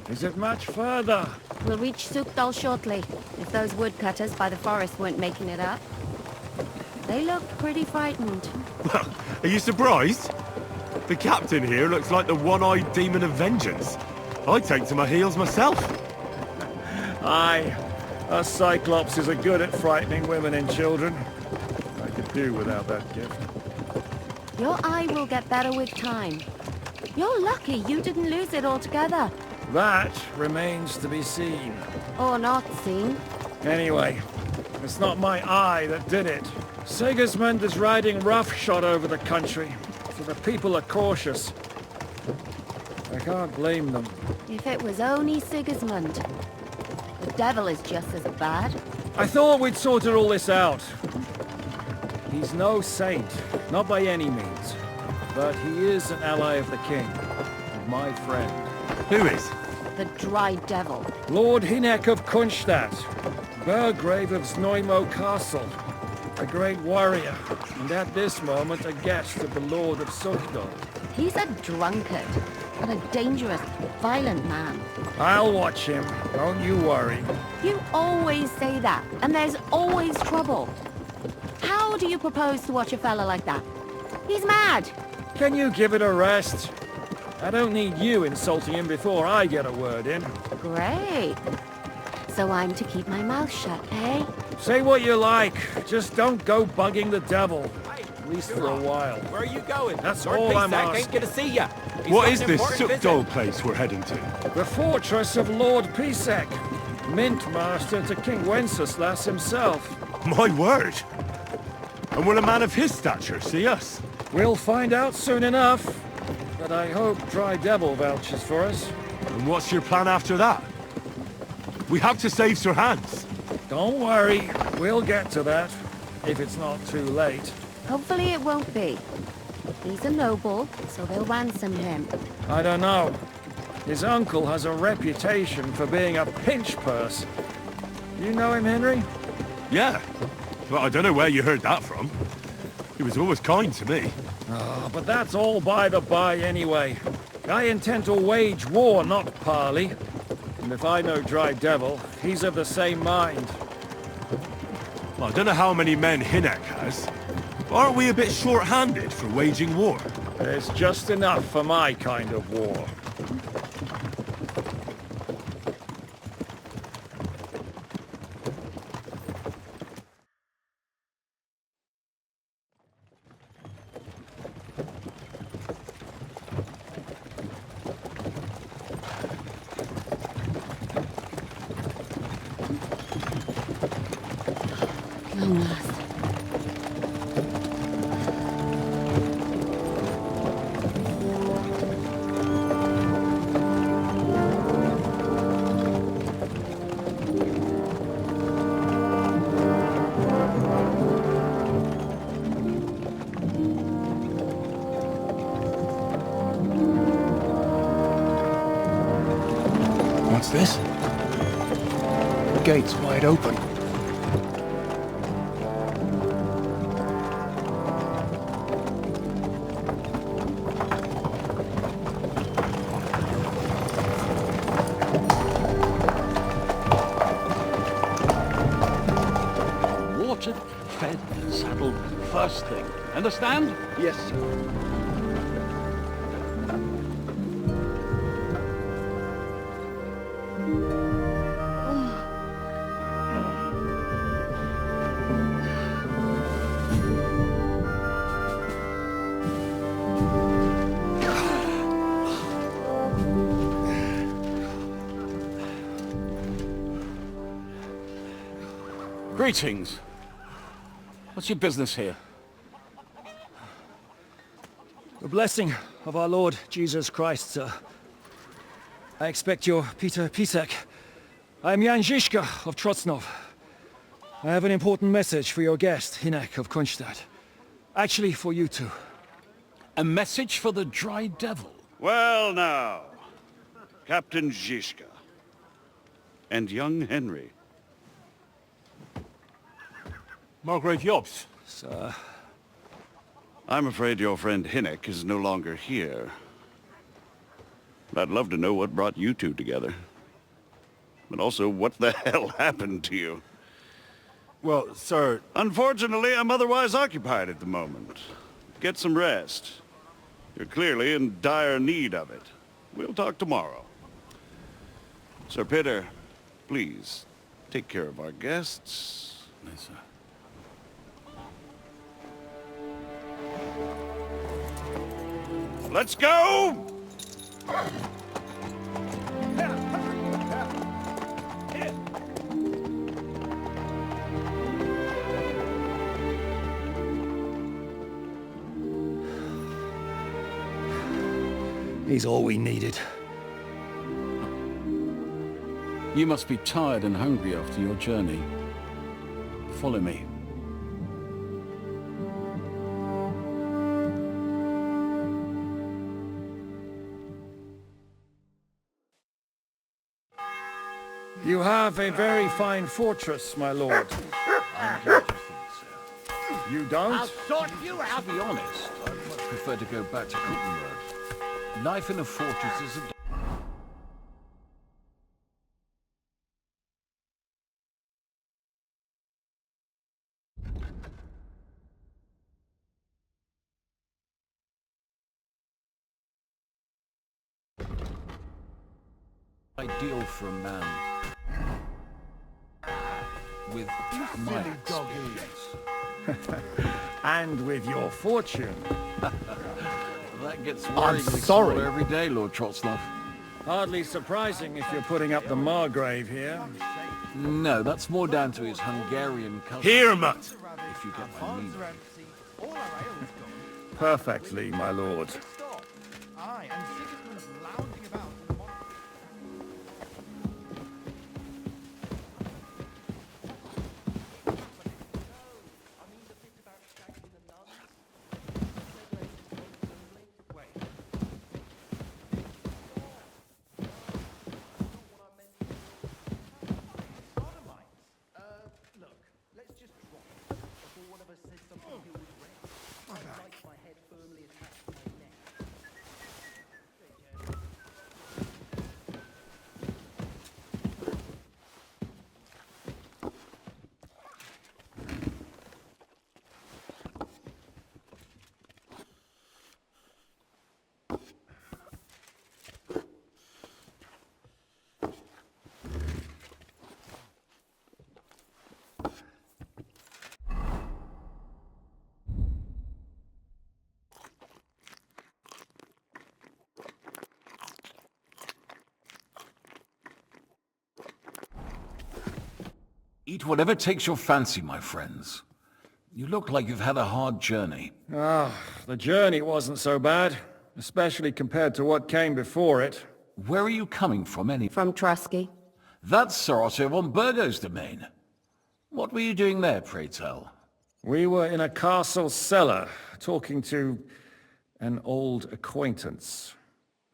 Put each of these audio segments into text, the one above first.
Is it much further? We'll reach Sukdal shortly, if those woodcutters by the forest weren't making it up. They look pretty frightened. Well, are you surprised? The captain here looks like the one-eyed demon of vengeance. I'd take to my heels myself. Aye, us Cyclopses are good at frightening women and children. I could do without that gift. Your eye will get better with time. You're lucky you didn't lose it altogether. That remains to be seen. Or not seen. Anyway, it's not my eye that did it. Sigismund is riding roughshod over the country, so the people are cautious. I can't blame them. If it was only Sigismund. The devil is just as bad. I thought we'd sorted all this out. He's no saint, not by any means. But he is an ally of the king, and my friend. Who is? The dry devil. Lord Hynek of Kunstadt, Burgrave of Znojmo Castle, a great warrior, and at this moment a guest of the Lord of Sukdal. He's a drunkard, and a dangerous, violent man. I'll watch him, don't you worry. You always say that, and there's always trouble. How do you propose to watch a fella like that? He's mad. Can you give it a rest? I don't need you insulting him before I get a word in. Great. So I'm to keep my mouth shut, eh? Say what you like, just don't go bugging the devil. At least for a while. Where are you going? That's Lord all I'm Pisak ain't asking. gonna see ya. What is this Sukdal place we're heading to? The fortress of Lord Pisak, mint master to King Wenceslas himself. My word! And will a man of his stature see us? We'll find out soon enough. But I hope Dry Devil vouches for us. And what's your plan after that? We have to save Sir Hans. Don't worry, we'll get to that, if it's not too late. Hopefully it won't be. He's a noble, so they'll ransom him. I don't know. His uncle has a reputation for being a pinch purse. You know him, Henry? Yeah. Well, I don't know where you heard that from. He was always kind to me. Oh, but that's all by the by anyway. I intend to wage war, not parley. And if I know Dry Devil, he's of the same mind. Well, I don't know how many men Hynek has. Aren't we a bit short-handed for waging war? There's just enough for my kind of war. Long last. What's this? The gate's wide open. Watered, fed, saddled, first thing. Understand? Yes, sir. Greetings. What's your business here? The blessing of our Lord Jesus Christ, sir. I expect you're Peter Pisak. I am Jan Žižka of Trocnov. I have an important message for your guest, Hynek of Kunstadt. Actually, for you two. A message for the Dry Devil. Well now, Captain Žižka and young Henry. Margrave Jobs. Sir. I'm afraid your friend Hynek is no longer here. I'd love to know what brought you two together. But also, what the hell happened to you? Well, sir... Unfortunately, I'm otherwise occupied at the moment. Get some rest. You're clearly in dire need of it. We'll talk tomorrow. Sir Peter, please, take care of our guests. Yes, sir. Let's go! He's all we needed. You must be tired and hungry after your journey. Follow me. You have a very fine fortress, my lord. I'm glad you think so. You don't? I'll sort you out. To be honest, I'd much prefer to go back to Gutenberg. Life in a fortress is ideal for a man with my experience. And with your fortune. That gets worryingly sorry. smaller every day, Lord Trotsnov. Hardly surprising if you're putting up the Margrave here. No, that's more down to his Hungarian culture. Here, Mutt! If you get my meaning. Perfectly, my lord. Eat whatever takes your fancy, my friends. You look like you've had a hard journey. The journey wasn't so bad, especially compared to what came before it. Where are you coming from, anyway? From Trusky. That's Sir Otto von Burgo's domain. What were you doing there, pray tell? We were in a castle cellar, talking to an old acquaintance.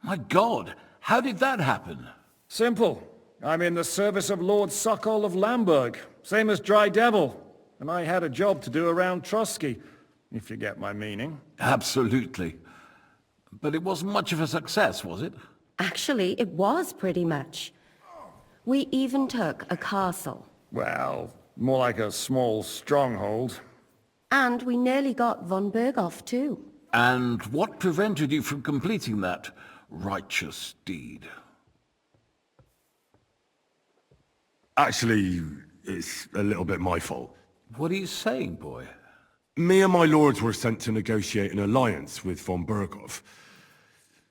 My God, how did that happen? Simple. I'm in the service of Lord Sokol of Lamberg, same as Dry Devil, and I had a job to do around Trusky, if you get my meaning. Absolutely. But it wasn't much of a success, was it? Actually, it was pretty much. We even took a castle. Well, more like a small stronghold. And we nearly got von Berghoff too. And what prevented you from completing that righteous deed? Actually, it's a little bit my fault. What are you saying, boy? Me and my lords were sent to negotiate an alliance with von Berghoff.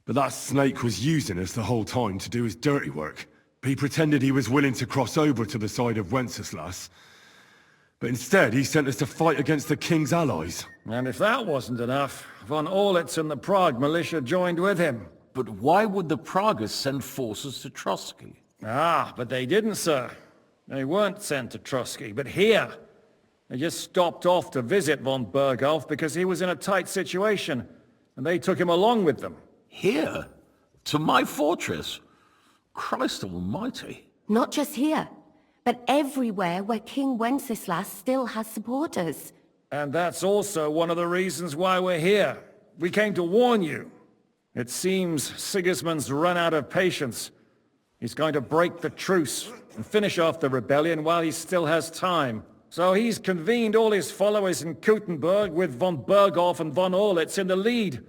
But that snake was using us the whole time to do his dirty work. He pretended he was willing to cross over to the side of Wenceslas. But instead, he sent us to fight against the king's allies. And if that wasn't enough, von Orlitz and the Prague militia joined with him. But why would the Praguers send forces to Trusky? But they didn't, sir. They weren't sent to Trusky, but here. They just stopped off to visit von Berghoff because he was in a tight situation, and they took him along with them. Here? To my fortress? Christ almighty. Not just here, but everywhere where King Wenceslas still has supporters. And that's also one of the reasons why we're here. We came to warn you. It seems Sigismund's run out of patience. He's going to break the truce and finish off the rebellion while he still has time. So he's convened all his followers in Kuttenberg with von Berghoff and von Orlitz in the lead.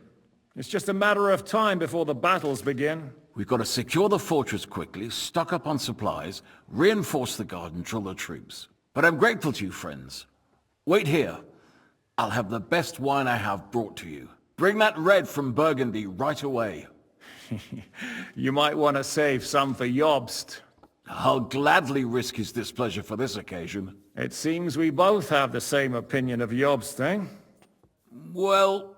It's just a matter of time before the battles begin. We've got to secure the fortress quickly, stock up on supplies, reinforce the guard and drill the troops. But I'm grateful to you, friends. Wait here. I'll have the best wine I have brought to you. Bring that red from Burgundy right away. You might want to save some for Jobst. I'll gladly risk his displeasure for this occasion. It seems we both have the same opinion of Jobst, eh? Well,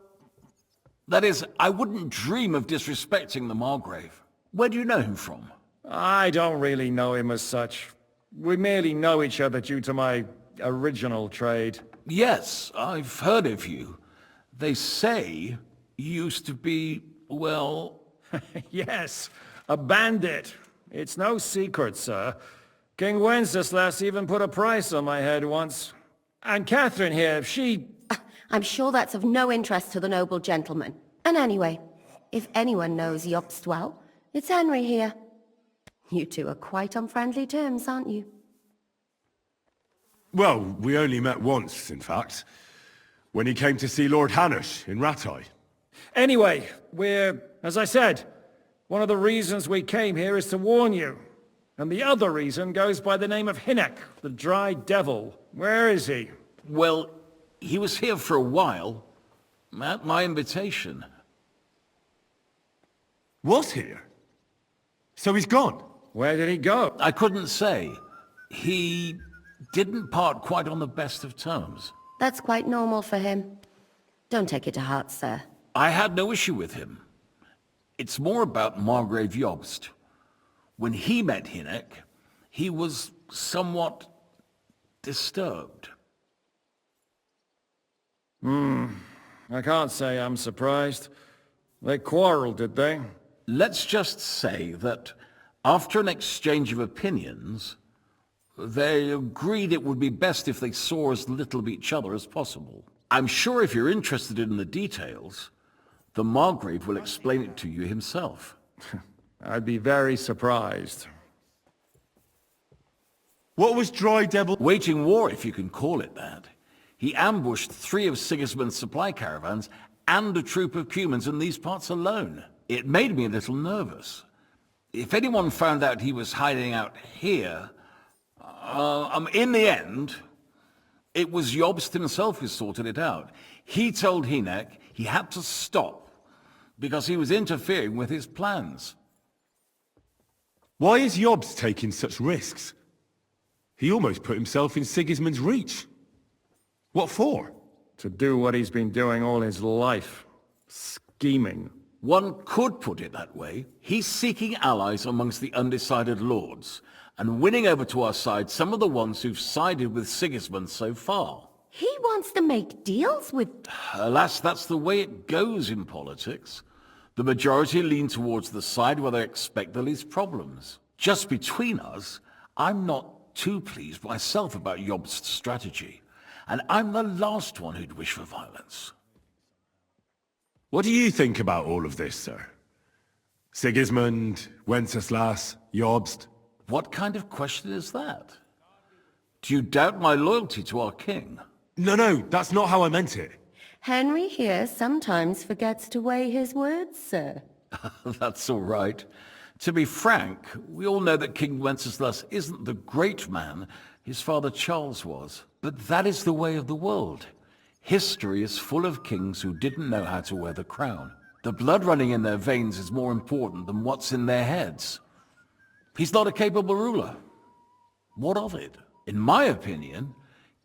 that is, I wouldn't dream of disrespecting the Margrave. Where do you know him from? I don't really know him as such. We merely know each other due to my original trade. Yes, I've heard of you. They say you used to be, well... Yes, a bandit. It's no secret, sir. King Wenceslas even put a price on my head once. And Catherine here, she... I'm sure that's of no interest to the noble gentleman. And anyway, if anyone knows Jobst well, it's Henry here. You two are quite on friendly terms, aren't you? Well, we only met once, in fact. When he came to see Lord Hanush in Rattay. Anyway, we're, as I said, one of the reasons we came here is to warn you. And the other reason goes by the name of Hynek, the Dry Devil. Where is he? Well, he was here for a while, at my invitation. Was here? So he's gone? Where did he go? I couldn't say. He didn't part quite on the best of terms. That's quite normal for him. Don't take it to heart, sir. I had no issue with him. It's more about Margrave Jobst. When he met Hynek, he was somewhat disturbed. I can't say I'm surprised. They quarreled, did they? Let's just say that after an exchange of opinions, they agreed it would be best if they saw as little of each other as possible. I'm sure if you're interested in the details, the Margrave will explain it to you himself. I'd be very surprised. What was Dry Devil? Waging war, if you can call it that. He ambushed 3 of Sigismund's supply caravans and a troop of Cumans in these parts alone. It made me a little nervous. If anyone found out he was hiding out here, in the end, it was Jobst himself who sorted it out. He told Hynek he had to stop because he was interfering with his plans. Why is Jobst taking such risks? He almost put himself in Sigismund's reach. What for? To do what he's been doing all his life. Scheming. One could put it that way. He's seeking allies amongst the undecided lords, and winning over to our side some of the ones who've sided with Sigismund so far. He wants to make deals with... Alas, that's the way it goes in politics. The majority lean towards the side where they expect the least problems. Just between us, I'm not too pleased myself about Jobst's strategy, and I'm the last one who'd wish for violence. What do you think about all of this, sir? Sigismund, Wenceslas, Jobst? What kind of question is that? Do you doubt my loyalty to our king? No, that's not how I meant it. Henry here sometimes forgets to weigh his words, sir. That's all right. To be frank, we all know that King Wenceslas isn't the great man his father Charles was. But that is the way of the world. History is full of kings who didn't know how to wear the crown. The blood running in their veins is more important than what's in their heads. He's not a capable ruler. What of it? In my opinion,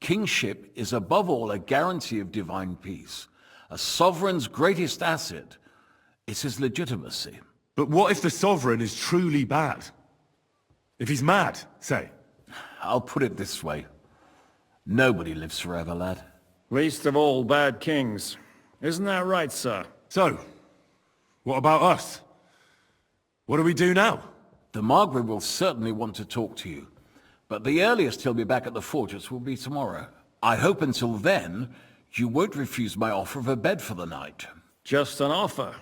kingship is above all a guarantee of divine peace. A sovereign's greatest asset is his legitimacy. But what if the sovereign is truly bad? If he's mad, say? I'll put it this way. Nobody lives forever, lad. Least of all bad kings. Isn't that right, sir? So, what about us? What do we do now? The Margrave will certainly want to talk to you, but the earliest he'll be back at the fortress will be tomorrow. I hope until then, you won't refuse my offer of a bed for the night. Just an offer.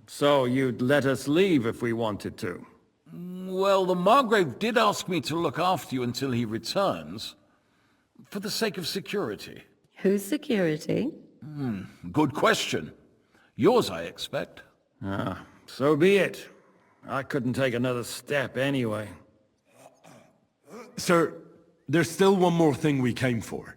So you'd let us leave if we wanted to? Well, the Margrave did ask me to look after you until he returns, for the sake of security. Whose security? Good question. Yours, I expect. Ah, so be it. I couldn't take another step anyway. Sir, there's still one more thing we came for.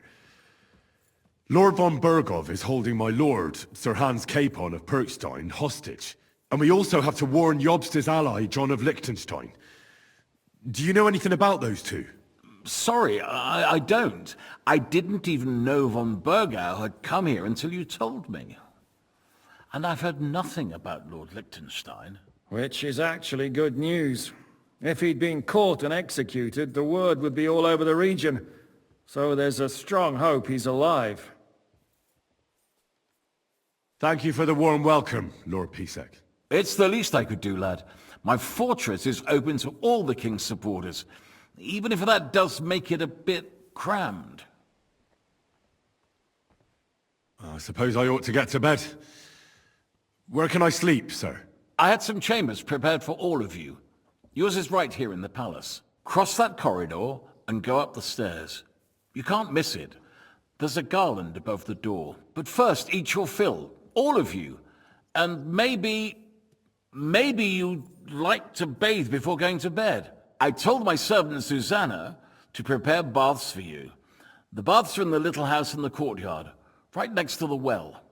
Lord von Bergov is holding my lord, Sir Hans Capon of Perkstein, hostage. And we also have to warn Jobst's ally, John of Liechtenstein. Do you know anything about those two? Sorry, I don't. I didn't even know von Bergau had come here until you told me. And I've heard nothing about Lord Liechtenstein. Which is actually good news. If he'd been caught and executed, the word would be all over the region. So there's a strong hope he's alive. Thank you for the warm welcome, Lord Pisek. It's the least I could do, lad. My fortress is open to all the king's supporters, even if that does make it a bit crammed. I suppose I ought to get to bed. Where can I sleep, sir? I had some chambers prepared for all of you. Yours is right here in the palace. Cross that corridor and go up the stairs. You can't miss it. There's a garland above the door. But first, eat your fill. All of you. And maybe you'd like to bathe before going to bed. I told my servant Susanna to prepare baths for you. The baths are in the little house in the courtyard, right next to the well.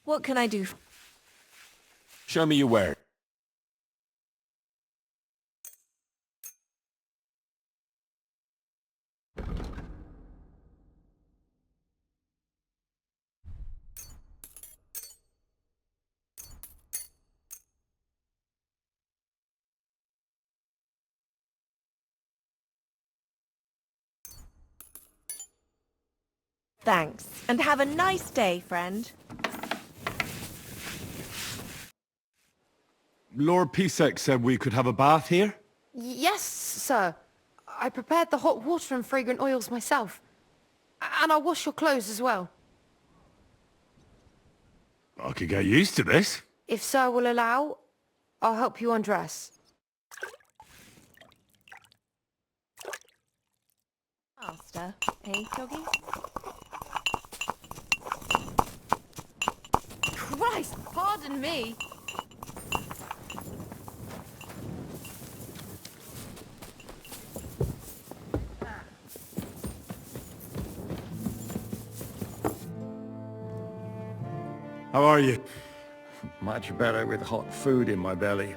What can I do? Show me your ware. Thanks. And have a nice day, friend. Lord Pisek said we could have a bath here? Yes, sir. I prepared the hot water and fragrant oils myself. And I'll wash your clothes as well. I could get used to this. If sir will allow, I'll help you undress. Master, eh, doggy? Christ, pardon me. How are you? Much better with hot food in my belly.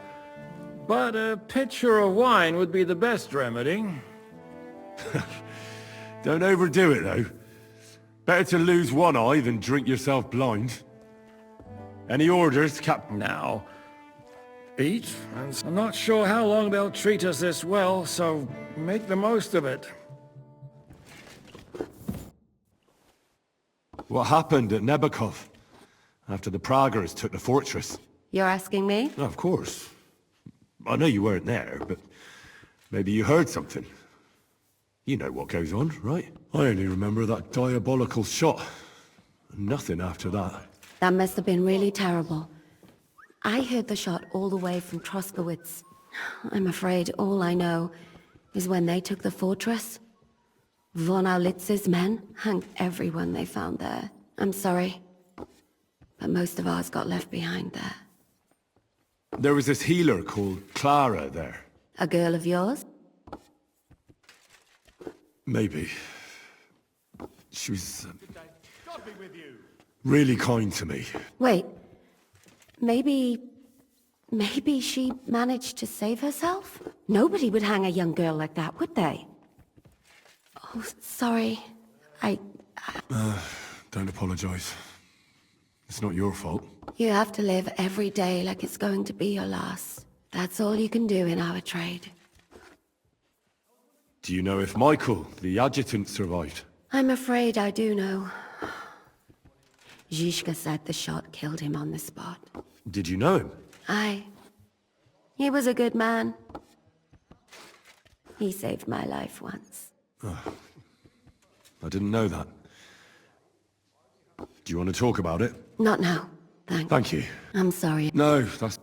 But a pitcher of wine would be the best remedy. Don't overdo it, though. Better to lose one eye than drink yourself blind. Any orders, Captain? Now, eat, and I'm not sure how long they'll treat us this well, so make the most of it. What happened at Nebakov after the Praguers took the fortress? You're asking me? Of course. I know you weren't there, but maybe you heard something. You know what goes on, right? I only remember that diabolical shot. Nothing after that. That must have been really terrible. I heard the shot all the way from Troskowitz. I'm afraid all I know is when they took the fortress, von Aulitz's men hanged everyone they found there. I'm sorry, but most of ours got left behind there. There was this healer called Clara there. A girl of yours? Maybe. She was really kind to me. Wait, Maybe she managed to save herself? Nobody would hang a young girl like that, would they? Oh, sorry. Don't apologize. It's not your fault. You have to live every day like it's going to be your last. That's all you can do in our trade. Do you know if Michael, the adjutant, survived? I'm afraid I do know. Zhishka said the shot killed him on the spot. Did you know him? Aye. He was a good man. He saved my life once. I didn't know that. Do you want to talk about it? Not now, thanks. Thank you. I'm sorry. No, that's...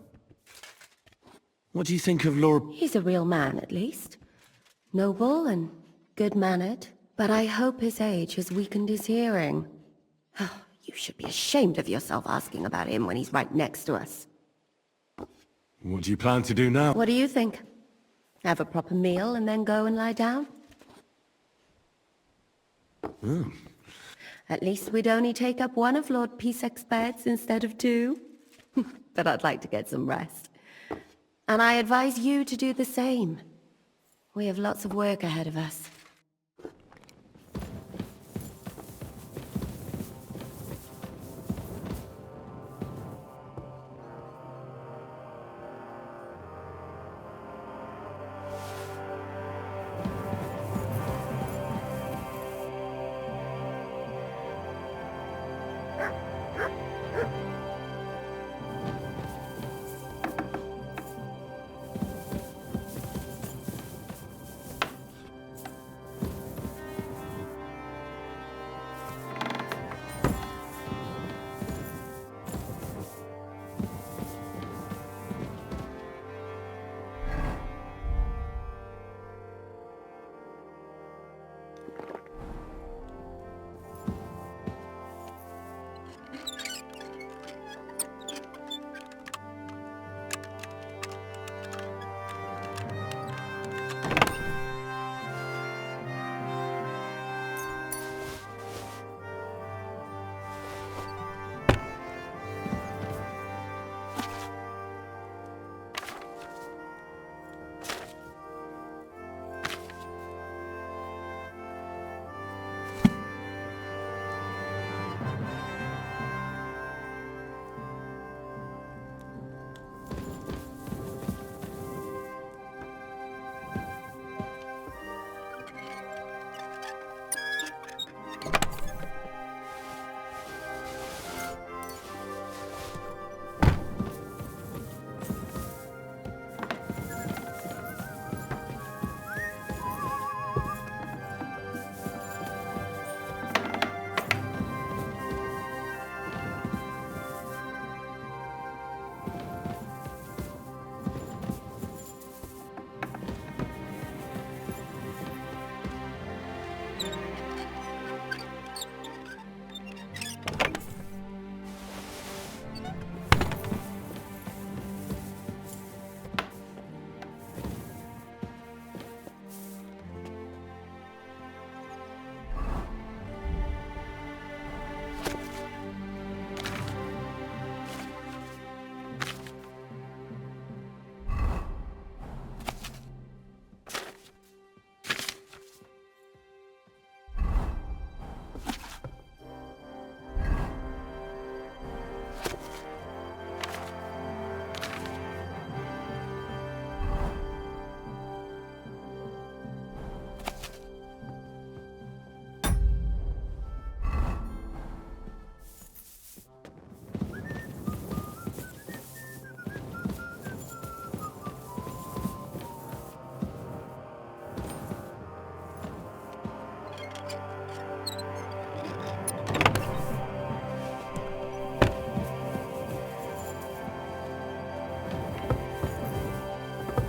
What do you think of Laura... He's a real man, at least. Noble and good-mannered, but I hope his age has weakened his hearing. You should be ashamed of yourself asking about him when he's right next to us. What do you plan to do now? What do you think? Have a proper meal and then go and lie down? At least we'd only take up one of Lord Pisek's beds instead of two. But I'd like to get some rest. And I advise you to do the same. We have lots of work ahead of us.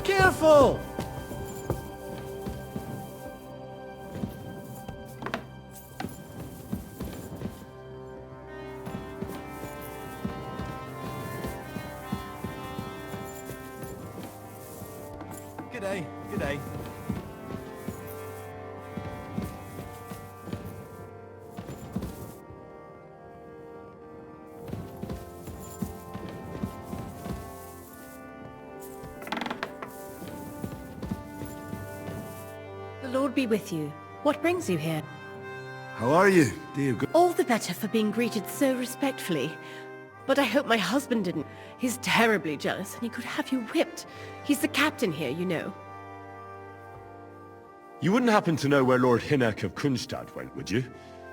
Careful! G'day, g'day. Lord be with you. What brings you here? How are you, dear good? All the better for being greeted so respectfully. But I hope my husband didn't. He's terribly jealous and he could have you whipped. He's the captain here, you know. You wouldn't happen to know where Lord Hinnock of Kronstadt went, would you?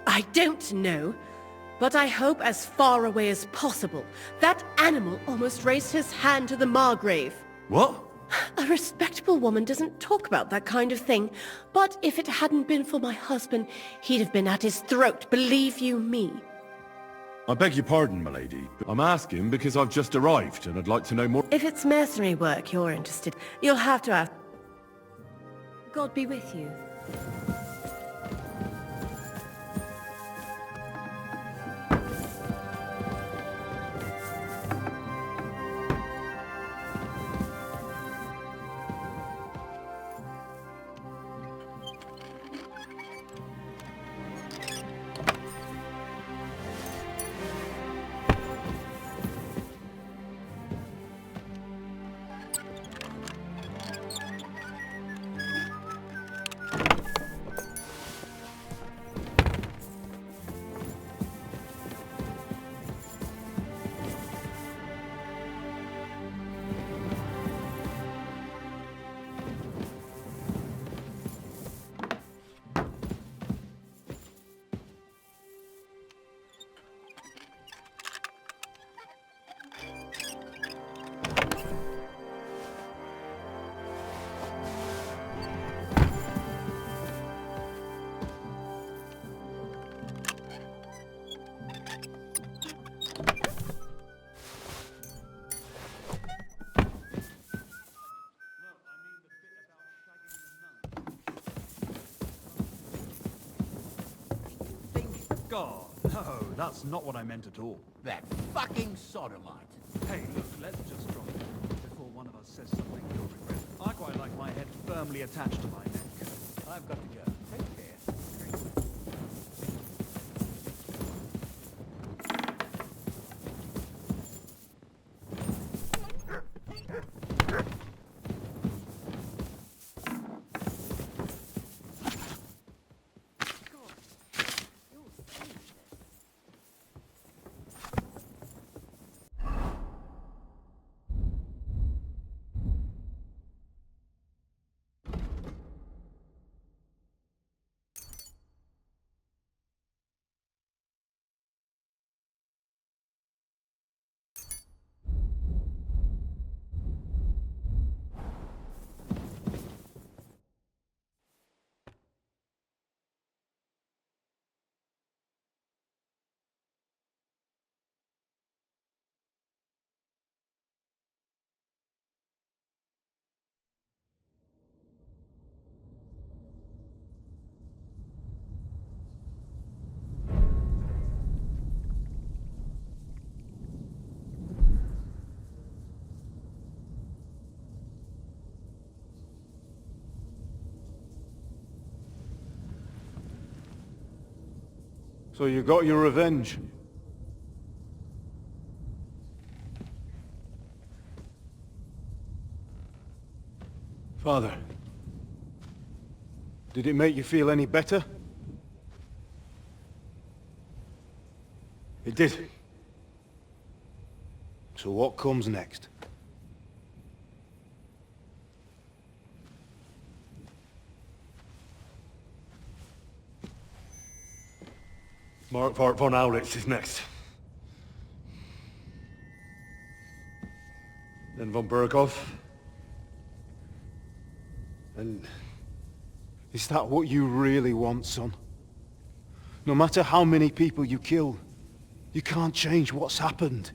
I don't know, but I hope as far away as possible. That animal almost raised his hand to the Margrave. What? A respectable woman doesn't talk about that kind of thing, but if it hadn't been for my husband, he'd have been at his throat, believe you me. I beg your pardon, milady. I'm asking because I've just arrived and I'd like to know more. If it's mercenary work you're interested, you'll have to ask. God be with you. God, no, that's not what I meant at all. That fucking sodomite. Hey, look, let's just drop it before one of us says something you'll regret. I quite like my head firmly attached to my neck. I've got to go. Take care. So you got your revenge? Father, did it make you feel any better? It did. So what comes next? Mark von Aulitz is next. Then von Berghoff. And is that what you really want, son? No matter how many people you kill, you can't change what's happened.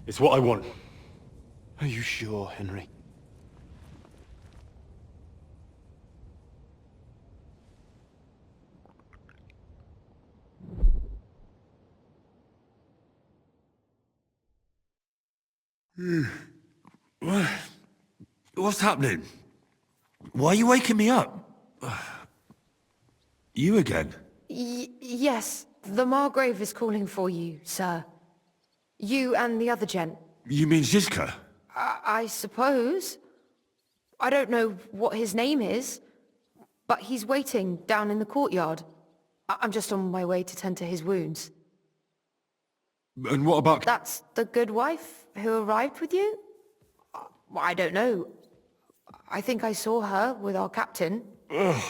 It's what I want. Are you sure, Henry? What's happening? Why are you waking me up? You again? Yes, the Margrave is calling for you, sir. You and the other gent. You mean Zizka? I suppose. I don't know what his name is, but he's waiting down in the courtyard. I'm just on my way to tend to his wounds. And what about... That's the good wife who arrived with you? I don't know. I think I saw her with our captain. Ugh.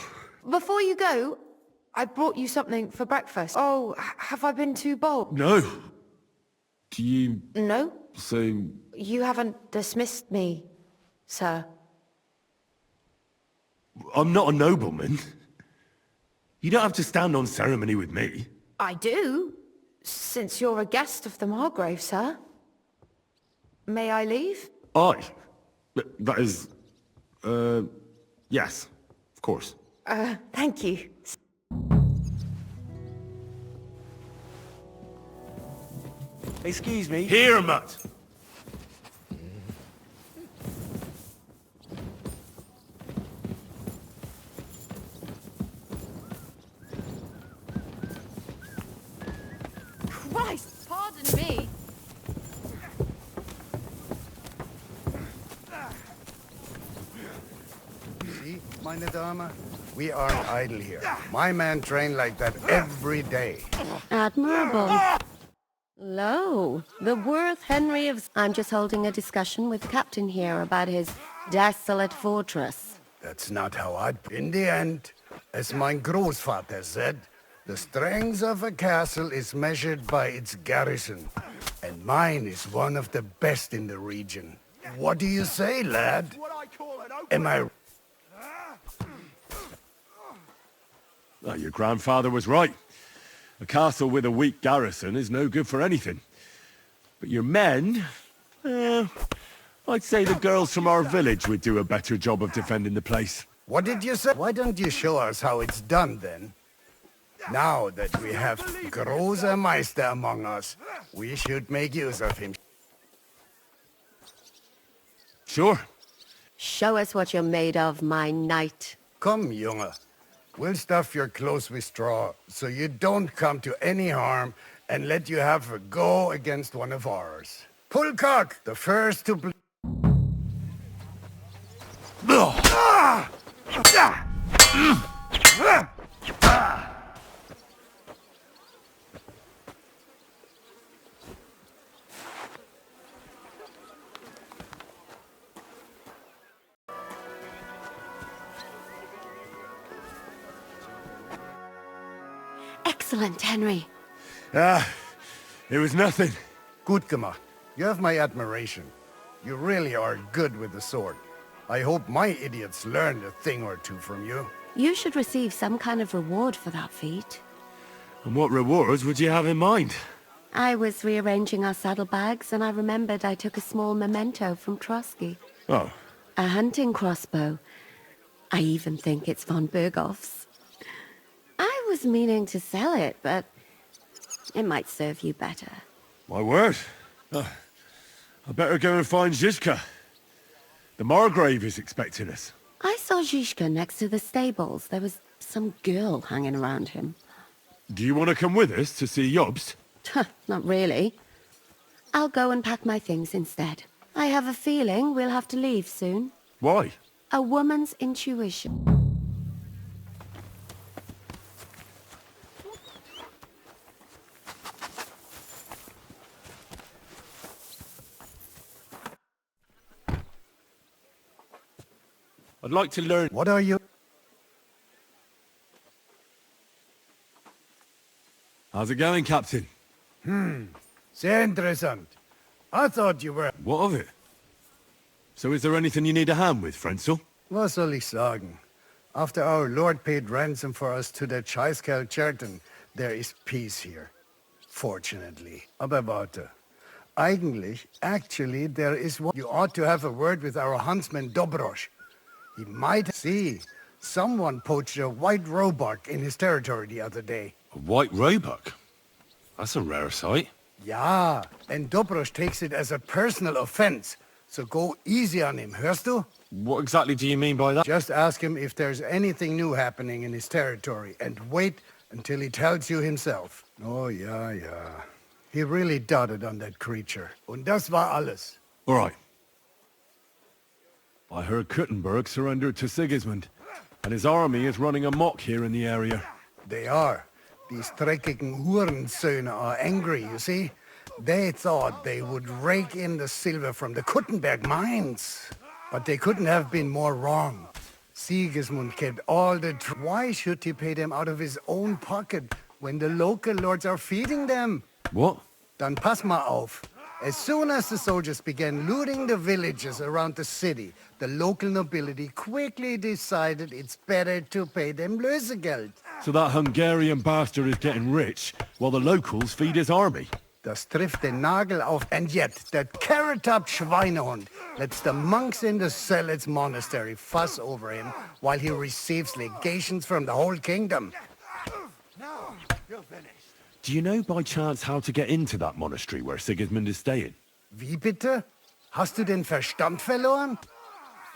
Before you go, I brought you something for breakfast. Oh, have I been too bold? No. Do you... No? So... You haven't dismissed me, sir. I'm not a nobleman. You don't have to stand on ceremony with me. I do, since you're a guest of the Margrave, sir. May I leave? That is... yes, of course. Thank you. Excuse me. Here, Mutt! Christ, pardon me. See, meine Dame? We aren't idle here. My men train like that every day. Admirable. Lo, the worth Henry of... I'm just holding a discussion with the captain here about his desolate fortress. That's not how I'd... In the end, as mein Großvater said, the strength of a castle is measured by its garrison. And mine is one of the best in the region. What do you say, lad? Am I... Well, your grandfather was right. A castle with a weak garrison is no good for anything. But your men... I'd say the girls from our village would do a better job of defending the place. What did you say? Why don't you show us how it's done, then? Now that we have Großer Meister among us, we should make use of him. Sure. Show us what you're made of, my knight. Come, Junge. We'll stuff your clothes with straw, so you don't come to any harm, and let you have a go against one of ours. Pull cock, the first to bleed. Excellent, Henry. It was nothing. Gut gemacht. You have my admiration. You really are good with the sword. I hope my idiots learned a thing or two from you. You should receive some kind of reward for that feat. And what rewards would you have in mind? I was rearranging our saddlebags and I remembered I took a small memento from Trotsky. Oh. A hunting crossbow. I even think it's von Berghoff's. I was meaning to sell it, but it might serve you better. My word. I better go and find Zizka. The Margrave is expecting us. I saw Zizka next to the stables. There was some girl hanging around him. Do you want to come with us to see Jobst? Not really. I'll go and pack my things instead. I have a feeling we'll have to leave soon. Why? A woman's intuition. I'd like to learn... What are you... How's it going, Captain? Sehr interessant. I thought you were... What of it? So is there anything you need a hand with, Frenzel? Was soll ich sagen? After our Lord paid ransom for us to the Scheißkerl Cherton, there is peace here. Fortunately. Aber warte. Actually, there is one. You ought to have a word with our huntsman Dobrosch. He might see. Someone poached a white roebuck in his territory the other day. A white roebuck? That's a rare sight. Ja, and Dobrosch takes it as a personal offense. So go easy on him, hörst du? What exactly do you mean by that? Just ask him if there's anything new happening in his territory, and wait until he tells you himself. Oh, yeah. He really doted on that creature. Und das war alles. All right. I heard Kuttenberg surrendered to Sigismund, and his army is running amok here in the area. They are. These dreckigen Hurensöhne are angry, you see? They thought they would rake in the silver from the Kuttenberg mines. But they couldn't have been more wrong. Sigismund kept all the... Why should he pay them out of his own pocket when the local lords are feeding them? What? Dann pass mal auf. As soon as the soldiers began looting the villages around the city, the local nobility quickly decided it's better to pay them Lösegeld. So that Hungarian bastard is getting rich, while the locals feed his army? Das trifft den Nagel auf. And yet, that carrot-top Schweinehund lets the monks in the Zealots monastery fuss over him while he receives legations from the whole kingdom. Now, you're finished. Do you know by chance how to get into that monastery where Sigismund is staying? Wie bitte? Hast du den Verstand verloren?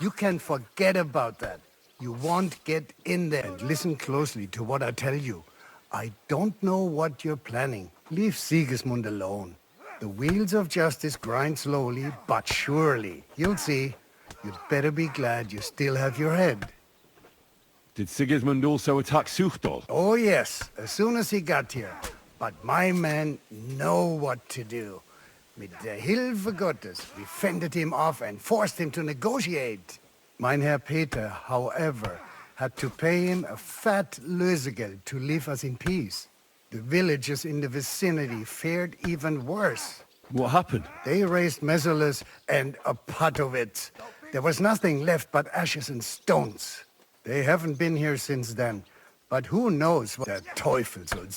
You can forget about that. You won't get in there. And listen closely to what I tell you. I don't know what you're planning. Leave Sigismund alone. The wheels of justice grind slowly, but surely. You'll see. You'd better be glad you still have your head. Did Sigismund also attack Suchdol? Oh yes, as soon as he got here. But my men know what to do. Mit der Hilfe Gottes, we fended him off and forced him to negotiate. Mein Herr Peter, however, had to pay him a fat Lösegeld to leave us in peace. The villagers in the vicinity fared even worse. What happened? They raised Mesolas and Opatowitz. There was nothing left but ashes and stones. They haven't been here since then, but who knows what the Teufel soll.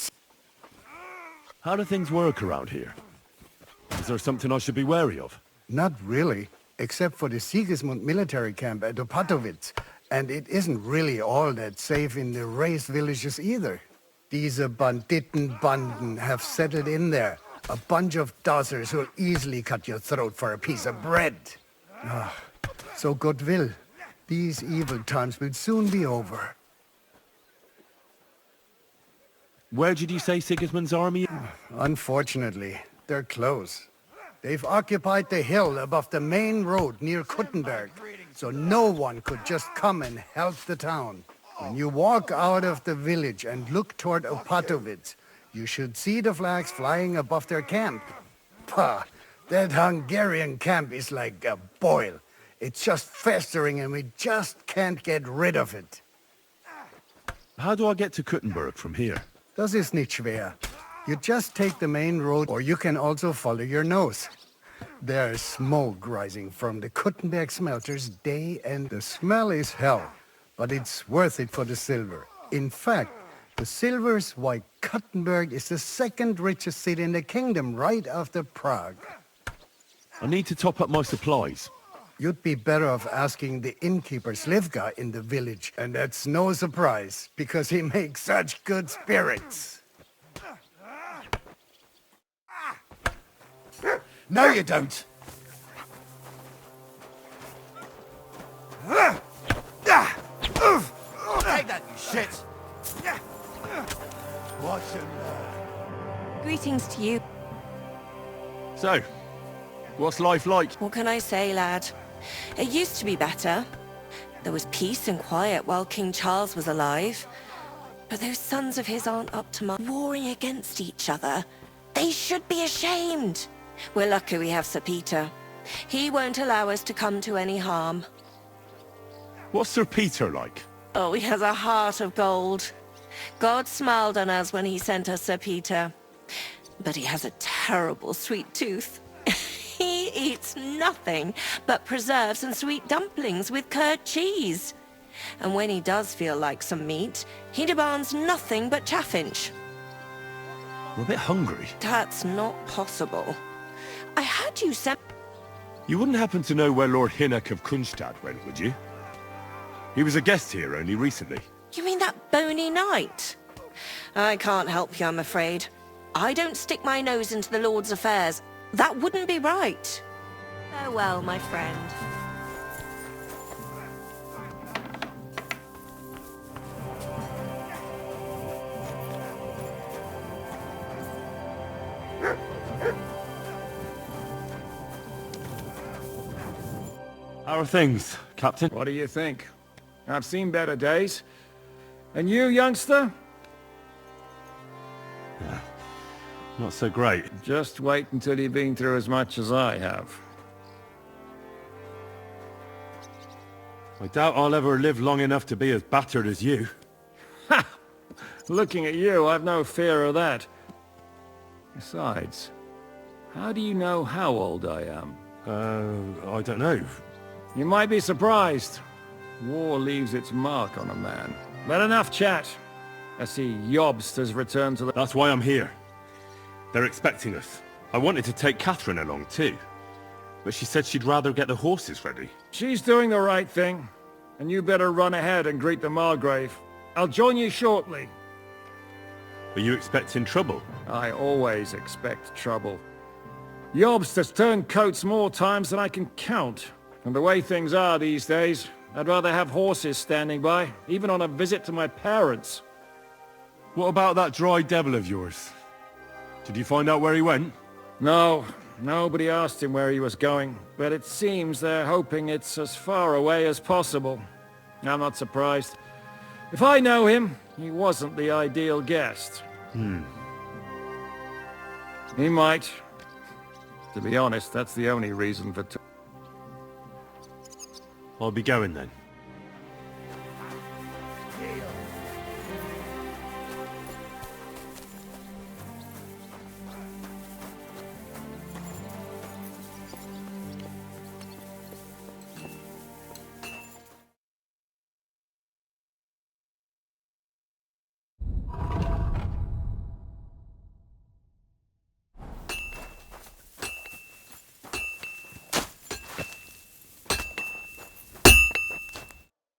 How do things work around here? Is there something I should be wary of? Not really, except for the Sigismund military camp at Opatowitz. And it isn't really all that safe in the raised villages either. Diese Banditenbanden have settled in there. A bunch of dossers who'll easily cut your throat for a piece of bread. So God will. These evil times will soon be over. Where did you say Sigismund's army? Unfortunately, they're close. They've occupied the hill above the main road near Kuttenberg, so no one could just come and help the town. When you walk out of the village and look toward Opatowitz, you should see the flags flying above their camp. Pah, that Hungarian camp is like a boil. It's just festering and we just can't get rid of it. How do I get to Kuttenberg from here? Das ist nicht schwer. You just take the main road, or you can also follow your nose. There's smoke rising from the Kuttenberg smelters day and the smell is hell. But it's worth it for the silver. In fact, the silver's why Kuttenberg is the second richest city in the kingdom, right after Prague. I need to top up my supplies. You'd be better off asking the innkeeper Slivka in the village, and that's no surprise, because he makes such good spirits. No, you don't. Take that, you shit. Watch and learn. Greetings to you. So, what's life like? What can I say, lad? It used to be better. There was peace and quiet while King Charles was alive. But those sons of his aren't up to much. Warring against each other. They should be ashamed. We're lucky we have Sir Peter. He won't allow us to come to any harm. What's Sir Peter like? Oh, he has a heart of gold. God smiled on us when he sent us Sir Peter. But he has a terrible sweet tooth. He eats nothing but preserves and sweet dumplings with curd cheese. And when he does feel like some meat, he demands nothing but chaffinch. I'm a bit hungry. That's not possible. I had you sent... You wouldn't happen to know where Lord Hinnock of Kunstad went, would you? He was a guest here only recently. You mean that bony knight? I can't help you, I'm afraid. I don't stick my nose into the Lord's affairs. That wouldn't be right. Farewell, my friend. How are things, Captain? What do you think? I've seen better days. And you, youngster? Not so great. Just wait until you've been through as much as I have. I doubt I'll ever live long enough to be as battered as you. Ha! Looking at you, I've no fear of that. Besides, how do you know how old I am? I don't know. You might be surprised. War leaves its mark on a man. But enough chat. I see Jobst has returned to the... That's why I'm here. They're expecting us. I wanted to take Catherine along too, but she said she'd rather get the horses ready. She's doing the right thing, and you better run ahead and greet the Margrave. I'll join you shortly. Are you expecting trouble? I always expect trouble. Jobst has turned coats more times than I can count. And the way things are these days, I'd rather have horses standing by, even on a visit to my parents. What about that dry devil of yours? Did you find out where he went? No, nobody asked him where he was going, but it seems they're hoping it's as far away as possible. I'm not surprised. If I know him, he wasn't the ideal guest. He might. To be honest, that's the only reason for... I'll be going then.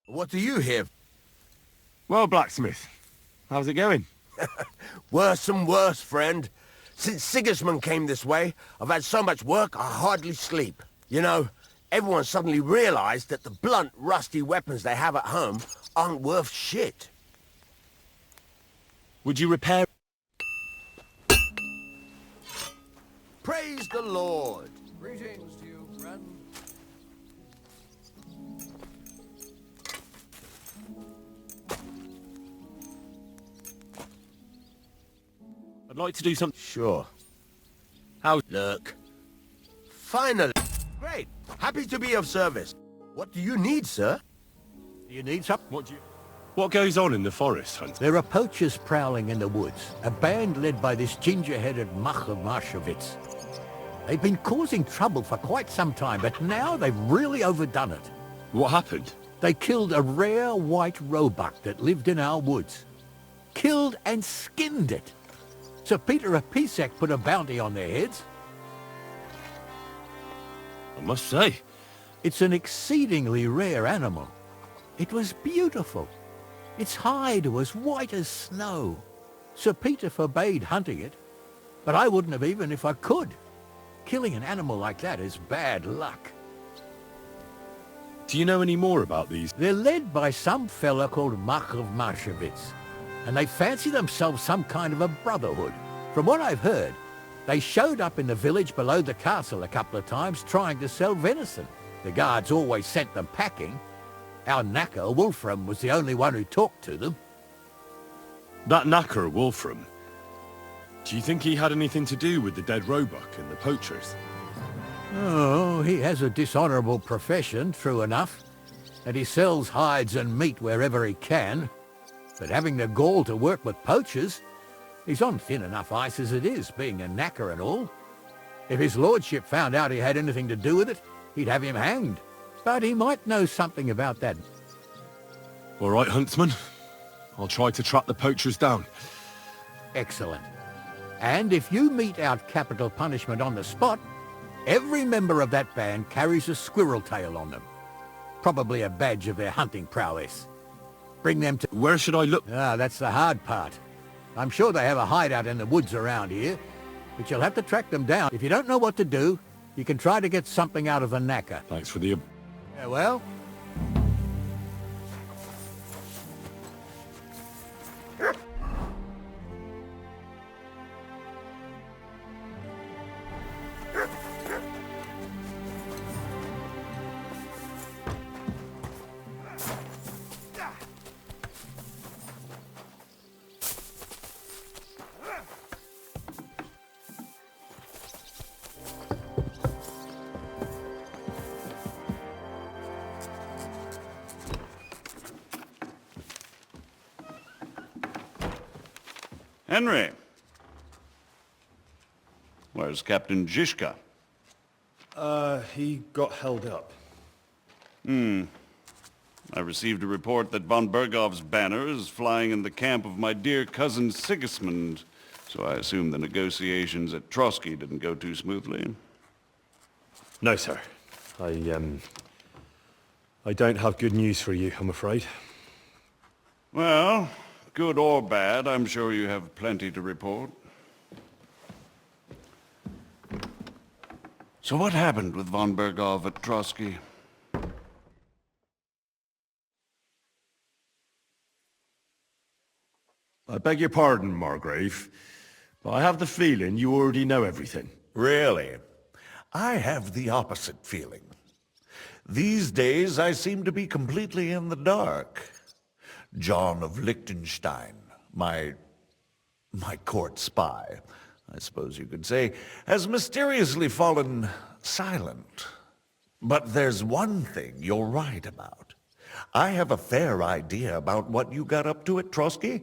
What do you hear? Well, blacksmith, how's it going? Worse and worse, friend. Since Sigismund came this way, I've had so much work I hardly sleep. You know, everyone suddenly realized that the blunt, rusty weapons they have at home aren't worth shit. Would you repair... Praise the Lord. Greetings to you, friend. I'd like to do something... Sure. How... Look. Finally. Great. Happy to be of service. What do you need, sir? You need something? What goes on in the forest, Hunt? There are poachers prowling in the woods, a band led by this ginger-headed Mach of Marshowitz. They've been causing trouble for quite some time, but now they've really overdone it. What happened? They killed a rare white roebuck that lived in our woods. Killed and skinned it. Sir Peter of Pisac put a bounty on their heads. I must say. It's an exceedingly rare animal. It was beautiful. Its hide was white as snow. Sir Peter forbade hunting it, but I wouldn't have even if I could. Killing an animal like that is bad luck. Do you know any more about these? They're led by some fella called Mach of Marshowitz, and they fancy themselves some kind of a brotherhood. From what I've heard, they showed up in the village below the castle a couple of times trying to sell venison. The guards always sent them packing. Our knacker, Wolfram, was the only one who talked to them. That knacker, Wolfram. Do you think he had anything to do with the dead roebuck and the poachers? Oh, he has a dishonourable profession, true enough, and he sells hides and meat wherever he can. But having the gall to work with poachers, he's on thin enough ice as it is, being a knacker and all. If his lordship found out he had anything to do with it, he'd have him hanged. But he might know something about that. All right, huntsman. I'll try to track the poachers down. Excellent. And if you mete out capital punishment on the spot, every member of that band carries a squirrel tail on them. Probably a badge of their hunting prowess. Bring them to... Where should I look? Ah, that's the hard part. I'm sure they have a hideout in the woods around here, but you'll have to track them down. If you don't know what to do, you can try to get something out of the knacker. Thanks for the... Yeah, well... Henry. Where's Captain Zizka? He got held up. I received a report that von Bergov's banner is flying in the camp of my dear cousin Sigismund, so I assume the negotiations at Trotsky didn't go too smoothly. No, sir. I don't have good news for you, I'm afraid. Well, good or bad, I'm sure you have plenty to report. So what happened with von Bergov at Trotsky? I beg your pardon, Margrave, but I have the feeling you already know everything. Really? I have the opposite feeling. These days I seem to be completely in the dark. John of Liechtenstein, my court spy, I suppose you could say, has mysteriously fallen silent. But there's one thing you're right about. I have a fair idea about what you got up to at Trotsky.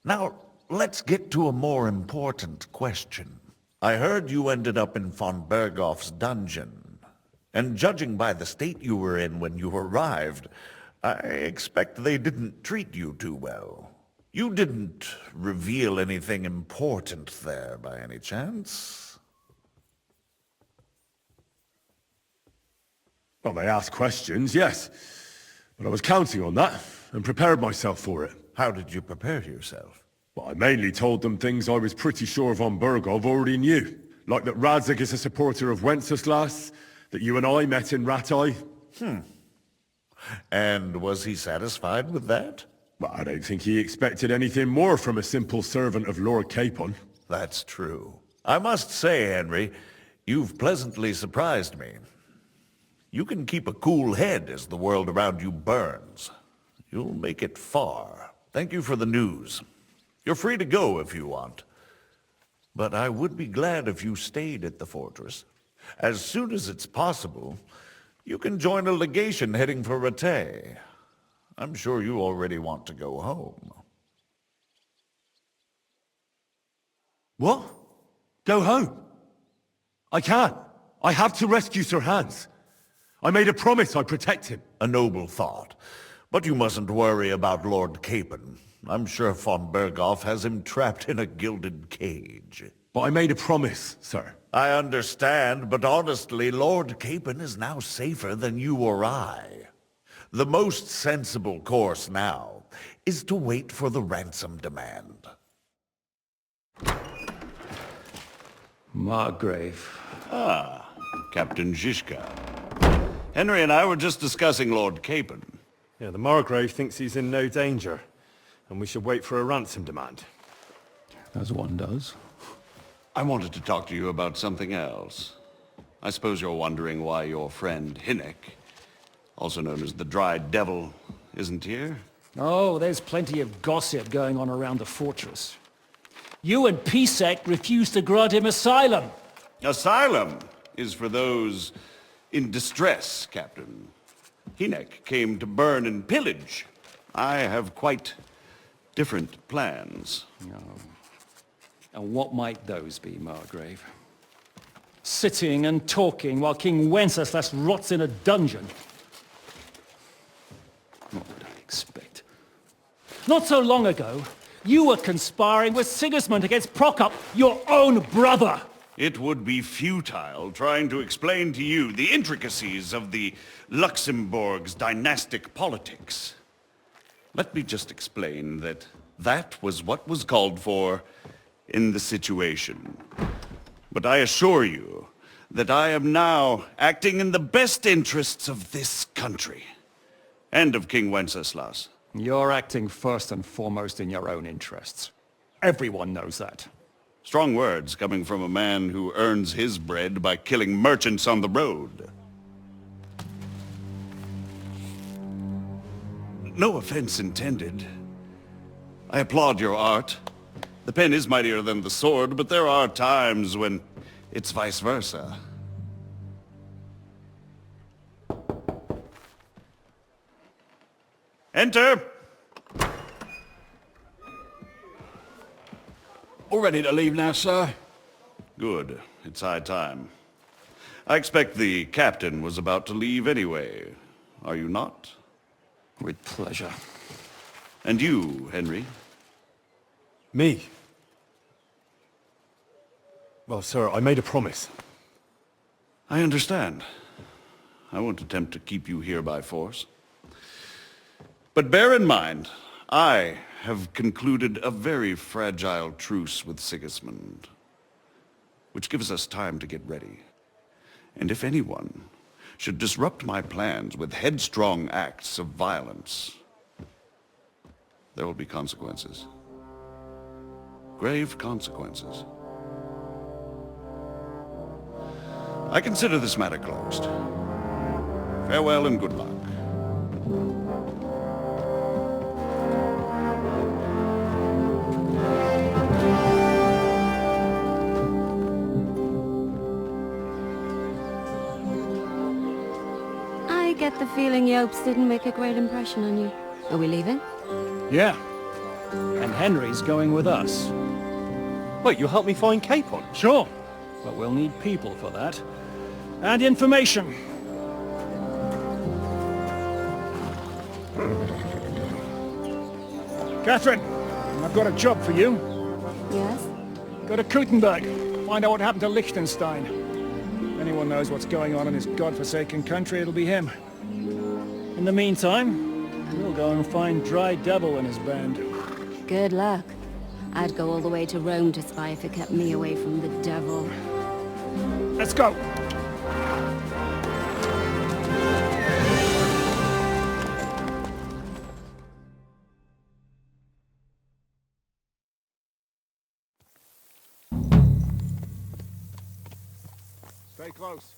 Now, let's get to a more important question. I heard you ended up in von Bergov's dungeon, and judging by the state you were in when you arrived, I expect they didn't treat you too well. You didn't reveal anything important there by any chance? Well, they asked questions, yes. But I was counting on that, and prepared myself for it. How did you prepare yourself? Well, I mainly told them things I was pretty sure von Bergov already knew. Like that Radzig is a supporter of Wenceslas, that you and I met in Ratai. And was he satisfied with that? Well, I don't think he expected anything more from a simple servant of Lord Capon. That's true. I must say, Henry, you've pleasantly surprised me. You can keep a cool head as the world around you burns. You'll make it far. Thank you for the news. You're free to go if you want. But I would be glad if you stayed at the fortress. As soon as it's possible, you can join a legation heading for Rattay. I'm sure you already want to go home. What? Go home? I can't. I have to rescue Sir Hans. I made a promise I'd protect him. A noble thought. But you mustn't worry about Lord Capon. I'm sure von Bergov has him trapped in a gilded cage. But I made a promise, sir. I understand, but honestly, Lord Capon is now safer than you or I. The most sensible course now is to wait for the ransom demand. Margrave. Ah, Captain Zizka. Henry and I were just discussing Lord Capon. Yeah, the Margrave thinks he's in no danger, and we should wait for a ransom demand. As one does. I wanted to talk to you about something else. I suppose you're wondering why your friend Hinek, also known as the Dried Devil, isn't here? Oh, there's plenty of gossip going on around the fortress. You and Pisek refused to grant him asylum. Asylum is for those in distress, Captain. Hinek came to burn and pillage. I have quite different plans. And what might those be, Margrave? Sitting and talking while King Wenceslas rots in a dungeon. What would I expect? Not so long ago, you were conspiring with Sigismund against Prokop, your own brother! It would be futile trying to explain to you the intricacies of the Luxembourg's dynastic politics. Let me just explain that that was what was called for in the situation. But I assure you that I am now acting in the best interests of this country and of King Wenceslas. You're acting first and foremost in your own interests. Everyone knows that. Strong words coming from a man who earns his bread by killing merchants on the road. No offense intended. I applaud your art. The pen is mightier than the sword, but there are times when it's vice versa. Enter! All ready to leave now, sir? Good. It's high time. I expect the captain was about to leave anyway. Are you not? With pleasure. And you, Henry? Me? Well, sir, I made a promise. I understand. I won't attempt to keep you here by force. But bear in mind, I have concluded a very fragile truce with Sigismund, which gives us time to get ready. And if anyone should disrupt my plans with headstrong acts of violence, there will be consequences. Grave consequences. I consider this matter closed. Farewell and good luck. I get the feeling Yopes didn't make a great impression on you. Are we leaving? Yeah. And Henry's going with us. Wait, you'll help me find Capon? Sure. But we'll need people for that. And information. Catherine, I've got a job for you. Yes? Go to Kuttenberg. Find out what happened to Liechtenstein. If anyone knows what's going on in this godforsaken country, it'll be him. In the meantime, we'll go and find Dry Devil and his band. Good luck. I'd go all the way to Rome to spy if it kept me away from the devil. Let's go! Stay close.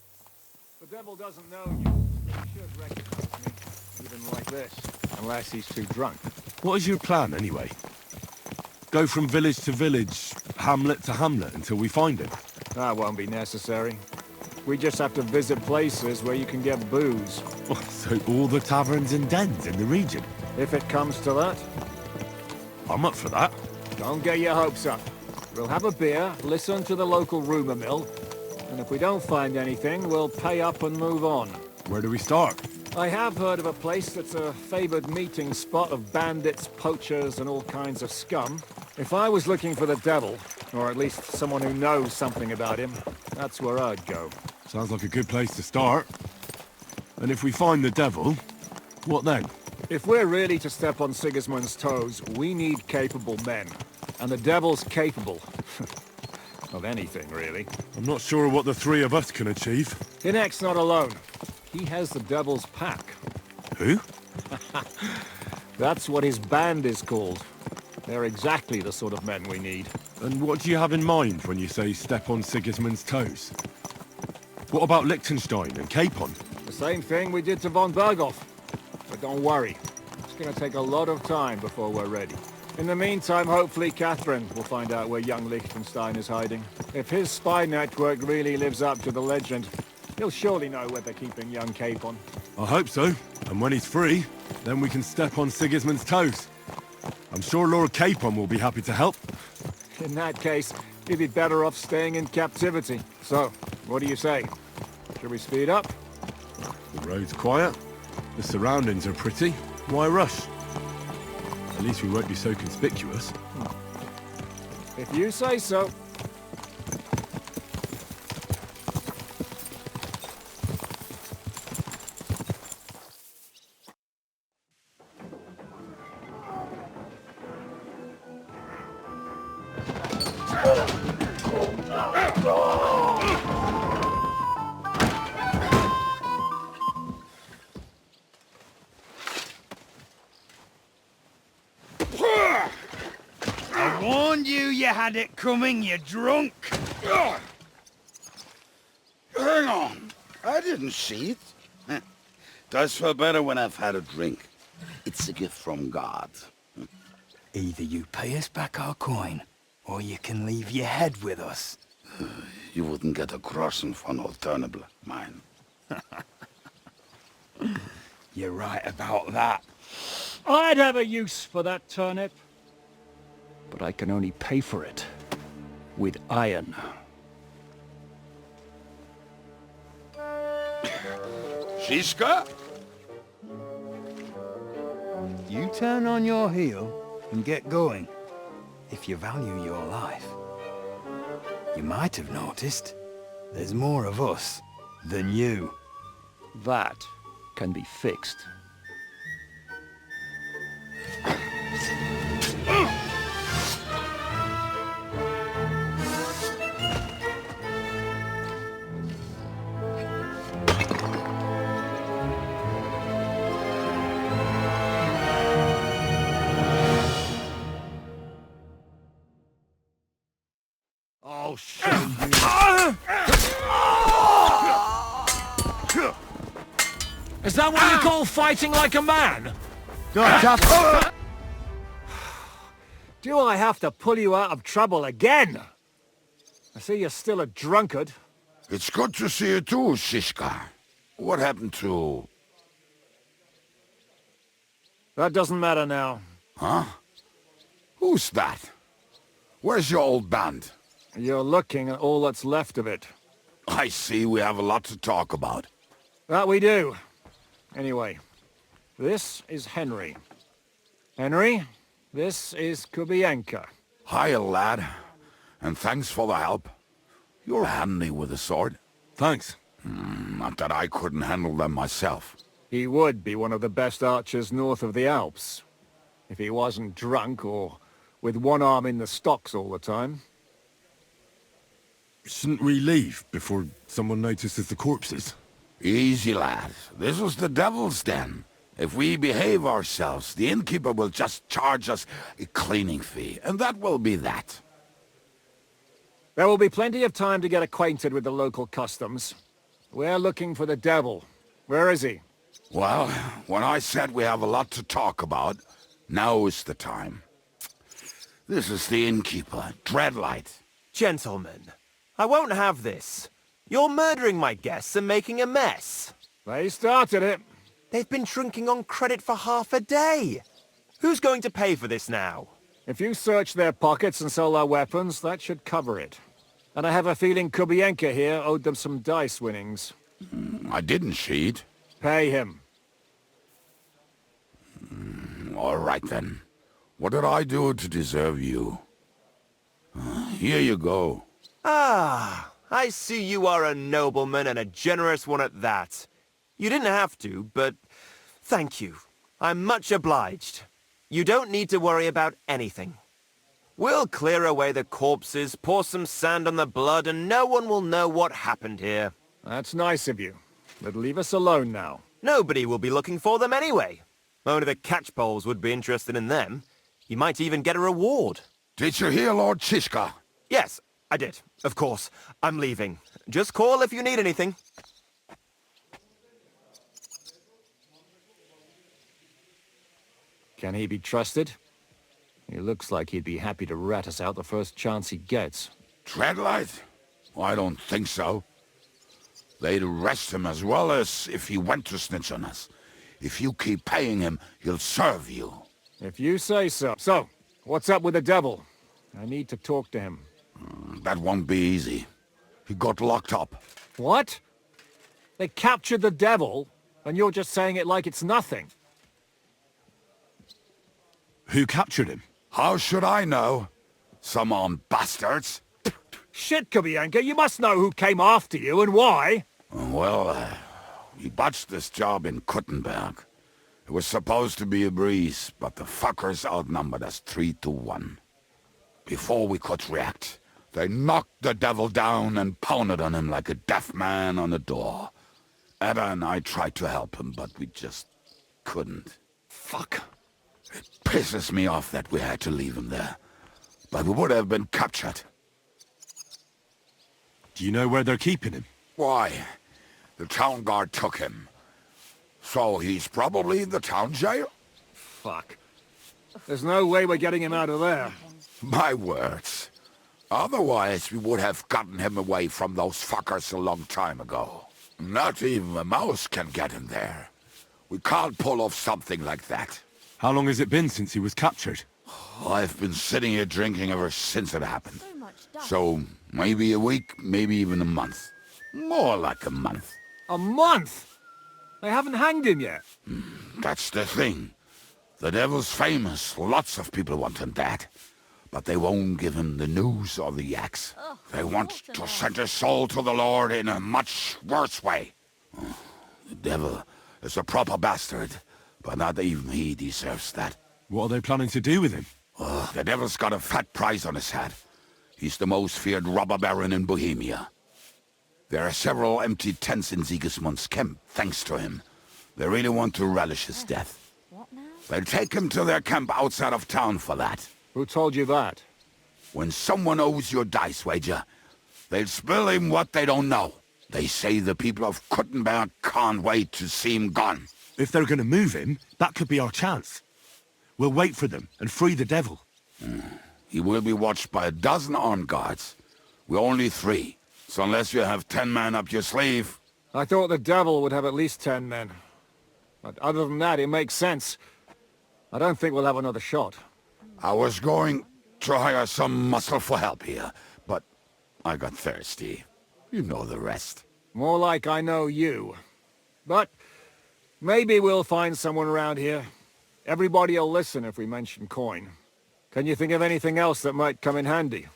The devil doesn't know you. He should recognize me, even like this. Unless he's too drunk. What is your plan, anyway? Go from village to village, hamlet to hamlet, until we find him? That won't be necessary. We just have to visit places where you can get booze. Oh, so all the taverns and dens in the region? If it comes to that. I'm up for that. Don't get your hopes up. We'll have a beer, listen to the local rumour mill, and if we don't find anything, we'll pay up and move on. Where do we start? I have heard of a place that's a favoured meeting spot of bandits, poachers, and all kinds of scum. If I was looking for the devil, or at least someone who knows something about him, that's where I'd go. Sounds like a good place to start. And if we find the devil, what then? If we're really to step on Sigismund's toes, we need capable men. And the devil's capable. Of anything, really. I'm not sure what the three of us can achieve. Hinek's not alone. He has the devil's pack. Who? That's what his band is called. They're exactly the sort of men we need. And what do you have in mind when you say step on Sigismund's toes? What about Liechtenstein and Capon? The same thing we did to von Berghoff. But don't worry. It's going to take a lot of time before we're ready. In the meantime, hopefully Catherine will find out where young Liechtenstein is hiding. If his spy network really lives up to the legend, he'll surely know where they're keeping young Capon. I hope so. And when he's free, then we can step on Sigismund's toes. I'm sure Lord Capon will be happy to help. In that case, he'd be better off staying in captivity. So, what do you say? Should we speed up? The road's quiet. The surroundings are pretty. Why rush? At least we won't be so conspicuous. If you say so. I warned you you had it coming, you drunk. Hang on. I didn't see it. Does feel better when I've had a drink. It's a gift from God. Either you pay us back our coin, or you can leave your head with us. You wouldn't get a groschen for an alternative, mine. You're right about that. I'd have a use for that turnip. But I can only pay for it with iron. Shishka? You turn on your heel and get going, if you value your life. You might have noticed there's more of us than you. That can be fixed. I'll show you. Is that what you call fighting like a man? Do I have to pull you out of trouble again? I see you're still a drunkard. It's good to see you too, Shishka. What happened to... That doesn't matter now. Huh? Who's that? Where's your old band? You're looking at all that's left of it. I see we have a lot to talk about. That we do. Anyway, this is Henry. Henry, this is Kubienka. Hiya, lad. And thanks for the help. You're handy with a sword. Thanks. Not that I couldn't handle them myself. He would be one of the best archers north of the Alps. If he wasn't drunk or with one arm in the stocks all the time. Shouldn't we leave before someone notices the corpses? Easy, lad. This was the devil's den. If we behave ourselves, the innkeeper will just charge us a cleaning fee, and that will be that. There will be plenty of time to get acquainted with the local customs. We're looking for the devil. Where is he? Well, when I said we have a lot to talk about, now is the time. This is the innkeeper, Dreadlight. Gentlemen, I won't have this. You're murdering my guests and making a mess. They started it. They've been drinking on credit for half a day. Who's going to pay for this now? If you search their pockets and sell their weapons, that should cover it. And I have a feeling Kubienka here owed them some dice winnings. I didn't cheat. Pay him. All right, then. What did I do to deserve you? Here you go. Ah, I see you are a nobleman and a generous one at that. You didn't have to, but thank you. I'm much obliged. You don't need to worry about anything. We'll clear away the corpses, pour some sand on the blood, and no one will know what happened here. That's nice of you. But leave us alone now. Nobody will be looking for them anyway. Only the catchpoles would be interested in them. You might even get a reward. Did you hear Lord Shishka? Yes, I did. Of course. I'm leaving. Just call if you need anything. Can he be trusted? He looks like he'd be happy to rat us out the first chance he gets. Dreadlight? I don't think so. They'd arrest him as well as if he went to snitch on us. If you keep paying him, he'll serve you. If you say so. So, what's up with the devil? I need to talk to him. That won't be easy. He got locked up. What? They captured the devil, and you're just saying it like it's nothing. Who captured him? How should I know? Some armed bastards. Shit, Kubienka, you must know who came after you and why. Well, we botched this job in Kuttenberg. It was supposed to be a breeze, but the fuckers outnumbered us 3-1. Before we could react, they knocked the devil down and pounded on him like a deaf man on a door. Ada and I tried to help him, but we just couldn't. Fuck. It pisses me off that we had to leave him there. But we would have been captured. Do you know where they're keeping him? Why? The town guard took him. So he's probably in the town jail? Fuck. There's no way we're getting him out of there. My words. Otherwise, we would have gotten him away from those fuckers a long time ago. Not even a mouse can get him there. We can't pull off something like that. How long has it been since he was captured? I've been sitting here drinking ever since it happened. So, maybe a week, maybe even a month. More like a month. A month? They haven't hanged him yet. That's the thing. The devil's famous. Lots of people want him dead. But they won't give him the news or the axe. They want to send his soul to the Lord in a much worse way. The devil is a proper bastard, but not even he deserves that. What are they planning to do with him? The devil's got a fat price on his head. He's the most feared robber baron in Bohemia. There are several empty tents in Sigismund's camp, thanks to him. They really want to relish his death. They'll take him to their camp outside of town for that. Who told you that? When someone owes you a dice wager, they'll spill him what they don't know. They say the people of Kuttenberg can't wait to see him gone. If they're going to move him, that could be our chance. We'll wait for them and free the devil. He will be watched by a dozen armed guards. We're only 3, so unless you have 10 men up your sleeve... I thought the devil would have at least 10 men. But other than that, it makes sense. I don't think we'll have another shot. I was going to hire some muscle for help here, but I got thirsty. You know the rest. More like I know you. But maybe we'll find someone around here. Everybody'll listen if we mention coin. Can you think of anything else that might come in handy?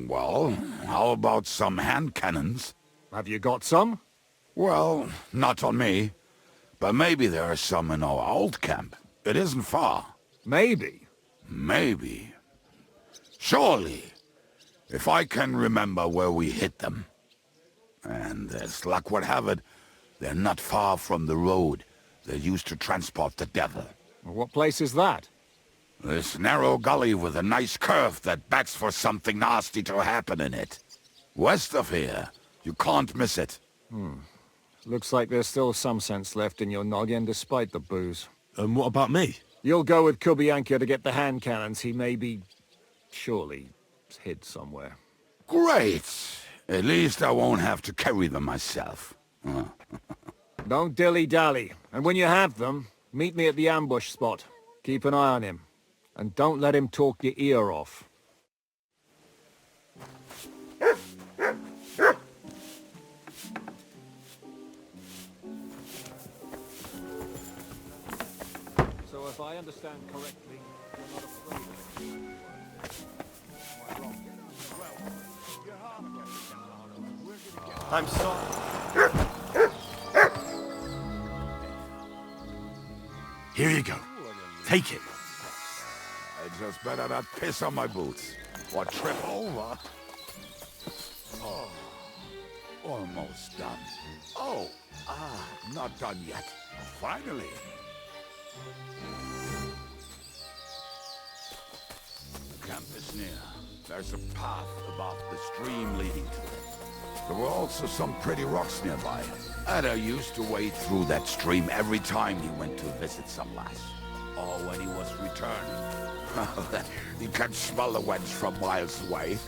Well, how about some hand cannons? Have you got some? Well, not on me. But maybe there are some in our old camp. It isn't far. Maybe? Maybe. Surely. If I can remember where we hid them. And as luck would have it, they're not far from the road they used to transport the devil. What place is that? This narrow gully with a nice curve that begs for something nasty to happen in it. West of here. You can't miss it. Looks like there's still some sense left in your noggin despite the booze. And what about me? You'll go with Kubianka to get the hand cannons. He may be... surely hid somewhere. Great. At least I won't have to carry them myself. Don't dilly-dally. And when you have them, meet me at the ambush spot. Keep an eye on him. And don't let him talk your ear off. So if I understand correctly, you're not afraid of it. Am I wrong? Well, you're halfway. We're gonna get... I'm sorry. Here you go. Take it. I just better not piss on my boots. Or trip over. Oh. Almost done. Oh. Not done yet. Finally. The camp is near. There's a path above the stream leading to it. There were also some pretty rocks nearby. Ada used to wade through that stream every time he went to visit some lass. Or when he was returning. He can smell the wench from miles away,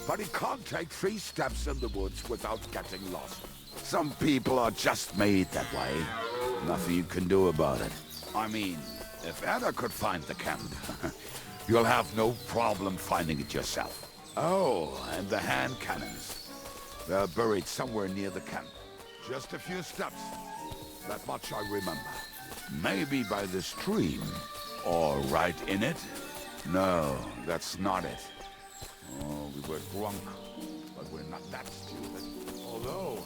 but he can't take 3 steps in the woods without getting lost. Some people are just made that way. Nothing you can do about it. I mean, if Ada could find the camp, you'll have no problem finding it yourself. Oh, and the hand cannons. They're buried somewhere near the camp. Just a few steps. That much I remember. Maybe by the stream. Or right in it? No, that's not it. Oh, we were drunk. But we're not that stupid. Although,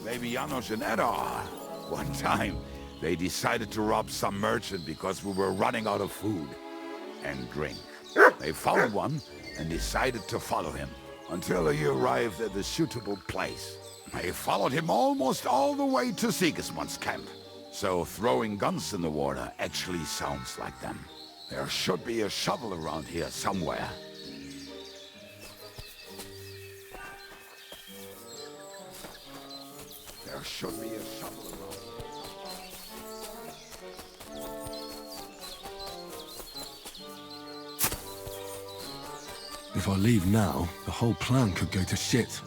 maybe Janos and Edda are. One time, they decided to rob some merchant because we were running out of food and drink. They found one and decided to follow him until he arrived at a suitable place. They followed him almost all the way to Sigismund's camp. So throwing guns in the water actually sounds like them. There should be a shovel around here somewhere. There should be a shovel around. If I leave now, the whole plan could go to shit.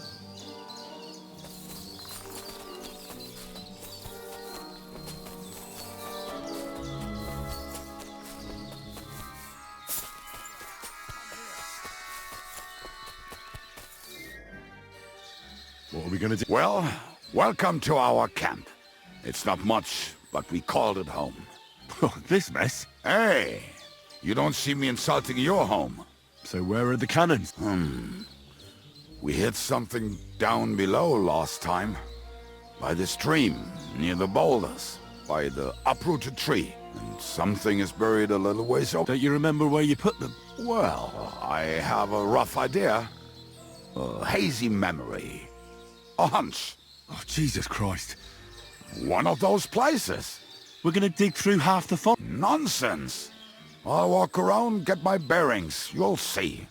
What are we gonna do? Well, welcome to our camp. It's not much, but we called it home. This mess? Hey, you don't see me insulting your home. So where are the cannons? We hit something down below last time. By the stream, near the boulders, by the uprooted tree. And something is buried a little ways over. Don't you remember where you put them? Well, I have a rough idea. A hazy memory. A hunch. Oh, Jesus Christ. One of those places. We're gonna dig through half the forest. Nonsense. I'll walk around, get my bearings. You'll see.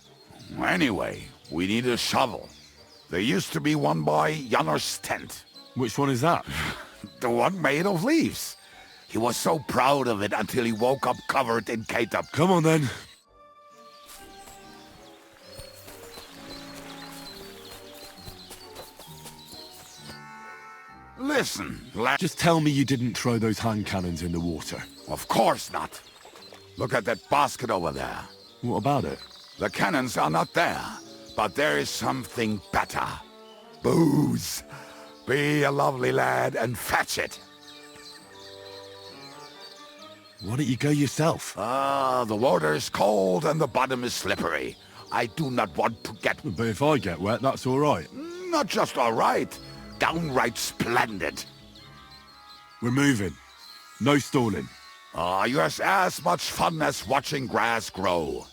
Anyway, we need a shovel. There used to be one by Janner's tent. Which one is that? The one made of leaves. He was so proud of it until he woke up covered in ketchup. Come on then. Listen, just tell me you didn't throw those hand cannons in the water. Of course not. Look at that basket over there. What about it? The cannons are not there, but there is something better. Booze. Be a lovely lad and fetch it. Why don't you go yourself? The water is cold and the bottom is slippery. I do not want to get... But if I get wet, that's all right. Not just all right. Downright splendid. We're moving. No stalling. You're as much fun as watching grass grow.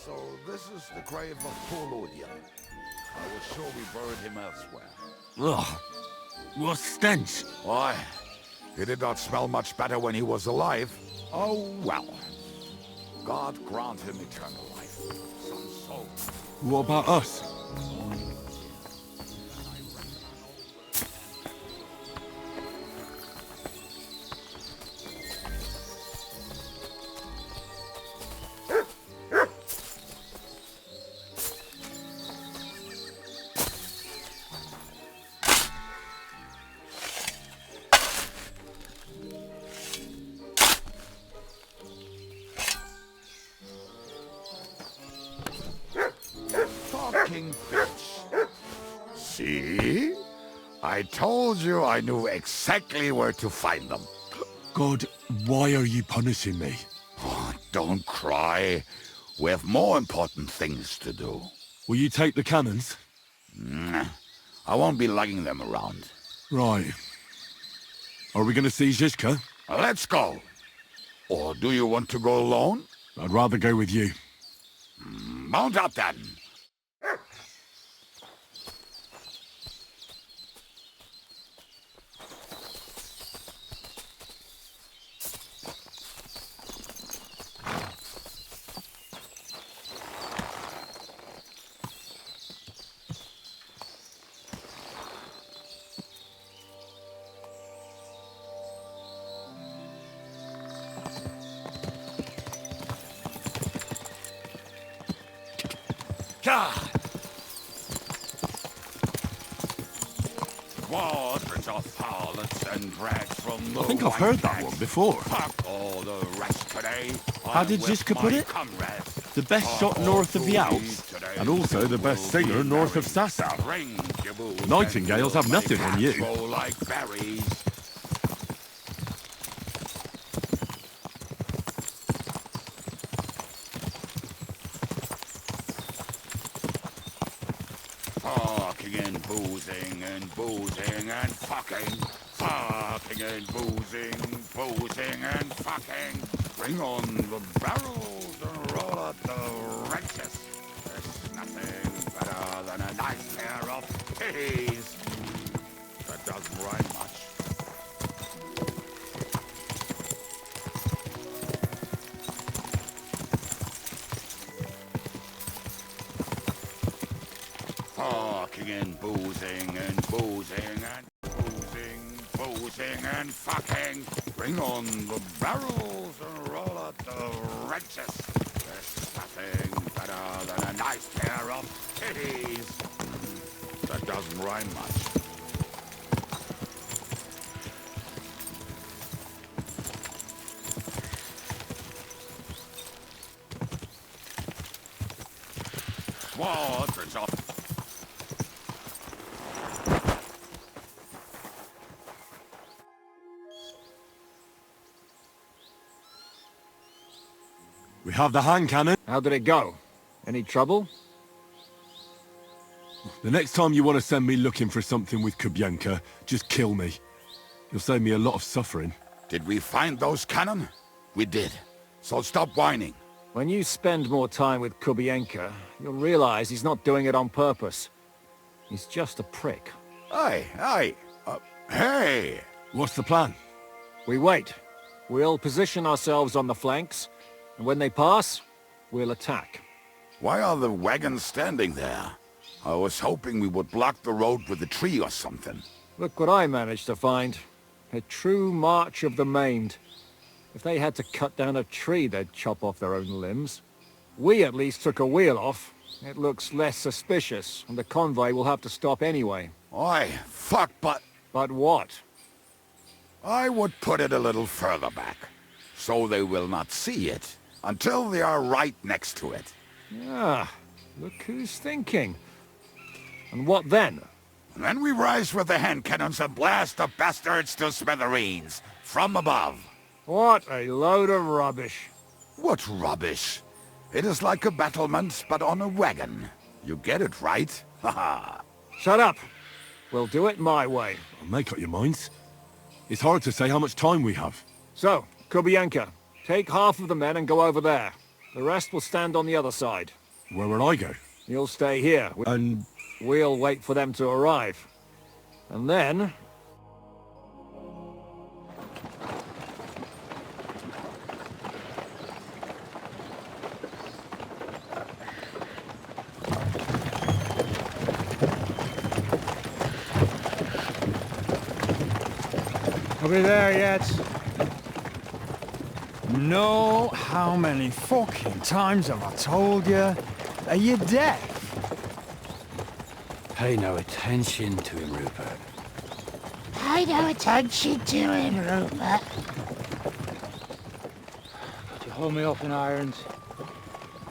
So this is the grave of poor Lord Yeni. I was sure we buried him elsewhere. Ugh. What stench. Why? He did not smell much better when he was alive. Oh, well. God grant him eternal life. Some soul. What about us? Bitch. See? I told you I knew exactly where to find them. God, why are you punishing me? Oh, don't cry. We have more important things to do. Will you take the cannons? I won't be lugging them around. Right. Are we going to see Zizka? Let's go. Or do you want to go alone? I'd rather go with you. Mount up then. Waters of harlots and drags from the I think I've heard that one before. Fuck all the rest today. How did Zizka put it? The best shot north of the Alps, and also the best singer north of Sasau. Nightingales have nothing on you. Like berries. Fucking and boozing and boozing and fucking. Fucking and boozing and fucking. Bring on the barrels and roll out the wrenches. There's nothing Talking and boozing and boozing and boozing and fucking. Bring on the barrels and roll out the wrenches. There's nothing better than a nice pair of titties. That doesn't rhyme much. Squadrons off. We have the hand cannon. How did it go? Any trouble? The next time you want to send me looking for something with Kubienka, just kill me. You'll save me a lot of suffering. Did we find those cannon? We did. So stop whining. When you spend more time with Kubienka, you'll realize he's not doing it on purpose. He's just a prick. Hey! What's the plan? We wait. We'll position ourselves on the flanks, and when they pass, we'll attack. Why are the wagons standing there? I was hoping we would block the road with a tree or something. Look what I managed to find. A true march of the maimed. If they had to cut down a tree, they'd chop off their own limbs. We at least took a wheel off. It looks less suspicious, and the convoy will have to stop anyway. Oi, fuck, but... But what? I would put it a little further back, so they will not see it, until they are right next to it. Ah, look who's thinking. And what then? Then we rise with the hand cannons and blast the bastards to smithereens, from above. What a load of rubbish. What rubbish? It is like a battlement, but on a wagon. You get it, right? Haha. Shut up. We'll do it my way. Make up your minds. It's hard to say how much time we have. So, Kubienka, take half of the men and go over there. The rest will stand on the other side. Where will I go? You'll stay here. And... We'll wait for them to arrive. And then... Are we there yet? No, how many fucking times have I told you? Are you deaf? Pay no attention to him, Rupert. Pay no attention to him, Rupert. You hold me up in irons,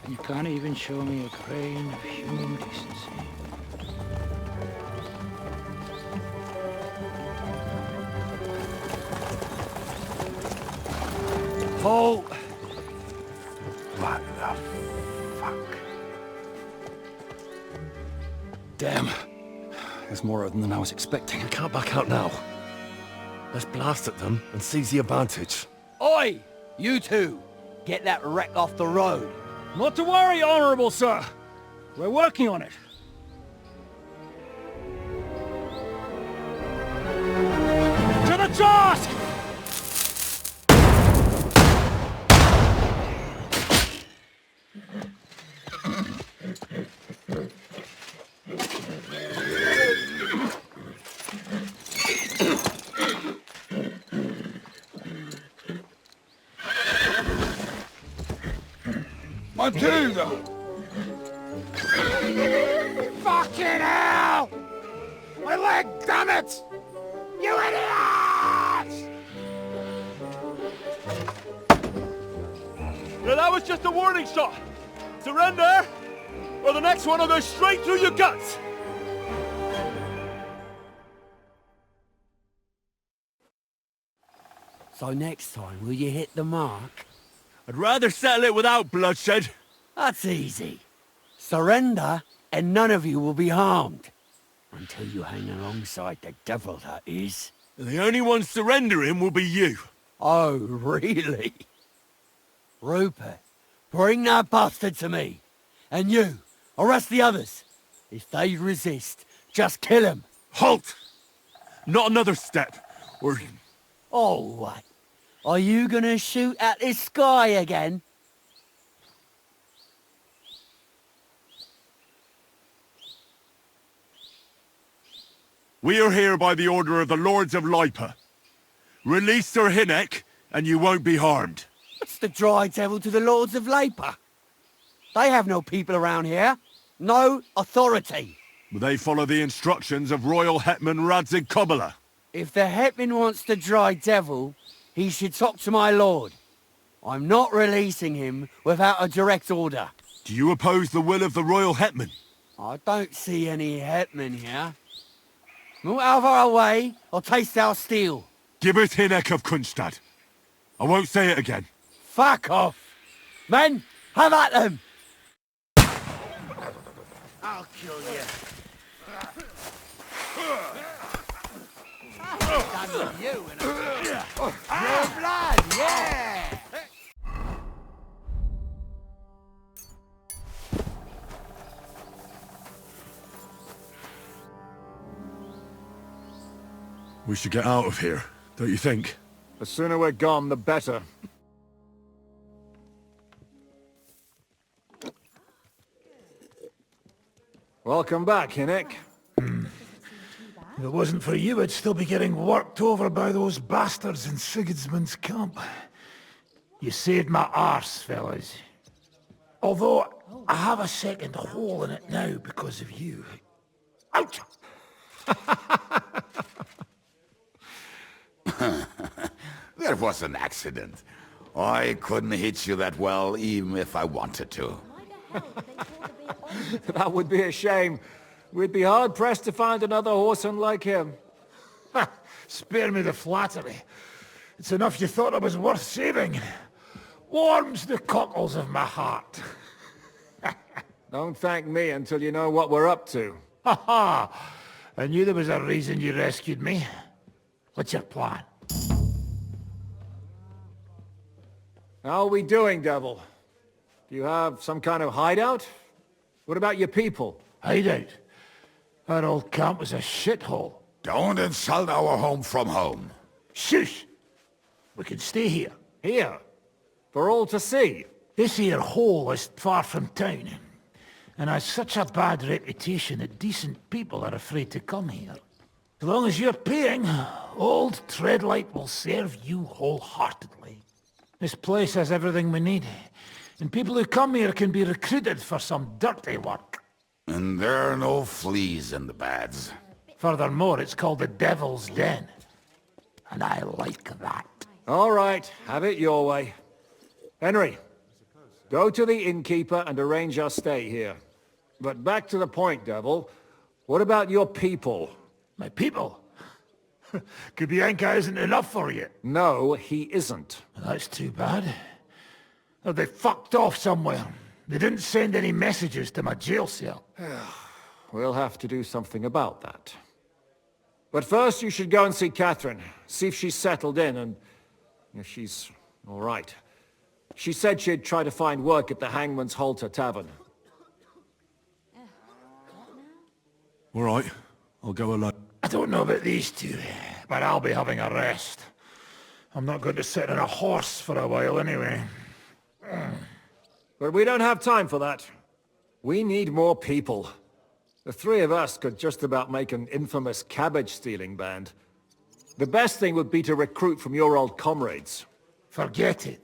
and you can't even show me a grain of human decency. Halt! What the fuck? Damn. There's more of them than I was expecting. We can't back out now. Let's blast at them and seize the advantage. Oi! You two! Get that wreck off the road. Not to worry, Honourable Sir. We're working on it. To the task! Matilda! Fucking hell! My leg, damn it! You idiots! Yeah, that was just a warning shot. Surrender, or the next one will go straight through your guts. So next time, will you hit the mark? I'd rather settle it without bloodshed. That's easy. Surrender, and none of you will be harmed. Until you hang alongside the devil, that is. The only one surrendering will be you. Oh, really? Rupert, bring that bastard to me. And you, arrest the others. If they resist, just kill them. Halt! Not another step, or... Oh, what? Are you gonna shoot at this sky again? We are here by the order of the Lords of Lipa. Release Sir Hynek, and you won't be harmed. What's the dry devil to the Lords of Labour? They have no people around here. No authority. They follow the instructions of Royal Hetman Radzig Kobyla. If the Hetman wants the dry devil, he should talk to my lord. I'm not releasing him without a direct order. Do you oppose the will of the Royal Hetman? I don't see any Hetman here. Move out of our way, or taste our steel. Give us Hynek of Kunstad. I won't say it again. Fuck off! Men, have at them! I'll kill you. Your blood, yeah! We should get out of here, don't you think? The sooner we're gone, the better. Welcome back, Hynek. If it wasn't for you, I'd still be getting worked over by those bastards in Sigismund's camp. You saved my arse, fellas. Although, I have a second hole in it now because of you. Ouch! That was an accident. I couldn't hit you that well, even if I wanted to. That would be a shame. We'd be hard-pressed to find another horseman like him. Spare me the flattery. It's enough you thought I was worth saving. Warms the cockles of my heart. Don't thank me until you know what we're up to. Ha ha! I knew there was a reason you rescued me. What's your plan? How are we doing, Devil? Do you have some kind of hideout? What about your people? Hideout? Our old camp was a shithole. Don't insult our home from home. Shush! We can stay here. Here? For all to see? This here hole is far from town, and has such a bad reputation that decent people are afraid to come here. As long as you're paying, old Treadlight will serve you wholeheartedly. This place has everything we need, and people who come here can be recruited for some dirty work. And there are no fleas in the beds. Furthermore, it's called the Devil's Den, and I like that. All right, have it your way. Henry, go to the innkeeper and arrange our stay here. But back to the point, Devil. What about your people? My people? Kubienka isn't enough for you. No, he isn't. That's too bad. Have they fucked off somewhere? They didn't send any messages to my jail cell. We'll have to do something about that. But first you should go and see Catherine. See if she's settled in and if she's all right. She said she'd try to find work at the Hangman's Halter Tavern. All right, I'll go alone. I don't know about these two, but I'll be having a rest. I'm not going to sit on a horse for a while anyway. But we don't have time for that. We need more people. The three of us could just about make an infamous cabbage-stealing band. The best thing would be to recruit from your old comrades. Forget it.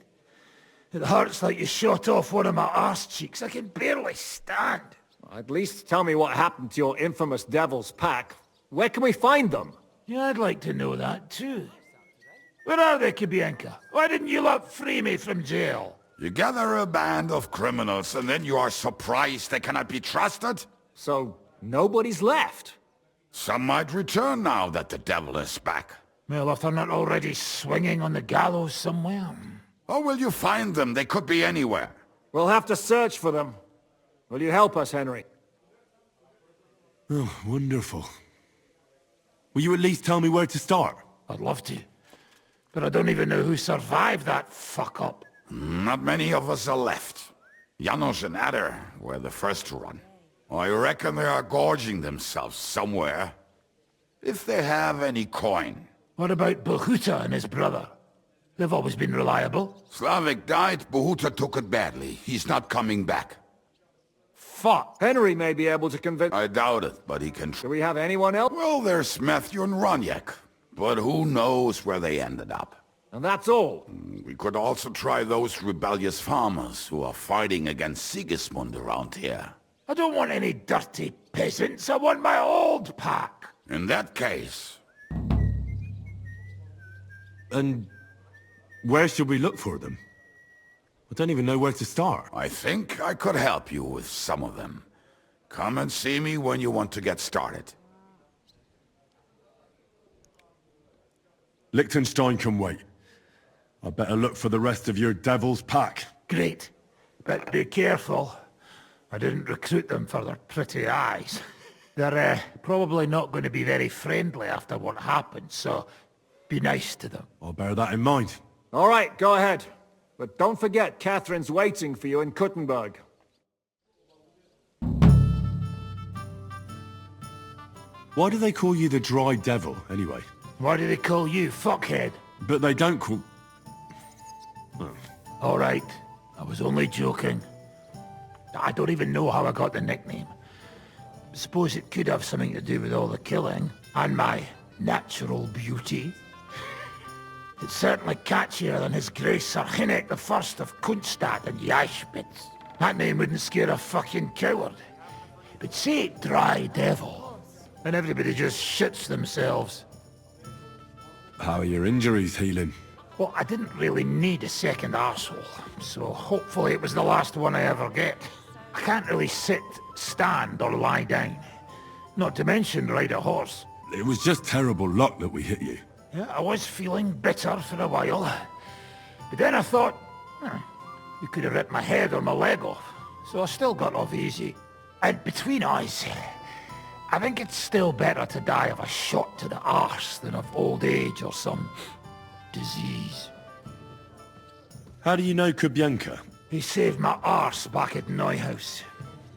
It hurts like you shot off one of my arse cheeks. I can barely stand. At least tell me what happened to your infamous Devil's Pack. Where can we find them? Yeah, I'd like to know that too. Where are they, Kubienka? Why didn't you lot free me from jail? You gather a band of criminals and then you are surprised they cannot be trusted? So, nobody's left? Some might return now that the devil is back. Well, if they're not already swinging on the gallows somewhere. How will you find them? They could be anywhere. We'll have to search for them. Will you help us, Henry? Oh, wonderful. Will you at least tell me where to start? I'd love to. But I don't even know who survived that fuck-up. Not many of us are left. Janos and Adder were the first to run. I reckon they are gorging themselves somewhere. If they have any coin. What about Bohuta and his brother? They've always been reliable. Slavik died, Bohuta took it badly. He's not coming back. fuck. Henry may be able to convince... I doubt it, but he can... Do we have anyone else? Well, there's Matthew and Roniak, but who knows where they ended up. And that's all? We could also try those rebellious farmers who are fighting against Sigismund around here. I don't want any dirty peasants. I want my old pack. In that case... And where should we look for them? I don't even know where to start. I think I could help you with some of them. Come and see me when you want to get started. Liechtenstein can wait. I better look for the rest of your devil's pack. Great. But be careful. I didn't recruit them for their pretty eyes. They're probably not going to be very friendly after what happened, so be nice to them. I'll bear that in mind. All right, go ahead. But don't forget, Catherine's waiting for you in Kuttenberg. Why do they call you the Dry Devil, anyway? Why do they call you fuckhead? But they don't call... Oh. All right, I was only joking. I don't even know how I got the nickname. Suppose it could have something to do with all the killing and my natural beauty. It's certainly catchier than His Grace Sir Hynek the First of Kunstadt and Yashpitz. That name wouldn't scare a fucking coward. But say Dry Devil, and everybody just shits themselves. How are your injuries healing? Well, I didn't really need a second arsehole, so hopefully it was the last one I ever get. I can't really sit, stand, or lie down. Not to mention ride a horse. It was just terrible luck that we hit you. Yeah, I was feeling bitter for a while. But then I thought, you could have ripped my head or my leg off. So I still got off easy. And between us, I think it's still better to die of a shot to the arse than of old age or some disease. How do you know Kubienka? He saved my arse back at Neuhaus.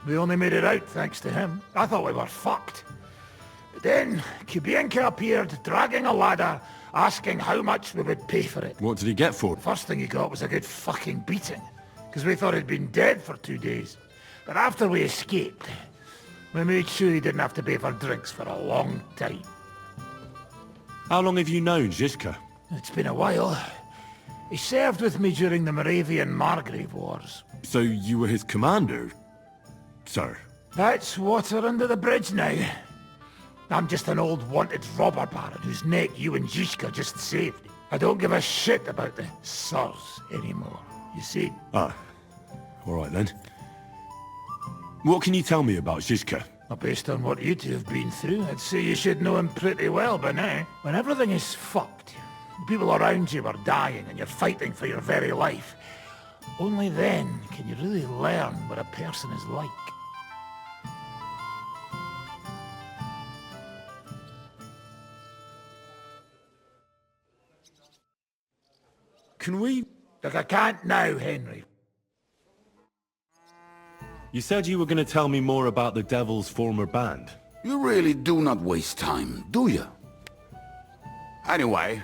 We only made it out thanks to him. I thought we were fucked. But then Kubienka appeared, dragging a ladder, asking how much we would pay for it. What did he get for it? First thing he got was a good fucking beating, because we thought he'd been dead for 2 days. But after we escaped, we made sure he didn't have to pay for drinks for a long time. How long have you known Zizka? It's been a while. He served with me during the Moravian-Margrave Wars. So you were his commander, sir? That's water under the bridge now. I'm just an old wanted robber baron whose neck you and Zizka just saved. I don't give a shit about the sirs anymore, you see. Ah, all right then. What can you tell me about Zizka? Well, based on what you two have been through, I'd say you should know him pretty well by now. When everything is fucked, people around you are dying and you're fighting for your very life, only then can you really learn what a person is like. Can we... Look, I can't now, Henry. You said you were going to tell me more about the Devil's former band. You really do not waste time, do you? Anyway,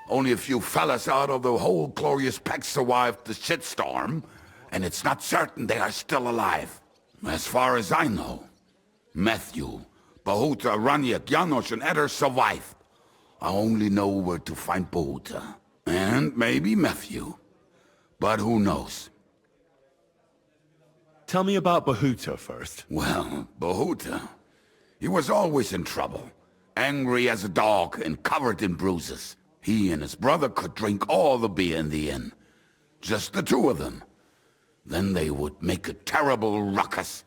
only a few fellas out of the whole glorious pack survived the shitstorm, and it's not certain they are still alive. As far as I know, Matthew, Bahuta, Raniak, Janosch, and Eder survived. I only know where to find Bahuta. And maybe Matthew. But who knows? Tell me about Bahuta first. Well, Bahuta, he was always in trouble. Angry as a dog and covered in bruises. He and his brother could drink all the beer in the inn. Just the two of them. Then they would make a terrible ruckus.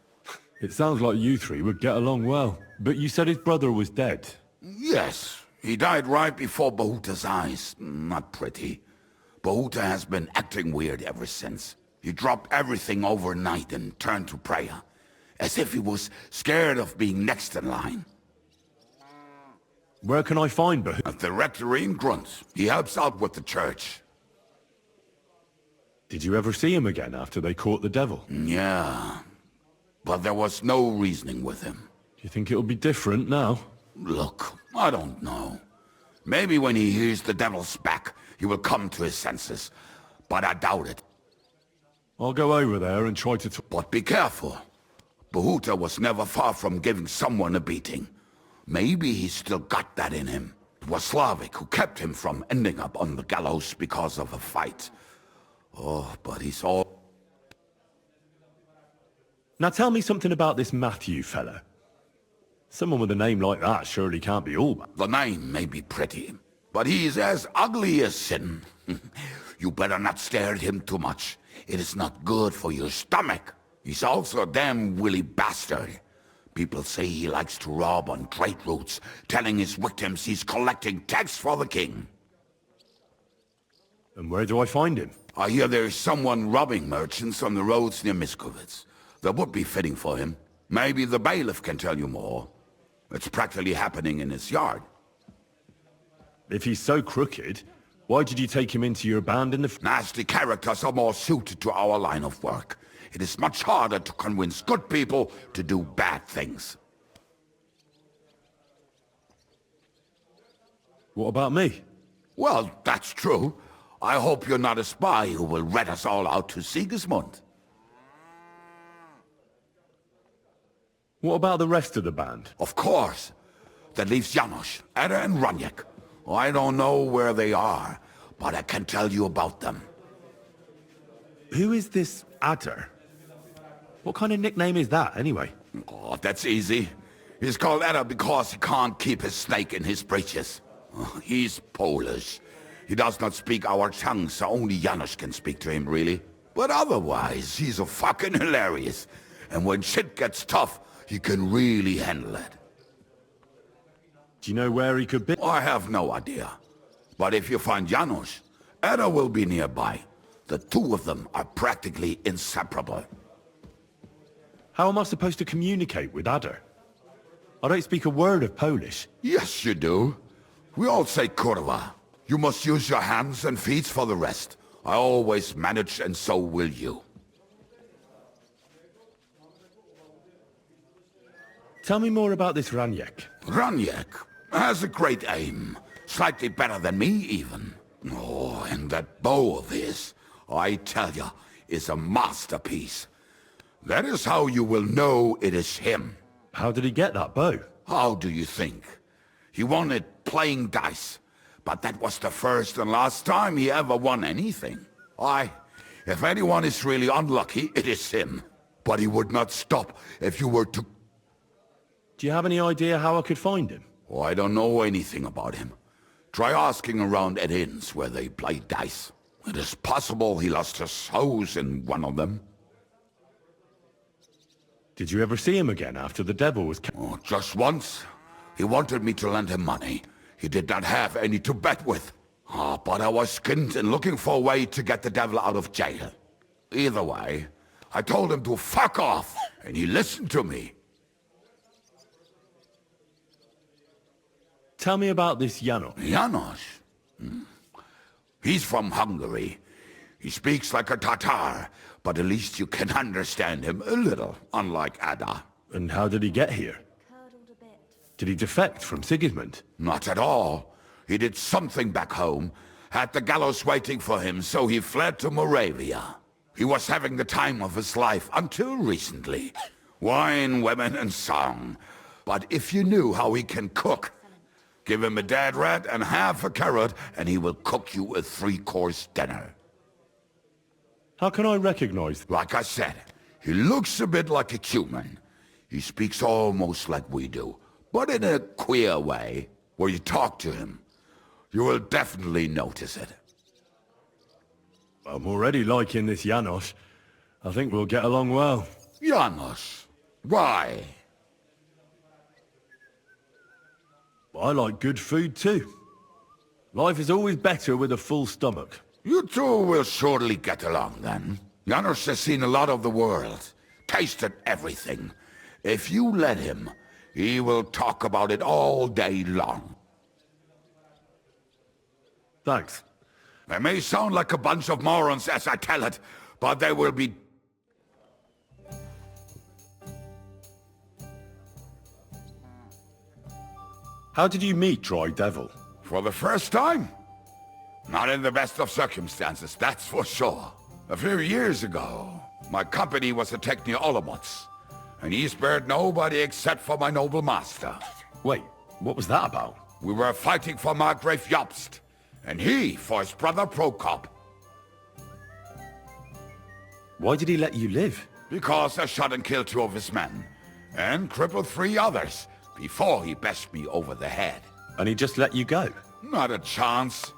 It sounds like you three would get along well. But you said his brother was dead. Yes, he died right before Bahuta's eyes. Not pretty. Bahuta has been acting weird ever since. He dropped everything overnight and turned to prayer. As if he was scared of being next in line. Where can I find Bahuta? At the rectory in Grunt. He helps out with the church. Did you ever see him again after they caught the devil? Yeah. But there was no reasoning with him. Do you think it'll be different now? Look, I don't know. Maybe when he hears the devil's back, he will come to his senses. But I doubt it. I'll go over there and try to... But be careful. Behuta was never far from giving someone a beating. Maybe he's still got that in him. It was Slavic who kept him from ending up on the gallows because of a fight. Oh, but he's all... Now tell me something about this Matthew fella. Someone with a name like that surely can't be all bad. The name may be pretty, but he's as ugly as sin. You better not stare at him too much. It is not good for your stomach. He's also a damn willy bastard. People say he likes to rob on trade routes, telling his victims he's collecting tax for the king. And where do I find him? I hear there's someone robbing merchants on the roads near Miskovitz. That would be fitting for him. Maybe the bailiff can tell you more. It's practically happening in his yard. If he's so crooked, why did you take him into your band in the... Nasty characters are more suited to our line of work. It is much harder to convince good people to do bad things. What about me? Well, that's true. I hope you're not a spy who will rat us all out to Sigismund. What about the rest of the band? Of course. That leaves Janos, Ada and Raniek. I don't know where they are, but I can tell you about them. Who is this Adder? What kind of nickname is that, anyway? Oh, that's easy. He's called Ada because he can't keep his snake in his breeches. He's Polish. He does not speak our tongue, so only Janos can speak to him, really. But otherwise, he's a fucking hilarious. And when shit gets tough, he can really handle it. Do you know where he could be? I have no idea. But if you find Janos, Ada will be nearby. The two of them are practically inseparable. How am I supposed to communicate with Adder? I don't speak a word of Polish. Yes, you do. We all say kurwa. You must use your hands and feet for the rest. I always manage, and so will you. Tell me more about this Raniek. Raniek has a great aim. Slightly better than me, even. Oh, and that bow of his, I tell ya, is a masterpiece. That is how you will know it is him. How did he get that bow? How do you think? He won it playing dice. But that was the first and last time he ever won anything. If anyone is really unlucky, it is him. But he would not stop if you were to... Do you have any idea how I could find him? Oh, I don't know anything about him. Try asking around at inns where they play dice. It is possible he lost his hose in one of them. Did you ever see him again after the devil was... Oh, just once. He wanted me to lend him money. He did not have any to bet with. But I was skinned and looking for a way to get the devil out of jail. Either way, I told him to fuck off, and he listened to me. Tell me about this Janos. Janos? He's from Hungary. He speaks like a Tatar, but at least you can understand him a little, unlike Ada. And how did he get here? Did he defect from Sigismund? Not at all. He did something back home, had the gallows waiting for him, so he fled to Moravia. He was having the time of his life until recently. Wine, women, and song. But if you knew how he can cook, give him a dead rat and half a carrot, and he will cook you a 3-course dinner. How can I recognize him? Like I said, he looks a bit like a human. He speaks almost like we do, but in a queer way. Where you talk to him, you will definitely notice it. I'm already liking this Janos. I think we'll get along well. Janos? Why? I like good food too. Life is always better with a full stomach. You two will surely get along then. Janos has seen a lot of the world, tasted everything. If you let him, he will talk about it all day long. Thanks. They may sound like a bunch of morons as I tell it, but they will be... How did you meet Dry Devil? For the first time? Not in the best of circumstances, that's for sure. A few years ago, my company was attacked near Olomouc, and he spared nobody except for my noble master. Wait, what was that about? We were fighting for Margrave Jobst, and he for his brother Prokop. Why did he let you live? Because I shot and killed 2 of his men, and crippled 3 others, before he bashed me over the head. And he just let you go? Not a chance.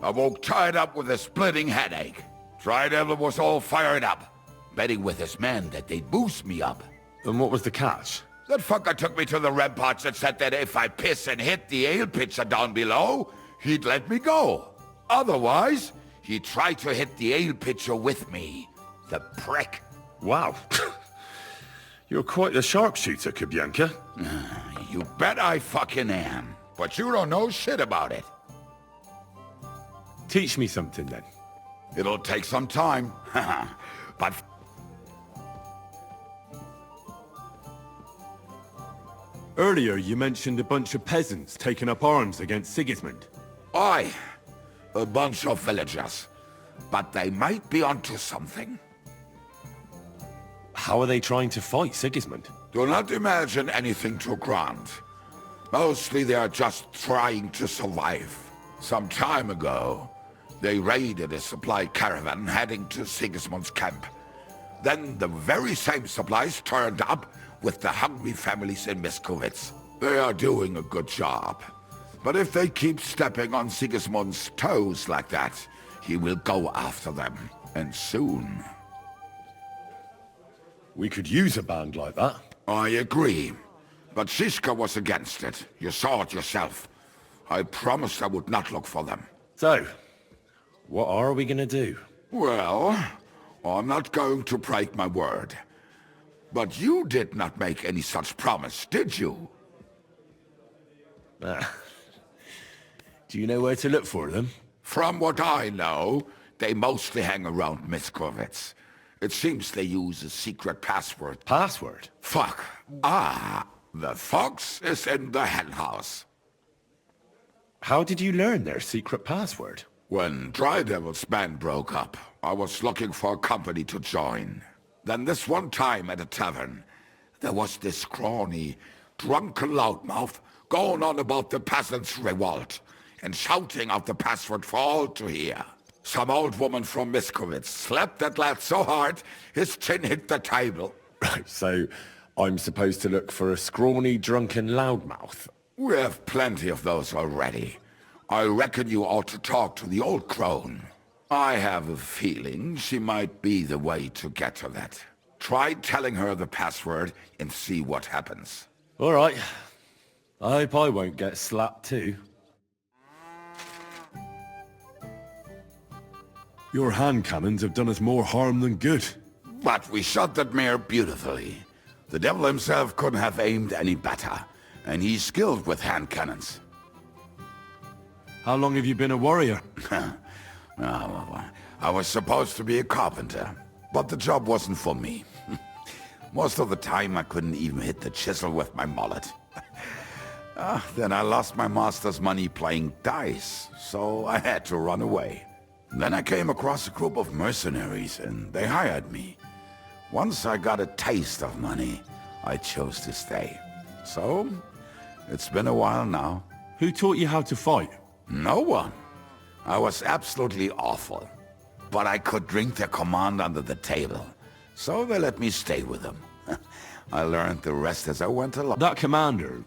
I woke tied up with a splitting headache. Tri-Devil was all fired up, betting with his men that they'd boost me up. And what was the catch? That fucker took me to the ramparts and said that if I piss and hit the ale pitcher down below, he'd let me go. Otherwise, he'd try to hit the ale pitcher with me. The prick. Wow. You're quite the sharpshooter, Kubyanka. You bet I fucking am. But you don't know shit about it. Teach me something then. It'll take some time. But... Earlier you mentioned a bunch of peasants taking up arms against Sigismund. Aye. A bunch of villagers. But they might be onto something. How are they trying to fight Sigismund? Do not imagine anything too grand. Mostly they are just trying to survive. Some time ago, they raided a supply caravan heading to Sigismund's camp. Then the very same supplies turned up with the hungry families in Miskovitz. They are doing a good job. But if they keep stepping on Sigismund's toes like that, he will go after them, and soon. We could use a band like that. I agree. But Žižka was against it. You saw it yourself. I promised I would not look for them. So, what are we gonna do? Well, I'm not going to break my word. But you did not make any such promise, did you? Do you know where to look for them? From what I know, they mostly hang around Miskovitz. It seems they use a secret password. Password? Fuck. The fox is in the henhouse. How did you learn their secret password? When Tri-Devil's band broke up, I was looking for a company to join. Then this one time at a tavern, there was this scrawny, drunken loudmouth going on about the peasants' revolt and shouting out the password for all to hear. Some old woman from Miskovitz slapped that lad so hard, his chin hit the table. Right, so I'm supposed to look for a scrawny, drunken loudmouth? We have plenty of those already. I reckon you ought to talk to the old crone. I have a feeling she might be the way to get to that. Try telling her the password and see what happens. All right. I hope I won't get slapped too. Your hand cannons have done us more harm than good. But we shot that mare beautifully. The devil himself couldn't have aimed any better, and he's skilled with hand cannons. How long have you been a warrior? I was supposed to be a carpenter, but the job wasn't for me. Most of the time I couldn't even hit the chisel with my mallet. Then I lost my master's money playing dice, so I had to run away. Then I came across a group of mercenaries, and they hired me. Once I got a taste of money, I chose to stay. So, it's been a while now. Who taught you how to fight? No one. I was absolutely awful. But I could drink their command under the table. So they let me stay with them. I learned the rest as I went along. That commander,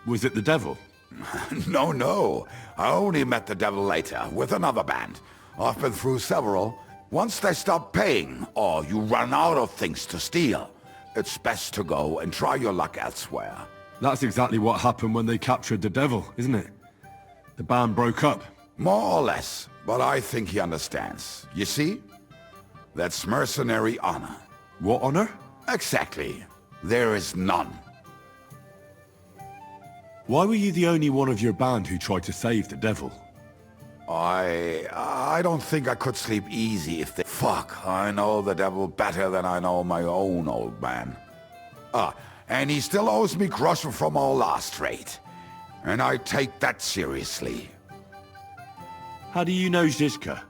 was it the devil? No. I only met the devil later, with another band. I've been through several. Once they stop paying, or you run out of things to steal, it's best to go and try your luck elsewhere. That's exactly what happened when they captured the devil, isn't it? The band broke up. More or less, but I think he understands. You see? That's mercenary honor. What honor? Exactly. There is none. Why were you the only one of your band who tried to save the devil? I don't think I could sleep easy if they... Fuck, I know the devil better than I know my own old man. And he still owes me groschen from our last raid. And I take that seriously. How do you know Žižka?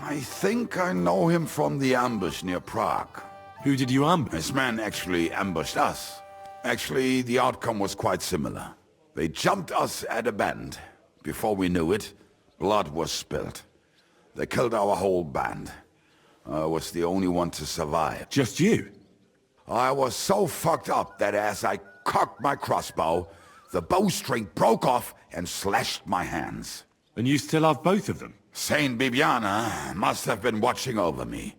I think I know him from the ambush near Prague. Who did you ambush? This man actually ambushed us. Actually, the outcome was quite similar. They jumped us at a bend. Before we knew it, blood was spilled. They killed our whole band. I was the only one to survive. Just you? I was so fucked up that as I cocked my crossbow, the bowstring broke off and slashed my hands. And you still have both of them? Saint Bibiana must have been watching over me.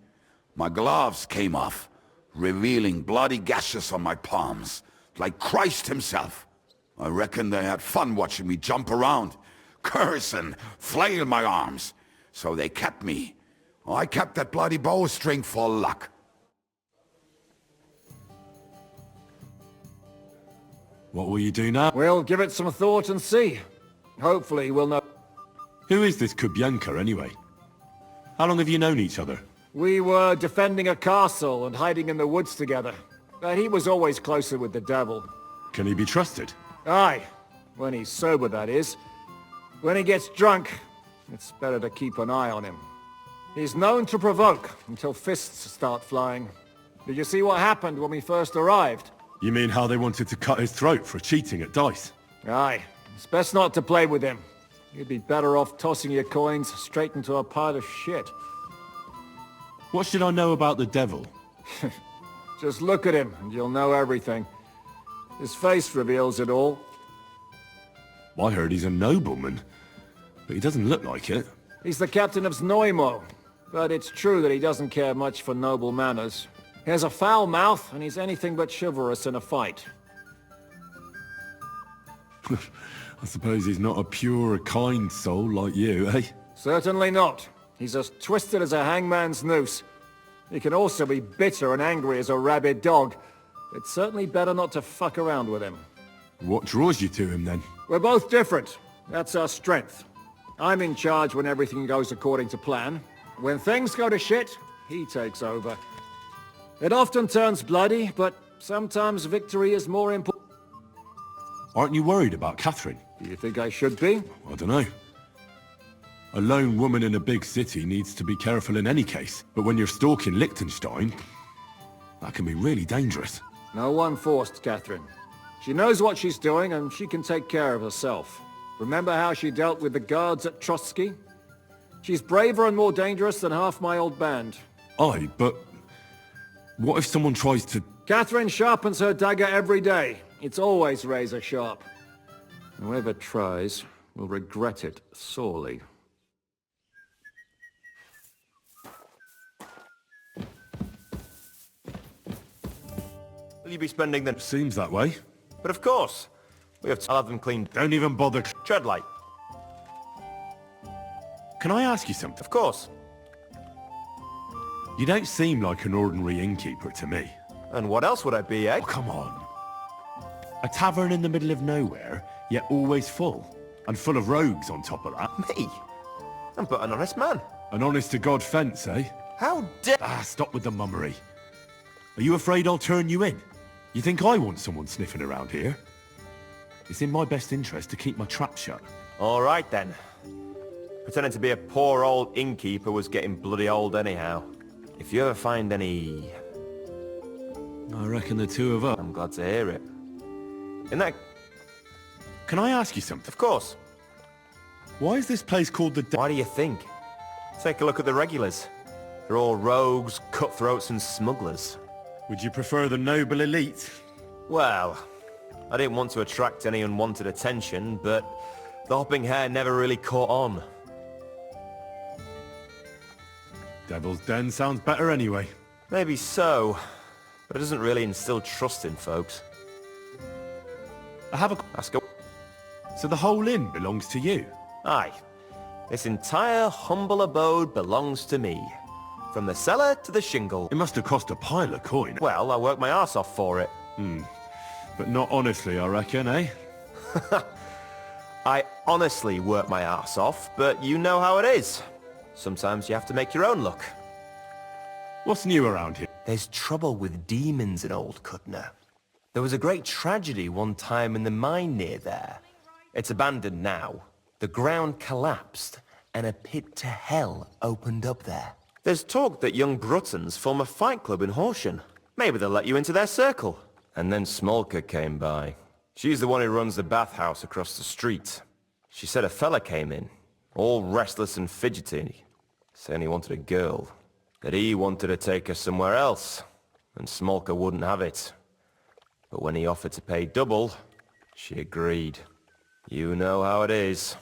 My gloves came off, revealing bloody gashes on my palms, like Christ himself. I reckon they had fun watching me jump around, curse and flail my arms. So they kept me. I kept that bloody bowstring for luck. What will you do now? We'll give it some thought and see. Hopefully we'll know. Who is this Kubyanka, anyway? How long have you known each other? We were defending a castle and hiding in the woods together. But he was always closer with the devil. Can he be trusted? Aye. When he's sober, that is. When he gets drunk, it's better to keep an eye on him. He's known to provoke until fists start flying. Did you see what happened when we first arrived? You mean how they wanted to cut his throat for cheating at dice? Aye. It's best not to play with him. You'd be better off tossing your coins straight into a pile of shit. What should I know about the devil? Just look at him and you'll know everything. His face reveals it all. I heard he's a nobleman, but he doesn't look like it. He's the captain of Znojmo, but it's true that he doesn't care much for noble manners. He has a foul mouth, and he's anything but chivalrous in a fight. I suppose he's not a pure, kind soul like you, eh? Certainly not. He's as twisted as a hangman's noose. He can also be bitter and angry as a rabid dog. It's certainly better not to fuck around with him. What draws you to him, then? We're both different. That's our strength. I'm in charge when everything goes according to plan. When things go to shit, he takes over. It often turns bloody, but sometimes victory is more important. Aren't you worried about Catherine? Do you think I should be? I don't know. A lone woman in a big city needs to be careful in any case. But when you're stalking Liechtenstein, that can be really dangerous. No one forced Catherine. She knows what she's doing, and she can take care of herself. Remember how she dealt with the guards at Trotsky? She's braver and more dangerous than half my old band. Aye, but what if someone tries to... Catherine sharpens her dagger every day. It's always razor sharp. Whoever tries will regret it sorely. Will you be spending the... Seems that way. But of course. I'll have them cleaned. Don't even bother. Tread light. Can I ask you something? Of course. You don't seem like an ordinary innkeeper to me. And what else would I be, eh? Oh, come on. A tavern in the middle of nowhere, yet always full. And full of rogues on top of that. Me? I'm but an honest man. An honest-to-God fence, eh? How dare... Stop with the mummery. Are you afraid I'll turn you in? You think I want someone sniffing around here? It's in my best interest to keep my trap shut. All right, then. Pretending to be a poor old innkeeper was getting bloody old anyhow. If you ever find any... I reckon the two of us... I'm glad to hear it. In that... Can I ask you something? Of course. Why is this place called the... Why do you think? Take a look at the regulars. They're all rogues, cutthroats and smugglers. Would you prefer the noble elite? Well, I didn't want to attract any unwanted attention, but the hopping hair never really caught on. Devil's Den sounds better anyway. Maybe so, but it doesn't really instill trust in folks. I have a... Ask a... So the whole inn belongs to you? Aye. This entire humble abode belongs to me. From the cellar to the shingle. It must have cost a pile of coin. Well, I worked my arse off for it. But not honestly, I reckon, eh? I honestly work my arse off, but you know how it is. Sometimes you have to make your own luck. What's new around here? There's trouble with demons in Old Kutna. There was a great tragedy one time in the mine near there. It's abandoned now. The ground collapsed, and a pit to hell opened up there. There's talk that young Bruttons form a fight club in Horsham. Maybe they'll let you into their circle. And then Smolka came by. She's the one who runs the bathhouse across the street. She said a fella came in, all restless and fidgety, saying he wanted a girl. That he wanted to take her somewhere else, and Smolka wouldn't have it. But when he offered to pay double, she agreed. You know how it is.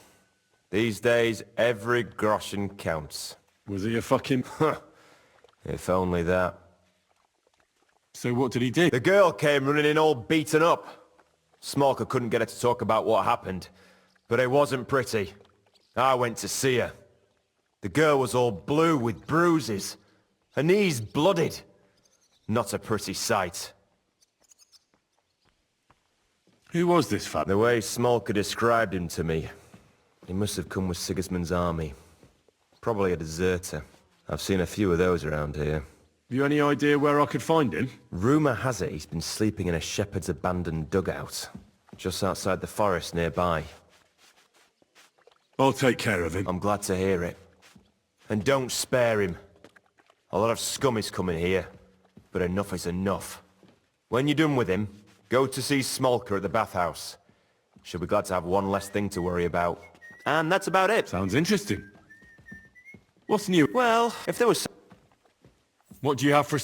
These days, every groschen counts. Was he a fucking... If only that. So what did he do? The girl came running in all beaten up. Smolka couldn't get her to talk about what happened, but it wasn't pretty. I went to see her. The girl was all blue with bruises. Her knees blooded. Not a pretty sight. Who was this fat? The way Smolka described him to me, he must have come with Sigismund's army. Probably a deserter. I've seen a few of those around here. Have you any idea where I could find him? Rumour has it he's been sleeping in a shepherd's abandoned dugout, just outside the forest nearby. I'll take care of him. I'm glad to hear it. And don't spare him. A lot of scum is coming here, but enough is enough. When you're done with him, go to see Smolka at the bathhouse. She'll be glad to have one less thing to worry about. And that's about it. Sounds interesting. What's new? Well, if there was... What do you have for...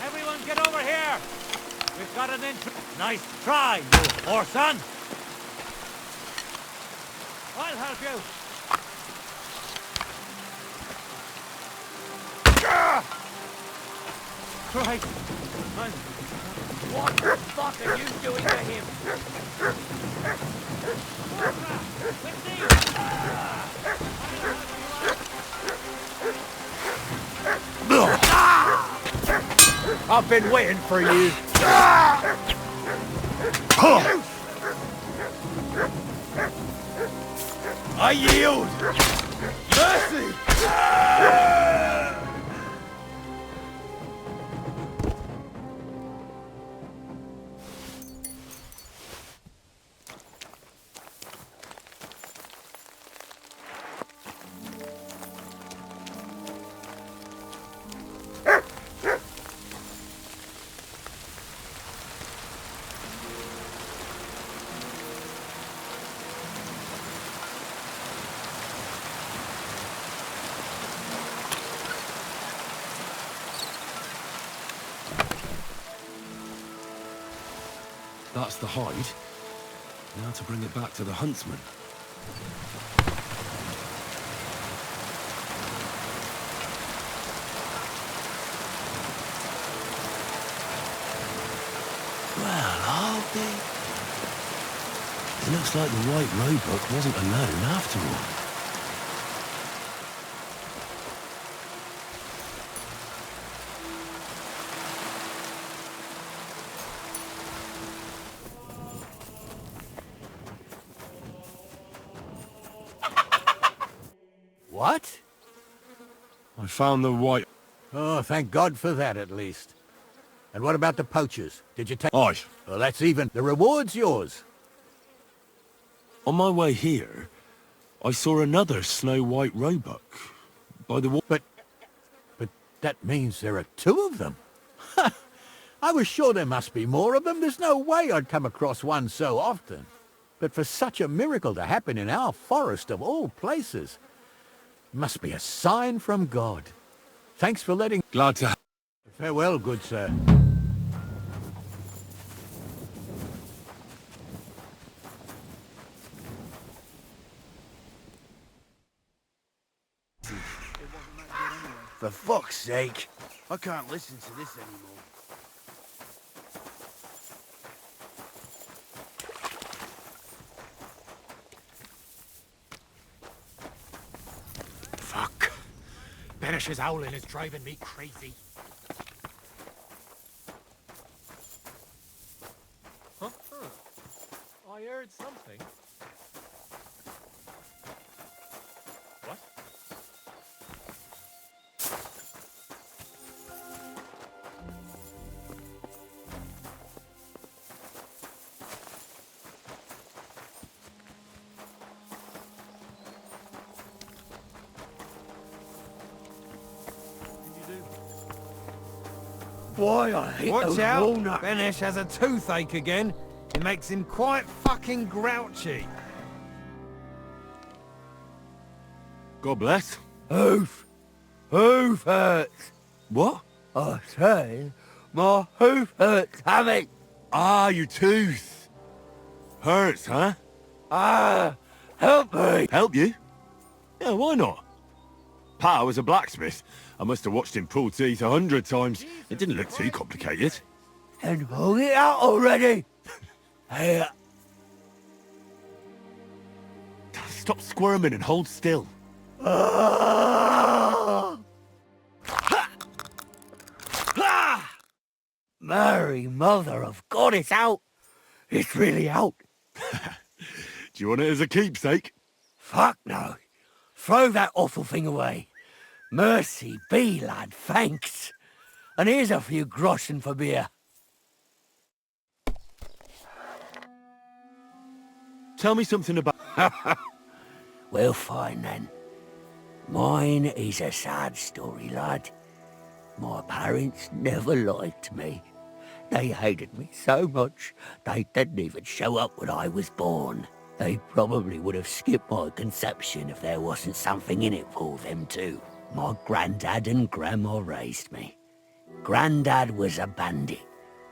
Everyone get over here! We've got an entry. Nice try, you whoreson! I'll help you! Christ! What the fuck are you doing to him? I've been waiting for you. I yield. Mercy. That's the hide. Now to bring it back to the huntsman. Well, I'll be... It looks like the white roebuck wasn't alone after all. What? I found the white... Oh, thank God for that, at least. And what about the poachers? Did you take... Aye. Well, that's even. The reward's yours. On my way here, I saw another snow-white roebuck by the wall. But that means there are two of them. I was sure there must be more of them. There's no way I'd come across one so often. But for such a miracle to happen in our forest of all places, must be a sign from God. Thanks for letting... Glad to... Farewell, good sir. For fuck's sake. I can't listen to this anymore. Fuck. Benish's howling is driving me crazy. Huh? I heard something. What? Boy, I hate Watch those out! walnuts. Benish has a toothache again. It makes him quite fucking grouchy. God bless. Hoof. Hoof hurts. What? I say, my hoof hurts, Hammy. Ah, your tooth. Hurts, huh? Ah, help me. Help you? Yeah, why not? Pa was a blacksmith. I must have watched him pull teeth 100 times. It didn't look too complicated. And pull it out already. Here. Stop squirming and hold still. Mary, mother of God, it's out. It's really out. Do you want it as a keepsake? Fuck no. Throw that awful thing away. Mercy be, lad, thanks. And here's a few groschen for beer. Tell me something about... Well, fine then. Mine is a sad story, lad. My parents never liked me. They hated me so much, they didn't even show up when I was born. They probably would have skipped my conception if there wasn't something in it for them too. My granddad and grandma raised me. Granddad was a bandit.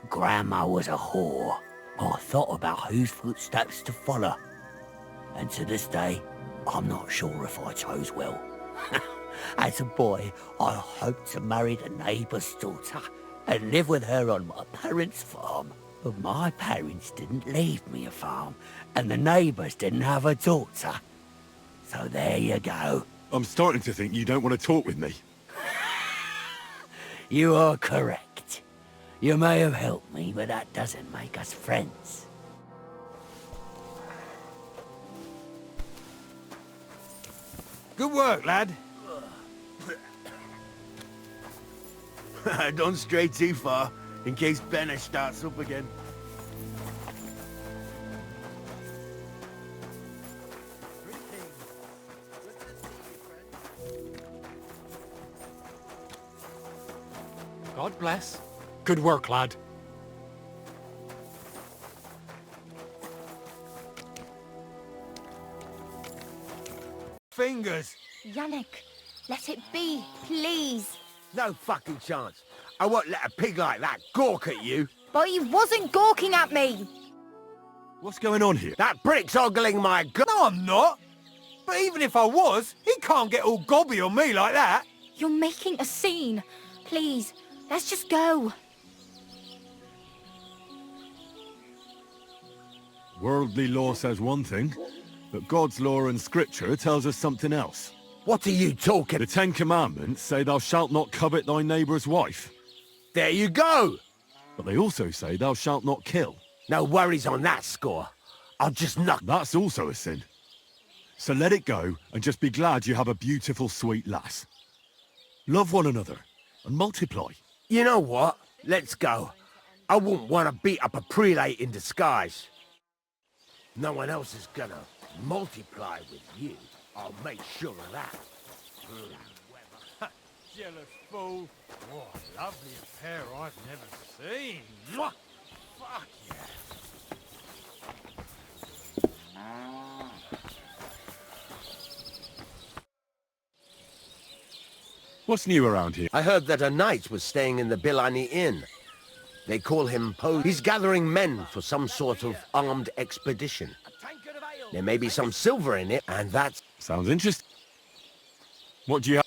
Grandma was a whore. I thought about whose footsteps to follow. And to this day, I'm not sure if I chose well. As a boy, I hoped to marry the neighbour's daughter and live with her on my parents' farm. But my parents didn't leave me a farm, and the neighbours didn't have a daughter. So there you go. I'm starting to think you don't want to talk with me. You are correct. You may have helped me, but that doesn't make us friends. Good work, lad. Don't stray too far, in case Benish starts up again. God bless. Good work, lad. Fingers! Yannick, let it be, please. No fucking chance. I won't let a pig like that gawk at you. But he wasn't gawking at me. What's going on here? That prick's ogling my gun. No, I'm not. But even if I was, he can't get all gobby on me like that. You're making a scene. Please, let's just go. Worldly law says one thing, but God's law and scripture tells us something else. What are you talking? The Ten Commandments say thou shalt not covet thy neighbour's wife. There you go. But they also say thou shalt not kill. No worries on that score. I'll just knock... That's also a sin. So let it go and just be glad you have a beautiful, sweet lass. Love one another and multiply. You know what? Let's go. I wouldn't want to beat up a prelate in disguise. No one else is gonna multiply with you. I'll make sure of that. Jealous fool. What a lovely pair I've never seen. Mwah! Fuck yeah. What's new around here? I heard that a knight was staying in the Bilani Inn. They call him Poe. He's gathering men for some sort of armed expedition. There may be some silver in it, and that's... Sounds interesting. What do you have?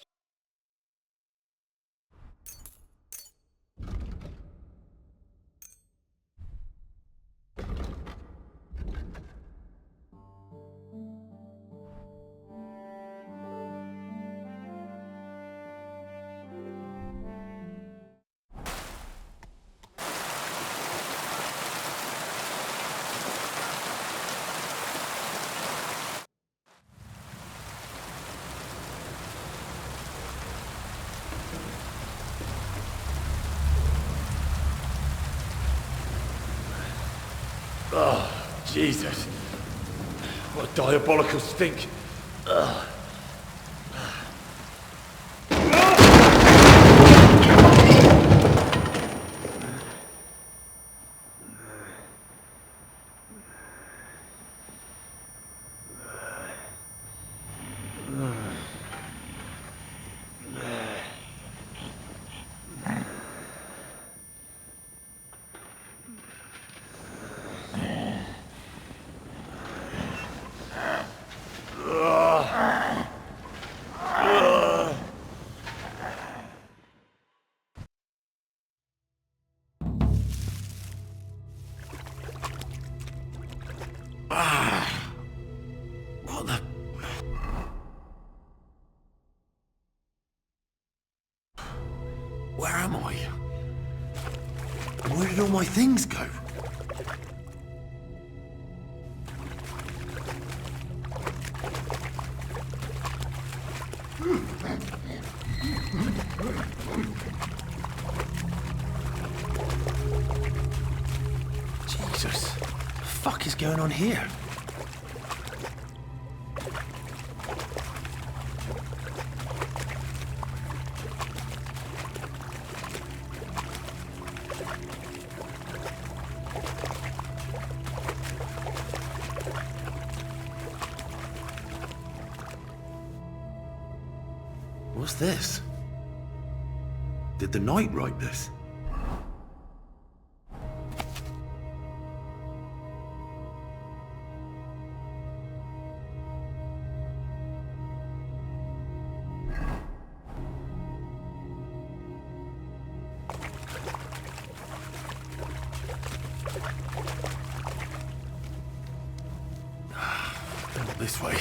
Oh, Jesus. What a diabolical stink. Ugh. What the... Where am I? Where did all my things go? Jesus, what the fuck is going on here? What's this? Did the knight write this? Not this way.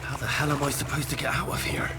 How the hell am I supposed to get out of here?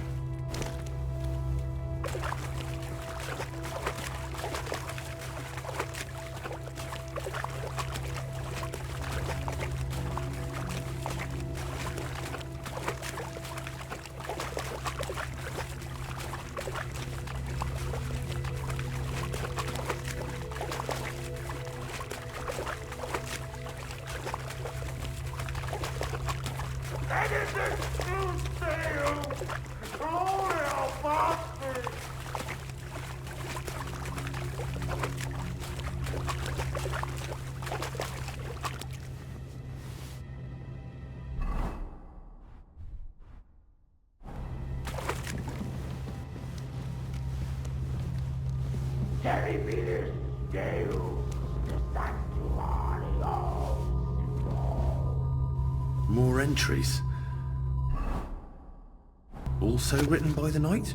Terribilis Deus, de Sanctuario. More entries. Also written by the knight?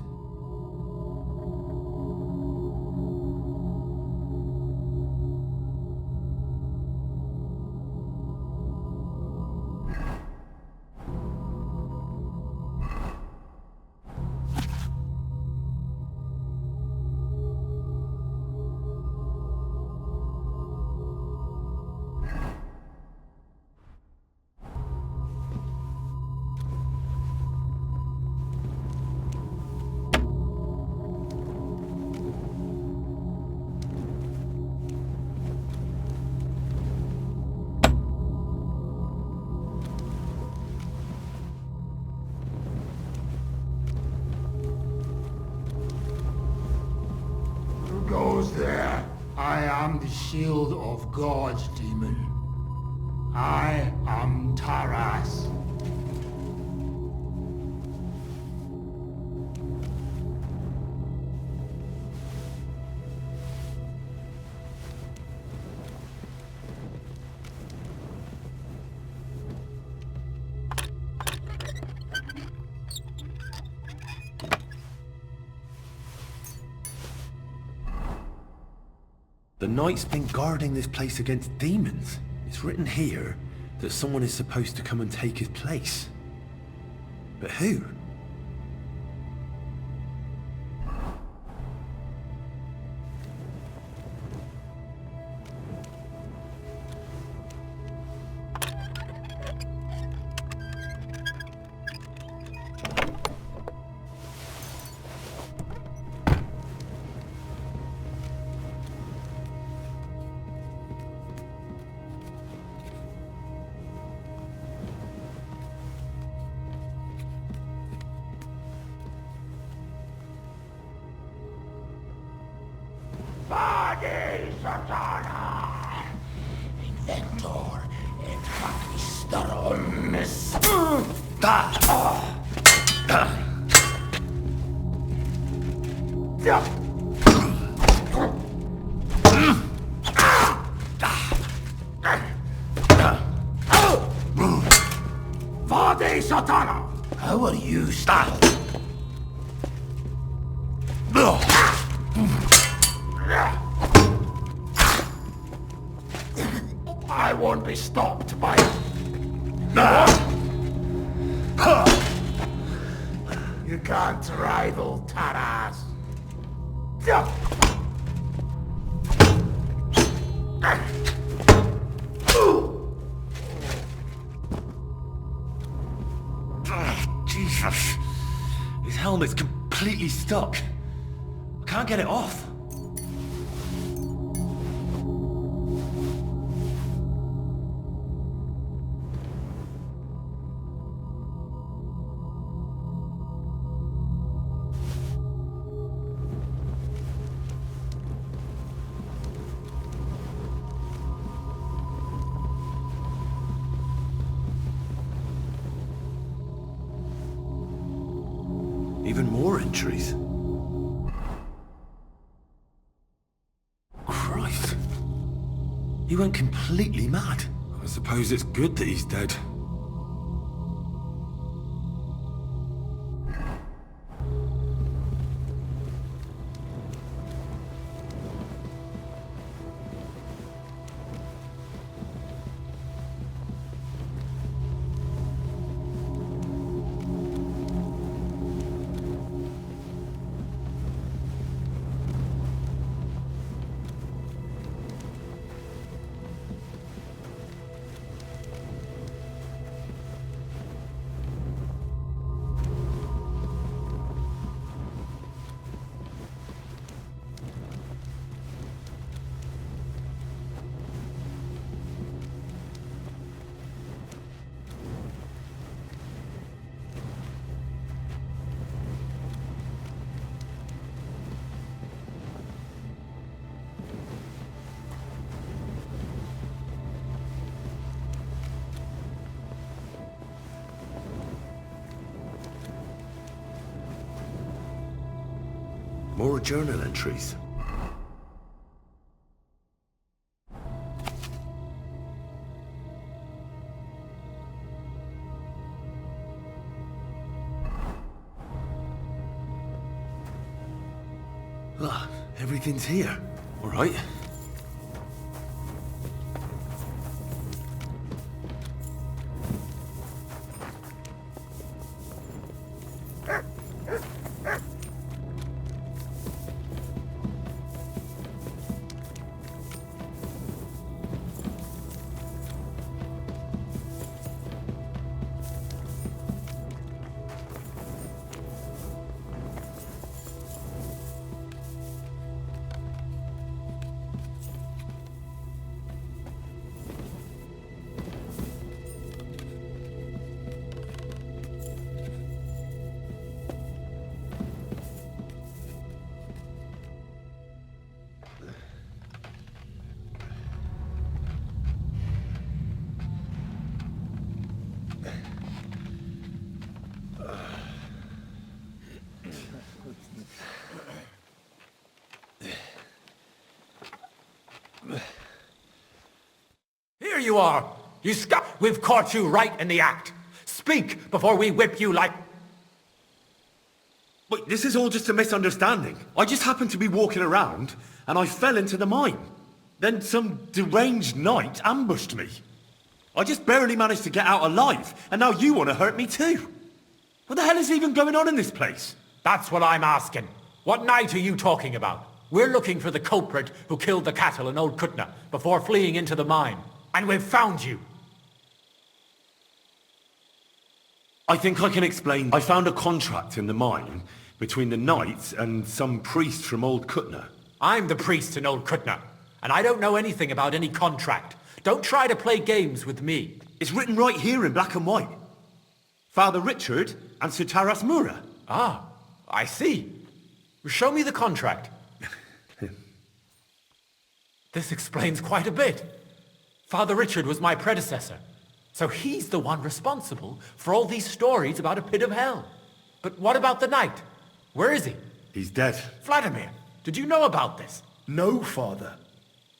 Goes there. I am the shield of gods, demon. I am Taras. The knight's been guarding this place against demons. It's written here that someone is supposed to come and take his place. But who? Body Satana, Inventor et Magister Omnis. Vade Satana! How are you styled? I won't be stopped by... You can't rival Taras. Jesus. His helmet's completely stuck. I can't get it off. Even more entries. Christ. He went completely mad. I suppose it's good that he's dead. More journal entries. Ah, everything's here. All right. Here you are! You We've caught you right in the act! Speak before we whip you like... Wait, this is all just a misunderstanding. I just happened to be walking around, and I fell into the mine. Then some deranged knight ambushed me. I just barely managed to get out alive, and now you want to hurt me too. What the hell is even going on in this place? That's what I'm asking. What knight are you talking about? We're looking for the culprit who killed the cattle in Old Kutna before fleeing into the mine. And we've found you. I think I can explain. I found a contract in the mine between the knights and some priest from Old Kutna. I'm the priest in Old Kutna, and I don't know anything about any contract. Don't try to play games with me. It's written right here in black and white. Father Richard and Sir Taras Mura. Ah, I see. Show me the contract. This explains quite a bit. Father Richard was my predecessor, so he's the one responsible for all these stories about a pit of hell. But what about the knight? Where is he? He's dead. Vladimir, did you know about this? No, Father.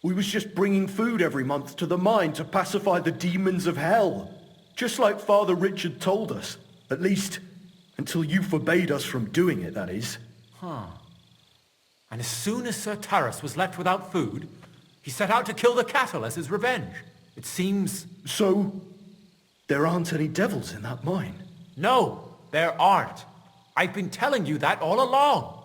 We was just bringing food every month to the mine to pacify the demons of hell. Just like Father Richard told us. At least, until you forbade us from doing it, that is. Huh. And as soon as Sir Taras was left without food, he set out to kill the cattle as his revenge. It seems... So, there aren't any devils in that mine? No, there aren't. I've been telling you that all along.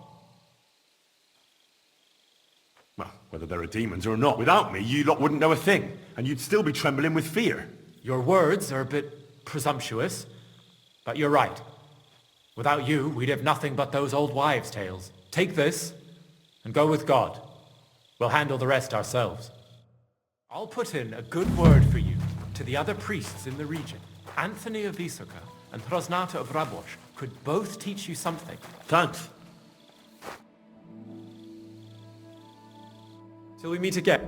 Well, whether there are demons or not, without me, you lot wouldn't know a thing, and you'd still be trembling with fear. Your words are a bit presumptuous, but you're right. Without you, we'd have nothing but those old wives' tales. Take this, and go with God. We'll handle the rest ourselves. I'll put in a good word for you to the other priests in the region. Anthony of Vysoka and Hrosnata of Rabosh could both teach you something. Thanks. Till we meet again.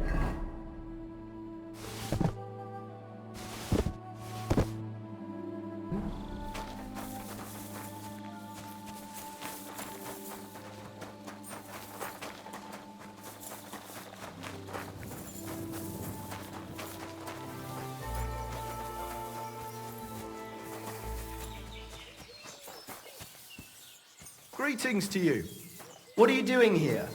Greetings to you. What are you doing here?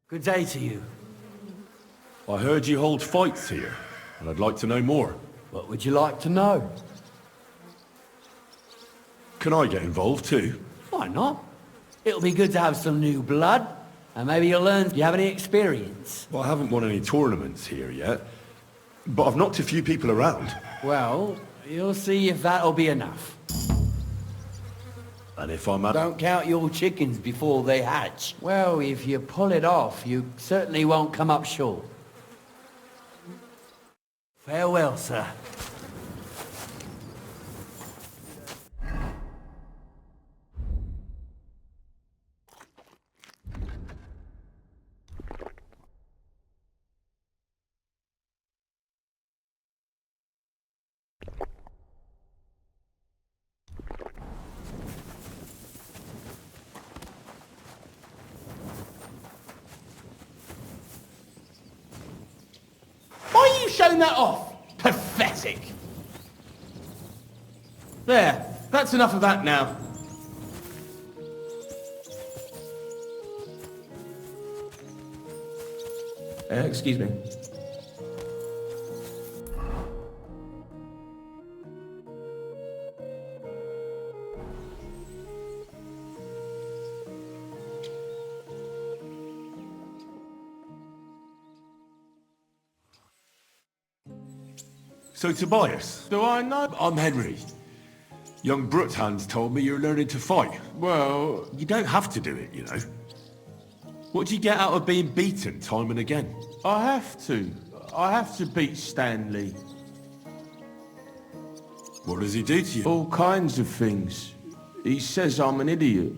Good day to you. I heard you hold fights here, and I'd like to know more. What would you like to know? Can I get involved too? Why not? It'll be good to have some new blood, and maybe you'll learn. Do you have any experience? Well, I haven't won any tournaments here yet, but I've knocked a few people around. Well, you'll see if that'll be enough. And if I'm... Don't count your chickens before they hatch. Well, if you pull it off, you certainly won't come up short. Farewell, sir. shown that off. Pathetic. There, that's enough of that now. Excuse me. So, Tobias. Do I know? I'm Henry. Young Bruthans told me you're learning to fight. Well, you don't have to do it, you know. What do you get out of being beaten time and again? I have to. I have to beat Stanley. What does he do to you? All kinds of things. He says I'm an idiot.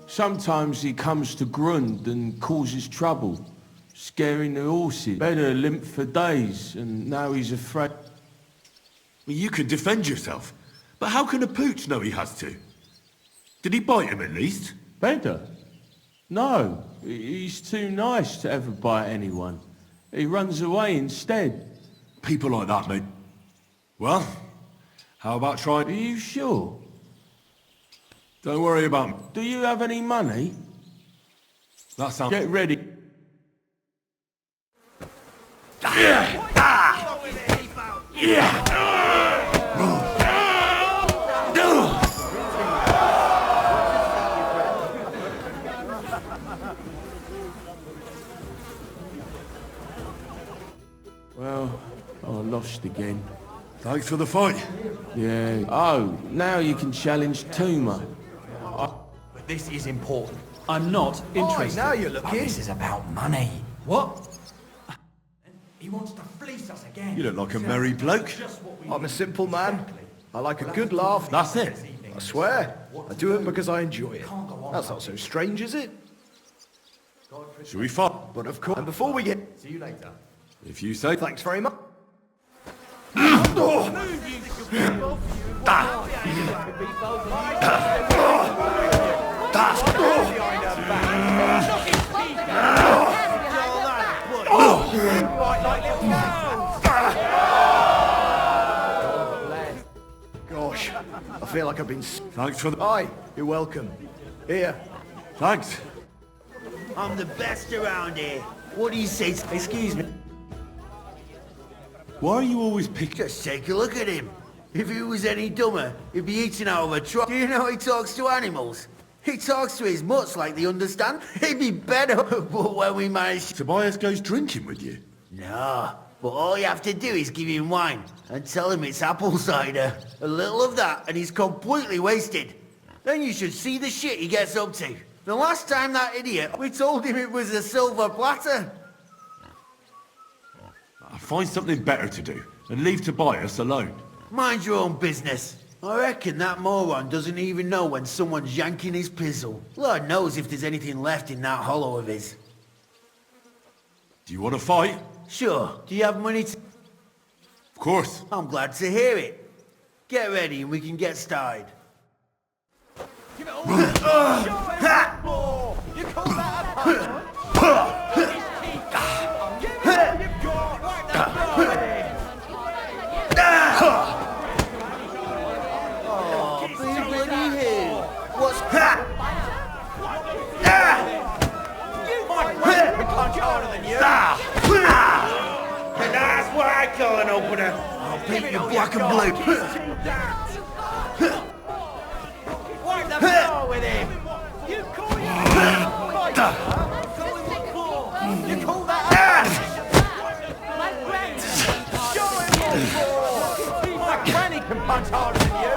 Sometimes he comes to Grund and causes trouble, scaring the horses. Better limp for days, and now he's afraid. Well, you can defend yourself, but how can a pooch know he has to? Did he bite him at least? Better? No, he's too nice to ever bite anyone. He runs away instead. People like that, mate. Well, how about trying... Are you sure? Don't worry about me. Do you have any money? That sounds... Get ready. Well, I lost again. Thanks for the fight. Yeah. Oh, now you can challenge Tuma. But this is important. I'm not interested. Now you're looking. This is about money. What? He wants to fleece us again. You look like a merry bloke. I'm a simple man. I like a good laugh. That's it. I swear. I do it because I enjoy it. That's not so strange, is it? Shall we fight? But of course. And before we get... See you later. If you say... Thanks very much. Gosh, I feel like I've been... Thanks for the... Aye, you're welcome. Here. Thanks. I'm the best around here. What do you say? Excuse me. Why are you always picking... Just take a look at him. If he was any dumber, he'd be eating out of a truck. Do you know he talks to animals? He talks to his mutts like they understand. He'd be better, but when we manage... Tobias goes drinking with you? No, but all you have to do is give him wine and tell him it's apple cider. A little of that and he's completely wasted. Then you should see the shit he gets up to. The last time that idiot, we told him it was a silver platter. Find something better to do and leave Tobias alone. Mind your own business. I reckon that moron doesn't even know when someone's yanking his pizzle. Lord knows if there's anything left in that hollow of his. Do you want to fight? Sure. Do you have money to... Of course. I'm glad to hear it. Get ready and we can get started. Give it all you call that a punch? And that's what I call an opener. I'll paint you black and blue. Wipe the floor with him. You call You call that my granny. Show him what my granny can punch harder than you.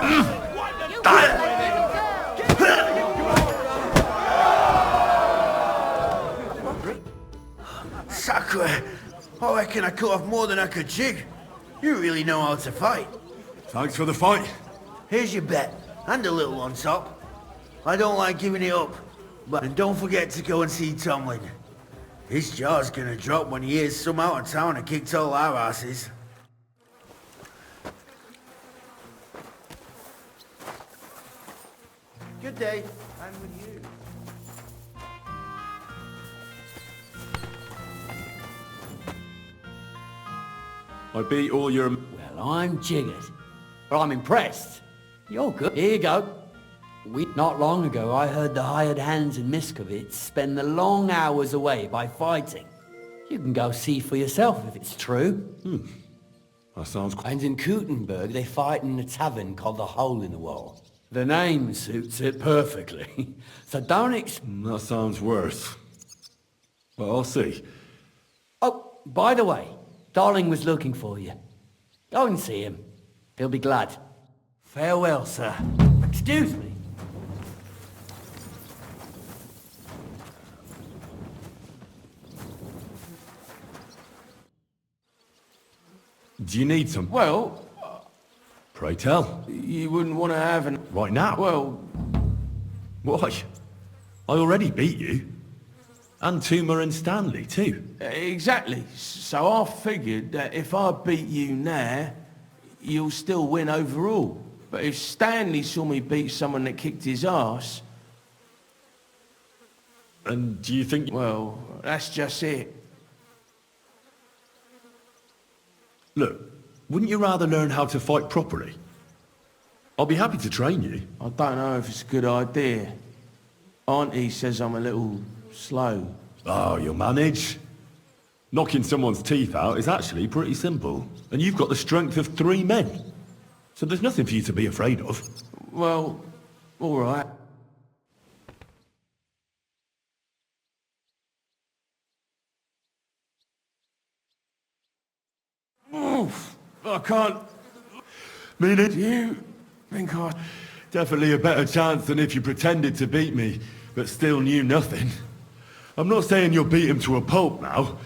Sacre, I reckon I cut off more than I could chew. You really know how to fight. Thanks for the fight. Here's your bet, and a little on top. I don't like giving it up, but and don't forget to go and see Tomlin. His jaw's gonna drop when he hears some out of town and kicked all our asses. Good day, and with you. I beat all your... Well, I'm jiggered. But I'm impressed. You're good. Here you go. Not long ago, I heard the hired hands in Miskovitz spend the long hours away by fighting. You can go see for yourself if it's true. That sounds... And in Kuttenberg, they fight in a tavern called the Hole in the Wall. The name suits it perfectly. So don't That sounds worse. But I'll see. Oh, by the way, Darling was looking for you. Go and see him. He'll be glad. Farewell, sir. Excuse me. Do you need some? Well... Pray tell. You wouldn't want to have an... Right now? Well... Why? I already beat you. And Tuma and Stanley, too. Exactly. So I figured that if I beat you now, you'll still win overall. But if Stanley saw me beat someone that kicked his ass... And do you think... Well, that's just it. Look, wouldn't you rather learn how to fight properly? I'll be happy to train you. I don't know if it's a good idea. Auntie says I'm a little slow. Oh, you'll manage. Knocking someone's teeth out is actually pretty simple. And you've got the strength of 3 men. So there's nothing for you to be afraid of. Well, all right. Oof, I can't... Mean it? Do you think I... Definitely a better chance than if you pretended to beat me, but still knew nothing. I'm not saying you'll beat him to a pulp now,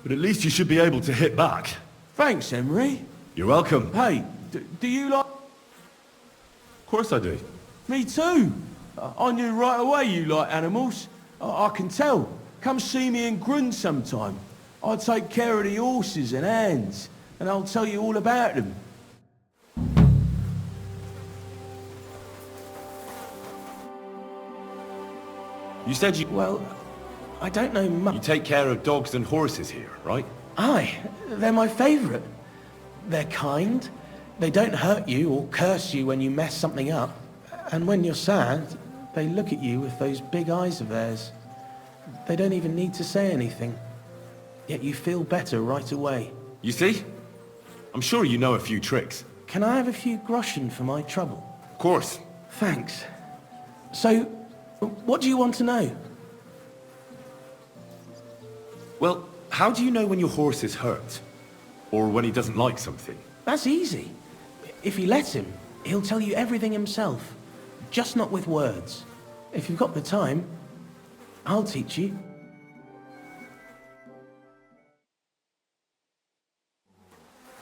but at least you should be able to hit back. Thanks, Emery. You're welcome. Hey, do you like... Of course I do. Me too. I knew right away you like animals. I can tell. Come see me in Grun sometime. I take care of the horses and hands, and I'll tell you all about them. You said you... Well, I don't know much. You take care of dogs and horses here, right? Aye, they're my favourite. They're kind. They don't hurt you or curse you when you mess something up. And when you're sad, they look at you with those big eyes of theirs. They don't even need to say anything. Yet you feel better right away. You see? I'm sure you know a few tricks. Can I have a few groschen for my trouble? Of course. Thanks. So, what do you want to know? Well, how do you know when your horse is hurt? Or when he doesn't like something? That's easy. If you let him, he'll tell you everything himself. Just not with words. If you've got the time, I'll teach you.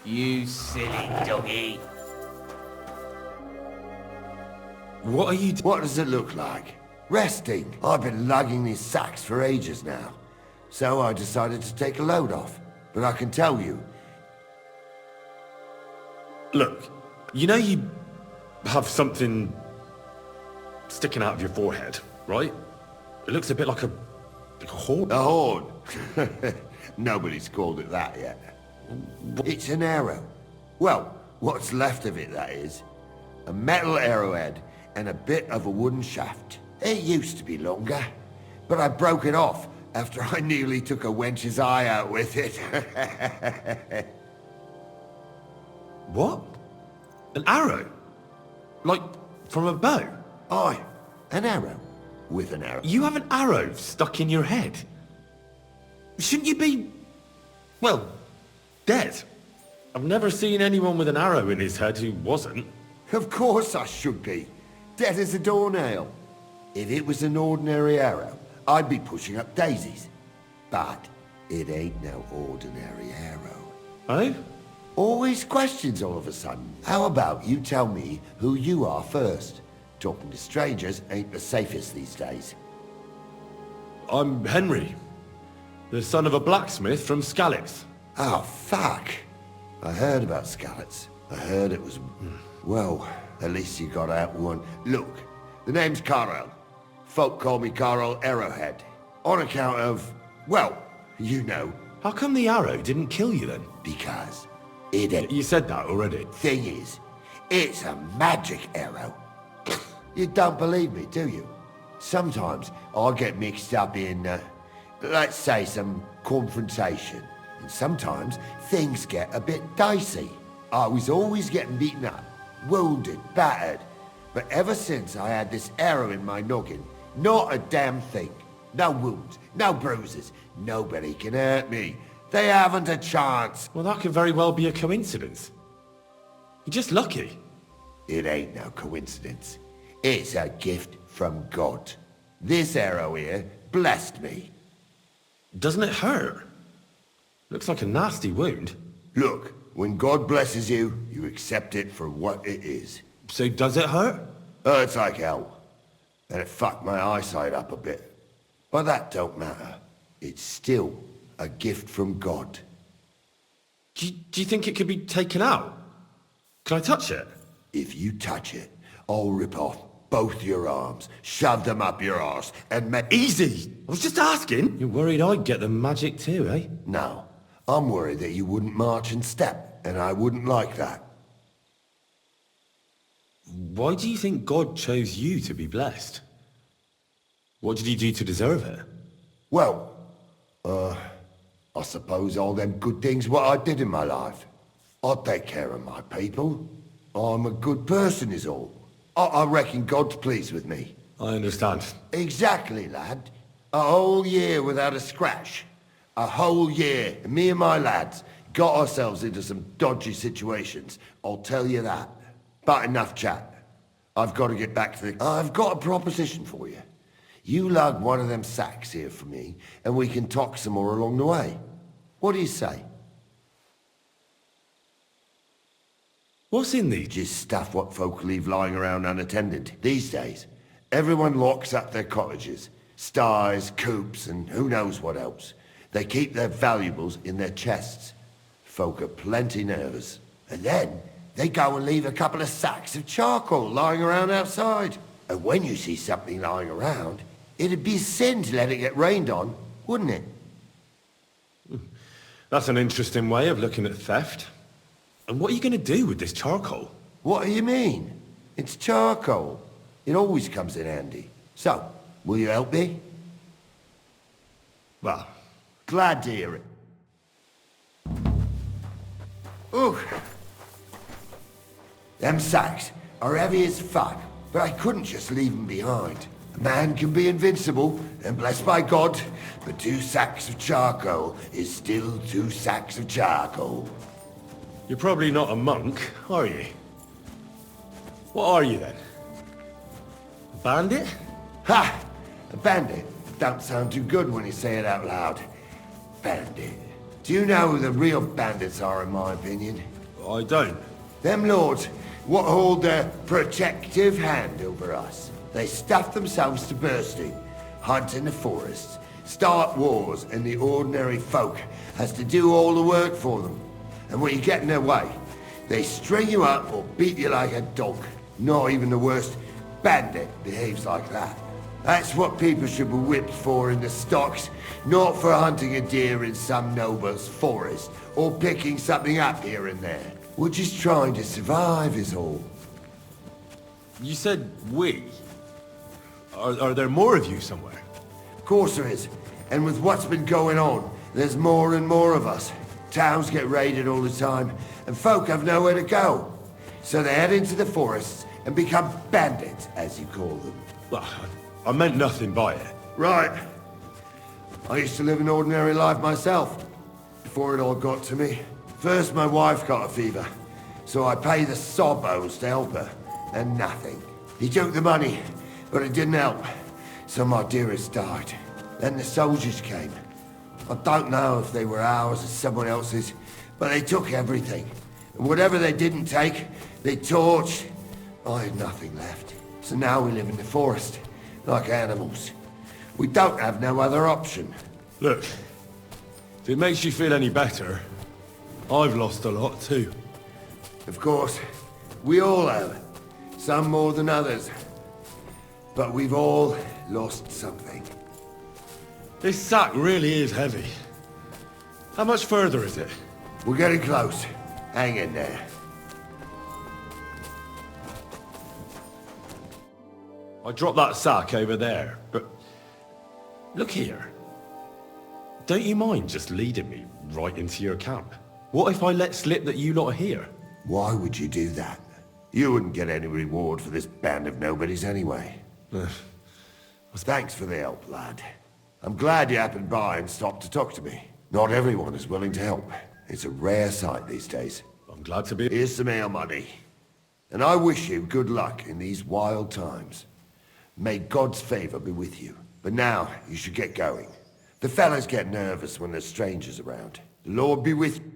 You silly doggy. What are you... What does it look like? Resting. I've been lugging these sacks for ages now. So I decided to take a load off. But I can tell you... Look, you know you have something sticking out of your forehead, right? It looks a bit like a horn. A horn? Nobody's called it that yet. It's an arrow. Well, what's left of it, that is. A metal arrowhead and a bit of a wooden shaft. It used to be longer, but I broke it off after I nearly took a wench's eye out with it. What? An arrow? Like, from a bow? Aye, an arrow. With an arrow. You have an arrow stuck in your head? Shouldn't you be... well, dead? I've never seen anyone with an arrow in his head who wasn't. Of course I should be. Dead as a doornail. If it was an ordinary arrow, I'd be pushing up daisies. But it ain't no ordinary arrow. Oh? Always questions all of a sudden. How about you tell me who you are first? Talking to strangers ain't the safest these days. I'm Henry, the son of a blacksmith from Skalitz. Oh, fuck. I heard about Skalitz. I heard it was... well, at least you got out one. Look, the name's Karel. Folk call me Karel Arrowhead. On account of... well, you know. How come the arrow didn't kill you then? Because It ain't. You said that already. Thing is, it's a magic arrow. You don't believe me, do you? Sometimes I get mixed up in, let's say, some confrontation. And sometimes things get a bit dicey. I was always getting beaten up, wounded, battered. But ever since I had this arrow in my noggin, not a damn thing. No wounds, no bruises. Nobody can hurt me. They haven't a chance. Well, that could very well be a coincidence. You're just lucky. It ain't no coincidence. It's a gift from God. This arrow here blessed me. Doesn't it hurt? Looks like a nasty wound. Look, when God blesses you, you accept it for what it is. So does it hurt? Hurts like hell. And it fucked my eyesight up a bit. But that don't matter. It's still a gift from God. Do you think it could be taken out? Can I touch it? If you touch it, I'll rip off both your arms, shove them up your arse, and make... Easy! I was just asking. You're worried I'd get the magic too, eh? No. I'm worried that you wouldn't march in step, and I wouldn't like that. Why do you think God chose you to be blessed? What did he do to deserve it? Well, I suppose all them good things what I did in my life. I take care of my people. I'm a good person is all. I reckon God's pleased with me. I understand. Exactly, lad. A whole year without a scratch. A whole year. Me and my lads got ourselves into some dodgy situations. I'll tell you that. But enough chat. I've got to get back to the... I've got a proposition for you. You lug one of them sacks here for me, and we can talk some more along the way. What do you say? What's in these? Just stuff what folk leave lying around unattended. These days, everyone locks up their cottages. Sties, coops, and who knows what else. They keep their valuables in their chests. Folk are plenty nervous. And then, they go and leave a couple of sacks of charcoal lying around outside. And when you see something lying around, it'd be a sin to let it get rained on, wouldn't it? That's an interesting way of looking at theft. And what are you going to do with this charcoal? What do you mean? It's charcoal. It always comes in handy. So, will you help me? Well, glad to hear it. Ooh. Them sacks are heavy as fuck, but I couldn't just leave them behind. A man can be invincible and blessed by God, but 2 sacks of charcoal is still 2 sacks of charcoal. You're probably not a monk, are you? What are you then? A bandit? Ha! A bandit? Don't sound too good when you say it out loud. Bandit. Do you know who the real bandits are, in my opinion? I don't. Them lords what hold their protective hand over us. They stuff themselves to bursting, hunt in the forests, start wars, and the ordinary folk has to do all the work for them. And when you get in their way, they string you up or beat you like a dog. Not even the worst bandit behaves like that. That's what people should be whipped for in the stocks, not for hunting a deer in some noble's forest, or picking something up here and there. We're just trying to survive is all. You said we. Are there more of you somewhere? Of course there is. And with what's been going on, there's more and more of us. Towns get raided all the time, and folk have nowhere to go. So they head into the forests and become bandits, as you call them. Well, I meant nothing by it. Right. I used to live an ordinary life myself, before it all got to me. First my wife got a fever, so I paid the sawbones to help her, and nothing. He took the money, but it didn't help, so my dearest died. Then the soldiers came. I don't know if they were ours or someone else's, but they took everything. And whatever they didn't take, they torched. I had nothing left. So now we live in the forest, like animals. We don't have no other option. Look, if it makes you feel any better, I've lost a lot too. Of course, we all have. Some more than others. But we've all lost something. This sack really is heavy. How much further is it? We're getting close. Hang in there. I dropped that sack over there, but... Look here. Don't you mind just leading me right into your camp? What if I let slip that you lot are here? Why would you do that? You wouldn't get any reward for this band of nobodies anyway. Thanks for the help, lad. I'm glad you happened by and stopped to talk to me. Not everyone is willing to help. It's a rare sight these days. I'm glad to be... Here's some ale money. And I wish you good luck in these wild times. May God's favor be with you. But now, you should get going. The fellas get nervous when there's strangers around. The Lord be with you.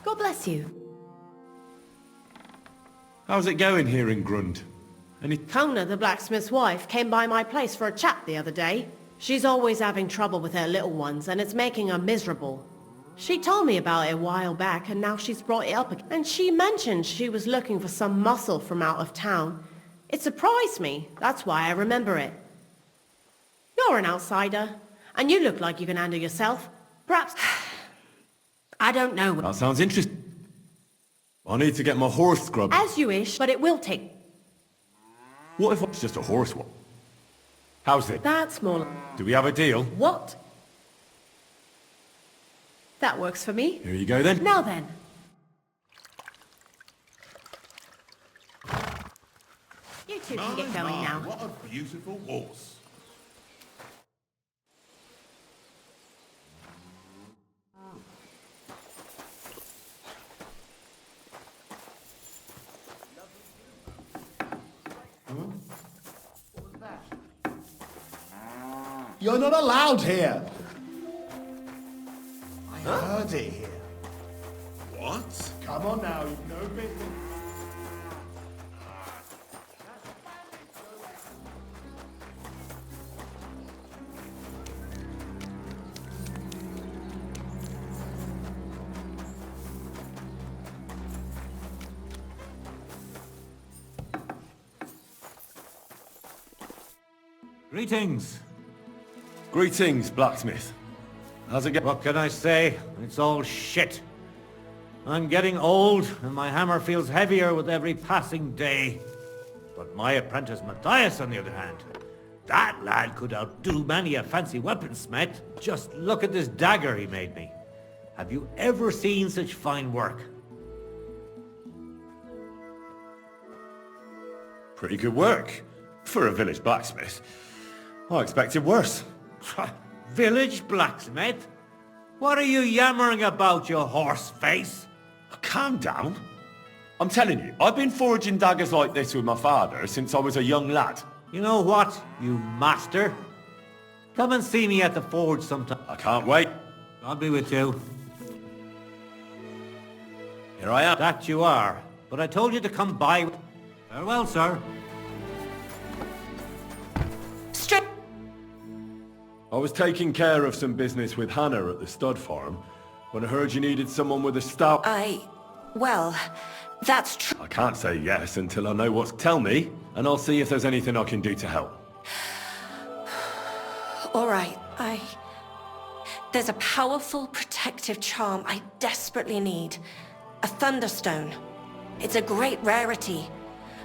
God bless you. How's it going here in Grund? Kona, the blacksmith's wife, came by my place for a chat the other day. She's always having trouble with her little ones, and it's making her miserable. She told me about it a while back, and now she's brought it up again. And she mentioned she was looking for some muscle from out of town. It surprised me. That's why I remember it. You're an outsider, and you look like you can handle yourself. Perhaps... I don't know. That sounds interesting. I need to get my horse scrubbed. As you wish, but it will take... What if it's just a horse one? How's it? That's more... Do we have a deal? What? That works for me. Here you go then. Now then. You two can get going now. What a beautiful horse. You're not allowed here. I heard it here. What? Come on now, you've no business. Greetings. Greetings, blacksmith. How's it going? What can I say? It's all shit. I'm getting old, and my hammer feels heavier with every passing day. But my apprentice Matthias, on the other hand, that lad could outdo many a fancy weaponsmith. Just look at this dagger he made me. Have you ever seen such fine work? Pretty good work. For a village blacksmith. I expected worse. Village blacksmith? What are you yammering about, you horse face? Calm down. I'm telling you, I've been forging daggers like this with my father since I was a young lad. You know what, you master? Come and see me at the forge sometime. I can't wait. God be with you. Here I am. That you are. But I told you to come by. Farewell, sir. Straight. I was taking care of some business with Hannah at the stud farm when I heard you needed someone with a stout... Well, that's true. I can't say yes until I know what's... Tell me, and I'll see if there's anything I can do to help. All right, There's a powerful protective charm I desperately need. A thunderstone. It's a great rarity.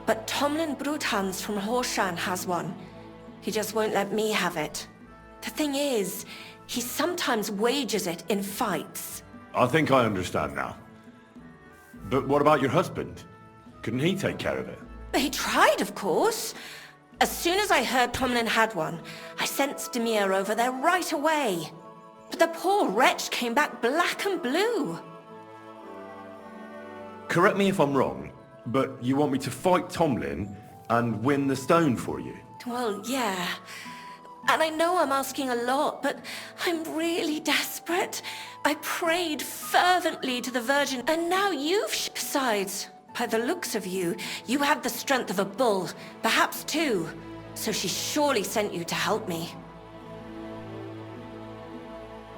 But Tomlin Broodhans from Horshan has one. He just won't let me have it. The thing is, he sometimes wages it in fights. I think I understand now. But what about your husband? Couldn't he take care of it? He tried, of course. As soon as I heard Tomlin had one, I sent Demir over there right away. But the poor wretch came back black and blue. Correct me if I'm wrong, but you want me to fight Tomlin and win the stone for you? Well, yeah. And I know I'm asking a lot, but I'm really desperate. I prayed fervently to the Virgin, and now you've... Besides, by the looks of you, you have the strength of a bull, perhaps two. So she surely sent you to help me.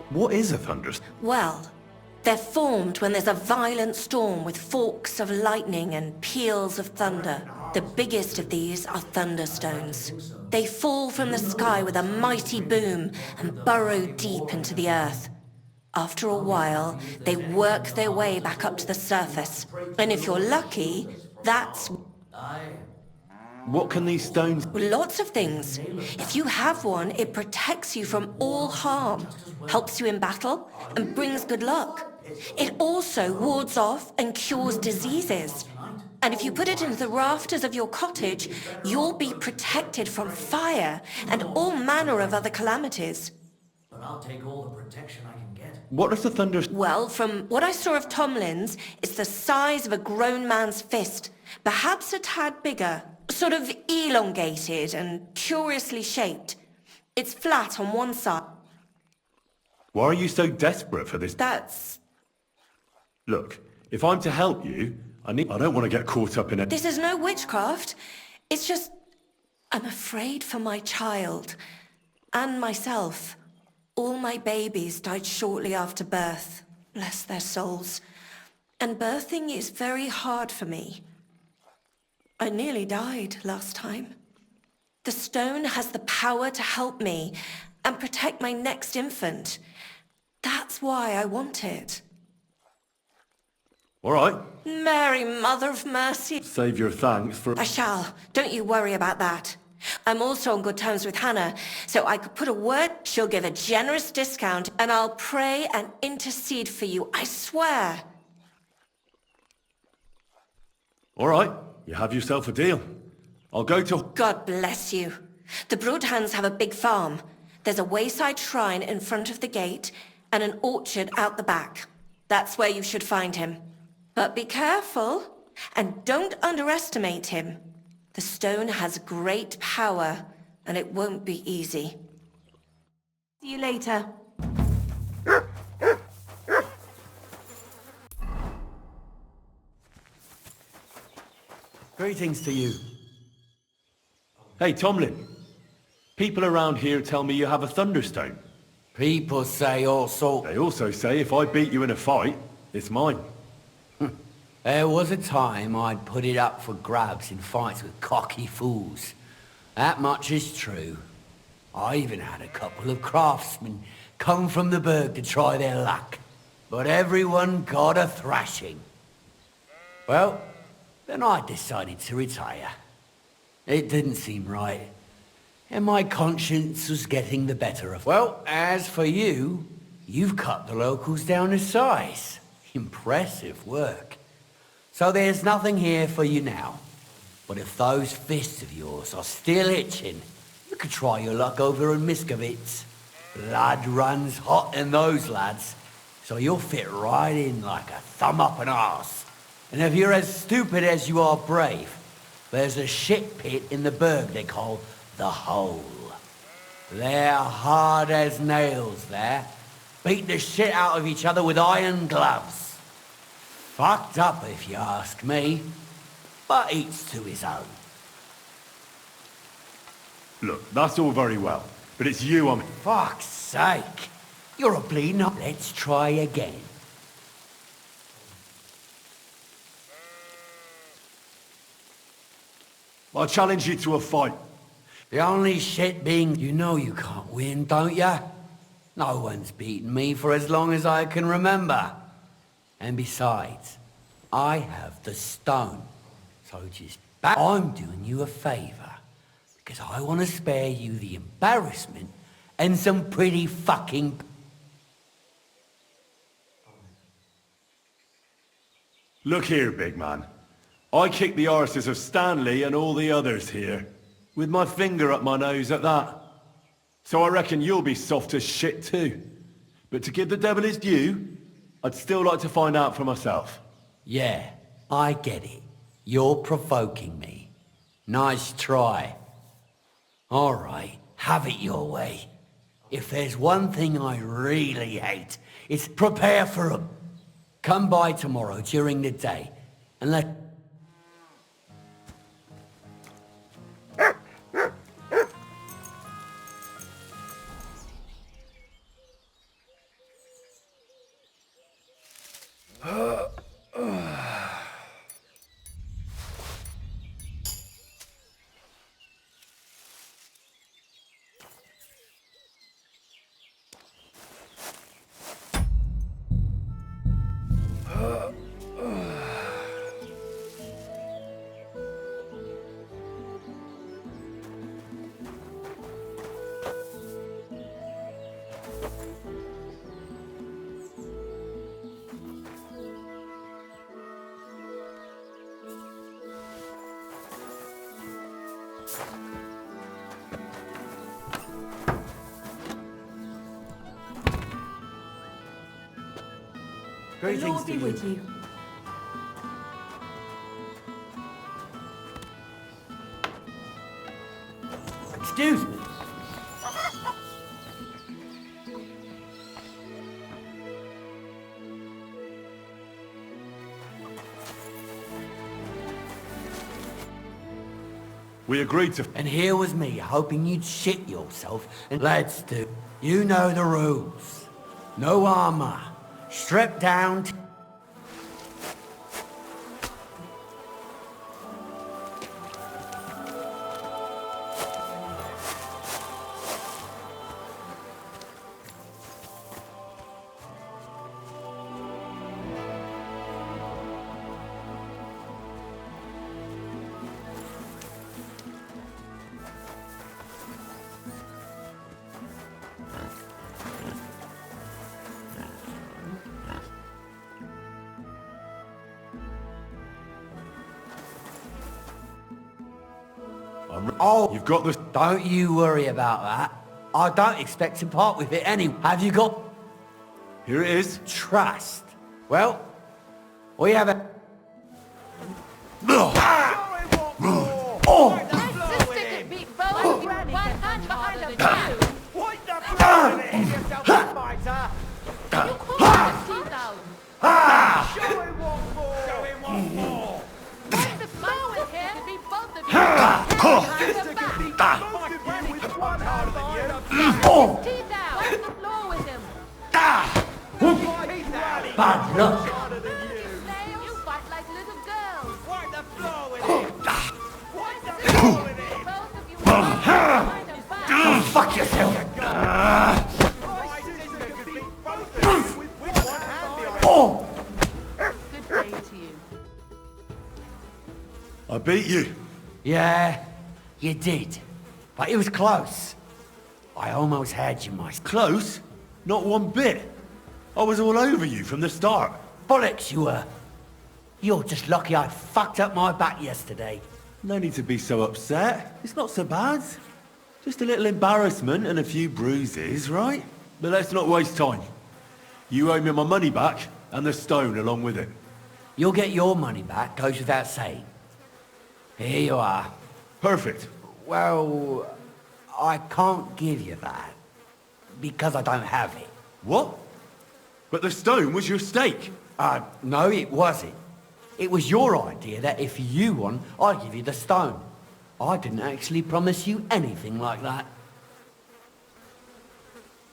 What is a thunderous? Well, they're formed when there's a violent storm with forks of lightning and peals of thunder. The biggest of these are thunderstones. They fall from the sky with a mighty boom and burrow deep into the earth. After a while, they work their way back up to the surface. And if you're lucky, that's... What can these stones... Lots of things. If you have one, it protects you from all harm, helps you in battle, and brings good luck. It also wards off and cures diseases. And if you put it into the rafters of your cottage, you'll be protected from fire and all manner of other calamities. But I'll take all the protection I can get. What is the thunder... Well, from what I saw of Tomlin's, it's the size of a grown man's fist, perhaps a tad bigger, sort of elongated and curiously shaped. It's flat on one side. Why are you so desperate for this? That's... Look, if I'm to help you, I don't want to get caught up in it. This is no witchcraft. It's just... I'm afraid for my child. And myself. All my babies died shortly after birth. Bless their souls. And birthing is very hard for me. I nearly died last time. The stone has the power to help me and protect my next infant. That's why I want it. All right. Mary, Mother of Mercy. Save your thanks for... I shall. Don't you worry about that. I'm also on good terms with Hannah, so I could put a word. She'll give a generous discount, and I'll pray and intercede for you, I swear. All right. You have yourself a deal. I'll go to... God bless you. The Broadhands have a big farm. There's a wayside shrine in front of the gate and an orchard out the back. That's where you should find him. But be careful, and don't underestimate him. The stone has great power, and it won't be easy. See you later. Greetings to you. Hey, Tomlin. People around here tell me you have a thunderstone. People say all sorts. They also say if I beat you in a fight, it's mine. There was a time I'd put it up for grabs in fights with cocky fools. That much is true. I even had a couple of craftsmen come from the burg to try their luck. But everyone got a thrashing. Well, then I decided to retire. It didn't seem right. And my conscience was getting the better of... Well, as for you, you've cut the locals down to size. Impressive work. So there's nothing here for you now. But if those fists of yours are still itching, you could try your luck over in Miskovitz. Blood runs hot in those lads, so you'll fit right in like a thumb up an arse. And if you're as stupid as you are brave, there's a shit pit in the burg they call the Hole. They're hard as nails there. Beat the shit out of each other with iron gloves. Fucked up, if you ask me. But each to his own. Look, that's all very well, but it's you I'm... Fuck's sake. You're a bleeding up. Let's try again. I challenge you to a fight. The only shit being, you know you can't win, don't ya? No one's beaten me for as long as I can remember. And besides, I have the stone. So just back. I'm doing you a favour. Because I want to spare you the embarrassment and some pretty fucking... Look here, big man. I kicked the arses of Stanley and all the others here. With my finger up my nose at that. So I reckon you'll be soft as shit too. But to give the devil his due, I'd still like to find out for myself. Yeah, I get it. You're provoking me. Nice try. All right, have it your way. If there's one thing I really hate, it's prepare for 'em. Come by tomorrow during the day, and let... The Lord be with you. Excuse me. We agreed to... And here was me, hoping you'd shit yourself, and let's do... You know the rules. No armor. Strip down... Oh, you've got this. Don't you worry about that. I don't expect to part with it anyway. Have you got... Here it is. Trust. Well, we have a... Oh! My sister could beat both of you with one punch behind the back. Wipe the floor with it, yourself, fighter! You call him teeth out. Show him what for! Show him what for! Wipe the floor with him to beat both of you. Sister can beat both of you with one harder than you! Teeth out. Wipe the floor with him. Bad luck. You fight like little girls. Wipe the floor with him! Wipe the floor with him! Both of you will behind the back. Go fuck yourself. My sister can beat both of you with one hand behind Good day to you. I beat you. Yeah, you did. But it was close. I almost had you, my... Close? Not one bit. I was all over you from the start. Bollocks you were. You're just lucky I fucked up my back yesterday. No need to be so upset. It's not so bad. Just a little embarrassment and a few bruises, right? But let's not waste time. You owe me my money back and the stone along with it. You'll get your money back, goes without saying. Here you are. Perfect. Well, I can't give you that. Because I don't have it. What? But the stone was your stake. No, it wasn't. It was your idea that if you won, I'd give you the stone. I didn't actually promise you anything like that.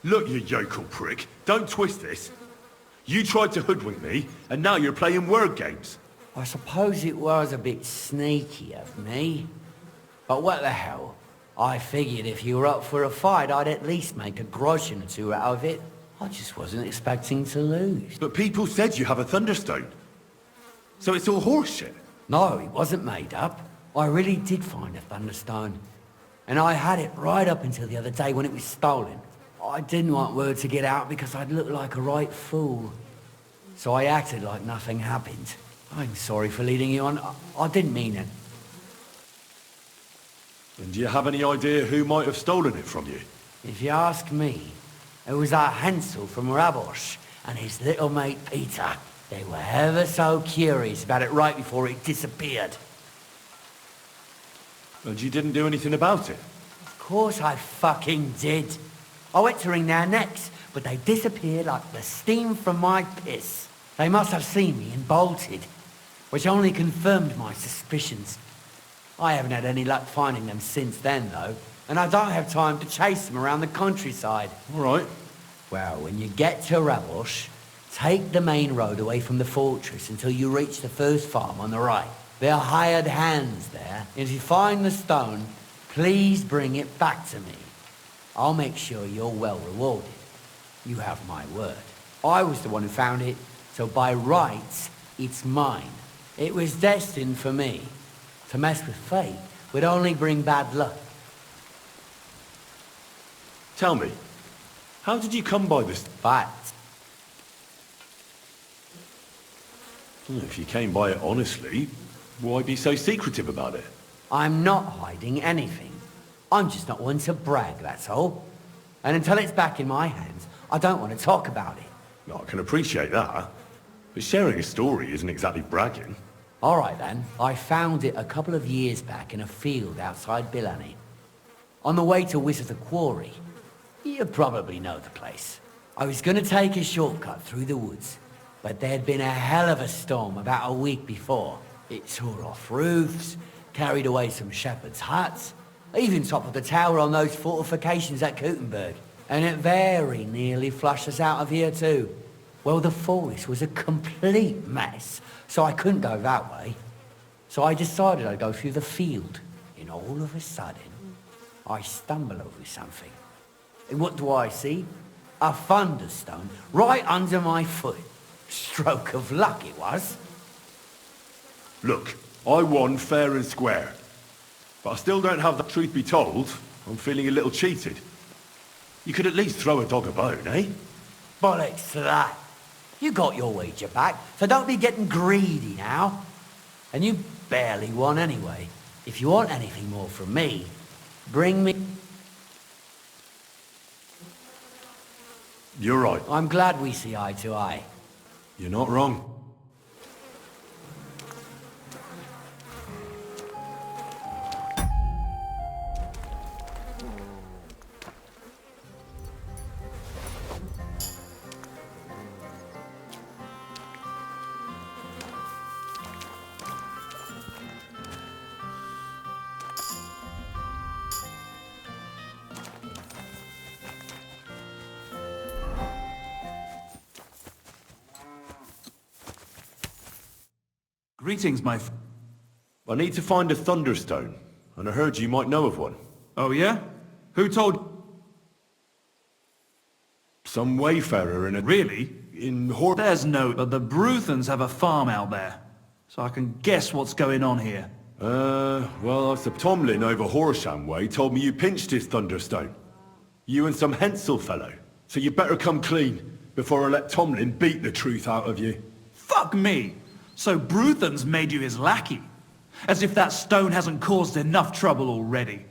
Look, you yokel prick. Don't twist this. You tried to hoodwink me, and now you're playing word games. I suppose it was a bit sneaky of me. But what the hell? I figured if you were up for a fight, I'd at least make a groschen or two out of it. I just wasn't expecting to lose. But people said you have a thunderstone. So it's all horseshit. No, it wasn't made up. I really did find a thunderstone. And I had it right up until the other day when it was stolen. I didn't want word to get out because I'd look like a right fool. So I acted like nothing happened. I'm sorry for leading you on. I didn't mean it. And do you have any idea who might have stolen it from you? If you ask me, it was our Hansel from Rabosh and his little mate Peter. They were ever so curious about it right before it disappeared. And you didn't do anything about it? Of course I fucking did. I went to wring their necks, but they disappeared like the steam from my piss. They must have seen me and bolted, which only confirmed my suspicions. I haven't had any luck finding them since then, though, and I don't have time to chase them around the countryside. All right. Well, when you get to Rabosh, take the main road away from the fortress until you reach the first farm on the right. There are hired hands there, and if you find the stone, please bring it back to me. I'll make sure you're well rewarded. You have my word. I was the one who found it, so by rights, it's mine. It was destined for me. To mess with fate would only bring bad luck. Tell me, how did you come by this? Facts. If you came by it honestly, why be so secretive about it? I'm not hiding anything. I'm just not one to brag, that's all. And until it's back in my hands, I don't want to talk about it. I can appreciate that, but sharing a story isn't exactly bragging. All right then, I found it a couple of years back in a field outside Bilani. On the way to Wizard the Quarry. You probably know the place. I was going to take a shortcut through the woods, but there'd been a hell of a storm about a week before. It tore off roofs, carried away some shepherds' huts, even toppled the tower on those fortifications at Gutenberg. And it very nearly flushed us out of here too. Well, the forest was a complete mess, so I couldn't go that way. So I decided I'd go through the field, and all of a sudden, I stumble over something. And what do I see? A thunderstone right under my foot. Stroke of luck it was. Look, I won fair and square. But I still don't have the truth be told. I'm feeling a little cheated. You could at least throw a dog a bone, eh? Bollocks to that. You got your wager back, so don't be getting greedy now. And you barely won anyway. If you want anything more from me, bring me... You're right. I'm glad we see eye to eye. You're not wrong. Greetings, my I need to find a thunderstone, and I heard you might know of one. Oh, yeah? Who told... Some wayfarer in a... Really? In There's no... But the Bruthans have a farm out there, so I can guess what's going on here. Well, Sir Tomlin over Horsham way told me you pinched his thunderstone. You and some Hensel fellow. So you better come clean, before I let Tomlin beat the truth out of you. Fuck me! So Bruthan's made you his lackey? As if that stone hasn't caused enough trouble already.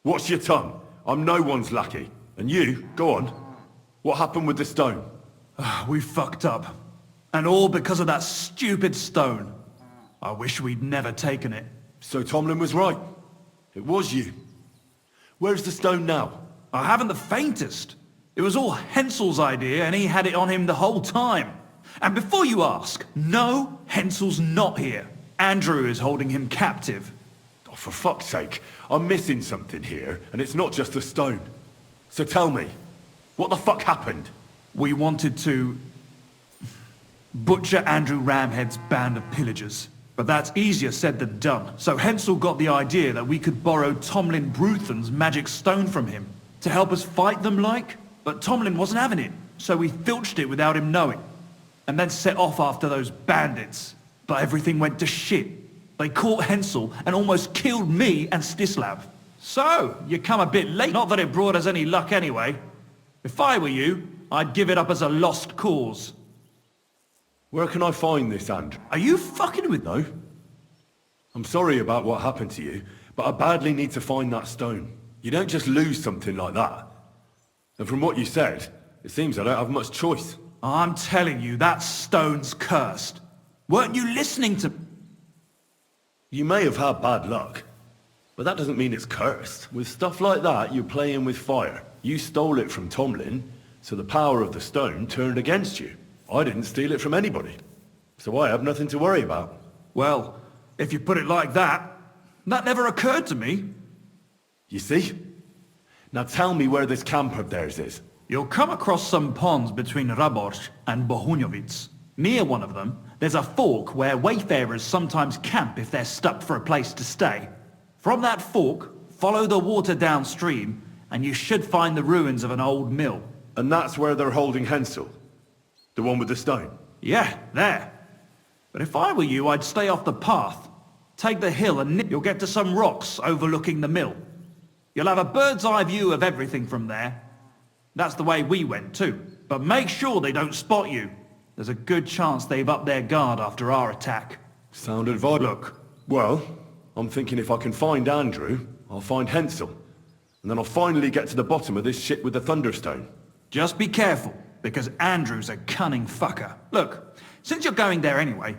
Watch your tongue. I'm no one's lackey. And you, go on. What happened with the stone? We fucked up. And all because of that stupid stone. I wish we'd never taken it. So Tomlin was right. It was you. Where's the stone now? I haven't the faintest. It was all Hensel's idea, and he had it on him the whole time. And before you ask, no, Hensel's not here. Andrew is holding him captive. Oh, for fuck's sake, I'm missing something here, and it's not just the stone. So tell me, what the fuck happened? We wanted to... butcher Andrew Ramhead's band of pillagers. But that's easier said than done. So Hensel got the idea that we could borrow Tomlin Bruthan's magic stone from him. To help us fight them, like? But Tomlin wasn't having it, so we filched it without him knowing. And then set off after those bandits. But everything went to shit. They caught Hensel and almost killed me and Stislav. So, you come a bit late. Not that it brought us any luck anyway. If I were you, I'd give it up as a lost cause. Where can I find this, Andrew? Are you fucking with... No. I'm sorry about what happened to you, but I badly need to find that stone. You don't just lose something like that. And from what you said, it seems I don't have much choice. I'm telling you, that stone's cursed. Weren't you listening to... You may have had bad luck, but that doesn't mean it's cursed. With stuff like that, you're playing with fire. You stole it from Tomlin, so the power of the stone turned against you. I didn't steal it from anybody, so I have nothing to worry about. Well, if you put it like that never occurred to me. You see? Now tell me where this camp of theirs is. You'll come across some ponds between Raborz and Bohunjovic. Near one of them, there's a fork where wayfarers sometimes camp if they're stuck for a place to stay. From that fork, follow the water downstream, and you should find the ruins of an old mill. And that's where they're holding Hensel? The one with the stone? Yeah, there. But if I were you, I'd stay off the path. Take the hill and you'll get to some rocks overlooking the mill. You'll have a bird's eye view of everything from there. That's the way we went too. But make sure they don't spot you. There's a good chance they've upped their guard after our attack. Sound advice. Look, well, I'm thinking if I can find Andrew, I'll find Hensel. And then I'll finally get to the bottom of this shit with the Thunderstone. Just be careful, because Andrew's a cunning fucker. Look, since you're going there anyway,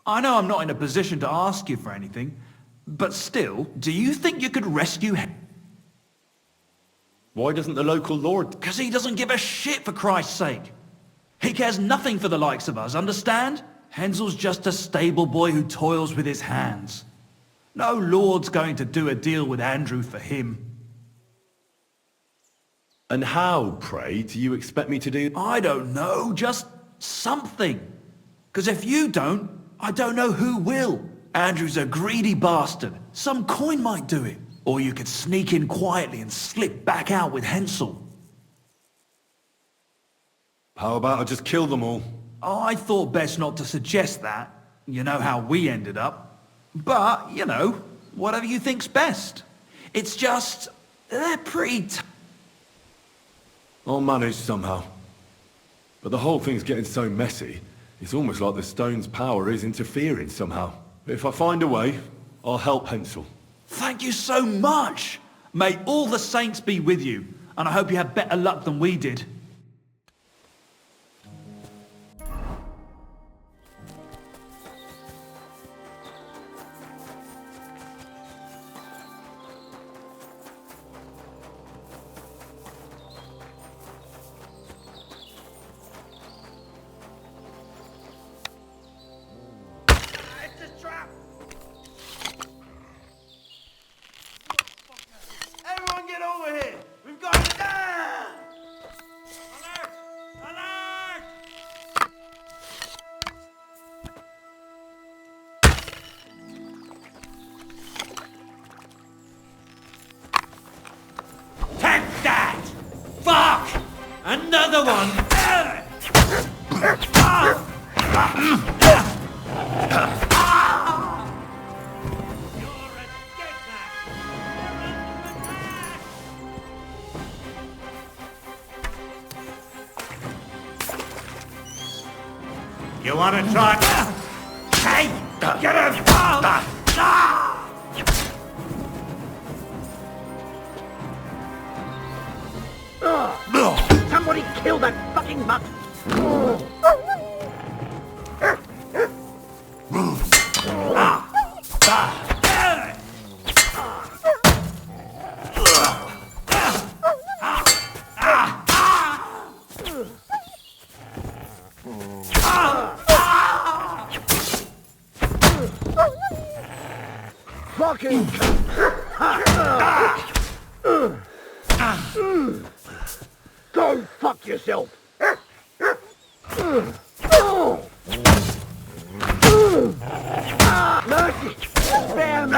I know I'm not in a position to ask you for anything, but still, do you think you could rescue him? Why doesn't the local lord... Because he doesn't give a shit, for Christ's sake. He cares nothing for the likes of us, understand? Hensel's just a stable boy who toils with his hands. No lord's going to do a deal with Andrew for him. And how, pray, do you expect me to do... I don't know, just something. Because if you don't, I don't know who will. Andrew's a greedy bastard. Some coin might do it. Or you could sneak in quietly and slip back out with Hensel. How about I just kill them all? Oh, I thought best not to suggest that. You know how we ended up. But, you know, whatever you think's best. It's just, they're pretty... I'll manage somehow. But the whole thing's getting so messy, it's almost like the stone's power is interfering somehow. If I find a way, I'll help Hensel. Thank you so much! May all the saints be with you, and I hope you have better luck than we did. Everyone get over here! We've got it down! Alert! Alert! Take that! Fuck! Another one! You want to try? Hey! Get him! Somebody kill that fucking mutt! Fucking... Go fuck yourself! Mercy! Spare me!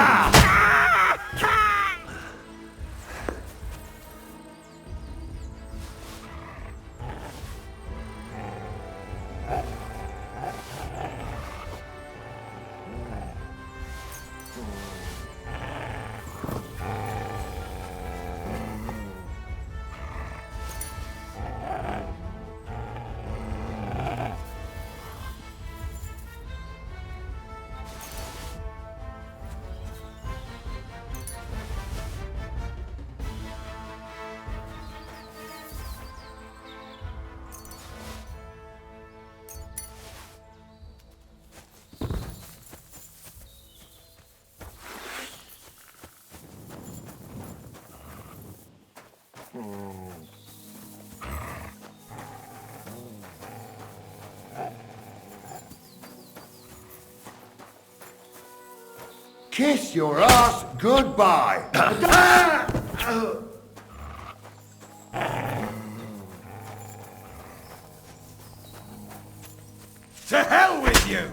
kiss your ass goodbye. To hell with you!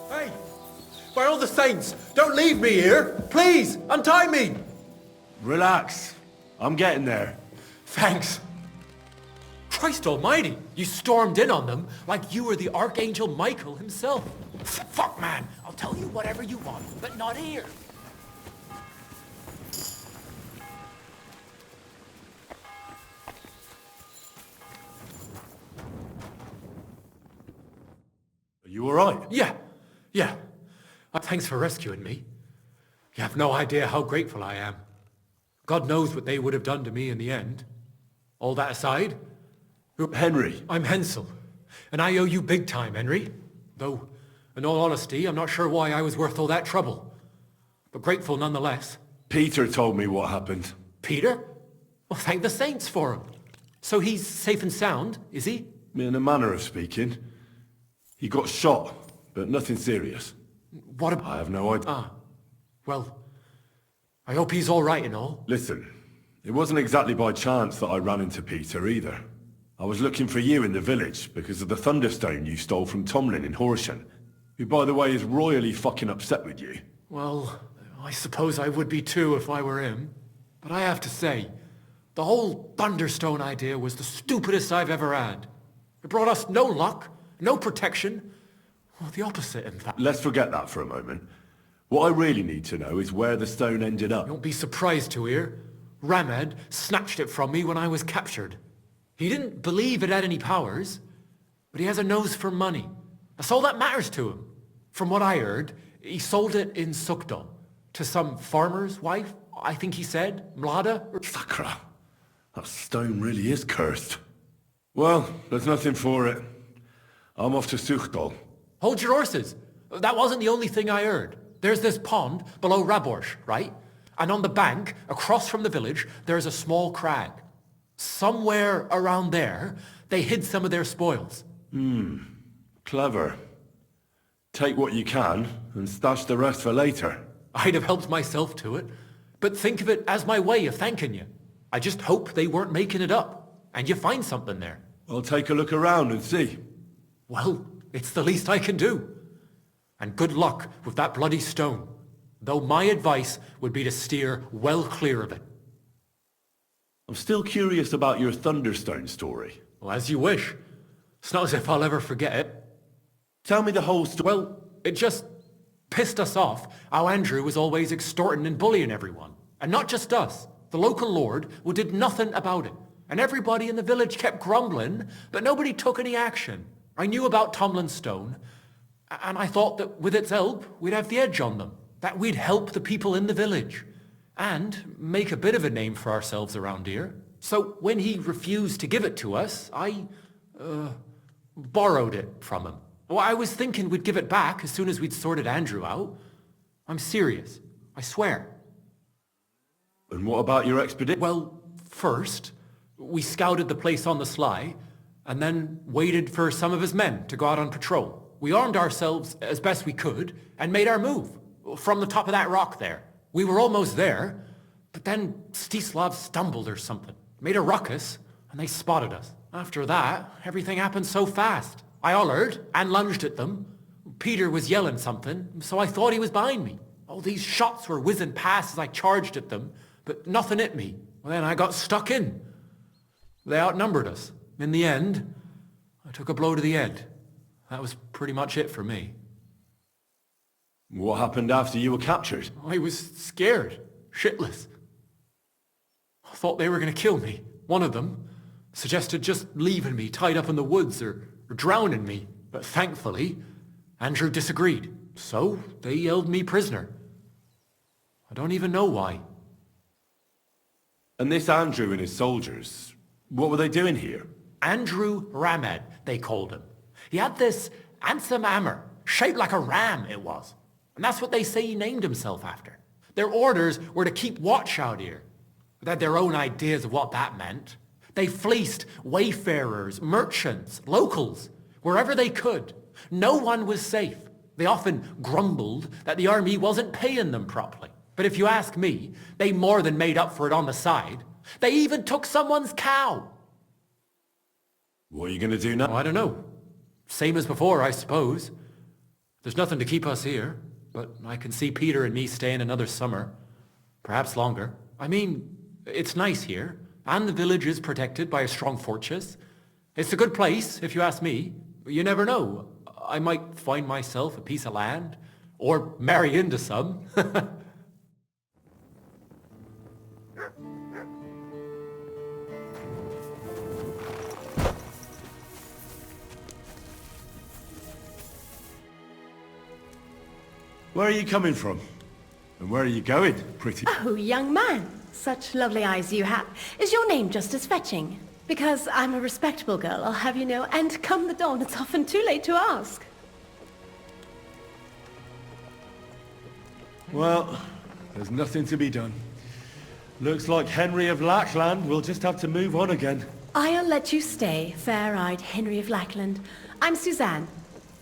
Hey! By all the saints, don't leave me here! Please, untie me! Relax. I'm getting there. Thanks. Christ almighty, you stormed in on them like you were the Archangel Michael himself. Fuck, man. I'll tell you whatever you want, but not here. Are you alright? Yeah. Thanks for rescuing me. You have no idea how grateful I am. God knows what they would have done to me in the end. All that aside... Henry. I'm Hensel, and I owe you big time, Henry. Though, in all honesty, I'm not sure why I was worth all that trouble. But grateful nonetheless. Peter told me what happened. Peter? Well, thank the saints for him. So he's safe and sound, is he? In a manner of speaking. He got shot, but nothing serious. What about... I have no idea. Ah, well, I hope he's all right and all. Listen, it wasn't exactly by chance that I ran into Peter either. I was looking for you in the village because of the Thunderstone you stole from Tomlin in Horsham, who, by the way, is royally fucking upset with you. Well, I suppose I would be too if I were him. But I have to say, the whole Thunderstone idea was the stupidest I've ever had. It brought us no luck, no protection. Well, the opposite, in fact. Let's forget that for a moment. What I really need to know is where the stone ended up. Don't be surprised to hear. Ramed snatched it from me when I was captured. He didn't believe it had any powers, but he has a nose for money. That's all that matters to him. From what I heard, he sold it in Sonuçta to some farmer's wife, I think he said, Mlada. Sakra, that stone really is cursed. Well, there's nothing for it. I'm off to Sonuçta. Hold your horses. That wasn't the only thing I heard. There's this pond below Raborsh, right? And on the bank, across from the village, there's a small crag. Somewhere around there, they hid some of their spoils. Clever. Take what you can and stash the rest for later. I'd have helped myself to it, but think of it as my way of thanking you. I just hope they weren't making it up, and you find something there. I'll take a look around and see. Well, it's the least I can do. And good luck with that bloody stone, though my advice would be to steer well clear of it. I'm still curious about your Thunderstone story. Well, as you wish. It's not as if I'll ever forget it. Tell me the whole story. Well, it just pissed us off how Andrew was always extorting and bullying everyone. And not just us. The local lord who did nothing about it. And everybody in the village kept grumbling, but nobody took any action. I knew about Tomlin's stone, and I thought that with its help, we'd have the edge on them. That we'd help the people in the village. And make a bit of a name for ourselves around here. So when he refused to give it to us, I borrowed it from him. Well, I was thinking we'd give it back as soon as we'd sorted Andrew out. I'm serious. I swear. And what about your expedition? Well, first, we scouted the place on the sly, and then waited for some of his men to go out on patrol. We armed ourselves as best we could, and made our move, from the top of that rock there. We were almost there, but then Stislav stumbled or something, made a ruckus, and they spotted us. After that, everything happened so fast. I hollered and lunged at them. Peter was yelling something, so I thought he was behind me. All these shots were whizzing past as I charged at them, but nothing hit me. Well, then I got stuck in. They outnumbered us. In the end, I took a blow to the head. That was pretty much it for me. What happened after you were captured? I was scared, shitless. I thought they were going to kill me. One of them suggested just leaving me tied up in the woods or drowning me. But thankfully, Andrew disagreed. So they held me prisoner. I don't even know why. And this Andrew and his soldiers, what were they doing here? Andrew Ramad, they called him. He had this handsome hammer, shaped like a ram it was. And that's what they say he named himself after. Their orders were to keep watch out here. They had their own ideas of what that meant. They fleeced wayfarers, merchants, locals, wherever they could. No one was safe. They often grumbled that the army wasn't paying them properly. But if you ask me, they more than made up for it on the side. They even took someone's cow. What are you going to do now? Oh, I don't know. Same as before, I suppose. There's nothing to keep us here, but I can see Peter and me staying another summer. Perhaps longer. I mean, it's nice here, and the village is protected by a strong fortress. It's a good place, if you ask me. You never know. I might find myself a piece of land, or marry into some. Where are you coming from? And where are you going, pretty? Oh, young man. Such lovely eyes you have. Is your name just as fetching? Because I'm a respectable girl, I'll have you know, and come the dawn, it's often too late to ask. Well, there's nothing to be done. Looks like Henry of Lackland will just have to move on again. I'll let you stay, fair-eyed Henry of Lackland. I'm Suzanne.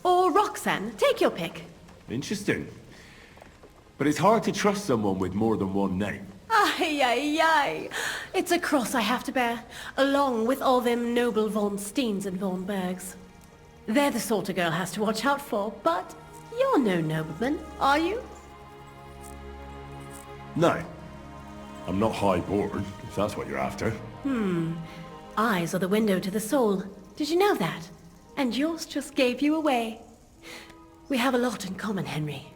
Or Roxanne, take your pick. Interesting. But it's hard to trust someone with more than one name. Ay, ay, ay. It's a cross I have to bear, along with all them noble von Steens and von Bergs. They're the sort a girl has to watch out for, but you're no nobleman, are you? No. I'm not high-born, if that's what you're after. Eyes are the window to the soul. Did you know that? And yours just gave you away. We have a lot in common, Henry.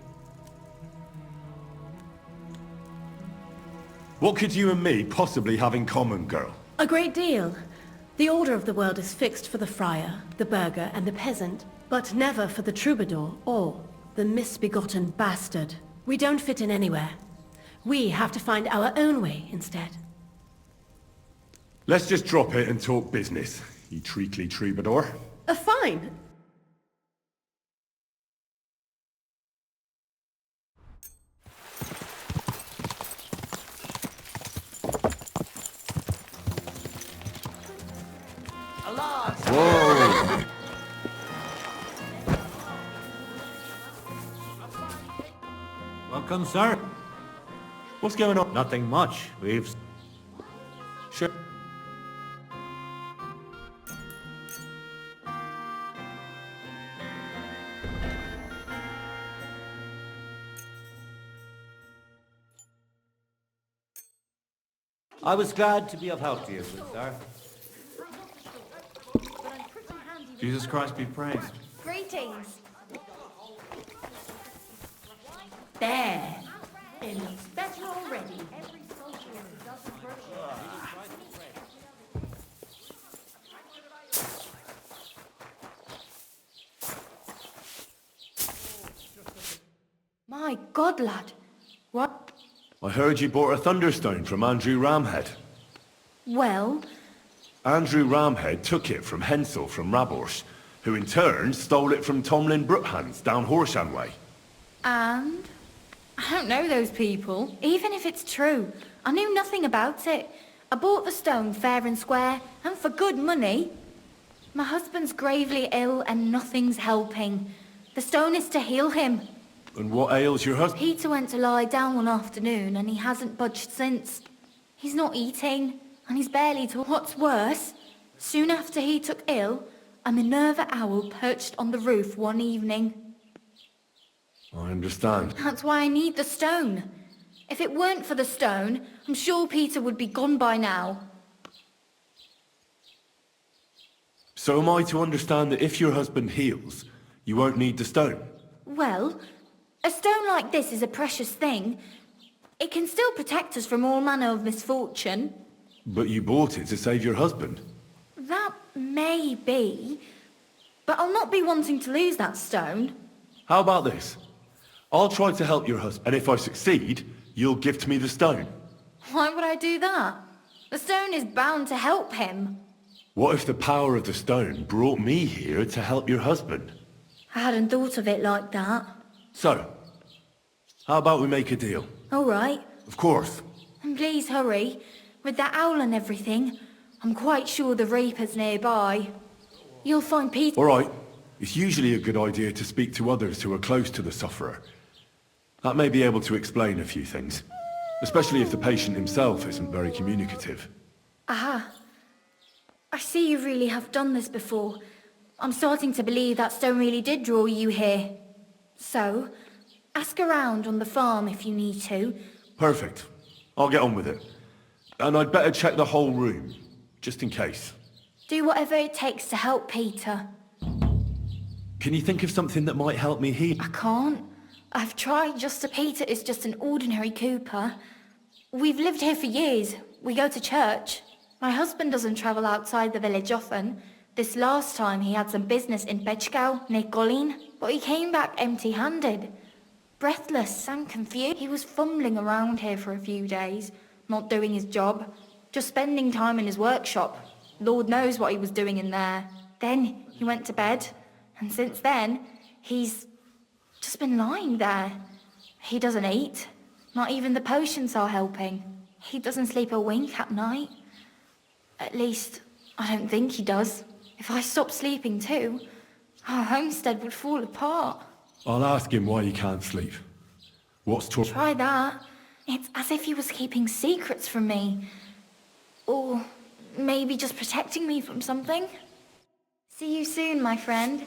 What could you and me possibly have in common, girl? A great deal. The order of the world is fixed for the friar, the burgher, and the peasant, but never for the troubadour or the misbegotten bastard. We don't fit in anywhere. We have to find our own way instead. Let's just drop it and talk business, you treacly troubadour. Fine. Whoa! Welcome, sir. What's going on? Nothing much. We've... Sure. I was glad to be of help to you, good sir. Jesus Christ be praised. Greetings. There. It looks better already. My God, lad. What? I heard you bought a thunderstone from Andrew Ramhead. Well, Andrew Ramhead took it from Hensel from Rabors, who in turn stole it from Tomlin Brookhans down Horshan Way. and I don't know those people. Even if it's true, I knew nothing about it. I bought the stone fair and square, and for good money. My husband's gravely ill and nothing's helping. The stone is to heal him. And what ails your husband? Peter went to lie down one afternoon and he hasn't budged since. He's not eating, and he's barely talking. What's worse, soon after he took ill, a Minerva owl perched on the roof one evening. I understand. That's why I need the stone. If it weren't for the stone, I'm sure Peter would be gone by now. So am I to understand that if your husband heals, you won't need the stone? Well, a stone like this is a precious thing. It can still protect us from all manner of misfortune. But you bought it to save your husband. That may be, but I'll not be wanting to lose that stone. How about this? I'll try to help your husband, and if I succeed, you'll gift me the stone. Why would I do that? The stone is bound to help him. What if the power of the stone brought me here to help your husband? I hadn't thought of it like that. So, how about we make a deal? All right. Of course. And please hurry. With that owl and everything, I'm quite sure the Reaper's nearby. You'll find Peter... All right. It's usually a good idea to speak to others who are close to the sufferer. That may be able to explain a few things, especially if the patient himself isn't very communicative. Aha. I see you really have done this before. I'm starting to believe that stone really did draw you here. So, ask around on the farm if you need to. Perfect. I'll get on with it. And I'd better check the whole room, just in case. Do whatever it takes to help Peter. Can you think of something that might help me heal? I can't. I've tried just to... Peter is just an ordinary cooper. We've lived here for years. We go to church. My husband doesn't travel outside the village often. This last time he had some business in Bechgau, near Golin, but he came back empty-handed. Breathless and confused. He was fumbling around here for a few days, not doing his job, just spending time in his workshop. Lord knows what he was doing in there. Then he went to bed, and since then, he's just been lying there. He doesn't eat. Not even the potions are helping. He doesn't sleep a wink at night. At least, I don't think he does. If I stopped sleeping too, our homestead would fall apart. I'll ask him why he can't sleep. What's Try that. It's as if he was keeping secrets from me. Or maybe just protecting me from something. See you soon, my friend.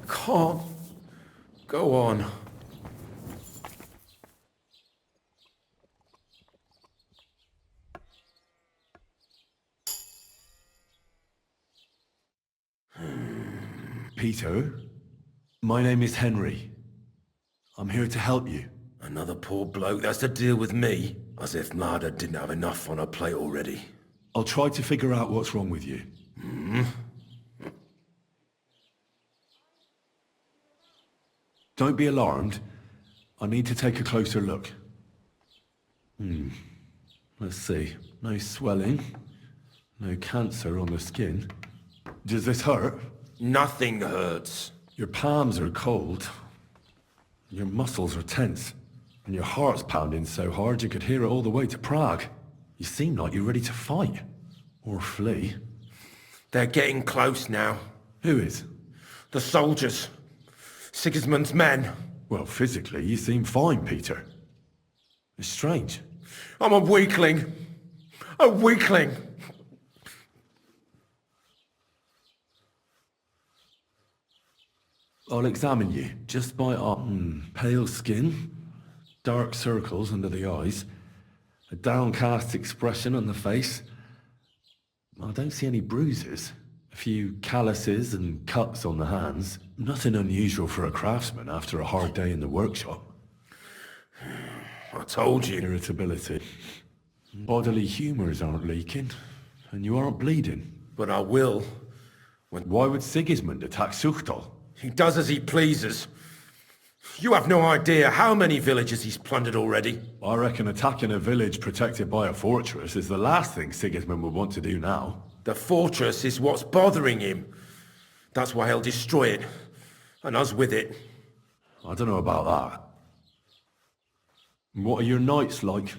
Can't go on. Peter, my name is Henry. I'm here to help you. Another poor bloke that's to deal with me, as if Marda didn't have enough on her plate already. I'll try to figure out what's wrong with you. Don't be alarmed. I need to take a closer look. Let's see. No swelling. No cancer on the skin. Does this hurt? Nothing hurts. Your palms are cold. Your muscles are tense. And your heart's pounding so hard you could hear it all the way to Prague. You seem like you're ready to fight. Or flee. They're getting close now. Who is? The soldiers. Sigismund's men. Well, physically, you seem fine, Peter. It's strange. I'm a weakling. A weakling. I'll examine you, just by pale skin, dark circles under the eyes, a downcast expression on the face. I don't see any bruises. A few calluses and cuts on the hands. Nothing unusual for a craftsman after a hard day in the workshop. I told you. Irritability. Bodily humours aren't leaking, and you aren't bleeding. But I will. Why would Sigismund attack Suchtal? He does as he pleases. You have no idea how many villages he's plundered already. I reckon attacking a village protected by a fortress is the last thing Sigismund would want to do now. The fortress is what's bothering him. That's why he'll destroy it. And us with it. I don't know about that. What are your nights like?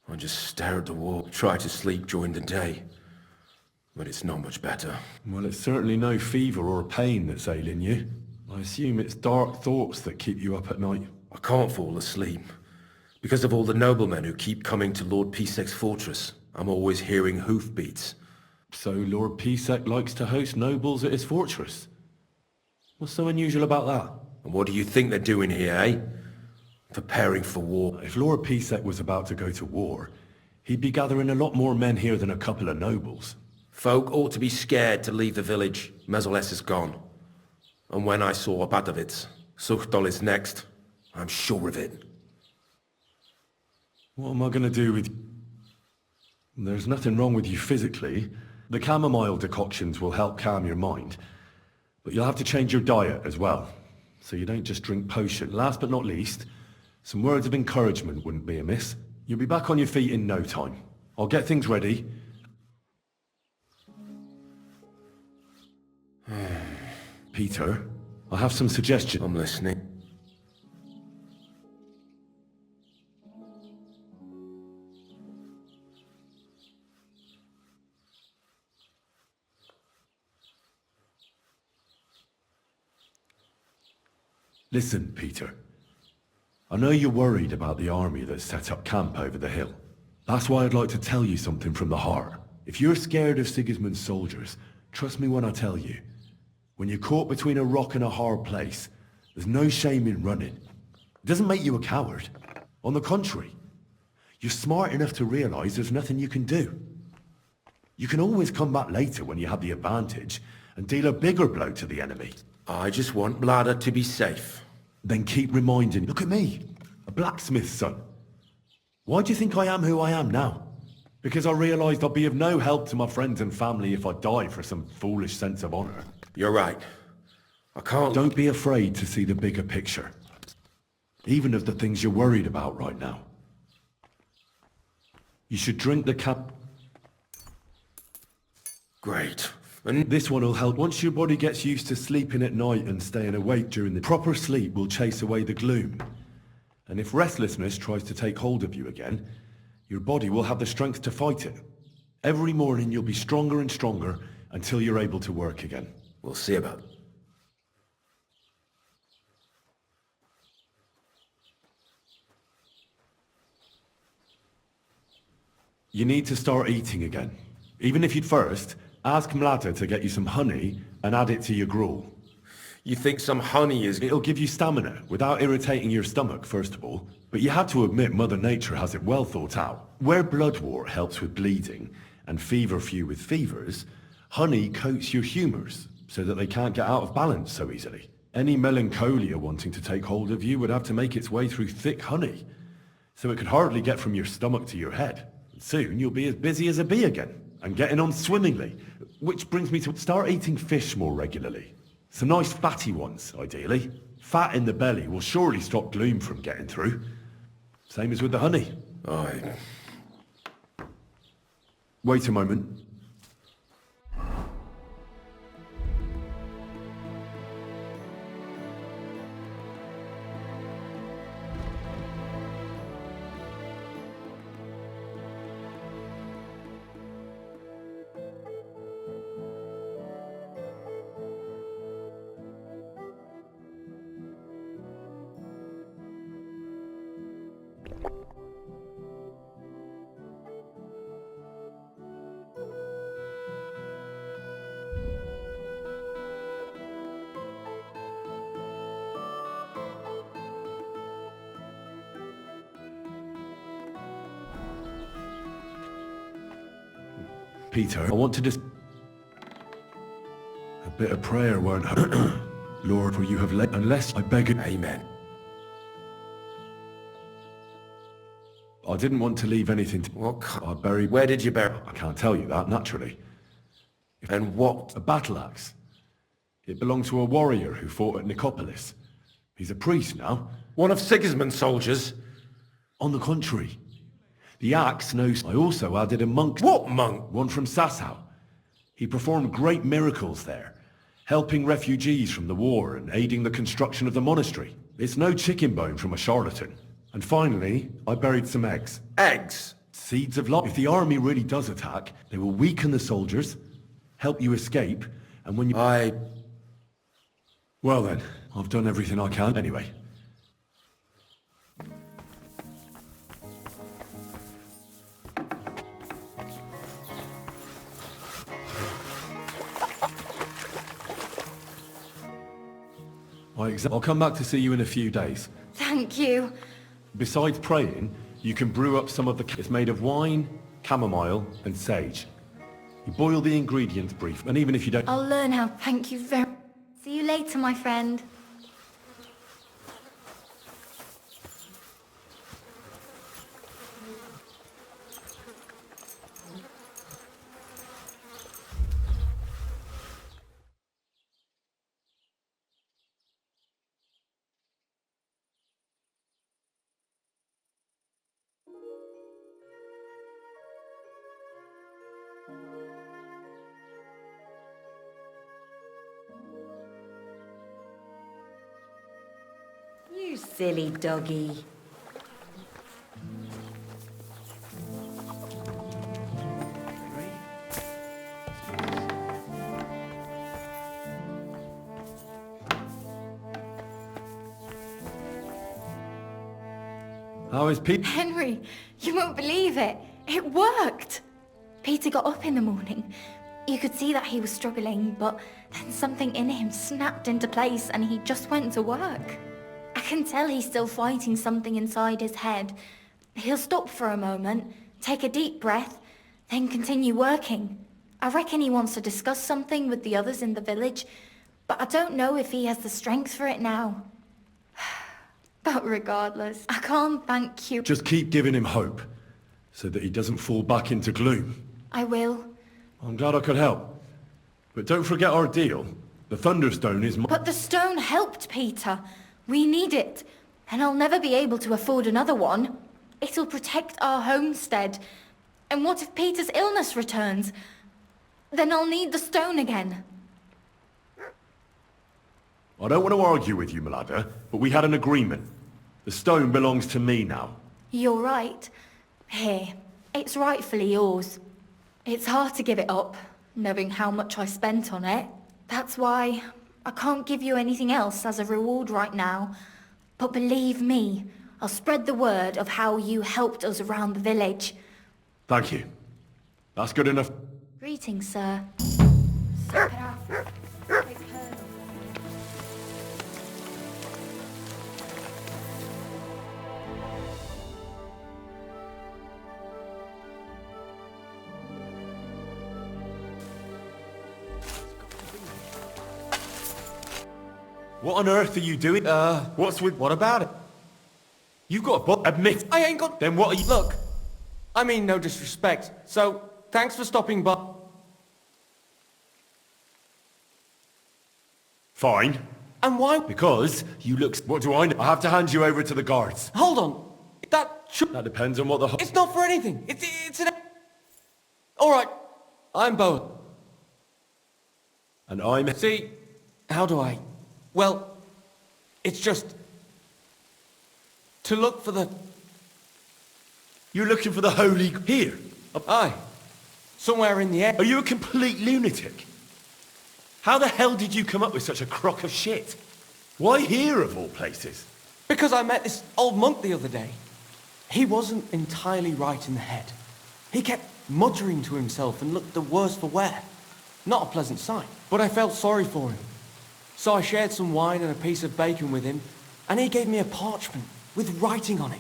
I just stare at the wall, try to sleep during the day. But it's not much better. Well, it's certainly no fever or pain that's ailing you. I assume it's dark thoughts that keep you up at night. I can't fall asleep. Because of all the noblemen who keep coming to Lord Pisek's fortress, I'm always hearing hoofbeats. So Lord Pisek likes to host nobles at his fortress? What's so unusual about that? And what do you think they're doing here, eh? Preparing for war. If Lord Pisek was about to go to war, he'd be gathering a lot more men here than a couple of nobles. Folk ought to be scared to leave the village. Mezoles is gone. And when I saw Badovitz, Suchtol is next. I'm sure of it. What am I going to do with... There's nothing wrong with you physically. The chamomile decoctions will help calm your mind. But you'll have to change your diet as well, so you don't just drink potion. Last but not least, some words of encouragement wouldn't be amiss. You'll be back on your feet in no time. I'll get things ready. Peter, I have some suggestions. I'm listening. Listen, Peter. I know you're worried about the army that's set up camp over the hill. That's why I'd like to tell you something from the heart. If you're scared of Sigismund's soldiers, trust me when I tell you. When you're caught between a rock and a hard place, there's no shame in running. It doesn't make you a coward. On the contrary, you're smart enough to realize there's nothing you can do. You can always come back later when you have the advantage and deal a bigger blow to the enemy. I just want Blada to be safe. Then keep reminding, look at me, a blacksmith's son. Why do you think I am who I am now? Because I realized I'll be of no help to my friends and family if I die for some foolish sense of honor. You're right. I can't... Don't be afraid to see the bigger picture. Even of the things you're worried about right now. You should drink the cap... Great. And this one will help. Once your body gets used to sleeping at night and staying awake during the proper sleep will chase away the gloom. And if restlessness tries to take hold of you again, your body will have the strength to fight it. Every morning you'll be stronger and stronger until you're able to work again. We'll see about it. You need to start eating again. Even if you'd first ask Mlada to get you some honey and add it to your gruel. You think some honey is... It'll give you stamina without irritating your stomach, first of all. But you have to admit Mother Nature has it well thought out. Where bloodwort helps with bleeding and feverfew with fevers, honey coats your humours so that they can't get out of balance so easily. Any melancholia wanting to take hold of you would have to make its way through thick honey, so it could hardly get from your stomach to your head. Soon you'll be as busy as a bee again, and getting on swimmingly. Which brings me to start eating fish more regularly. Some nice fatty ones, ideally. Fat in the belly will surely stop gloom from getting through. Same as with the honey. Aye. Wait a moment. Peter, I want to A bit of prayer won't hurt. Lord, for you have let, unless I beg it. Amen. I didn't want to leave anything to... What? I buried... Where did you bury? I can't tell you that, naturally. And what? A battle axe. It belonged to a warrior who fought at Nicopolis. He's a priest now. One of Sigismund's soldiers? On the contrary. The axe knows... I also added a monk... What monk? One from Sasau. He performed great miracles there, helping refugees from the war and aiding the construction of the monastery. It's no chicken bone from a charlatan. And finally, I buried some eggs. Eggs? Seeds of life. If the army really does attack, they will weaken the soldiers, help you escape, and when you... Well then, I've done everything I can anyway. I'll come back to see you in a few days. Thank you. Besides praying, you can brew up some of the... It's made of wine, chamomile, and sage. You boil the ingredients brief, and even if you don't... I'll learn how. Thank you very... See you later, my friend. You silly doggy. How is Pete? Henry, you won't believe it. It worked. Peter got up in the morning. You could see that he was struggling, but then something in him snapped into place and he just went to work. I can tell he's still fighting something inside his head. He'll stop for a moment, take a deep breath, then continue working. I reckon he wants to discuss something with the others in the village, but I don't know if he has the strength for it now. But regardless, I can't thank you. Just keep giving him hope, so that he doesn't fall back into gloom. I will. I'm glad I could help. But don't forget our deal. The Thunderstone is But the stone helped, Peter. We need it, and I'll never be able to afford another one. It'll protect our homestead. And what if Peter's illness returns? Then I'll need the stone again. I don't want to argue with you, Malada, but we had an agreement. The stone belongs to me now. You're right. Here, it's rightfully yours. It's hard to give it up, knowing how much I spent on it. That's why I can't give you anything else as a reward right now. But believe me, I'll spread the word of how you helped us around the village. Thank you. That's good enough. Greetings, sir. What on earth are you doing? What's with... What about it? You've got a admit... I ain't got... Then what are you... Look, I mean no disrespect, so thanks for stopping by. Fine. And why? Because you look... What do I know? I have to hand you over to the guards. Hold on. That depends on what the... It's not for anything. It's an... Alright, I'm Bo. And I'm... See, how do I... Well, it's just... to look for the... You're looking for the holy... Here? Aye. Somewhere in the air. Are you a complete lunatic? How the hell did you come up with such a crock of shit? Why here, of all places? Because I met this old monk the other day. He wasn't entirely right in the head. He kept muttering to himself and looked the worse for wear. Not a pleasant sight, but I felt sorry for him. So I shared some wine and a piece of bacon with him, and he gave me a parchment with writing on it.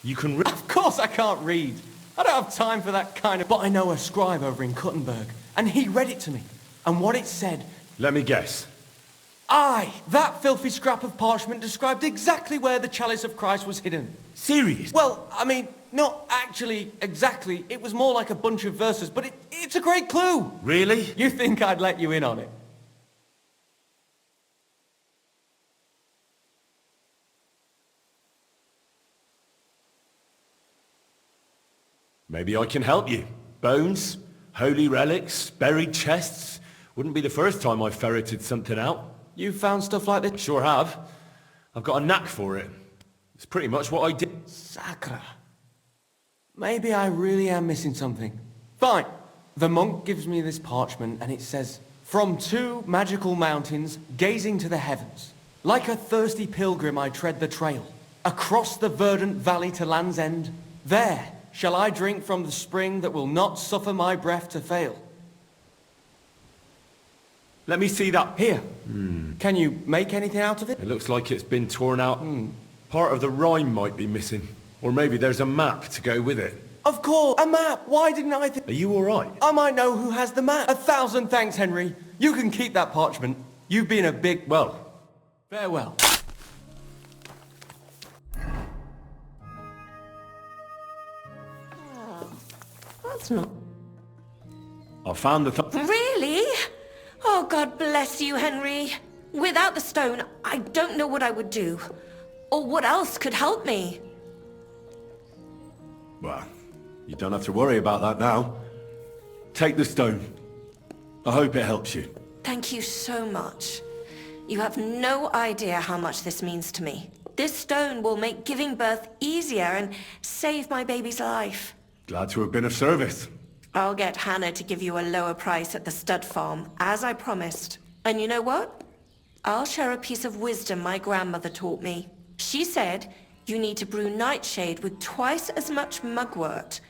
You can read? Of course I can't read. I don't have time for that kind of... But I know a scribe over in Kuttenberg, and he read it to me. And what it said... Let me guess. Aye, that filthy scrap of parchment described exactly where the chalice of Christ was hidden. Serious? Well, I mean, not actually exactly. It was more like a bunch of verses, but it's a great clue. Really? You think I'd let you in on it? Maybe I can help you. Bones, holy relics, buried chests. Wouldn't be the first time I ferreted something out. You found stuff like this? Sure have. I've got a knack for it. It's pretty much what I did. Sacra. Maybe I really am missing something. Fine. The monk gives me this parchment and it says, "From 2 magical mountains, gazing to the heavens. Like a thirsty pilgrim I tread the trail. Across the verdant valley to land's end. There shall I drink from the spring that will not suffer my breath to fail." Let me see that. Here. Can you make anything out of it? It looks like it's been torn out. Part of the rhyme might be missing. Or maybe there's a map to go with it. Of course, a map. Why didn't I think... Are you all right? I might know who has the map. 1,000 thanks, Henry. You can keep that parchment. You've been a big... Well. Farewell. That's not... I found the... Really? Oh, God bless you, Henry. Without the stone, I don't know what I would do. Or what else could help me. Well, you don't have to worry about that now. Take the stone. I hope it helps you. Thank you so much. You have no idea how much this means to me. This stone will make giving birth easier and save my baby's life. Glad to have been of service. I'll get Hannah to give you a lower price at the stud farm, as I promised. And you know what? I'll share a piece of wisdom my grandmother taught me. She said you need to brew nightshade with twice as much mugwort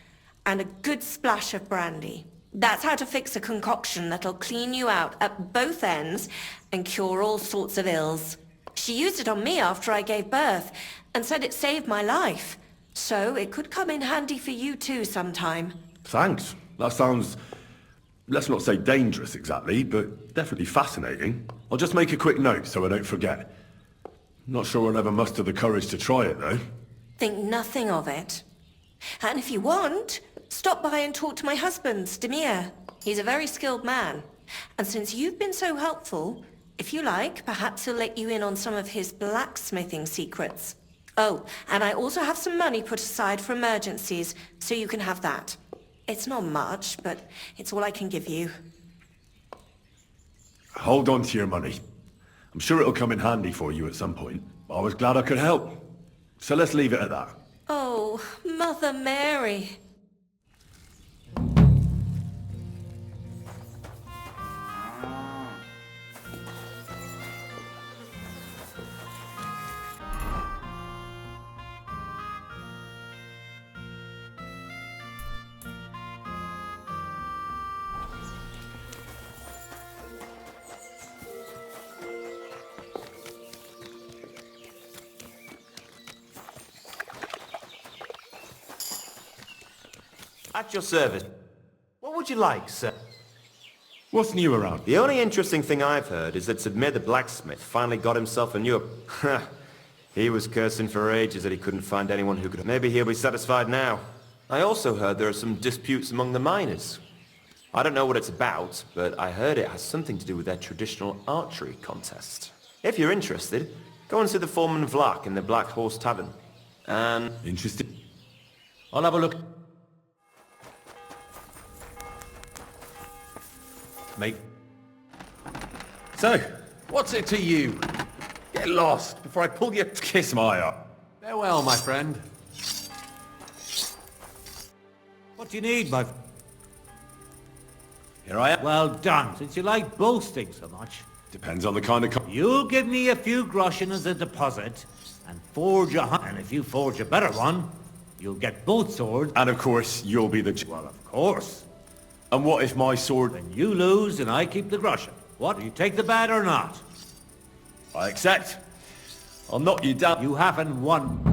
and a good splash of brandy. That's how to fix a concoction that'll clean you out at both ends and cure all sorts of ills. She used it on me after I gave birth and said it saved my life. So it could come in handy for you too sometime. Thanks. That sounds, let's not say dangerous exactly, but definitely fascinating. I'll just make a quick note so I don't forget. Not sure I'll ever muster the courage to try it though. Think nothing of it. And if you want, stop by and talk to my husband, Demir. He's a very skilled man. And since you've been so helpful, if you like, perhaps he'll let you in on some of his blacksmithing secrets. Oh, and I also have some money put aside for emergencies, so you can have that. It's not much, but it's all I can give you. Hold on to your money. I'm sure it'll come in handy for you at some point. I was glad I could help. So let's leave it at that. Oh, Mother Mary. At your service. What would you like, sir? What's new around? The only interesting thing I've heard is that Sedmir the blacksmith finally got himself a new... He was cursing for ages that he couldn't find anyone who could... Maybe he'll be satisfied now. I also heard there are some disputes among the miners. I don't know what it's about, but I heard it has something to do with their traditional archery contest. If you're interested, go and see the foreman Vlak in the Black Horse Tavern. And... Interested? I'll have a look. Mate. So, what's it to you? Get lost before I pull your... Kiss my ass. Farewell, my friend. What do you need, my... Here I am. Well done, since you like boasting so much. Depends on the kind of... You give me a few groschen as a deposit, and forge a hunt. And if you forge a better one, you'll get both swords. And of course, you'll be the... Well, of course. And what if my sword... Then you lose and I keep the groschen. What, do you take the bet or not? I accept. I'll knock you down. You haven't won.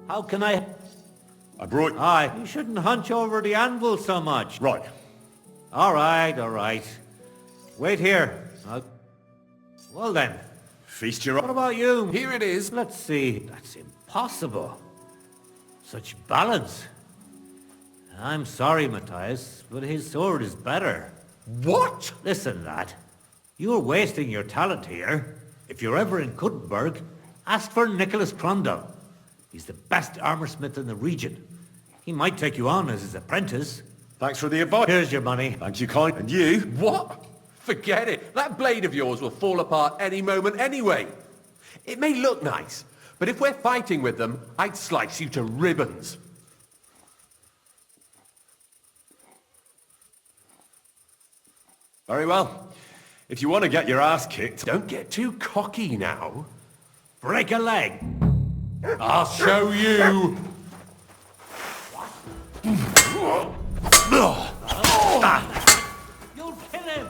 How can I... I brought... Aye, you shouldn't hunch over the anvil so much. Right. All right. Wait here. Well then. Feast your... What about you? Here it is. Let's see. That's impossible. Such balance. I'm sorry, Matthias, but his sword is better. What? Listen, lad. You're wasting your talent here. If you're ever in Kuttenberg, ask for Nicholas Crondell. He's the best armorsmith in the region. He might take you on as his apprentice. Thanks for the advice. Here's your money. Thank you, kind. And you? What? Forget it. That blade of yours will fall apart any moment anyway. It may look nice, but if we're fighting with them, I'd slice you to ribbons. Very well. If you want to get your ass kicked... Don't get too cocky now. Break a leg. I'll show you. You'll kill him.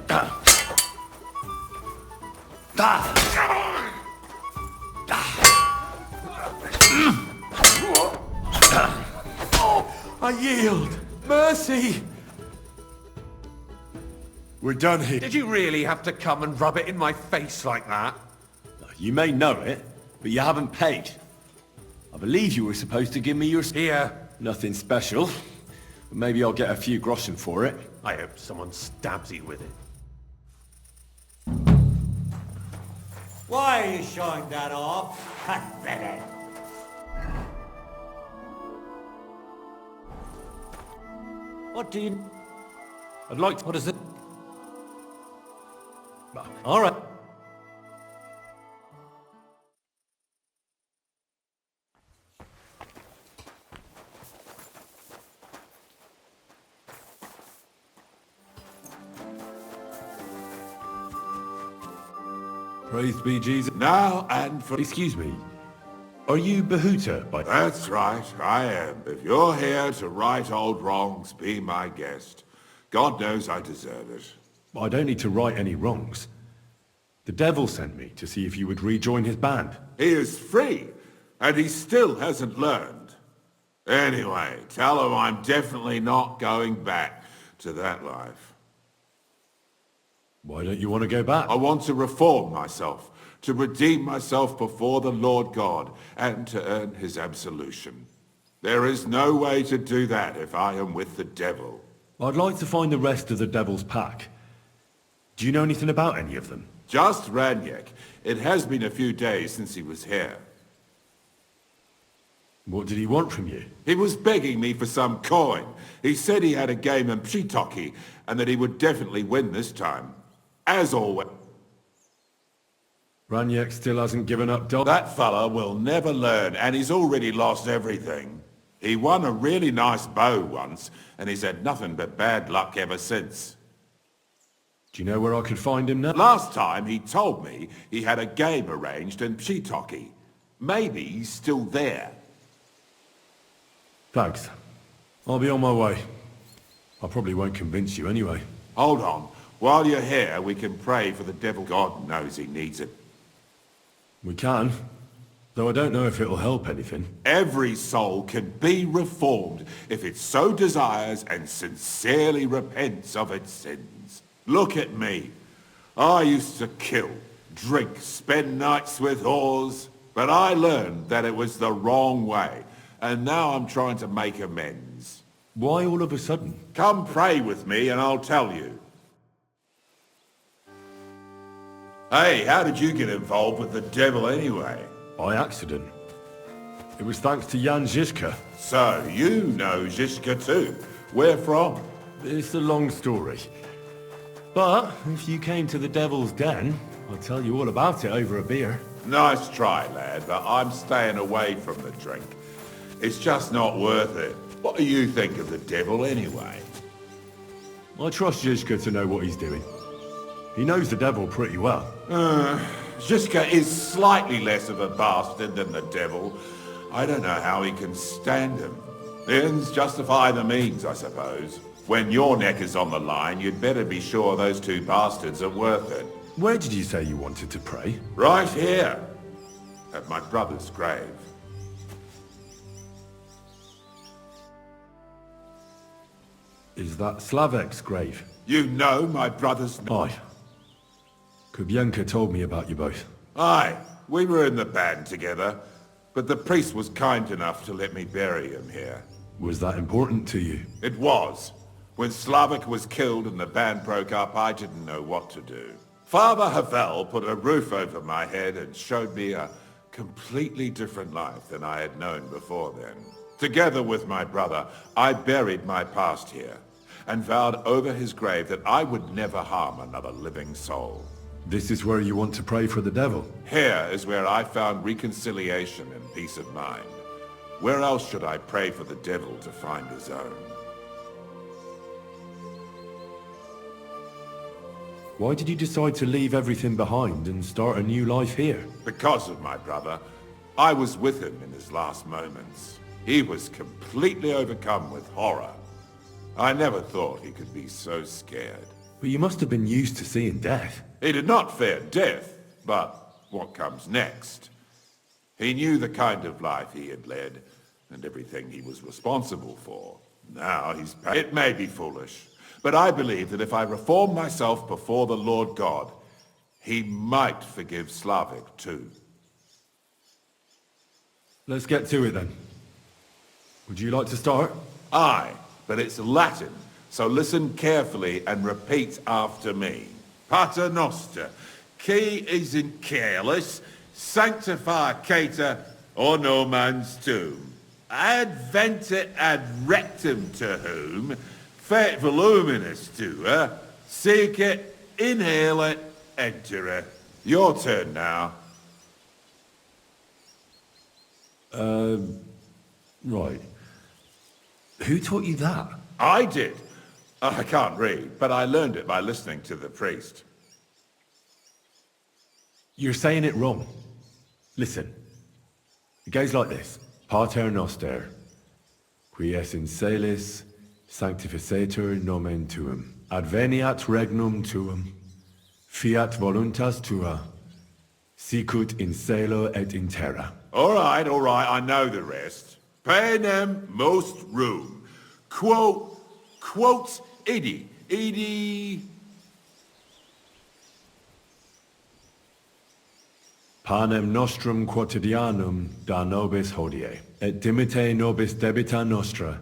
I yield. Mercy. We're done here. Did you really have to come and rub it in my face like that? You may know it, but you haven't paid. I believe you were supposed to give me your... Here. Nothing special. But maybe I'll get a few groschen for it. I hope someone stabs you with it. Why are you showing that off? Pathetic. What do you... I'd like to... What is it? All right. Praise be Jesus. Now and for... Excuse me. Are you Behuta by... That's right, I am. If you're here to right old wrongs, be my guest. God knows I deserve it. I don't need to right any wrongs. The devil sent me to see if you would rejoin his band. He is free, and he still hasn't learned. Anyway, tell him I'm definitely not going back to that life. Why don't you want to go back? I want to reform myself, to redeem myself before the Lord God, and to earn his absolution. There is no way to do that if I am with the devil. I'd like to find the rest of the devil's pack. Do you know anything about any of them? Just Ranyek. It has been a few days since he was here. What did he want from you? He was begging me for some coin. He said he had a game in Pshitoki, and that he would definitely win this time. As always. Ranyek still hasn't given up, Doc. That fella will never learn, and he's already lost everything. He won a really nice bow once, and he's had nothing but bad luck ever since. Do you know where I could find him now? Last time he told me he had a game arranged in Pshitoki. Maybe he's still there. Thanks. I'll be on my way. I probably won't convince you anyway. Hold on. While you're here, we can pray for the devil. God knows he needs it. We can, though I don't know if it'll help anything. Every soul can be reformed if it so desires and sincerely repents of its sins. Look at me. I used to kill, drink, spend nights with whores, but I learned that it was the wrong way, and now I'm trying to make amends. Why all of a sudden? Come pray with me and I'll tell you. Hey, how did you get involved with the devil anyway? By accident. It was thanks to Jan Žižka. So, you know Žižka too. Where from? It's a long story. But if you came to the Devil's Den, I'll tell you all about it over a beer. Nice try, lad, but I'm staying away from the drink. It's just not worth it. What do you think of the devil anyway? I trust Žižka to know what he's doing. He knows the devil pretty well. Žižka is slightly less of a bastard than the devil. I don't know how he can stand him. The ends justify the means, I suppose. When your neck is on the line, you'd better be sure those two bastards are worth it. Where did you say you wanted to pray? Right here, at my brother's grave. Is that Slavek's grave? You know my brother's... Aye. Kubyanka told me about you both. Aye, we were in the band together, but the priest was kind enough to let me bury him here. Was that important to you? It was. When Slavek was killed and the band broke up, I didn't know what to do. Father Havel put a roof over my head and showed me a completely different life than I had known before then. Together with my brother, I buried my past here and vowed over his grave that I would never harm another living soul. This is where you want to pray for the devil? Here is where I found reconciliation and peace of mind. Where else should I pray for the devil to find his own? Why did you decide to leave everything behind and start a new life here? Because of my brother. I was with him in his last moments. He was completely overcome with horror. I never thought he could be so scared. But you must have been used to seeing death. He did not fear death, but what comes next? He knew the kind of life he had led and everything he was responsible for. Now he's... It may be foolish, but I believe that if I reform myself before the Lord God, he might forgive Slavek too. Let's get to it then. Would you like to start? Aye, but it's Latin, so listen carefully and repeat after me. Pater Noster, qui is in caelus, sanctificator or no man's tomb. Adventet ad rectum to whom, fet voluminous to her, seek it, inhale it, enter her. Your turn now. Right. Who taught you that? I did. I can't read, but I learned it by listening to the priest. You're saying it wrong. Listen. It goes like this. Pater Noster, qui es in celis, sanctificetur nomen tuum. Adveniat regnum tuum. Fiat voluntas tua. Sicut in cielo et in terra. All right, I know the rest. Panem most room. Quote, idi. Panem nostrum quotidianum da nobis hodie, et dimite nobis debita nostra,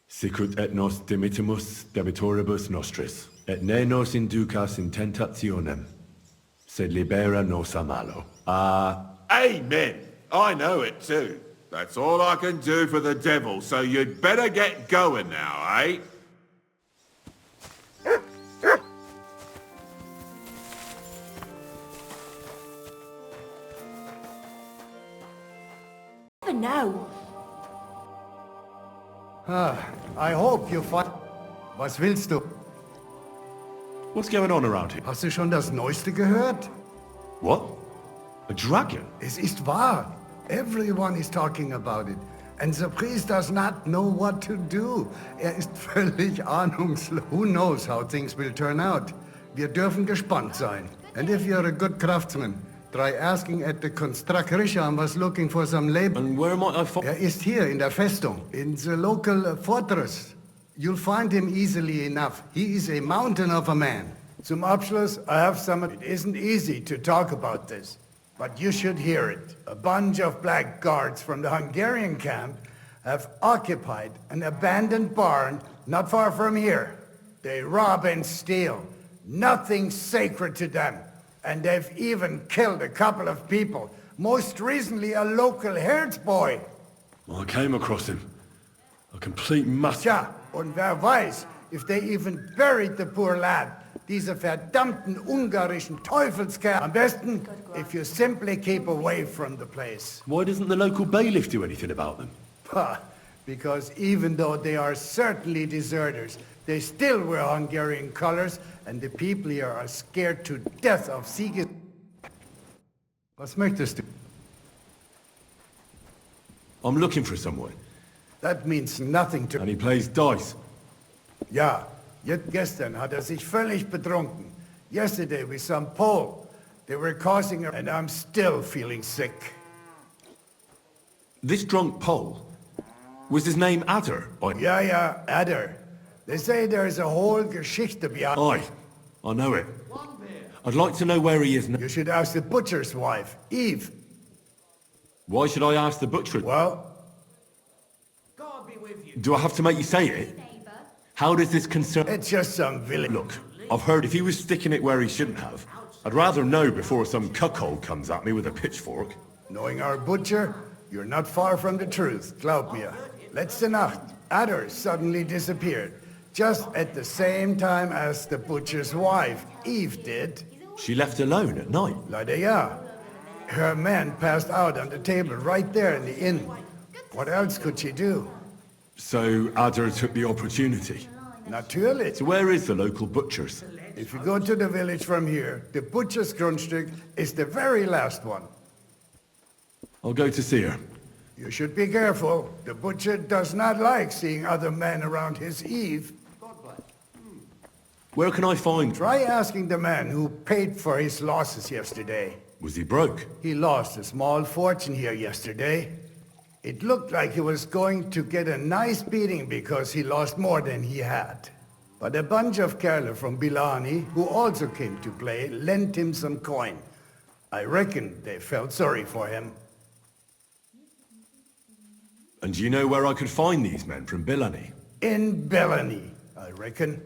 sicut et nos dimitimus debitoribus nostris, et ne nos inducas in tentationem, sed libera nos a malo. Amen. I know it too. That's all I can do for the devil, so you'd better get going now, eh? No. I hope you find... Was willst du? What's going on around here? Hast du schon das Neueste gehört? What? A dragon? Es ist wahr. Everyone is talking about it. And the priest does not know what to do. Ist völlig ahnungslos. Who knows how things will turn out? Wir dürfen gespannt sein. And if you're a good craftsman, try asking at the Konstrakrisha and was looking for some labor. And where might I find... Ist hier in der Festung, in the local fortress. You'll find him easily enough. He is a mountain of a man. Zum Abschluss, I have some... It isn't easy to talk about this, but you should hear it. A bunch of black guards from the Hungarian camp have occupied an abandoned barn not far from here. They rob and steal. Nothing sacred to them. And they've even killed a couple of people. Most recently, a local herds boy. I came across him. A complete mess. Tja, und wer weiß, if they even buried the poor lad. Diese verdammten ungarischen Teufelskerl. Am besten, if you simply keep away from the place. Why doesn't the local bailiff do anything about them? Because even though they are certainly deserters, they still wear Hungarian colors, and the people here are scared to death of Siege. Was möchtest du? I'm looking for someone. That means nothing to... And he plays dice. Ja, gestern hat sich völlig betrunken. Yesterday with some Pole. They were causing her, and I'm still feeling sick. This drunk Pole? Was his name Adder? Yeah, Adder. They say there's a whole Geschichte behind... Aye, I know it. I'd like to know where he is now. You should ask the butcher's wife, Eve. Why should I ask the butcher? Well... Do I have to make you say it? How does this concern... It's just some village... Look, I've heard if he was sticking it where he shouldn't have, I'd rather know before some cuckold comes at me with a pitchfork. Knowing our butcher, you're not far from the truth, glaub mir. Letzte Nacht, Adder suddenly disappeared, just at the same time as the butcher's wife, Eve, did. She left alone at night? Leider ja. Her man passed out on the table right there in the inn. What else could she do? So Adder took the opportunity? Natürlich. So where is the local butcher's? If you go to the village from here, the butcher's Grundstück is the very last one. I'll go to see her. You should be careful. The butcher does not like seeing other men around his Eve. Where can I find... Try asking the man who paid for his losses yesterday. Was he broke? He lost a small fortune here yesterday. It looked like he was going to get a nice beating because he lost more than he had. But a bunch of Kerle from Bilani, who also came to play, lent him some coin. I reckon they felt sorry for him. And do you know where I could find these men from Bilani? In Bilani, I reckon.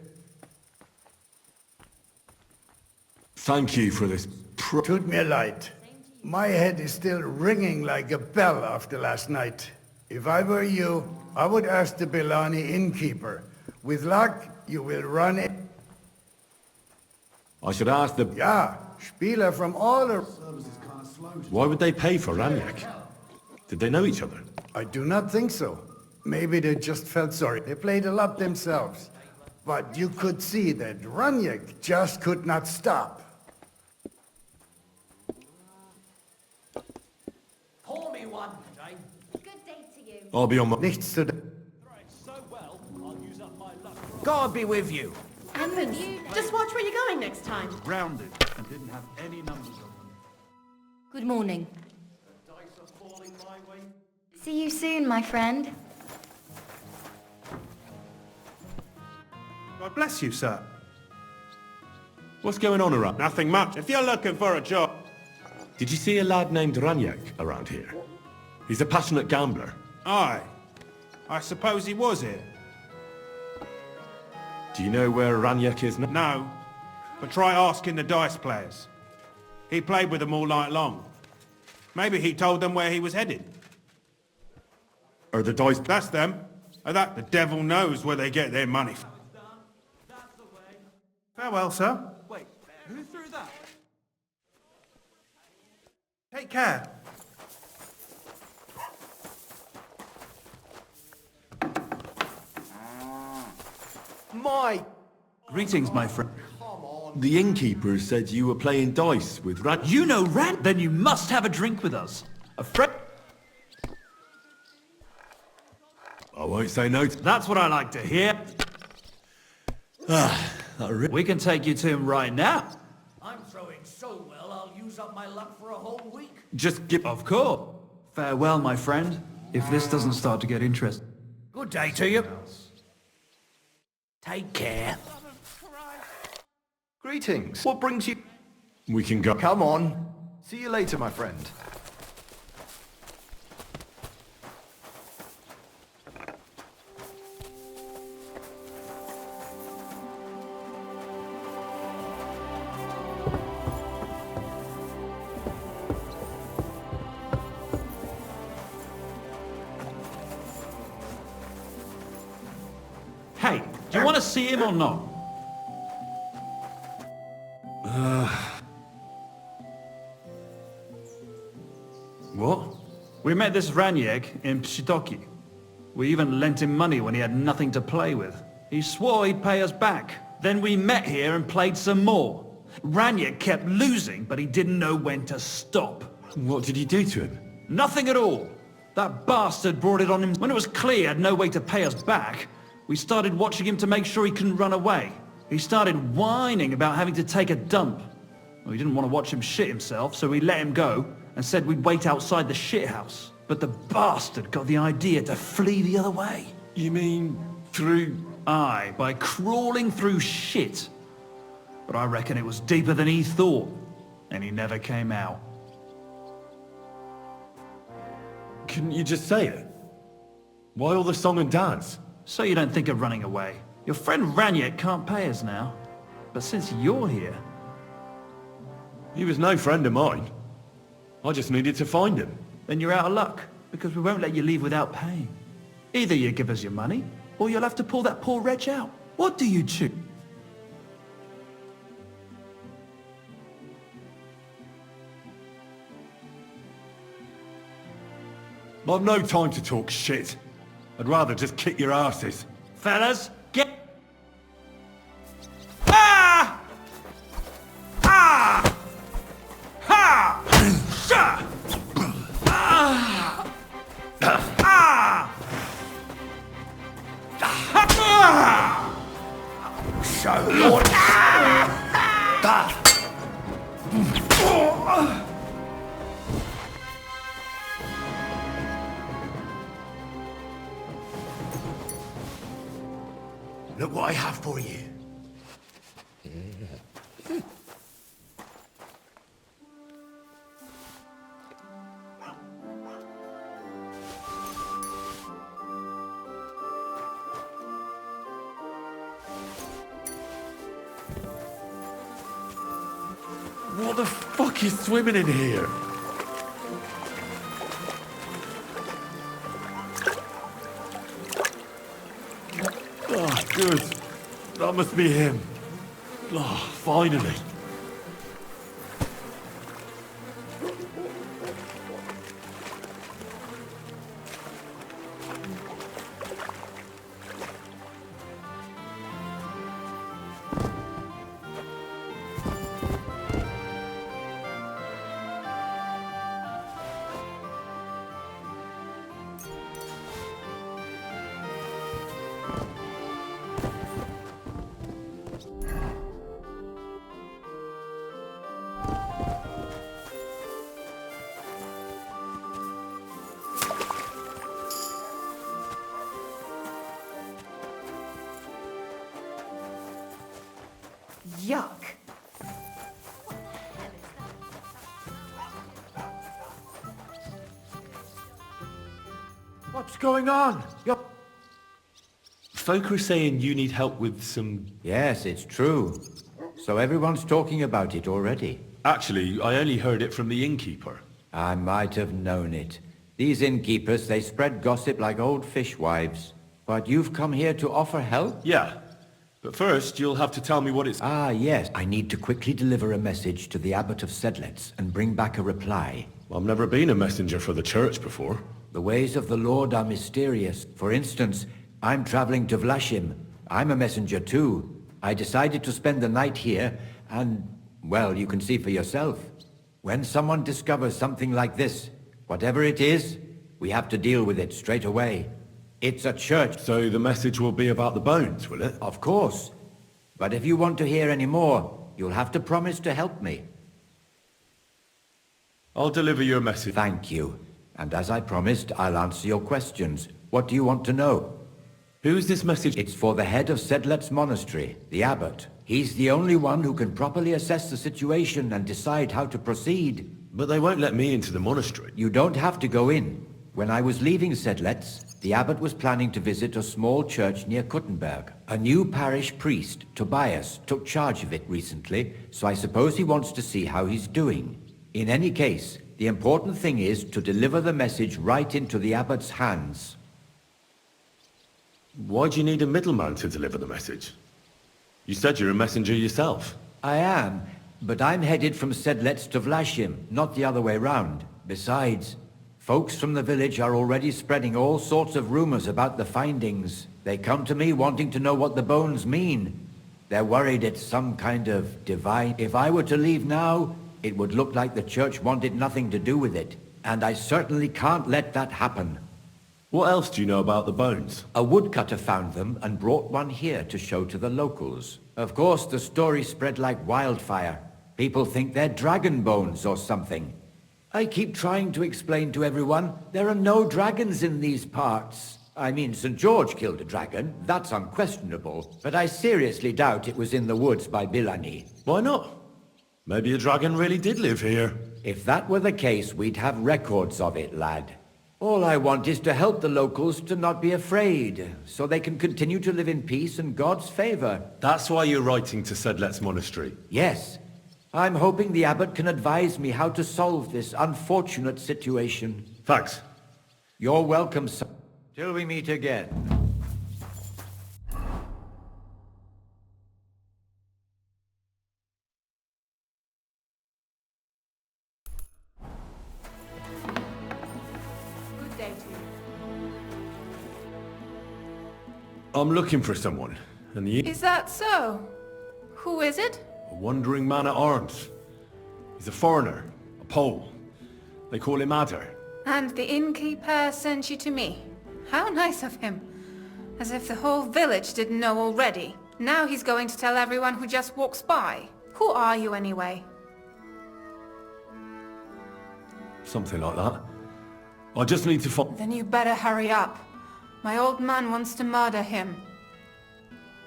Thank you for this Tut mir leid. My head is still ringing like a bell after last night. If I were you, I would ask the Bilani innkeeper. With luck, you will run it. I should ask the... Ja, Spieler from all the... Why would they pay for Ranyak? Did they know each other? I do not think so. Maybe they just felt sorry. They played a lot themselves. But you could see that Ranyak just could not stop. Pour me one, Jane. Good day to you. I'll be on my... Nichts zu... God be with you. And just watch where you're going next time. Rounded and didn't have any numbers on them. Good morning. See you soon, my friend. God bless you, sir. What's going on around? Nothing much. If you're looking for a job... Did you see a lad named Ranyak around here? He's a passionate gambler. Aye. I suppose he was here. Do you know where Ranyak is now? No. But try asking the dice players. He played with them all night long. Maybe he told them where he was headed. Are the dice... That's them. And that the devil knows where they get their money from. Farewell, sir. Wait, who threw that? Take care. My... Greetings, my friend. The innkeeper said you were playing dice with Ranyak. You know Ran? Then you must have a drink with us. A friend... I won't say no to... That's what I like to hear. We can take you to him right now. I'm throwing so well, I'll use up my luck for a whole week. Just give... Of course. Farewell, my friend. If this doesn't start to get interesting. Good day to you. Take care. Greetings. What brings you... We can go... Come on. See you later, my friend. Hey, do you want to see him or not? What? We met this Ranyak in Pshitoki. We even lent him money when he had nothing to play with. He swore he'd pay us back. Then we met here and played some more. Ranyak kept losing, but he didn't know when to stop. What did you do to him? Nothing at all. That bastard brought it on him. When it was clear he had no way to pay us back, we started watching him to make sure he couldn't run away. He started whining about having to take a dump. Well, we didn't want to watch him shit himself, so we let him go and said we'd wait outside the shithouse. But the bastard got the idea to flee the other way. You mean through Aye, by crawling through shit. But I reckon it was deeper than he thought, and he never came out. Couldn't you just say it? Why all the song and dance? So you don't think of running away. Your friend Ranyet can't pay us now. But since you're here... He was no friend of mine. I just needed to find him. Then you're out of luck, because we won't let you leave without paying. Either you give us your money, or you'll have to pull that poor wretch out. What do you choose? I've no time to talk shit. I'd rather just kick your asses. Fellas, get... Ah! Ah! Ha! Sha! Ah! Ah! Ah! So, Lord... Ah! Look what I have for you. What the fuck is swimming in here? Oh, good. That must be him. Oh, finally. Yuck. What's going on? Folk are saying you need help with some... Yes, it's true. So everyone's talking about it already. Actually, I only heard it from the innkeeper. I might have known it. These innkeepers, they spread gossip like old fishwives. But you've come here to offer help? Yeah. But first, you'll have to tell me what it's... Ah, yes. I need to quickly deliver a message to the Abbot of Sedlets and bring back a reply. I've never been a messenger for the church before. The ways of the Lord are mysterious. For instance, I'm traveling to Vlashim. I'm a messenger too. I decided to spend the night here, and, well, you can see for yourself. When someone discovers something like this, whatever it is, we have to deal with it straight away. It's a church. So the message will be about the bones, will it? Of course. But if you want to hear any more, you'll have to promise to help me. I'll deliver your message. Thank you. And as I promised, I'll answer your questions. What do you want to know? Who's this message? It's for the head of Sedlet's monastery, the abbot. He's the only one who can properly assess the situation and decide how to proceed. But they won't let me into the monastery. You don't have to go in. When I was leaving Sedlets, the abbot was planning to visit a small church near Kuttenberg. A new parish priest, Tobias, took charge of it recently, so I suppose he wants to see how he's doing. In any case, the important thing is to deliver the message right into the abbot's hands. Why do you need a middleman to deliver the message? You said you're a messenger yourself. I am, but I'm headed from Sedlets to Vlashim, not the other way round. Besides, folks from the village are already spreading all sorts of rumors about the findings. They come to me wanting to know what the bones mean. They're worried it's some kind of divine... If I were to leave now, it would look like the church wanted nothing to do with it. And I certainly can't let that happen. What else do you know about the bones? A woodcutter found them and brought one here to show to the locals. Of course, the story spread like wildfire. People think they're dragon bones or something. I keep trying to explain to everyone there are no dragons in these parts. I mean, St. George killed a dragon. That's unquestionable. But I seriously doubt it was in the woods by Bilani. Why not? Maybe a dragon really did live here. If that were the case, we'd have records of it, lad. All I want is to help the locals to not be afraid, so they can continue to live in peace and God's favor. That's why you're writing to Sedlet's monastery? Yes. I'm hoping the abbot can advise me how to solve this unfortunate situation. Thanks. You're welcome, sir. Till we meet again. Good day to you. I'm looking for someone, and the... Is that so? Who is it? A wandering man at arms. He's a foreigner, a Pole. They call him Adder. And the innkeeper sent you to me. How nice of him. As if the whole village didn't know already. Now he's going to tell everyone who just walks by. Who are you anyway? Something like that. I just need to find... Then you better hurry up. My old man wants to murder him.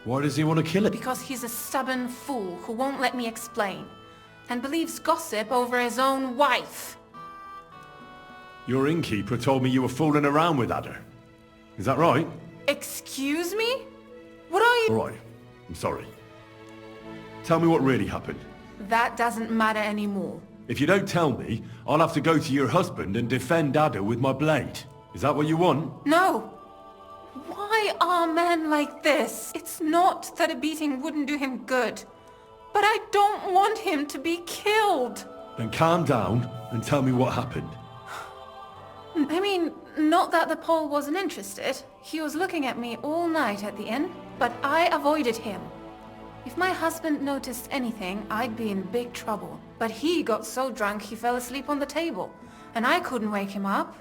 Why does he want to kill him? Because he's a stubborn fool who won't let me explain. And believes gossip over his own wife. Your innkeeper told me you were fooling around with Adder. Is that right? Excuse me? What are you— All right. I'm sorry. Tell me what really happened. That doesn't matter anymore. If you don't tell me, I'll have to go to your husband and defend Adder with my blade. Is that what you want? No. Why are men like this? It's not that a beating wouldn't do him good. But I don't want him to be killed. Then calm down and tell me what happened. I mean, not that the Pole wasn't interested. He was looking at me all night at the inn, but I avoided him. If my husband noticed anything, I'd be in big trouble. But he got so drunk he fell asleep on the table, and I couldn't wake him up.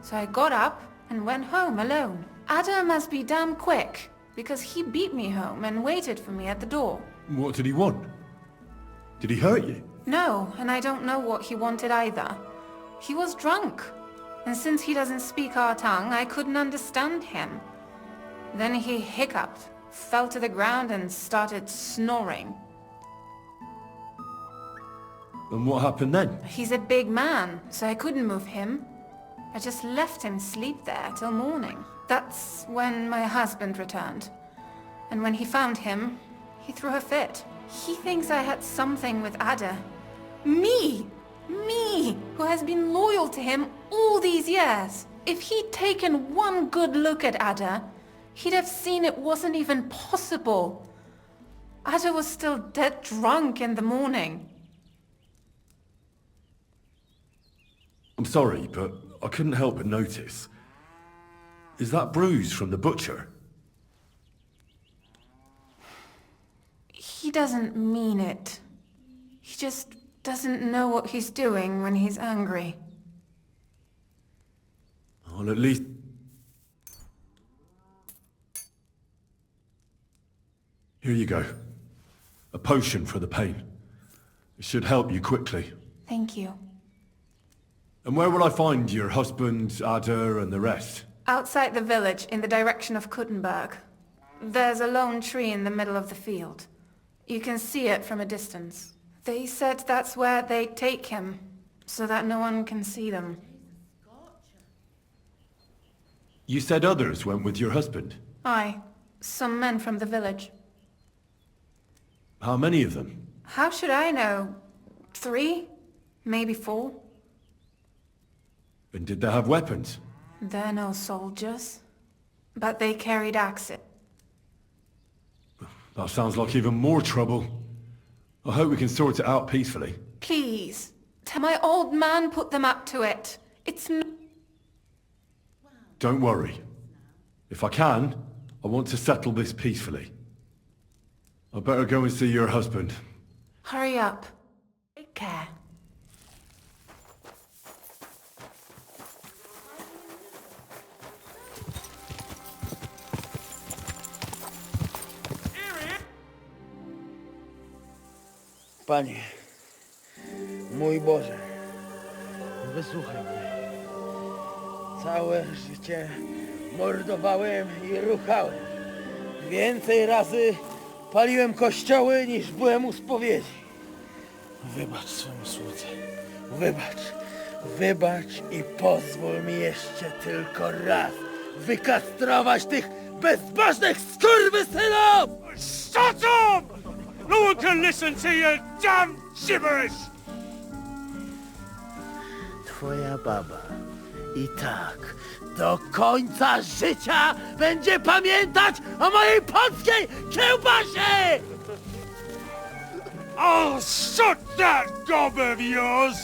So I got up and went home alone. Adder must be damn quick, because he beat me home and waited for me at the door. What did he want? Did he hurt you? No, and I don't know what he wanted either. He was drunk. And since he doesn't speak our tongue, I couldn't understand him. Then he hiccuped, fell to the ground and started snoring. And what happened then? He's a big man, so I couldn't move him. I just left him sleep there till morning. That's when my husband returned. And when he found him, he threw a fit. He thinks I had something with Adder. Me! Me, who has been loyal to him all these years. If he'd taken one good look at Adder, he'd have seen it wasn't even possible. Adder was still dead drunk in the morning. I'm sorry, but I couldn't help but notice. Is that bruise from the butcher? He doesn't mean it. He just doesn't know what he's doing when he's angry. Well, at least... Here you go. A potion for the pain. It should help you quickly. Thank you. And where will I find your husband, Adder, and the rest? Outside the village, in the direction of Kuttenberg. There's a lone tree in the middle of the field. You can see it from a distance. They said that's where they'd take him, so that no one can see them. You said others went with your husband. Aye, some men from the village. How many of them? How should I know? 3? Maybe 4? And did they have weapons? They're no soldiers, but they carried axes. That sounds like even more trouble. I hope we can sort it out peacefully. Please, my old man put them up to it. It's Don't worry. If I can, I want to settle this peacefully. I better go and see your husband. Hurry up. Take care. Panie, mój Boże, wysłuchaj mnie. Całe życie mordowałem i ruchałem. Więcej razy paliłem kościoły niż byłem u spowiedzi. Wybacz swemu słudze. Wybacz i pozwól mi jeszcze tylko raz wykastrować tych bezbożnych skurwysynów! Shut up! No one can listen to your damn gibberish! Twoja baba i tak do końca życia będzie pamiętać o mojej polskiej kiełbasie! I'll shut that gob of yours!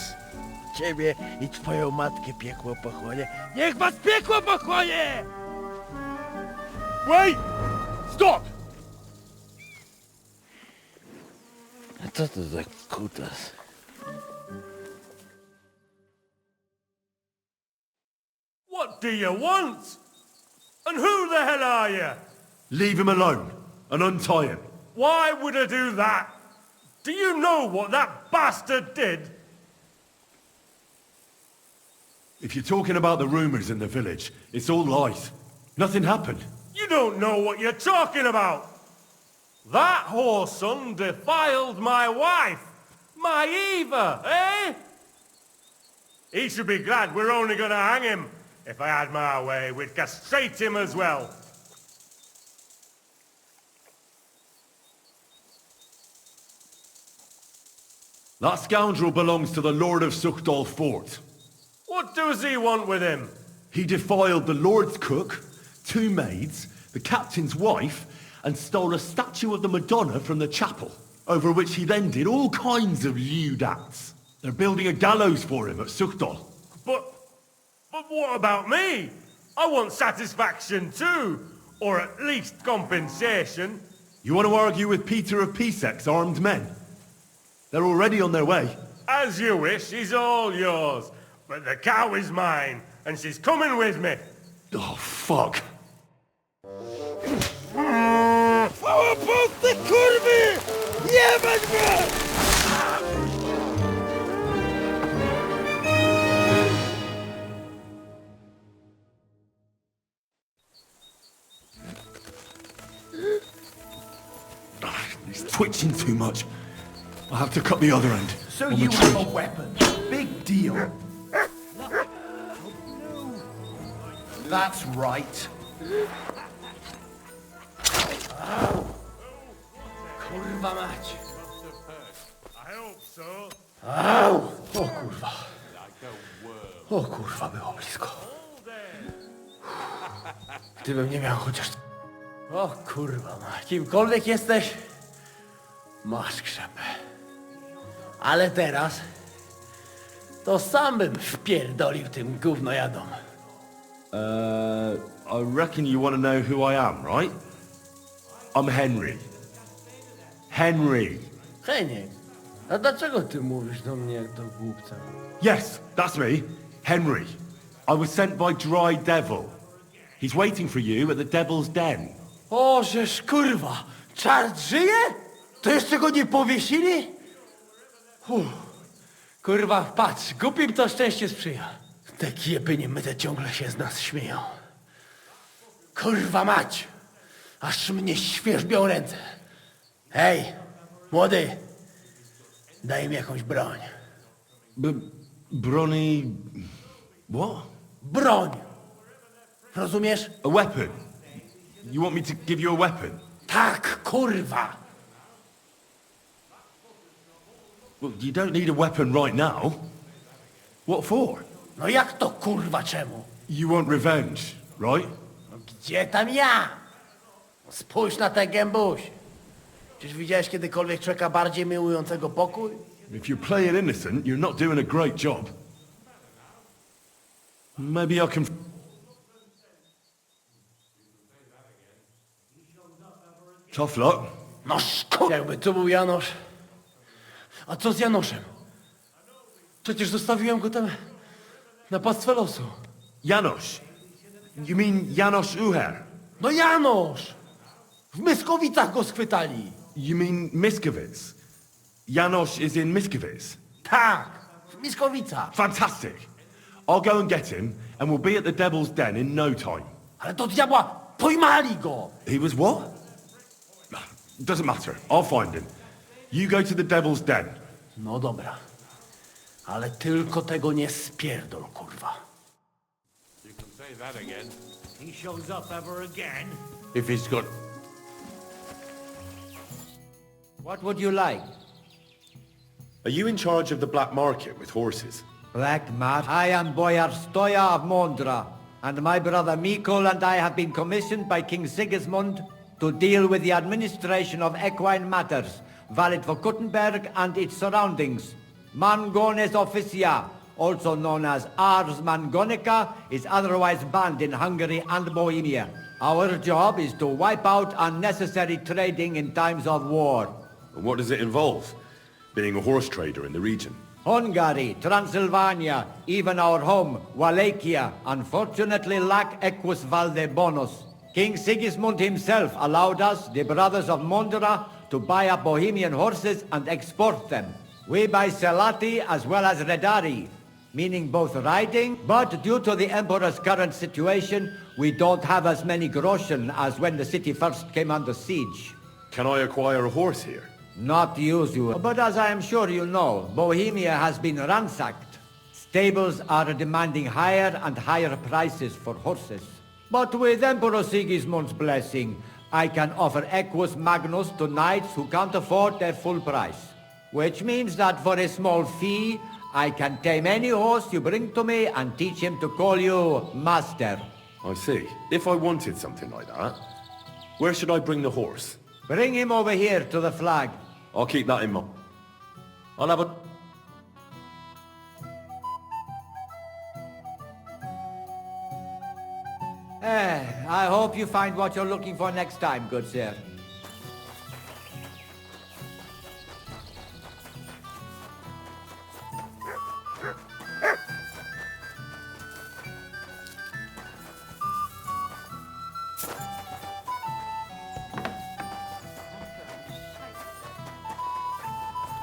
Ciebie i twoją matkę piekło pochłonie. Niech was piekło pochłonie! Wait! Stop! A co to za kutas? What do you want? And who the hell are you? Leave him alone and untie him. Why would I do that? Do you know what that bastard did? If you're talking about the rumors in the village, it's all lies. Nothing happened. You don't know what you're talking about. That whoreson defiled my wife, my Eva, eh? He should be glad we're only gonna hang him. If I had my way, we'd castrate him as well. That scoundrel belongs to the Lord of Suchdal Fort. What does he want with him? He defiled the Lord's cook, 2 maids, the captain's wife, and stole a statue of the Madonna from the chapel, over which he then did all kinds of lewd acts. They're building a gallows for him at Suchdal. But what about me? I want satisfaction too, or at least compensation. You want to argue with Peter of Pisek's armed men? They're already on their way. As you wish, he's all yours. But the cow is mine, and she's coming with me. Oh, fuck. Chwała Polsce, kurwy! Jebać mnie! He's twitching too much. I'll have to cut the other end. So you have a weapon. Big deal. That's right. Kurwa mać! I hope so. Au! O kurwa. O kurwa, było blisko. Gdybym nie miał chociaż... O kurwa mać, kimkolwiek jesteś, masz krzepę. Ale teraz to sam bym wpierdolił tym gównojadom. I reckon you want to know who I am, right? I'm Henry. Henry. Heniek, a dlaczego ty mówisz do mnie jak do głupca? Yes, that's me. Henry. I was sent by Dry Devil. He's waiting for you at the Devil's Den. O, żeż kurwa, czart żyje? To jeszcze go nie powiesili? Kurwa, patrz, głupim to szczęście sprzyja. Te kiepy niemyte ciągle się z nas śmieją. Kurwa mać, aż mnie świerzbią ręce. Hej, młody, daj mi jakąś broń. Brony... What? Broń! Rozumiesz? A weapon? You want me to give you a weapon? Tak, kurwa! Well, you don't need a weapon right now. What for? No jak to kurwa czemu? You want revenge, right? No gdzie tam ja? Spójrz na tę gębuś. Czyż widziałeś kiedykolwiek człowieka bardziej miłującego pokój? If you're playing innocent, you're not doing a great job. Maybe I can... Tough luck. No jakby tu był Janosz. A co z Janoszem? Przecież zostawiłem go tam na pastwę losu. Janosz? You mean Janosz Uher? No Janosz! W Myskowicach go schwytali. You mean Miskovic? Janosz is in Miskovic? Tak, w Myskowicach. Fantastic. I'll go and get him, and we'll be at the Devil's Den in no time. Ale do diabła, pojmali go! He was what? Doesn't matter. I'll find him. You go to the Devil's Den. No dobra. Ale tylko tego nie spierdol, kurwa. You can say that again. He shows up ever again. If he's got... What would you like? Are you in charge of the black market with horses? Black Mart. I am Boyar Stoya of Mondra, and my brother Mikol and I have been commissioned by King Sigismund to deal with the administration of equine matters, valid for Kuttenberg and its surroundings. Mangones officia, also known as Ars Mangonica, is otherwise banned in Hungary and Bohemia. Our job is to wipe out unnecessary trading in times of war. And what does it involve? Being a horse trader in the region? Hungary, Transylvania, even our home, Wallachia, unfortunately lack equus valde bonus. King Sigismund himself allowed us, the brothers of Mondra, to buy up Bohemian horses and export them. We buy Selati as well as Redari, meaning both riding, but due to the Emperor's current situation, we don't have as many groschen as when the city first came under siege. Can I acquire a horse here? Not usual, but as I am sure you know, Bohemia has been ransacked. Stables are demanding higher and higher prices for horses. But with Emperor Sigismund's blessing, I can offer Equus Magnus to knights who can't afford their full price. Which means that for a small fee, I can tame any horse you bring to me and teach him to call you Master. I see. If I wanted something like that, where should I bring the horse? Bring him over here to the flag. I'll keep that in mind. I'll have a... I hope you find what you're looking for next time, good sir.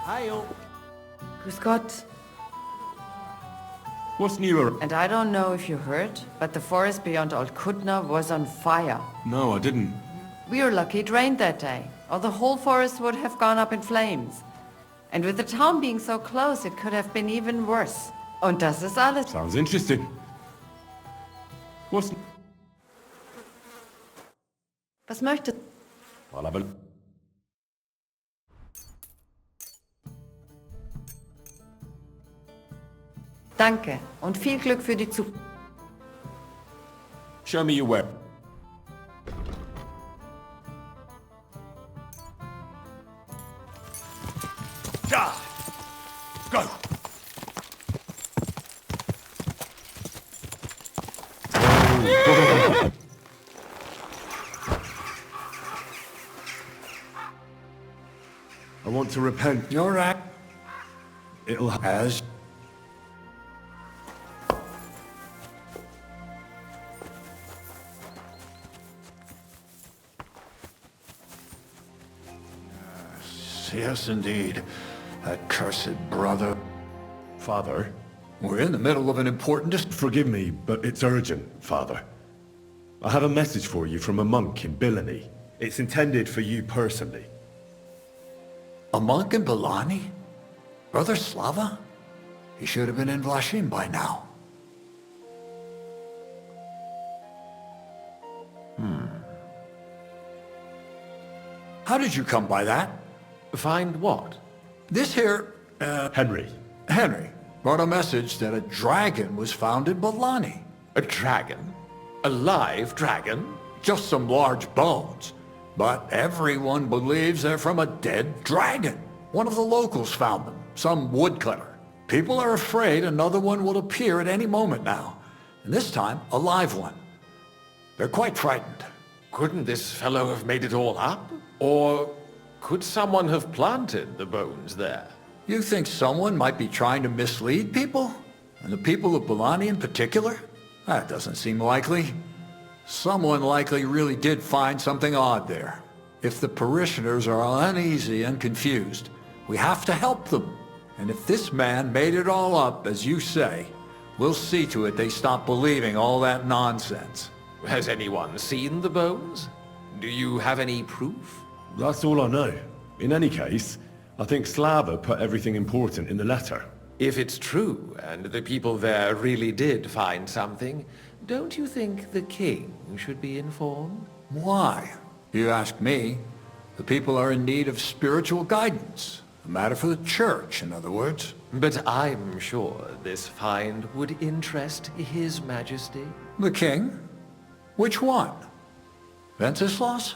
Hi-yo. Grüß Gott. What's new? And I don't know if you heard, but the forest beyond Old Kutna was on fire. No, I didn't. We were lucky it rained that day, or the whole forest would have gone up in flames. And with the town being so close, it could have been even worse. Und das ist alles. Sounds interesting. What's... Was möchtest... I'll have a... Danke und viel Glück für die Zukunft. Show me your weapon. Go! I want to repent. You're right. It'll has. Yes, indeed. That cursed brother. Father? We're in the middle of an important... Forgive me, but it's urgent, Father. I have a message for you from a monk in Bilani. It's intended for you personally. A monk in Bilani? Brother Slava? He should have been in Vlashim by now. How did you come by that? Find what? This here, Henry. Henry brought a message that a dragon was found in Bilani. A dragon? A live dragon? Just some large bones. But everyone believes they're from a dead dragon. One of the locals found them, some woodcutter. People are afraid another one will appear at any moment now. And this time, a live one. They're quite frightened. Couldn't this fellow have made it all up? Or could someone have planted the bones there? You think someone might be trying to mislead people? And the people of Bilani in particular? That doesn't seem likely. Someone likely really did find something odd there. If the parishioners are uneasy and confused, we have to help them. And if this man made it all up, as you say, We'll see to it they stop believing all that nonsense. Has anyone seen the bones? Do you have any proof? That's all I know. In any case, I think Slava put everything important in the letter. If it's true, and the people there really did find something, don't you think the king should be informed? Why? You ask me. The people are in need of spiritual guidance. A matter for the church, in other words. But I'm sure this find would interest His Majesty. The king? Which one? Wenceslas?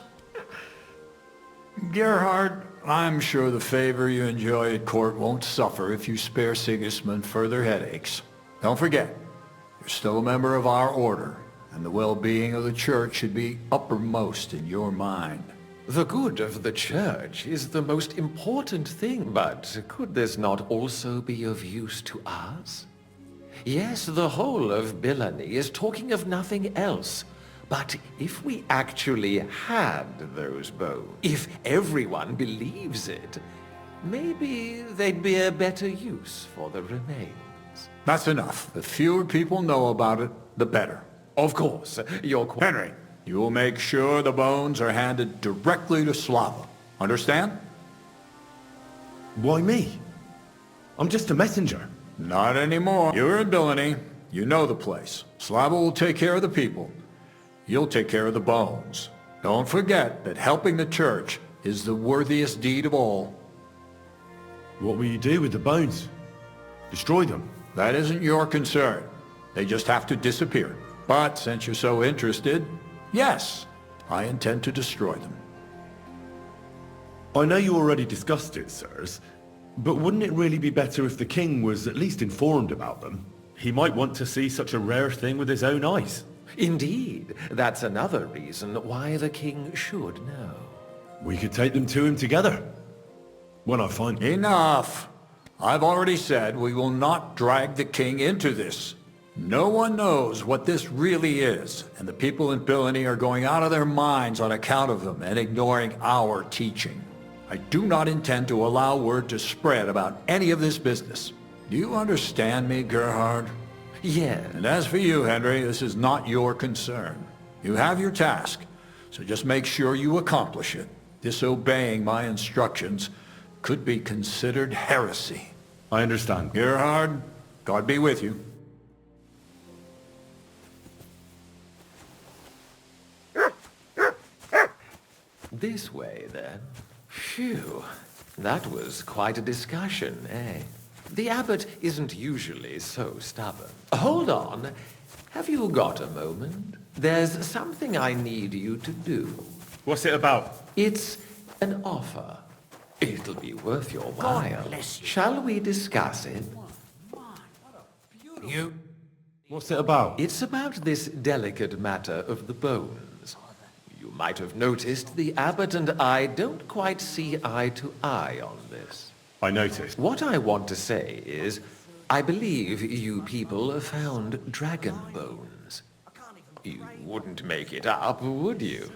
Gerhard, I'm sure the favor you enjoy at court won't suffer if you spare Sigismund further headaches. Don't forget, you're still a member of our order, and the well-being of the church should be uppermost in your mind. The good of the church is the most important thing, but could this not also be of use to us? Yes, the whole of Bilani is talking of nothing else. But if we actually had those bones, if everyone believes it, maybe they'd be a better use for the remains. That's enough. The fewer people know about it, the better. Of course, you're quite... Henry, you will make sure the bones are handed directly to Slava. Understand? Why me? I'm just a messenger. Not anymore. You're in Bilani. You know the place. Slava will take care of the people. You'll take care of the bones. Don't forget that helping the church is the worthiest deed of all. What will you do with the bones? Destroy them? That isn't your concern. They just have to disappear. But since you're so interested, yes, I intend to destroy them. I know you already discussed it, sirs, but wouldn't it really be better if the king was at least informed about them? He might want to see such a rare thing with his own eyes. Indeed, that's another reason why the king should know. We could take them to him together. When I find... Enough! I've already said we will not drag the king into this. No one knows what this really is, and the people in Bilani are going out of their minds on account of them and ignoring our teaching. I do not intend to allow word to spread about any of this business. Do you understand me, Gerhard? Yeah. And as for you, Henry, this is not your concern. You have your task, so just make sure you accomplish it. Disobeying my instructions could be considered heresy. I understand. Gerhard, God be with you. This way, then. Phew. That was quite a discussion, eh? The abbot isn't usually so stubborn. Hold on. Have you got a moment? There's something I need you to do. What's it about? It's an offer. It'll be worth your while. Shall we discuss it? You... What's it about? It's about this delicate matter of the bones. You might have noticed the abbot and I don't quite see eye to eye on this. I noticed. What I want to say is, I believe you people found dragon bones. You wouldn't make it up, would you?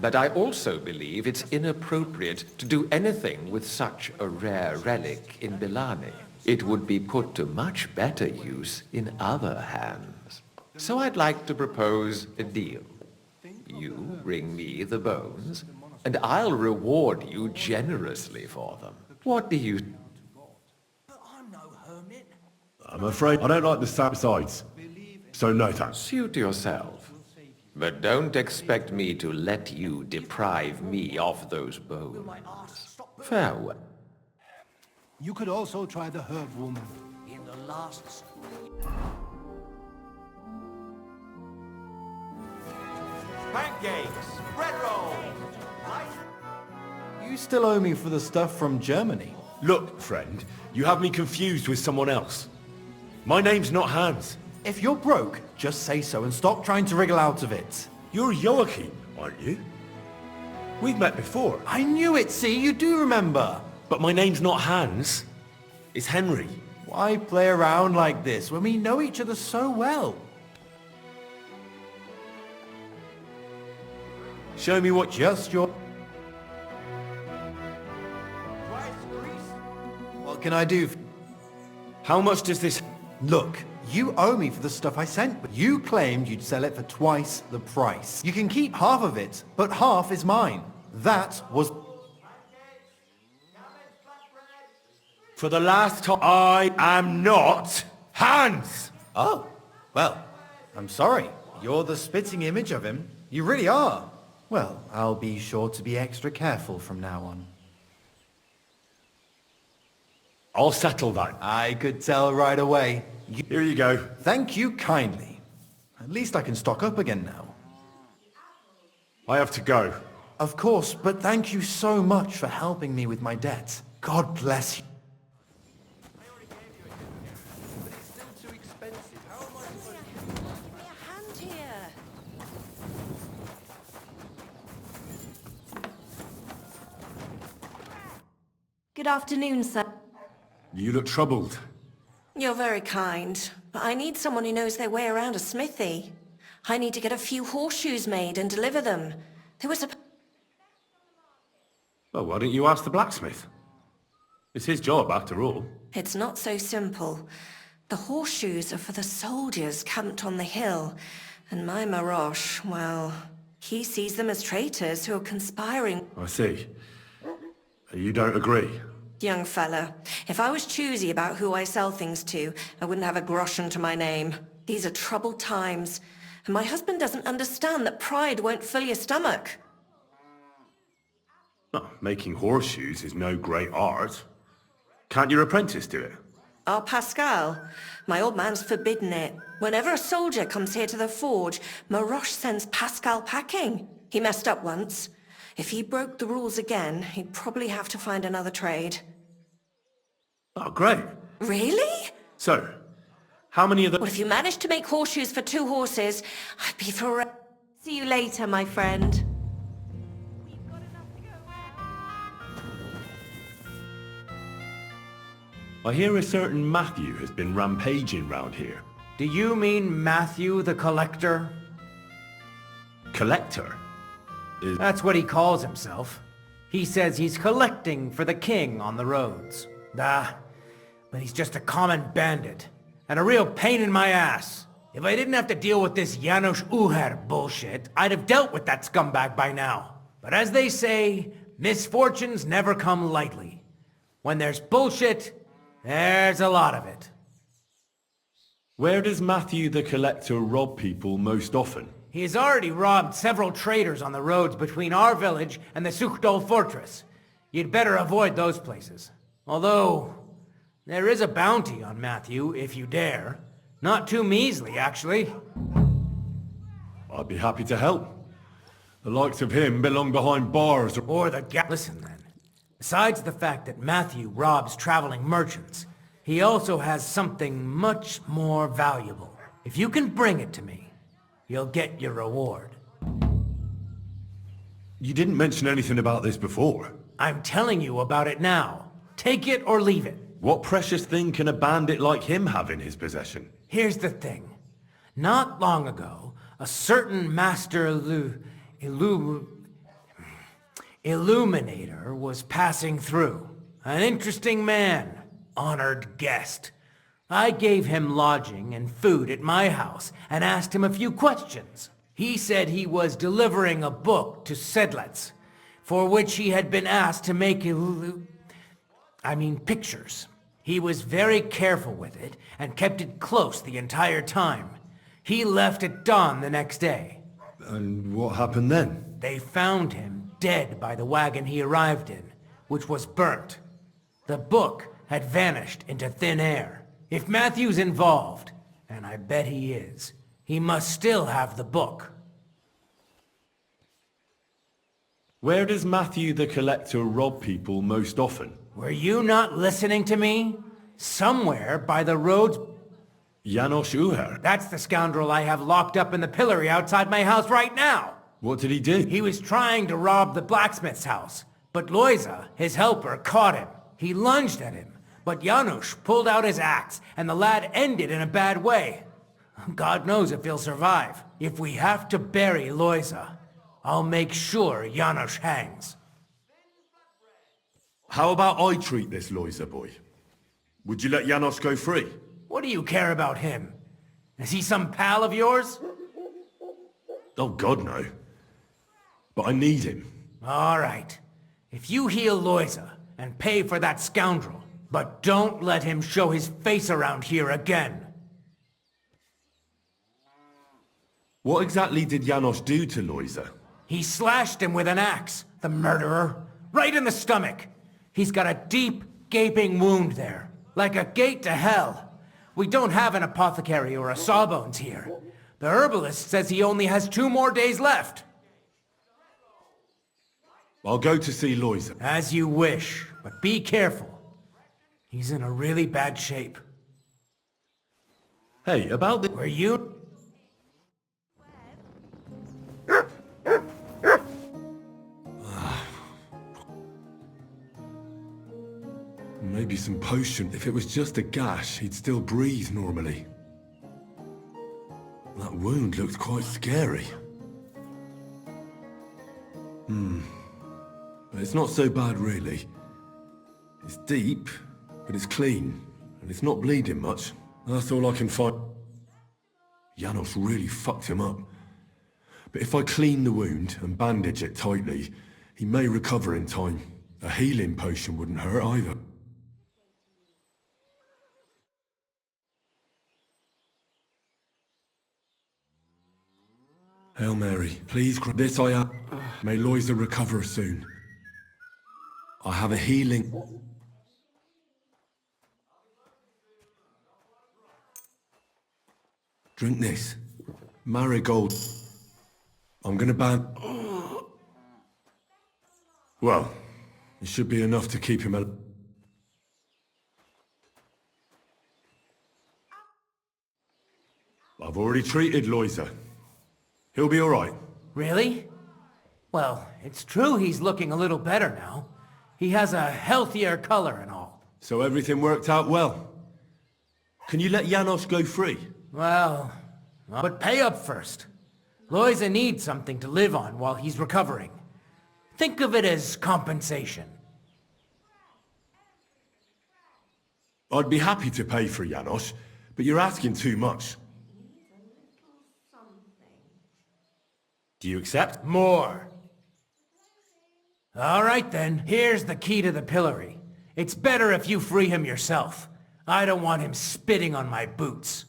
But I also believe it's inappropriate to do anything with such a rare relic in Bilani. It would be put to much better use in other hands. So I'd like to propose a deal. You bring me the bones, and I'll reward you generously for them. What do you... I'm afraid I don't like the sides. So no thanks. Suit yourself. But don't expect me to let you deprive me of those bones. Farewell. You could also try the herb woman in the last... Pancakes! Bread rolls! You still owe me for the stuff from Germany. Look, friend, you have me confused with someone else. My name's not Hans. If you're broke, just say so and stop trying to wriggle out of it. You're Joachim, aren't you? We've met before. I knew it, see? You do remember. But my name's not Hans. It's Henry. Why play around like this when we know each other so well? Show me what... Just your... What can I do? How much does this... Look, You owe me for the stuff I sent, but you claimed you'd sell it for twice the price. You can keep half of it, but half is mine. That was... For the last time, I am not Hans! Oh, well, I'm sorry. You're the spitting image of him. You really are. Well, I'll be sure to be extra careful from now on. I'll settle that. I could tell right away. Here you go. Thank you kindly. At least I can stock up again now. I have to go. Of course, but thank you so much for helping me with my debt. God bless you. Good afternoon, sir. You look troubled. You're very kind, but I need someone who knows their way around a smithy. I need to get a few horseshoes made and deliver them. There was a... Well, why don't you ask the blacksmith? It's his job, after all. It's not so simple. The horseshoes are for the soldiers camped on the hill, and my Marosh, well, he sees them as traitors who are conspiring. I see. You don't agree? Young fella, if I was choosy about who I sell things to, I wouldn't have a groschen to my name. These are troubled times, and my husband doesn't understand that pride won't fill your stomach. Well, making horseshoes is no great art. Can't your apprentice do it? Our Pascal, my old man's forbidden it. Whenever a soldier comes here to the forge, Maroche sends Pascal packing. He messed up once. If he broke the rules again, he'd probably have to find another trade. Oh, great. Really? So, how many of the... Well, if you managed to make horseshoes for 2 horses, I'd be forever... See you later, my friend. I hear a certain Matthew has been rampaging round here. Do you mean Matthew the Collector? Collector? That's what he calls himself. He says he's collecting for the king on the roads. But he's just a common bandit. And a real pain in my ass. If I didn't have to deal with this Janusz Uher bullshit, I'd have dealt with that scumbag by now. But as they say, misfortunes never come lightly. When there's bullshit, there's a lot of it. Where does Matthew the Collector rob people most often? He has already robbed several traders on the roads between our village and the Suchdol fortress. You'd better avoid those places. Although, there is a bounty on Matthew, if you dare. Not too measly, actually. I'd be happy to help. The likes of him belong behind bars or the Listen then. Besides the fact that Matthew robs traveling merchants, he also has something much more valuable. If you can bring it to me, you'll get your reward. You didn't mention anything about this before. I'm telling you about it now. Take it or leave it. What precious thing can a bandit like him have in his possession? Here's the thing. Not long ago, a certain master illuminator was passing through. An interesting man, honored guest. I gave him lodging and food at my house and asked him a few questions. He said he was delivering a book to Sedlets, for which he had been asked to make pictures. He was very careful with it and kept it close the entire time. He left at dawn the next day. And what happened then? They found him dead by the wagon he arrived in, which was burnt. The book had vanished into thin air. If Matthew's involved, and I bet he is, he must still have the book. Where does Matthew the Collector rob people most often? Were you not listening to me? Somewhere by the roads... Janusz Uher? That's the scoundrel I have locked up in the pillory outside my house right now. What did he do? He was trying to rob the blacksmith's house, but Loisa, his helper, caught him. He lunged at him, but Janusz pulled out his axe, and the lad ended in a bad way. God knows if he'll survive. If we have to bury Loisa, I'll make sure Janusz hangs. How about I treat this Loisa boy? Would you let Janusz go free? What do you care about him? Is he some pal of yours? Oh God, no. But I need him. All right. If you heal Loiza and pay for that scoundrel, but don't let him show his face around here again. What exactly did Janos do to Loiza? He slashed him with an axe, the murderer, right in the stomach. He's got a deep, gaping wound there, like a gate to hell. We don't have an apothecary or a sawbones here. The herbalist says he only has 2 more days left. I'll go to see Loiza. As you wish, but be careful. He's in a really bad shape. Hey, about the... Were you... Maybe some potion. If it was just a gash, he'd still breathe normally. That wound looked quite scary. But it's not so bad, really. It's deep, but it's clean, and it's not bleeding much. That's all I can find. Janos really fucked him up. But if I clean the wound and bandage it tightly, he may recover in time. A healing potion wouldn't hurt either. Hail Mary, please grant this I am. May Loiza recover soon. I have a healing... Drink this. Marigold. I'm gonna ban... Well, it should be enough to keep him alive. I've already treated Loiza. He'll be all right. Really? Well, it's true he's looking a little better now. He has a healthier color and all. So everything worked out well. Can you let Janos go free? Well, but pay up first. Loiza needs something to live on while he's recovering. Think of it as compensation. I'd be happy to pay for Janos, but you're asking too much. Do you accept? More. All right then, here's the key to the pillory. It's better if you free him yourself. I don't want him spitting on my boots.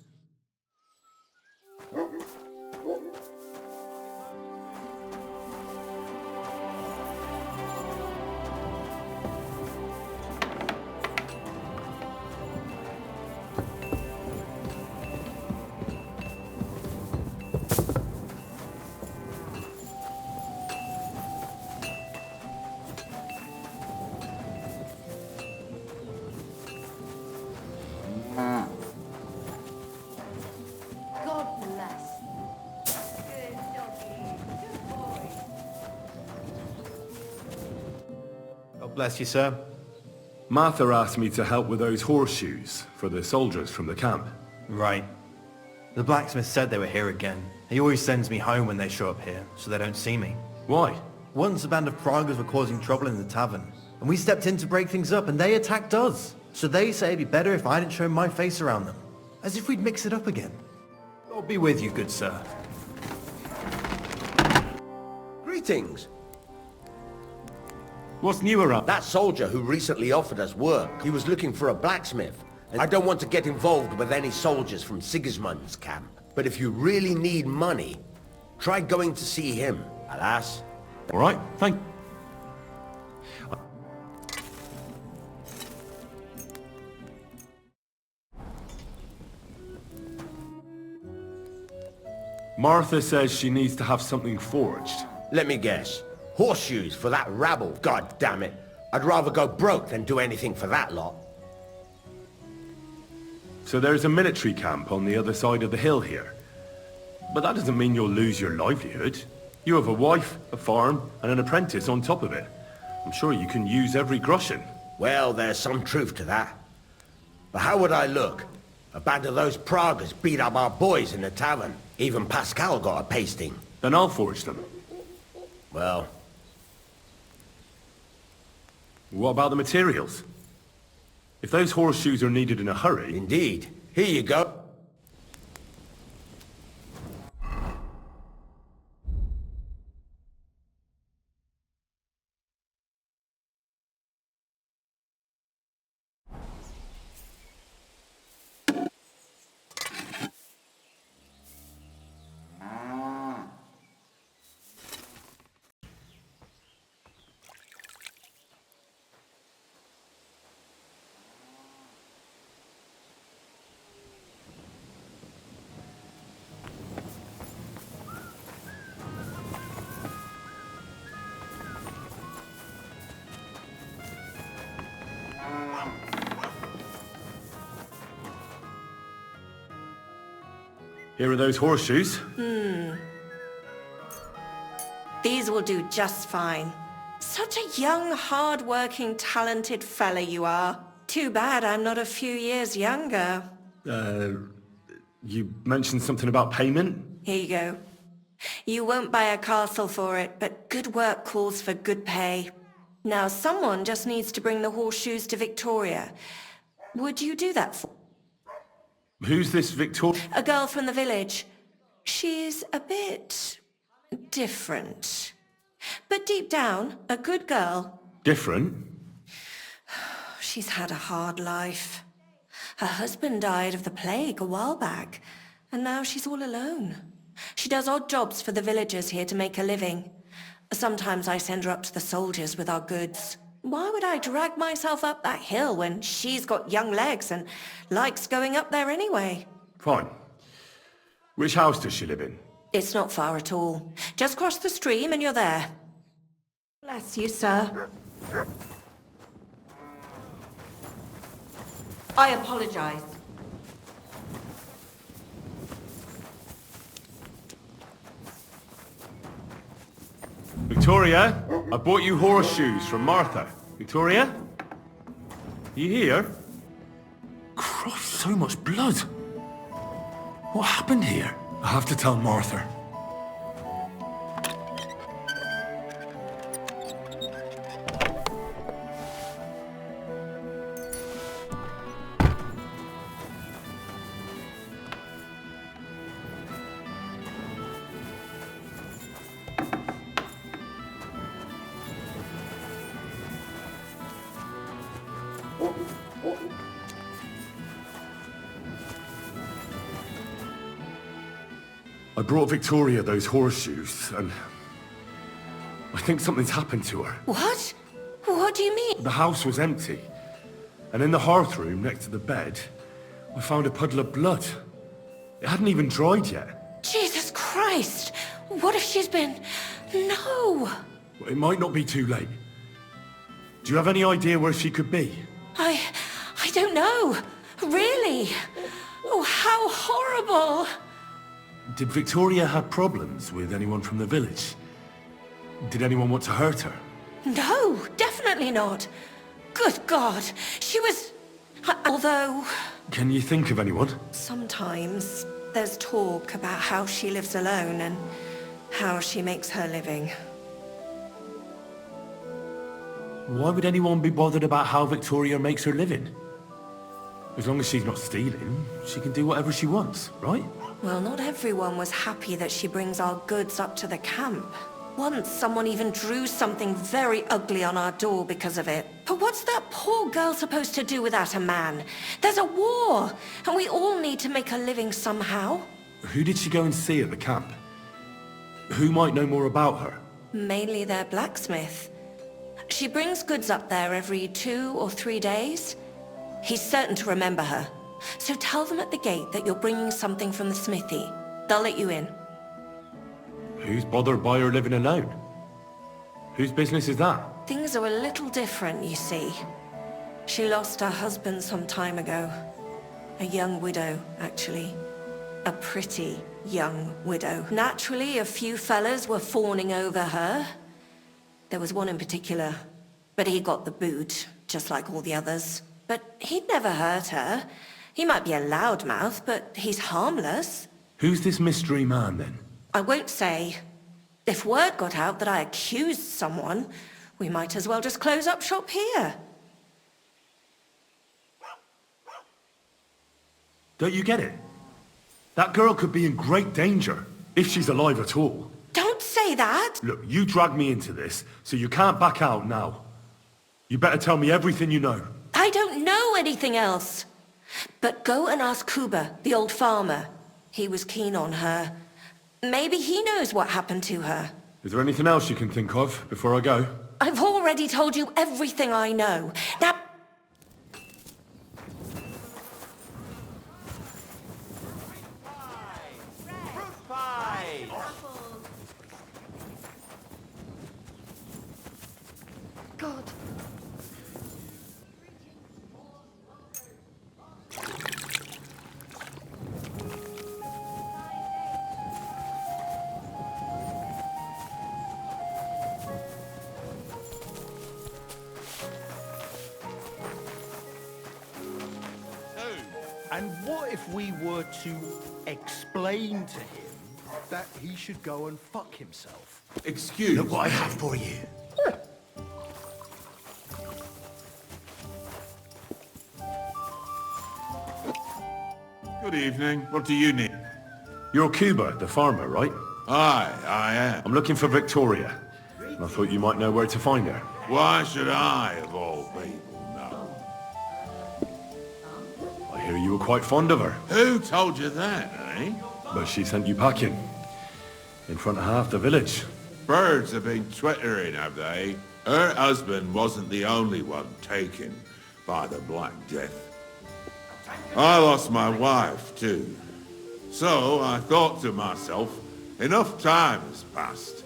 God bless. Good doggy. Good boy. God bless you, sir. Martha asked me to help with those horseshoes for the soldiers from the camp. Right. The blacksmith said they were here again. He always sends me home when they show up here, so they don't see me. Why? Once a band of Pragas were causing trouble in the tavern, and we stepped in to break things up, and they attacked us. So they say it'd be better if I didn't show my face around them. As if we'd mix it up again. I'll be with you, good sir. Greetings. What's new around? That soldier who recently offered us work, he was looking for a blacksmith. And I don't want to get involved with any soldiers from Sigismund's camp. But if you really need money, try going to see him. Alas. All right, thank... Martha says she needs to have something forged. Let me guess. Horseshoes for that rabble, god damn it. I'd rather go broke than do anything for that lot. So there's a military camp on the other side of the hill here. But that doesn't mean you'll lose your livelihood. You have a wife, a farm, and an apprentice on top of it. I'm sure you can use every groschen. Well, there's some truth to that. But how would I look? A band of those Pragas beat up our boys in the tavern. Even Pascal got a pasting. Then I'll forge them. Well... What about the materials? If those horseshoes are needed in a hurry... Indeed. Here you go. Here are those horseshoes. These will do just fine. Such a young, hard-working, talented fella you are. Too bad I'm not a few years younger. You mentioned something about payment? Here you go. You won't buy a castle for it, but good work calls for good pay. Now someone just needs to bring the horseshoes to Victoria. Would you do that for? Who's this Victoria? A girl from the village. She's a bit different. But deep down, a good girl. Different? She's had a hard life. Her husband died of the plague a while back, and now she's all alone. She does odd jobs for the villagers here to make a living. Sometimes I send her up to the soldiers with our goods. Why would I drag myself up that hill when she's got young legs and likes going up there anyway? Fine. Which house does she live in? It's not far at all. Just cross the stream and you're there. Bless you, sir. I apologize. Victoria, I bought you horseshoes from Martha. Victoria? You here? Christ, so much blood. What happened here? I have to tell Martha. I brought Victoria those horseshoes, and I think something's happened to her. What? What do you mean? The house was empty, and in the hearth room next to the bed, I found a puddle of blood. It hadn't even dried yet. Jesus Christ! What if she's been... No! It might not be too late. Do you have any idea where she could be? I don't know. Really? Oh, how horrible! Did Victoria have problems with anyone from the village? Did anyone want to hurt her? No, definitely not. Good God, she was... Although... Can you think of anyone? Sometimes there's talk about how she lives alone and how she makes her living. Why would anyone be bothered about how Victoria makes her living? As long as she's not stealing, she can do whatever she wants, right? Well, not everyone was happy that she brings our goods up to the camp. Once, someone even drew something very ugly on our door because of it. But what's that poor girl supposed to do without a man? There's a war, and we all need to make a living somehow. Who did she go and see at the camp? Who might know more about her? Mainly their blacksmith. She brings goods up there every 2 or 3 days. He's certain to remember her. So tell them at the gate that you're bringing something from the smithy. They'll let you in. Who's bothered by her living alone? Whose business is that? Things are a little different, you see. She lost her husband some time ago. A young widow, actually. A pretty young widow. Naturally, a few fellas were fawning over her. There was one in particular, but he got the boot, just like all the others. But he'd never hurt her. He might be a loudmouth, but he's harmless. Who's this mystery man, then? I won't say. If word got out that I accused someone, we might as well just close up shop here. Don't you get it? That girl could be in great danger, if she's alive at all. Don't say that! Look, you dragged me into this, so you can't back out now. You better tell me everything you know. I don't know anything else. But go and ask Kuba, the old farmer. He was keen on her. Maybe he knows what happened to her. Is there anything else you can think of before I go? I've already told you everything I know. Now... God. And what if we were to explain to him that he should go and fuck himself? Excuse Look what I me. have for you. Good evening. What do you need? You're Cuba, the farmer, right? Aye, I am. I'm looking for Victoria. And I thought you might know where to find her. Why should I, of all people, know? I hear you were quite fond of her. Who told you that, eh? But she sent you packing. In front of half the village. Birds have been twittering, have they? Her husband wasn't the only one taken by the Black Death. I lost my wife, too. So I thought to myself, enough time has passed,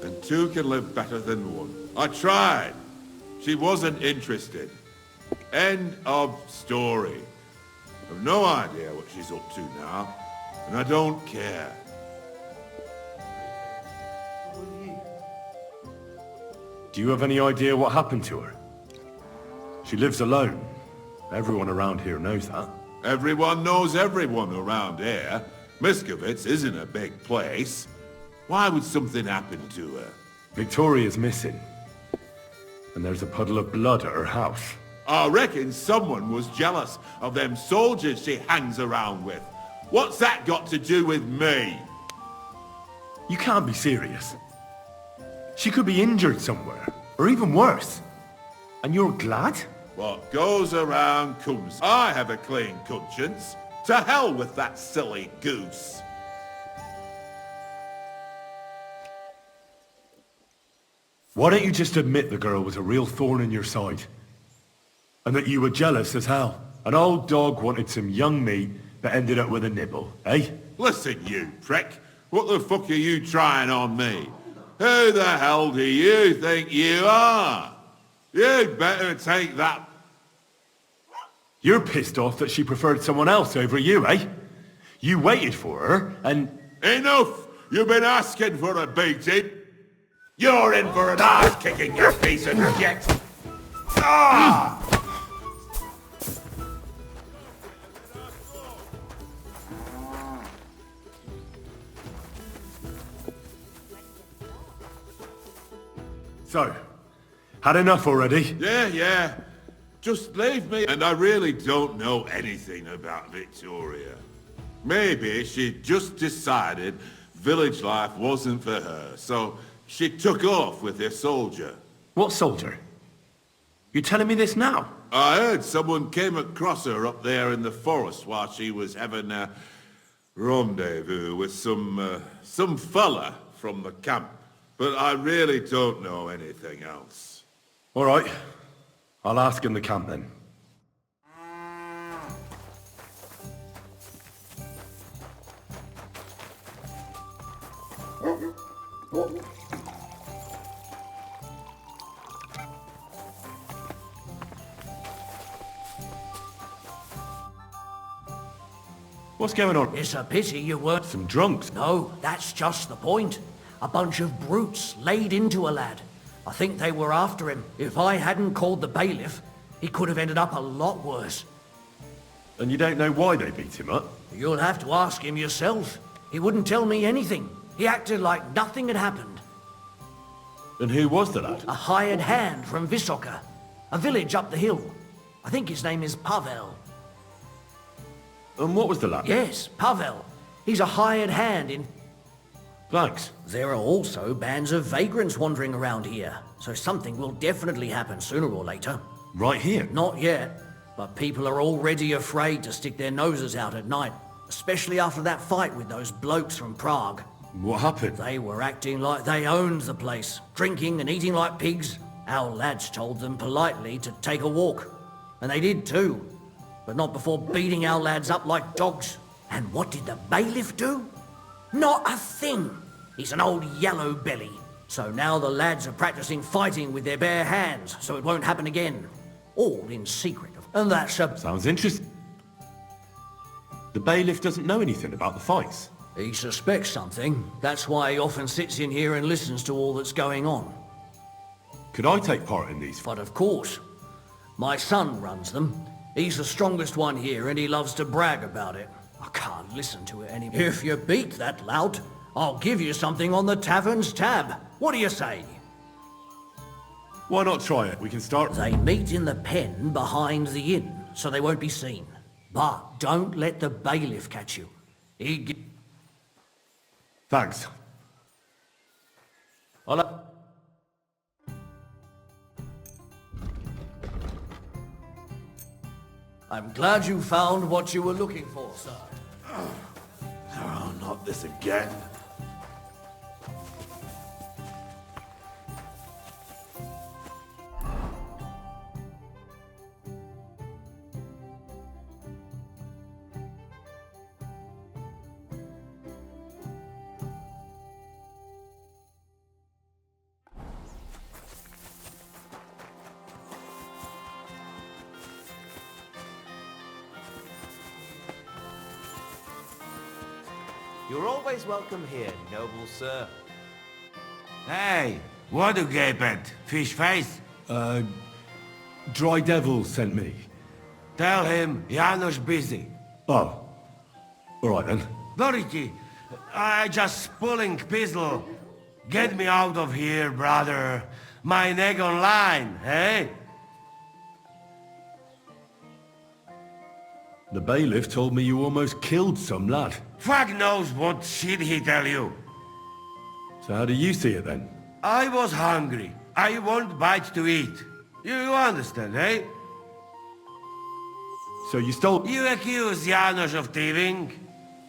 and two can live better than one. I tried. She wasn't interested. End of story. I've no idea what she's up to now, and I don't care. Do you have any idea what happened to her? She lives alone. Everyone around here knows that. Everyone knows everyone around here. Miskovitz isn't a big place. Why would something happen to her? Victoria's missing. And there's a puddle of blood at her house. I reckon someone was jealous of them soldiers she hangs around with. What's that got to do with me? You can't be serious. She could be injured somewhere, or even worse. And you're glad? What goes around comes. I have a clean conscience. To hell with that silly goose. Why don't you just admit the girl was a real thorn in your side? And that you were jealous as hell? An old dog wanted some young meat, but ended up with a nibble, eh? Listen, you prick. What the fuck are you trying on me? Who the hell do you think you are? You'd better take that. You're pissed off that she preferred someone else over you, eh? You waited for her, and... Enough! You've been asking for a beating. You're in for an ass-kicking, you piece of shit! Ah! So, had enough already? Yeah. Just leave me. And I really don't know anything about Victoria. Maybe she just decided village life wasn't for her, so she took off with her soldier. What soldier? You're telling me this now? I heard someone came across her up there in the forest while she was having a rendezvous with some fella from the camp. But I really don't know anything else. All right. I'll ask in the camp then. What's going on? It's a pity you weren't... Some drunks? No, that's just the point. A bunch of brutes laid into a lad. I think they were after him. If I hadn't called the bailiff, he could have ended up a lot worse. And you don't know why they beat him up? You'll have to ask him yourself. He wouldn't tell me anything. He acted like nothing had happened. And who was the lad? A hired hand from Vysoka, a village up the hill. I think his name is Pavel. And what was the lad? Yes, Pavel. He's a hired hand in... Thanks. There are also bands of vagrants wandering around here, so something will definitely happen sooner or later. Right here? Not yet, but people are already afraid to stick their noses out at night, especially after that fight with those blokes from Prague. What happened? They were acting like they owned the place, drinking and eating like pigs. Our lads told them politely to take a walk, and they did too, but not before beating our lads up like dogs. And what did the bailiff do? Not a thing. He's an old yellow belly. So now the lads are practicing fighting with their bare hands, so it won't happen again. All in secret. And that's a... Sounds interesting. The bailiff doesn't know anything about the fights. He suspects something. That's why he often sits in here and listens to all that's going on. Could I take part in these? But of course. My son runs them. He's the strongest one here and he loves to brag about it. I can't listen to it anymore. If you beat that lout, I'll give you something on the tavern's tab. What do you say? Why not try it? We can start... They meet in the pen behind the inn, so they won't be seen. But don't let the bailiff catch you. Thanks. Hola. I'm glad you found what you were looking for, sir. Oh, not this again. You're always welcome here, noble sir. Hey, what you gape at? Fish face? Dry Devil sent me. Tell him Janusz busy. Oh. Alright then. Dorothy, I just pulling pistol. Get me out of here, brother. My neck on line, hey? The bailiff told me you almost killed some lad. Fuck knows what shit he tell you. So how do you see it then? I was hungry. I want bite to eat. You understand, eh? So you stole... You accuse Janusz of thieving?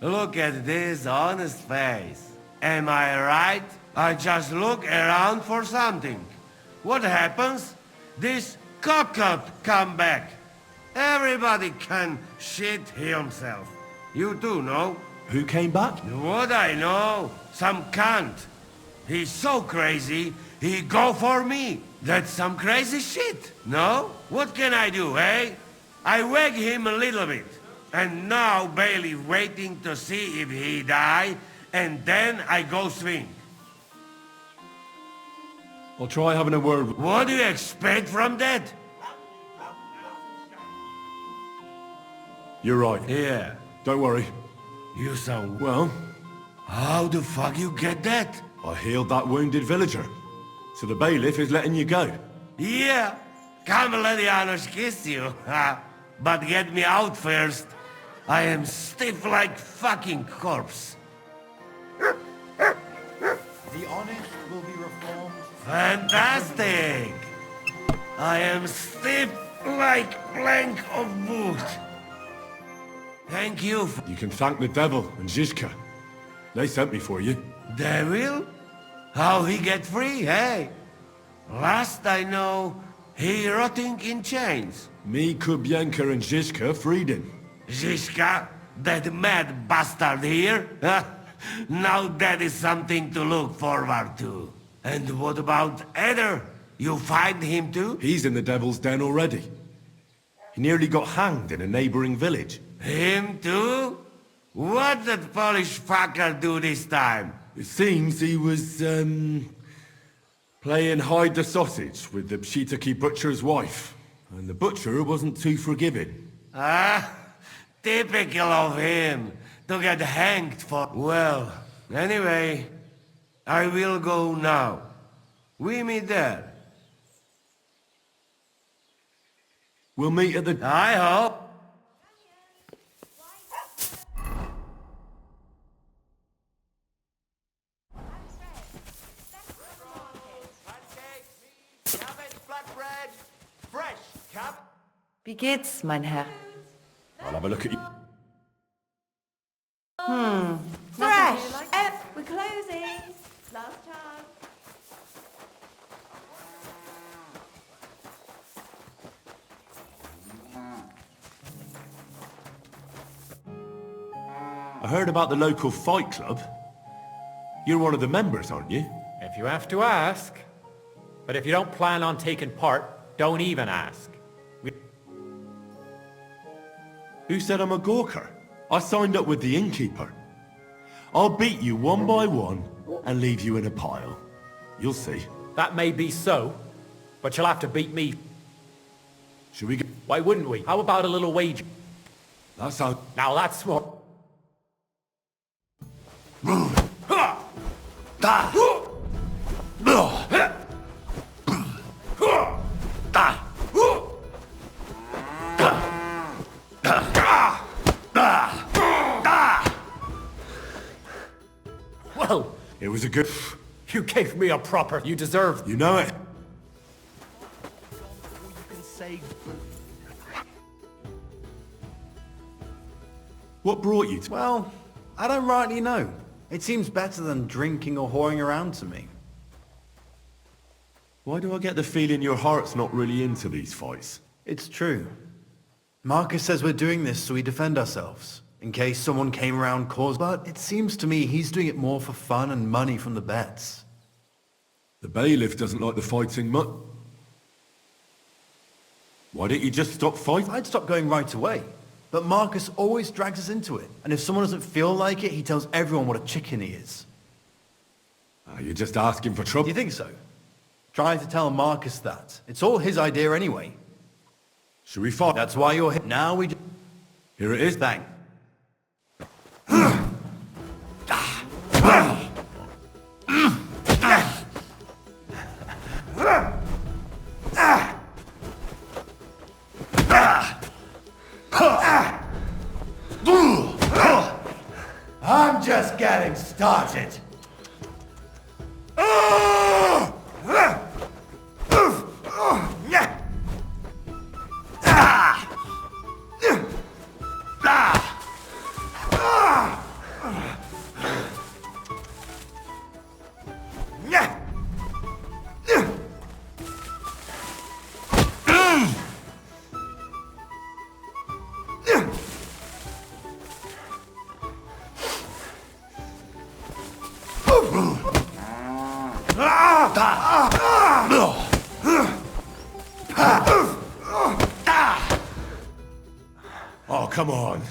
Look at this honest face. Am I right? I just look around for something. What happens? This cockot come back. Everybody can shit himself. You too, no? Who came back? What I know? Some cunt. He's so crazy, he go for me. That's some crazy shit, no? What can I do, eh? I wag him a little bit. And now Bailey waiting to see if he die, and then I go swing. I'll try having a word... What do you expect from that? You're right. Yeah. Don't worry. You sound... Well... How the fuck you get that? I healed that wounded villager. So the bailiff is letting you go. Yeah. Come let Janusz kiss you. But get me out first. I am stiff like fucking corpse. The honest will be reformed. Fantastic! I am stiff like plank of wood. Thank you. You can thank the devil and Zizka. They sent me for you. Devil? How he get free, hey? Last I know, he rotting in chains. Me, Kubienka and Zizka freed him. Zizka? That mad bastard here? Now that is something to look forward to. And what about Eder? You find him too? He's in the devil's den already. He nearly got hanged in a neighboring village. Him too? What did Polish fucker do this time? It seems he was, playing hide the sausage with the Pshitaki butcher's wife. And the butcher wasn't too forgiving. Ah, typical of him, to get hanged for... Well, anyway, I will go now. We meet there. We'll meet at the... I hope. Wie geht's, mein Herr? I'll have a look at you. Fresh! We're closing! Last chance. I heard about the local fight club. You're one of the members, aren't you? If you have to ask. But if you don't plan on taking part, don't even ask. Who said I'm a gawker? I signed up with the innkeeper. I'll beat you one by one and leave you in a pile. You'll see. That may be so, but you'll have to beat me Should we go? Why wouldn't we? How about a little wager? That sounds... Now that's smart. Well, it was a good... You gave me a proper... You deserve... You know it. What brought you to... Well, I don't rightly know. It seems better than drinking or whoring around to me. Why do I get the feeling your heart's not really into these fights? It's true. Marcus says we're doing this so we defend ourselves, in case someone came around cause... But it seems to me he's doing it more for fun and money from the bets. The bailiff doesn't like the fighting much. Why didn't you just stop fighting? I'd stop going right away. But Marcus always drags us into it. And if someone doesn't feel like it, he tells everyone what a chicken he is. You're just asking for trouble. Do you think so? Try to tell Marcus that. It's all his idea anyway. Should we fight? That's why you're here. Now we... Here it is. Bang. I'm just getting started. Oh, come on.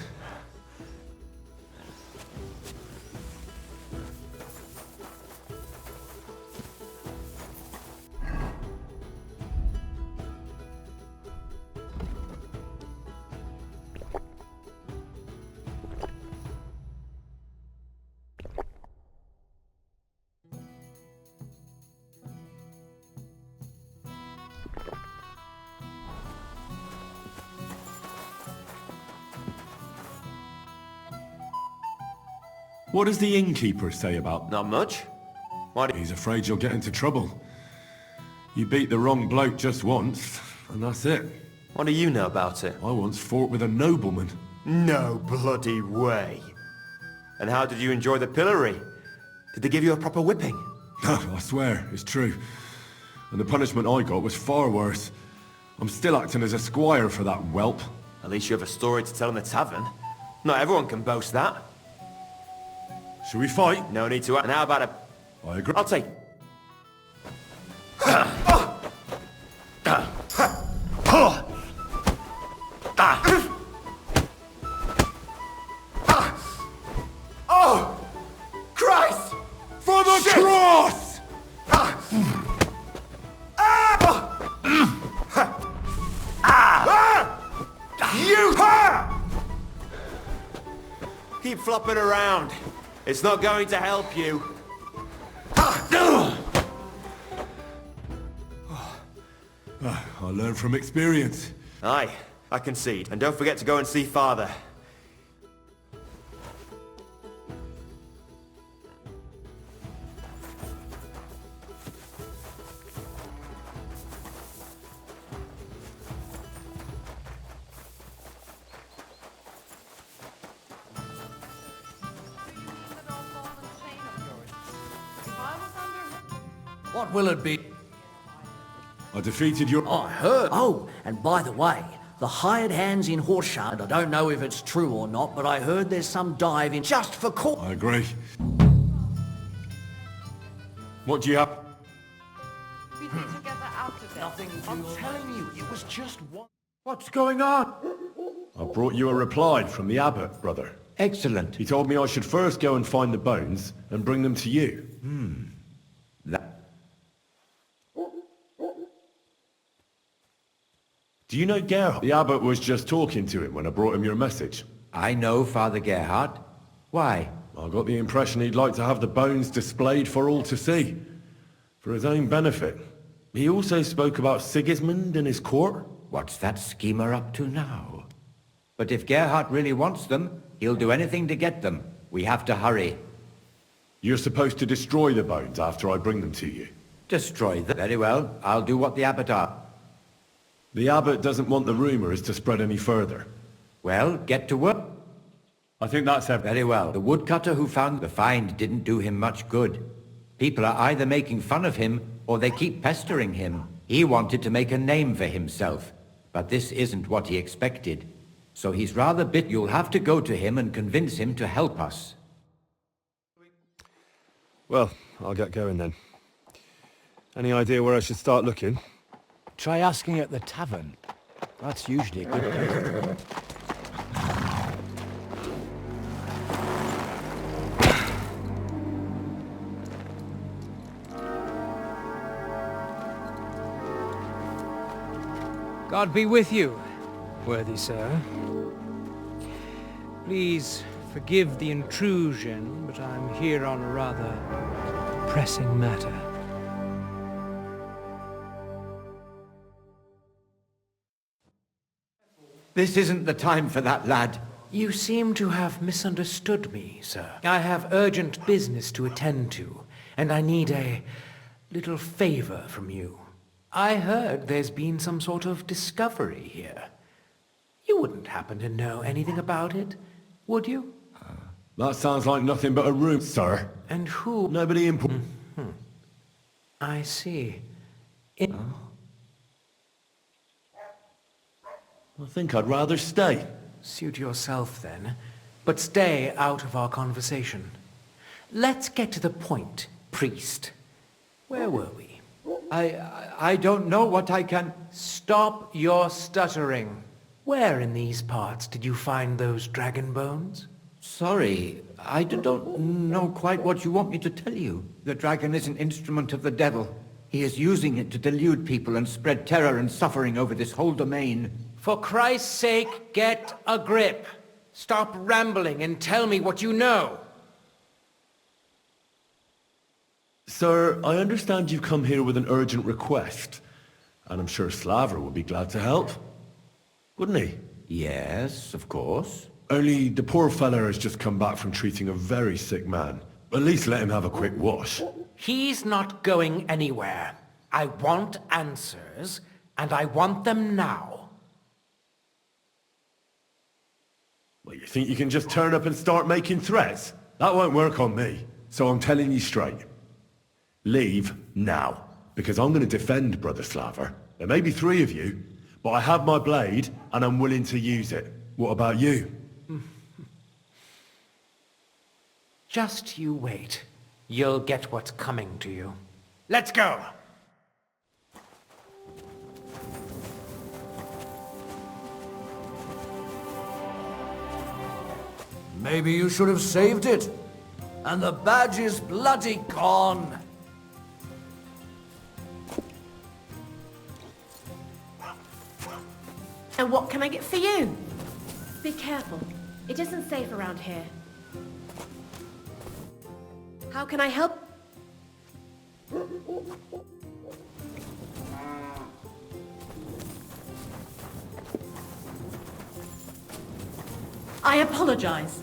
What does the innkeeper say about... Not much. Why do... He's afraid you'll get into trouble. You beat the wrong bloke just once, and that's it. What do you know about it? I once fought with a nobleman. No bloody way. And how did you enjoy the pillory? Did they give you a proper whipping? I swear, it's true. And the punishment I got was far worse. I'm still acting as a squire for that whelp. At least you have a story to tell in the tavern. Not everyone can boast that. Should we fight? No need to. And how about a... I agree. I'll take... Oh! Christ! For the Shit! cross! You! Keep flopping around. It's not going to help you. I learn from experience. Aye, I concede. And don't forget to go and see Father. What will it be? I defeated your... I heard. Oh, and by the way, the hired hands in Horsham, and I don't know if it's true or not, but I heard there's some dive in just for court. I agree. What do you have? We need to get that out of it. Nothing. I'm telling you, it was just one... What's going on? I brought you a reply from the abbot, brother. Excellent. He told me I should first go and find the bones and bring them to you. Do Do you know Gerhard? The abbot was just talking to him when I brought him your message. I know Father Gerhard. Why? I got the impression he'd like to have the bones displayed for all to see, for his own benefit. He also spoke about Sigismund and his court. What's that schemer up to now? But if Gerhard really wants them, he'll do anything to get them. We have to hurry. You're supposed to destroy the bones after I bring them to you. Destroy them? Very well. I'll do what the abbot asks. The abbot doesn't want the rumours to spread any further. Well, get to work. I think that's everything. Very well. The woodcutter who found the find didn't do him much good. People are either making fun of him, or they keep pestering him. He wanted to make a name for himself, but this isn't what he expected. So he's rather bit. You'll have to go to him and convince him to help us. Well, I'll get going then. Any idea where I should start looking? Try asking at the tavern. That's usually a good place. God be with you, worthy sir. Please forgive the intrusion, but I'm here on a rather pressing matter. This isn't the time for that, lad. You seem to have misunderstood me, sir. I have urgent business to attend to, and I need a little favor from you. I heard there's been some sort of discovery here. You wouldn't happen to know anything about it, would you? That sounds like nothing but a room, sir. And who? Nobody important. I see. I think I'd rather stay. Suit yourself, then. But stay out of our conversation. Let's get to the point, priest. Where were we? I don't know what I can... Stop your stuttering. Where in these parts did you find those dragon bones? Sorry, I don't know quite what you want me to tell you. The dragon is an instrument of the devil. He is using it to delude people and spread terror and suffering over this whole domain. For Christ's sake, get a grip. Stop rambling and tell me what you know. Sir, I understand you've come here with an urgent request, and I'm sure Slaver would be glad to help. Wouldn't he? Yes, of course. Only the poor fella has just come back from treating a very sick man. At least let him have a quick wash. He's not going anywhere. I want answers, and I want them now. Well, you think you can just turn up and start making threats? That won't work on me, so I'm telling you straight. Leave now, because I'm going to defend Brother Slaver. There may be 3 of you, but I have my blade, and I'm willing to use it. What about you? Just you wait. You'll get what's coming to you. Let's go! Maybe you should have saved it. And the badge is bloody gone. And what can I get for you? Be careful. It isn't safe around here. How can I help? I apologize.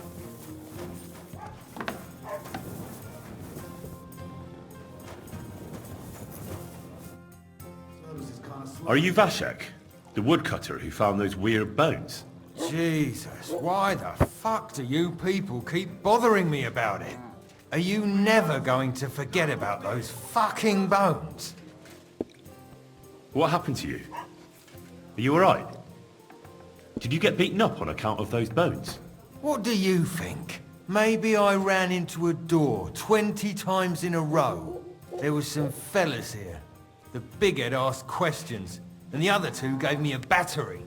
Are you Vashek, the woodcutter who found those weird bones? Jesus, why the fuck do you people keep bothering me about it? Are you never going to forget about those fucking bones? What happened to you? Are you alright? Did you get beaten up on account of those bones? What do you think? Maybe I ran into a door 20 times in a row. There was some fellas here. The bighead asked questions, and the other 2 gave me a battery.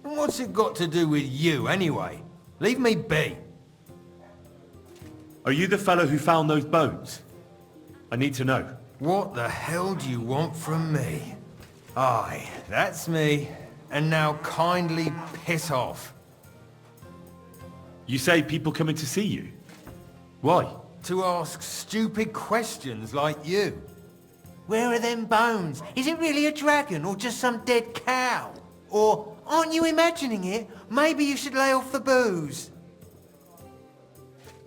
And what's it got to do with you, anyway? Leave me be. Are you the fellow who found those bones? I need to know. What the hell do you want from me? Aye, that's me. And now kindly piss off. You say people coming to see you? Why? To ask stupid questions like you. Where are them bones? Is it really a dragon or just some dead cow? Or, aren't you imagining it? Maybe you should lay off the booze.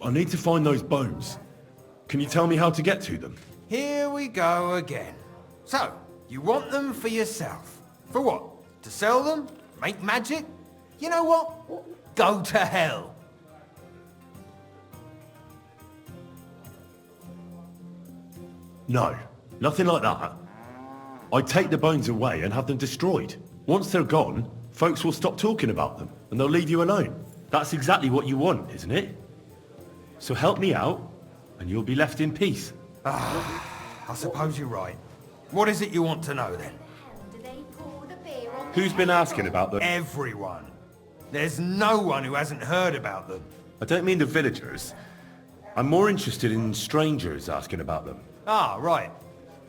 I need to find those bones. Can you tell me how to get to them? Here we go again. So, you want them for yourself. For what? To sell them? Make magic? You know what? Go to hell. No, nothing like that. I'd take the bones away and have them destroyed. Once they're gone, folks will stop talking about them, and they'll leave you alone. That's exactly what you want, isn't it? So help me out, and you'll be left in peace. I suppose you're right. What is it you want to know, then? Who's been asking about them? Everyone. There's no one who hasn't heard about them. I don't mean the villagers. I'm more interested in strangers asking about them. Ah, right.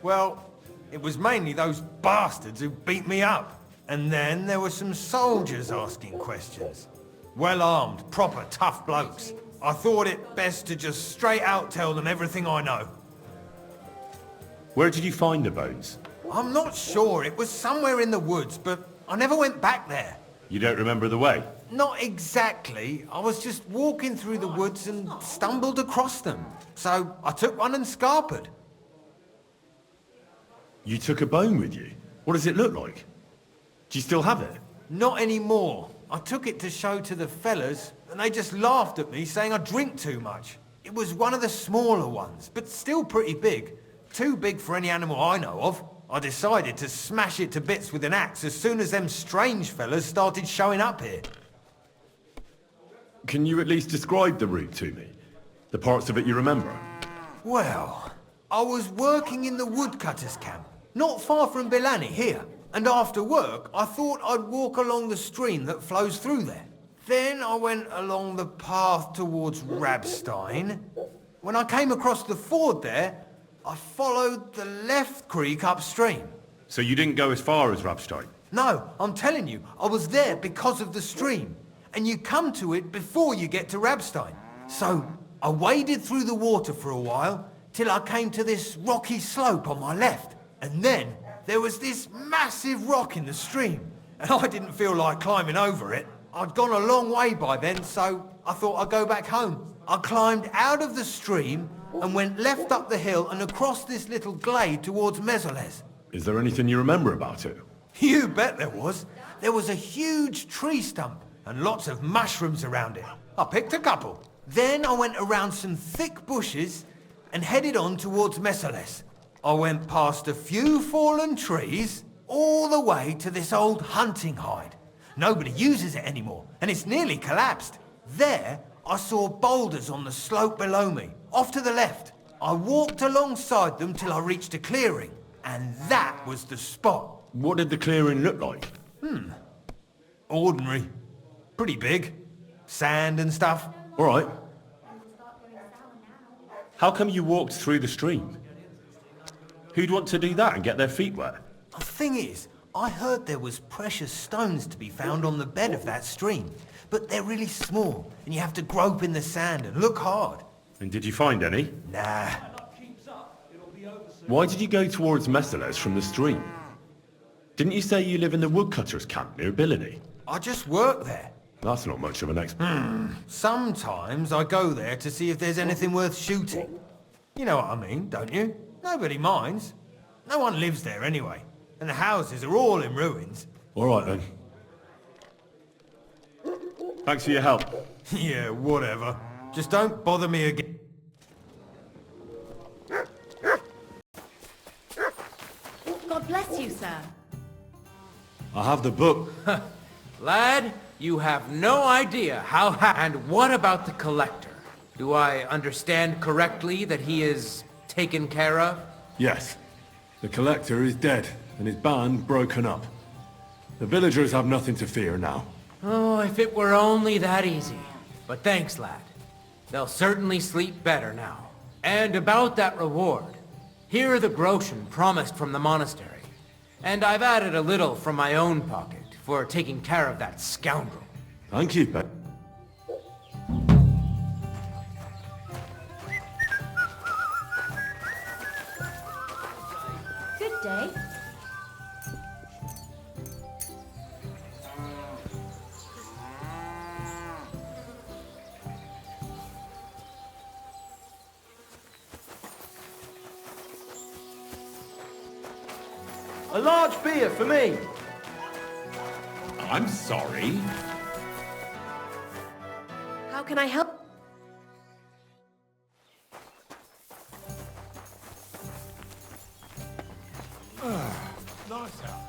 Well, it was mainly those bastards who beat me up. And then there were some soldiers asking questions. Well-armed, proper tough blokes. I thought it best to just straight out tell them everything I know. Where did you find the bones? I'm not sure. It was somewhere in the woods, but I never went back there. You don't remember the way? Not exactly. I was just walking through the woods and stumbled across them. So I took one and scarpered. You took a bone with you? What does it look like? Do you still have it? Not anymore. I took it to show to the fellas, and they just laughed at me, saying I drink too much. It was one of the smaller ones, but still pretty big. Too big for any animal I know of. I decided to smash it to bits with an axe as soon as them strange fellas started showing up here. Can you at least describe the route to me? The parts of it you remember? Well, I was working in the woodcutters' camp, not far from Bilani here. And after work, I thought I'd walk along the stream that flows through there. Then I went along the path towards Rabstein. When I came across the ford there, I followed the left creek upstream. So you didn't go as far as Rabstein? No, I'm telling you, I was there because of the stream. And you come to it before you get to Rabstein. So I waded through the water for a while, till I came to this rocky slope on my left. And then there was this massive rock in the stream. And I didn't feel like climbing over it. I'd gone a long way by then, so I thought I'd go back home. I climbed out of the stream and went left up the hill and across this little glade towards Mesoles. Is there anything you remember about it? You bet there was. There was a huge tree stump and lots of mushrooms around it. I picked a couple. Then I went around some thick bushes and headed on towards Mesoles. I went past a few fallen trees all the way to this old hunting hide. Nobody uses it anymore, and it's nearly collapsed. There, I saw boulders on the slope below me, off to the left. I walked alongside them till I reached a clearing, and that was the spot. What did the clearing look like? Ordinary. Pretty big. Sand and stuff. All right. How come you walked through the stream? Who'd want to do that and get their feet wet? The thing is, I heard there was precious stones to be found on the bed of that stream, but they're really small, and you have to grope in the sand and look hard. And did you find any? Nah. Why did you go towards Mesoles from the stream? Didn't you say you live in the woodcutters' camp near Bilani? I just work there. That's not much of an explanation. Sometimes I go there to see if there's anything worth shooting. You know what I mean, don't you? Nobody minds. No one lives there anyway, and the houses are all in ruins. All right then. Thanks for your help. Yeah, whatever. Just don't bother me again. God bless you, sir. I have the book. Lad, you have no idea how and what about the collector? Do I understand correctly that he is taken care of? Yes. The collector is dead, and his band broken up. The villagers have nothing to fear now. Oh, if it were only that easy. But thanks, lad. They'll certainly sleep better now. And about that reward, here are the groschen promised from the monastery. And I've added a little from my own pocket for taking care of that scoundrel. Thank you, Ben. Good day. A large beer for me. I'm sorry. How can I help? Nice house.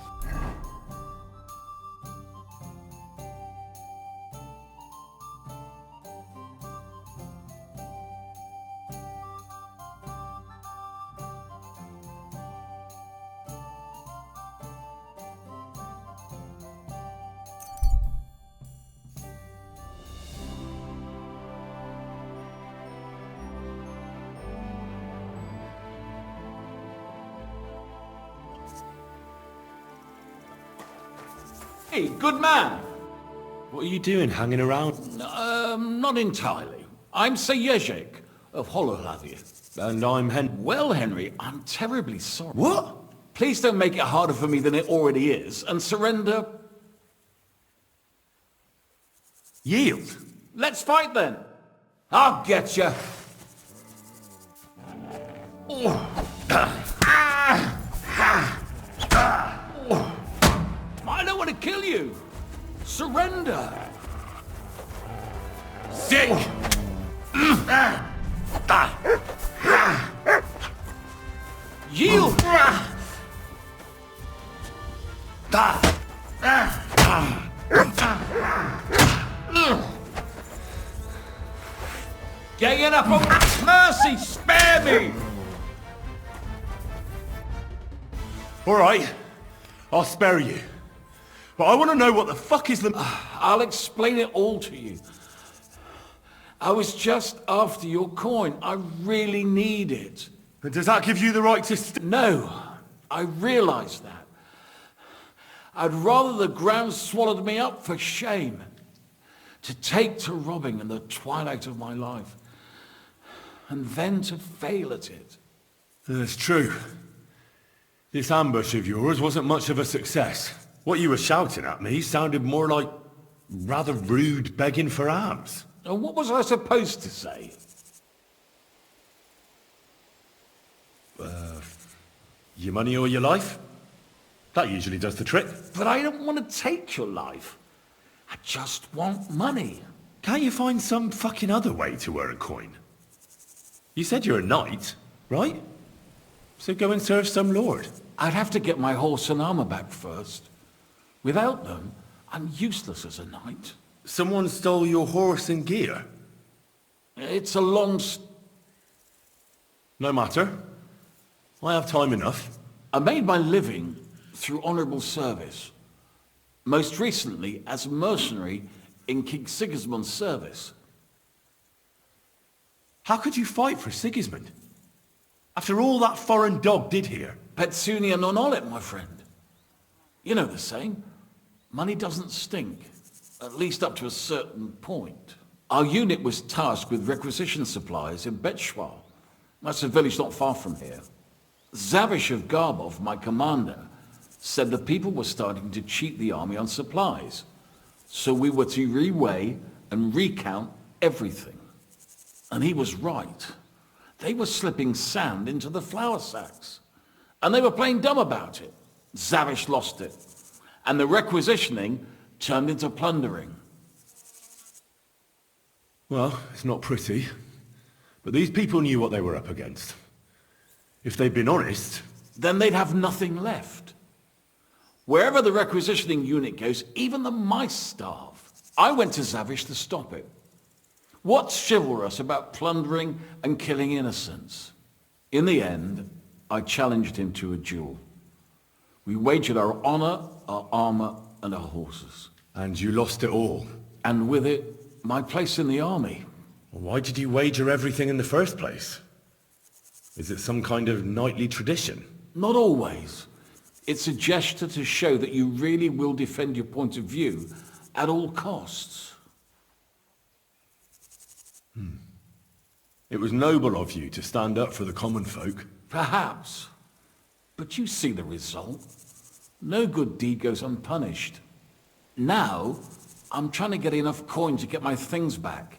Hey, good man. What are you doing hanging around? Not entirely. I'm Sejezek of Holohlavi. And I'm Well, Henry, I'm terribly sorry. What? Please don't make it harder for me than it already is, and surrender. Yield. Let's fight then. I'll get you. I don't want to kill you. Surrender. Sick. Yield. Getting up on mercy, spare me! All right, I'll spare you. But I want to know what the fuck is the... I'll explain it all to you. I was just after your coin. I really need it. And does that give you the right to... No, I realize that. I'd rather the ground swallowed me up for shame. To take to robbing in the twilight of my life. And then to fail at it. That's true. This ambush of yours wasn't much of a success. What you were shouting at me sounded more like rather rude begging for alms. And what was I supposed to say? Your money or your life? That usually does the trick. But I don't want to take your life. I just want money. Can't you find some fucking other way to earn coin? You said you're a knight, right? So go and serve some lord. I'd have to get my horse and armor back first. Without them, I'm useless as a knight. Someone stole your horse and gear? It's a long... No matter. I have time enough. I made my living through honourable service. Most recently as a mercenary in King Sigismund's service. How could you fight for Sigismund? After all that foreign dog did here? Petsunia non olet, my friend. You know the saying. Money doesn't stink. At least up to a certain point. Our unit was tasked with requisition supplies in Betshwar. That's a village not far from here. Zavish of Garbov, my commander, said the people were starting to cheat the army on supplies. So we were to reweigh and recount everything. And he was right. They were slipping sand into the flour sacks. And they were playing dumb about it. Zavish lost it. And the requisitioning turned into plundering. Well, it's not pretty. But these people knew what they were up against. If they'd been honest... Then they'd have nothing left. Wherever the requisitioning unit goes, even the mice starve. I went to Zavish to stop it. What's chivalrous about plundering and killing innocents? In the end, I challenged him to a duel. We wagered our honor, our armor, and our horses. And you lost it all? And with it, my place in the army. Why did you wager everything in the first place? Is it some kind of knightly tradition? Not always. It's a gesture to show that you really will defend your point of view at all costs. It was noble of you to stand up for the common folk. Perhaps. But you see the result. No good deed goes unpunished. Now, I'm trying to get enough coin to get my things back.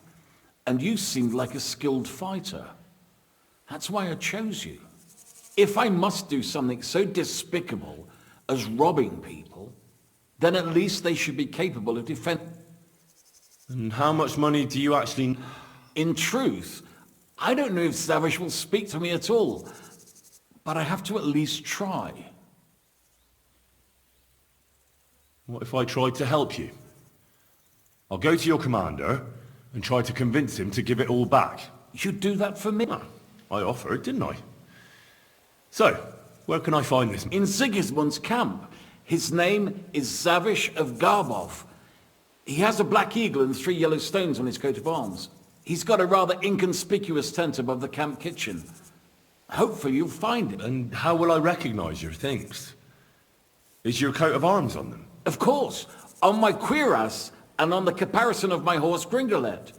And you seemed like a skilled fighter. That's why I chose you. If I must do something so despicable as robbing people, then at least they should be capable of defending. And how much money do you actually... In truth, I don't know if Zavish will speak to me at all, but I have to at least try. What if I tried to help you? I'll go to your commander and try to convince him to give it all back. You'd do that for me? I offered, didn't I? So, where can I find this? In Sigismund's camp. His name is Zavish of Garbov. He has a black eagle and 3 yellow stones on his coat of arms. He's got a rather inconspicuous tent above the camp kitchen. Hopefully you'll find him. And how will I recognize your things? Is your coat of arms on them? Of course, on my cuirass and on the caparison of my horse Gringolet.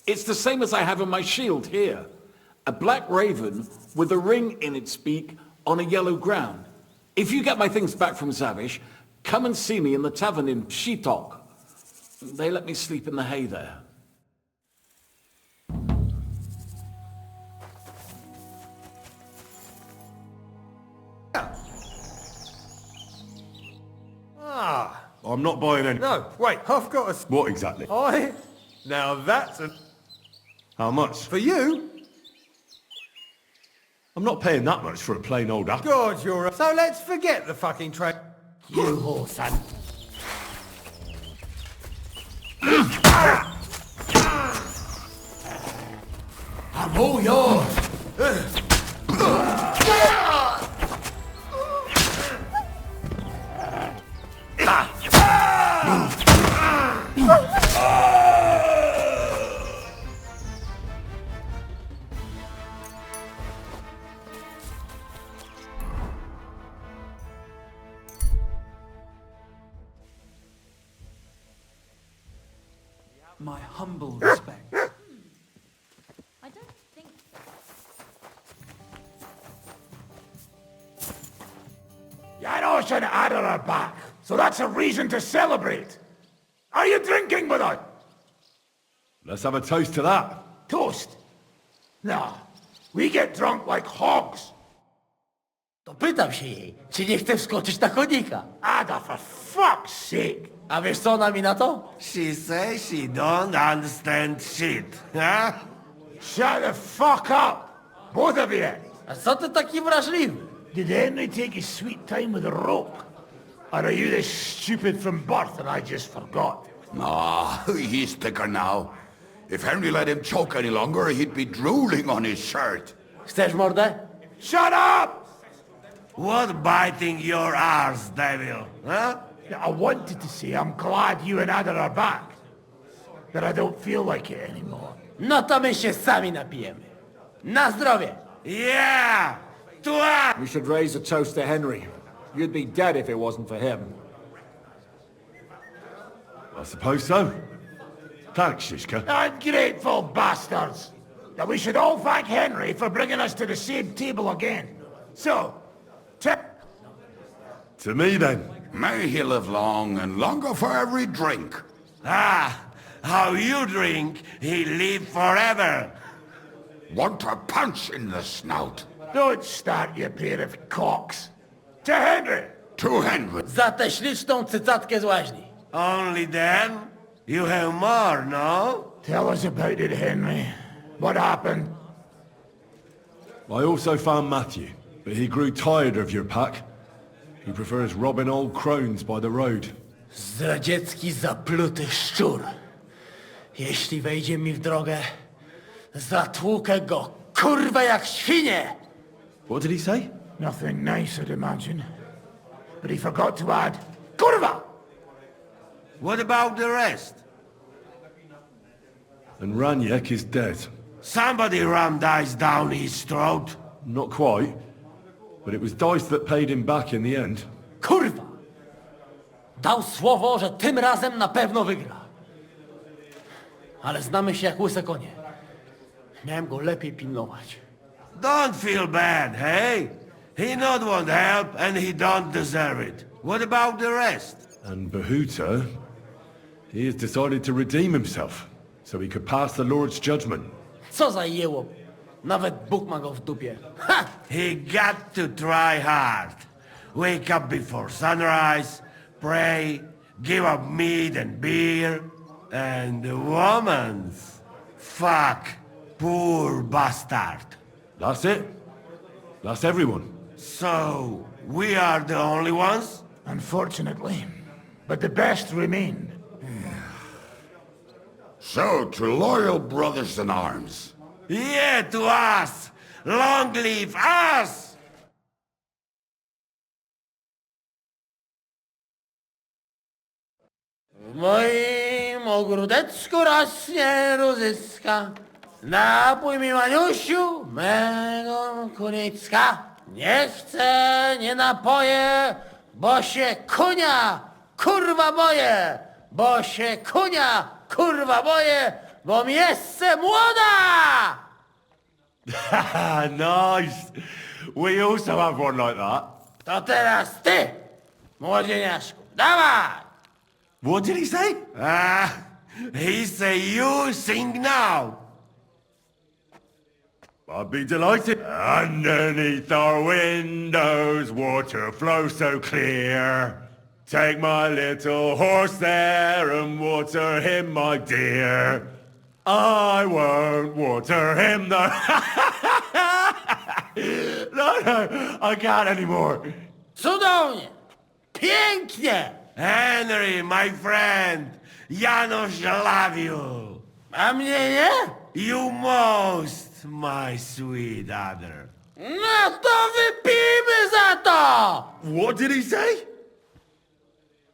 It's the same as I have on my shield here. A black raven with a ring in its beak on a yellow ground. If you get my things back from Zavish, come and see me in the tavern in Shitok. They let me sleep in the hay there. I'm not buying any... No, wait, I've got a... What exactly? Now that's a... How much? For you? I'm not paying that much for a plain old apple. God, you're a... So let's forget the fucking trade. You whore, son. I'm all yours. My humble respect. I don't think Janos and Ada are back, so that's a reason to celebrate. Are you drinking with us? Let's have a toast to that. Toast? No, we get drunk like hogs. To pytam się jej, czy nie chce wskoczyć na konika. Ada, for fuck's sake. A wiesz co ona mi na to? She says she don't understand shit, huh? Shut the fuck up! Both of you! A co ty taki wrażliwy? Did Henry take his sweet time with a rope? Or are you this stupid from birth and I just forgot? Nah, he's thicker now. If Henry let him choke any longer, he'd be drooling on his shirt. Chcesz mordę? Shut up! What biting your arse, devil, huh? I wanted to say I'm glad you and Ada are back. That I don't feel like it anymore. No to my się sami napijemy. Na zdrowie! Yeah! To us! We should raise a toast to Henry. You'd be dead if it wasn't for him. I suppose so. Thanks, Shishka. Ungrateful bastards! That we should all thank Henry for bringing us to the same table again. So, To me, then. May he live long and longer for every drink. Ah, how you drink, he live forever. Want a punch in the snout? Don't start, you pair of cocks. To Henry! To Henry. Za tę śliczną cycatkę z łaźni. Only then? You have more, no? Tell us about it, Henry. What happened? I also found Matthew, but he grew tired of your pack. He prefers robbing old crones by the road. Zdradziecki, zapluty szczur. Jeśli wejdzie mi w drogę, zatłukę go, kurwa, jak świnie! What did he say? Nothing nice, I'd imagine. But he forgot to add, kurwa! What about the rest? And Raniek is dead. Somebody rammed dice down his throat. Not quite. But it was Dice that paid him back in the end. Kurwa! Dał słowo, że tym razem na pewno wygra. Ale znamy się jak łyse konie. Miałem go lepiej pilnować. Don't feel bad, hey? He not want help and he don't deserve it. What about the rest? And Bahuta, he has decided to redeem himself, so he could pass the Lord's judgment. Co za jełop. Nawet Bóg ma go w dupie. Ha! He got to try hard. Wake up before sunrise, pray, give up meat and beer, and the woman's. Fuck, poor bastard. That's it. That's everyone. So, we are the only ones? Unfortunately. But the best remain. So, to loyal brothers in arms. Yeah, to us! Long live us! W moim ogródeczku rośnie różyska. Napój mi, Maniusiu, mego kunicka. Nie chcę, nie napoję, bo się kunia, kurwa boję. Bo się kunia, kurwa boję, bo mi jeszcze młoda! Nice. We also have one like that. To teraz ty, młodzieniaszku, dawaj! What did he say? He say you sing now. I'd be delighted. Underneath our windows, water flows so clear. Take my little horse there and water him, my dear. I won't water him, though. No, I can't anymore. Cudownie! Pięknie! Henry, my friend, Janusz love you. A mnie nie? You most, my sweet other. No to wypijmy za to! What did he say?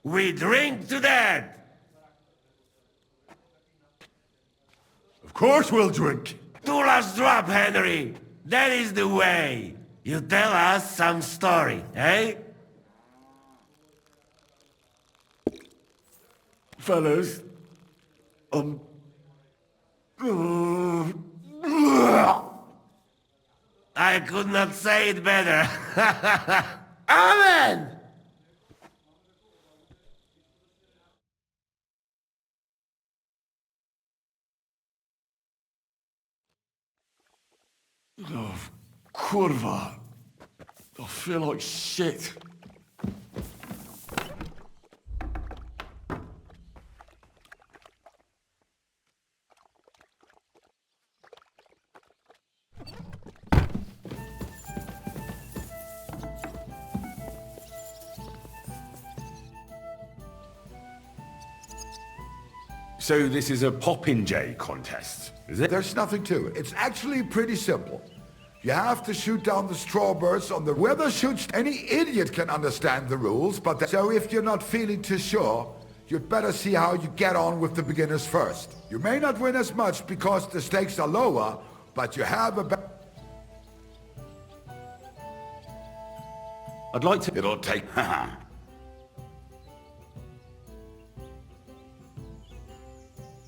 We drink to that. Of course we'll drink. Two last drop, Henry. That is the way. You tell us some story, eh? Fellas, I could not say it better. Amen! oh, kurwa. I feel like shit. So this is a popinjay contest, is it? There's nothing to it. It's actually pretty simple. You have to shoot down the strawberries on the weather shoots. Any idiot can understand the rules, but so if you're not feeling too sure, you'd better see how you get on with the beginners first. You may not win as much because the stakes are lower, but you have a I'd like to... It'll take...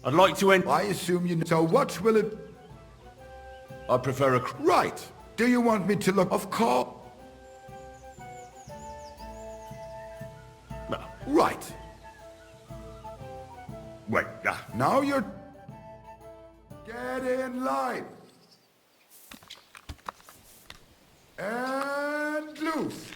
I'd like to end... I assume you know. So what will it... I prefer a... Right. Do you want me to look... Of course. No. Right. Wait, Now you're... Get in line. And loose.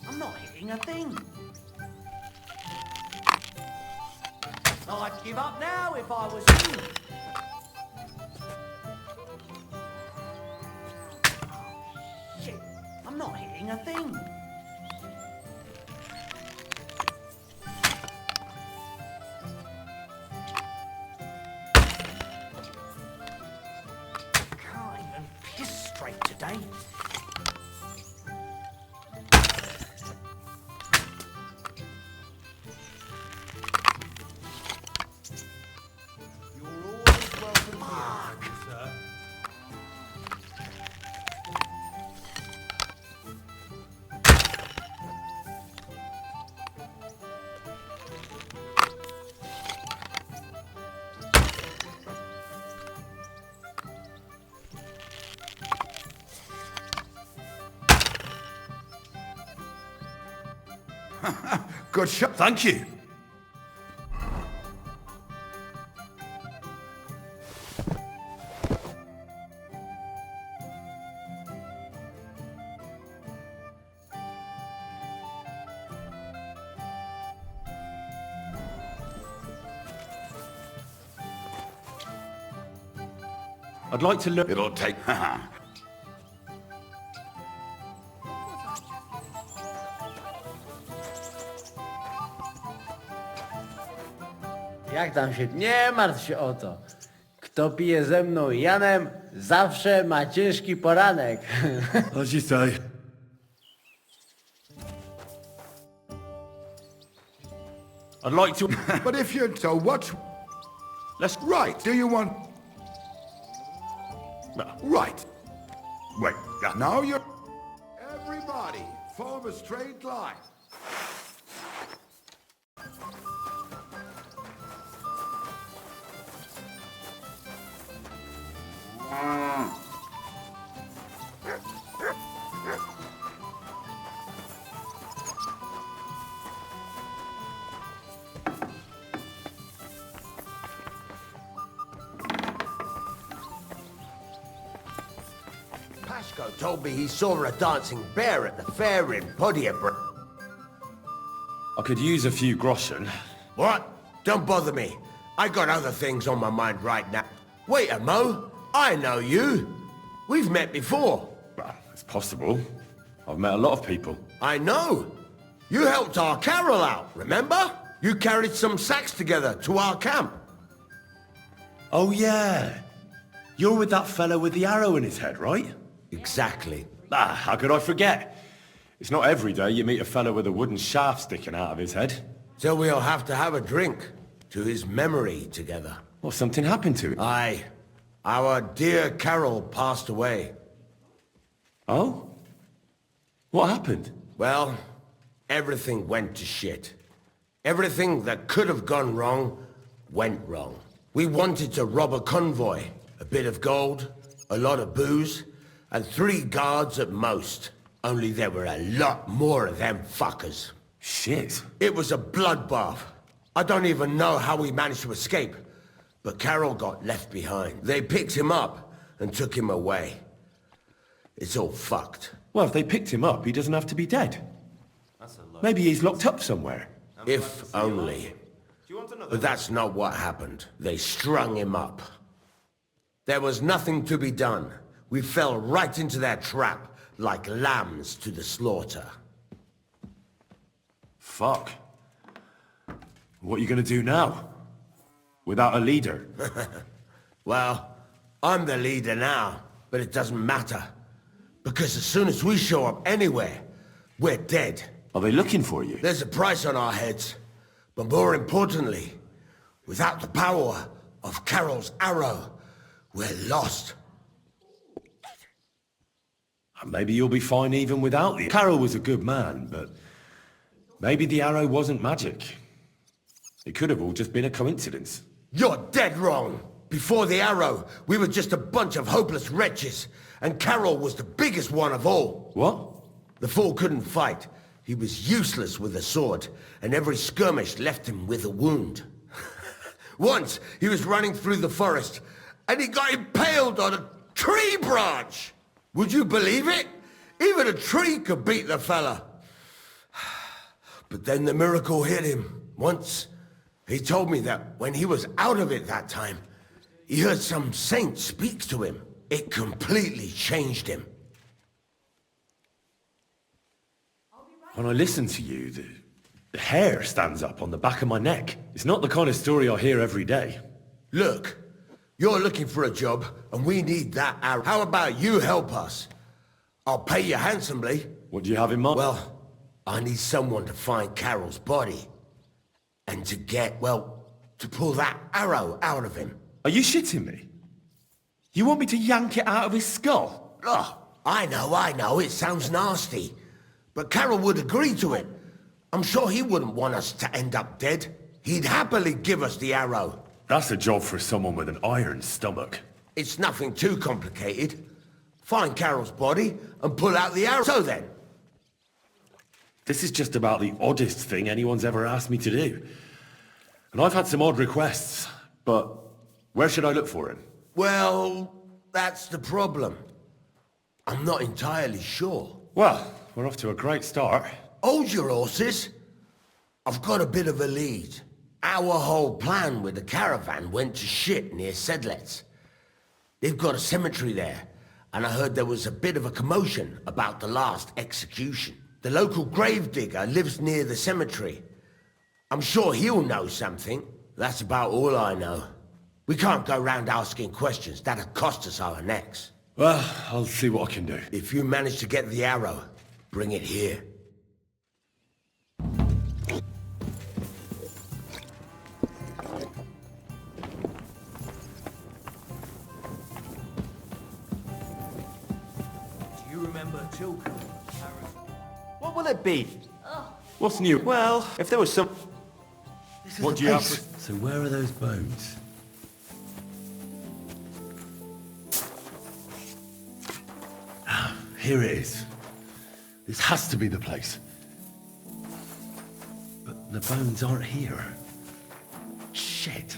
I'm not hitting a thing. I'd give up now if I was you. Shit, I'm not hitting a thing. Good shot. Thank you. I'd like to look... It'll take... Jak tam się... Nie martw się o to. Kto pije ze mną i Janem, zawsze ma ciężki poranek. As you say. I'd like to... But if you... So what... Let's... Right, do you want... Right. Wait, Now you're... Everybody, form a straight line. Pasco told me he saw a dancing bear at the fair in Podiabra. I could use a few groschen. What? Don't bother me. I got other things on my mind right now. Wait a mo. I know you. We've met before. Well, it's possible. I've met a lot of people. I know. You helped our Carol out, remember? You carried some sacks together to our camp. Oh, yeah. You're with that fellow with the arrow in his head, right? Exactly. Ah, how could I forget? It's not every day you meet a fellow with a wooden shaft sticking out of his head. So we'll have to have a drink to his memory together. Well, something happened to him. Aye. Our dear Carol passed away. Oh? What happened? Well, everything went to shit. Everything that could have gone wrong, went wrong. We wanted to rob a convoy. A bit of gold, a lot of booze, and 3 guards at most. Only there were a lot more of them fuckers. Shit. It was a bloodbath. I don't even know how we managed to escape. But Carol got left behind. They picked him up and took him away. It's all fucked. Well, if they picked him up, he doesn't have to be dead. Maybe he's locked up somewhere. If only. But that's not what happened. They strung him up. There was nothing to be done. We fell right into their trap, like lambs to the slaughter. Fuck. What are you gonna do now? Without a leader? Well, I'm the leader now, but it doesn't matter. Because as soon as we show up anywhere, we're dead. Are they looking for you? There's a price on our heads. But more importantly, without the power of Carol's arrow, we're lost. Maybe you'll be fine even without the... Carol was a good man, but maybe the arrow wasn't magic. It could have all just been a coincidence. You're dead wrong. Before the arrow, we were just a bunch of hopeless wretches, and Carol was the biggest one of all. What? The fool couldn't fight. He was useless with a sword, and every skirmish left him with a wound. Once, he was running through the forest, and he got impaled on a tree branch. Would you believe it? Even a tree could beat the fella. But then the miracle hit him. Once, he told me that when he was out of it that time, he heard some saint speak to him. It completely changed him. When I listen to you, the hair stands up on the back of my neck. It's not the kind of story I hear every day. Look, you're looking for a job, and we need that arrow. How about you help us? I'll pay you handsomely. What do you have in mind? Well, I need someone to find Carol's body. And to get, well, to pull that arrow out of him. Are you shitting me? You want me to yank it out of his skull? Oh, I know, it sounds nasty. But Carol would agree to it. I'm sure he wouldn't want us to end up dead. He'd happily give us the arrow. That's a job for someone with an iron stomach. It's nothing too complicated. Find Carol's body and pull out the arrow. So then, This is just about the oddest thing anyone's ever asked me to do. And I've had some odd requests, but where should I look for him? Well, that's the problem. I'm not entirely sure. Well, we're off to a great start. Hold your horses. I've got a bit of a lead. Our whole plan with the caravan went to shit near Sedlets. They've got a cemetery there, and I heard there was a bit of a commotion about the last execution. The local gravedigger lives near the cemetery. I'm sure he'll know something. That's about all I know. We can't go round asking questions. That'll cost us our necks. Well, I'll see what I can do. If you manage to get the arrow, bring it here. Do you remember Tilka? What will it be? What's new? Well, if there was some... What do you have? So where are those bones? Here it is. This has to be the place. But the bones aren't here. Shit.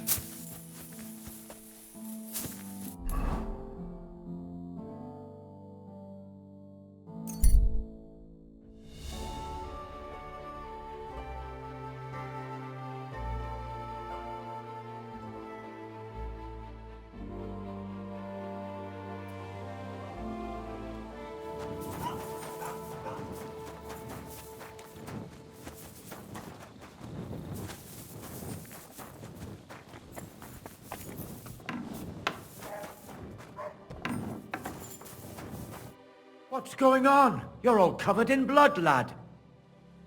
What's going on? You're all covered in blood, lad.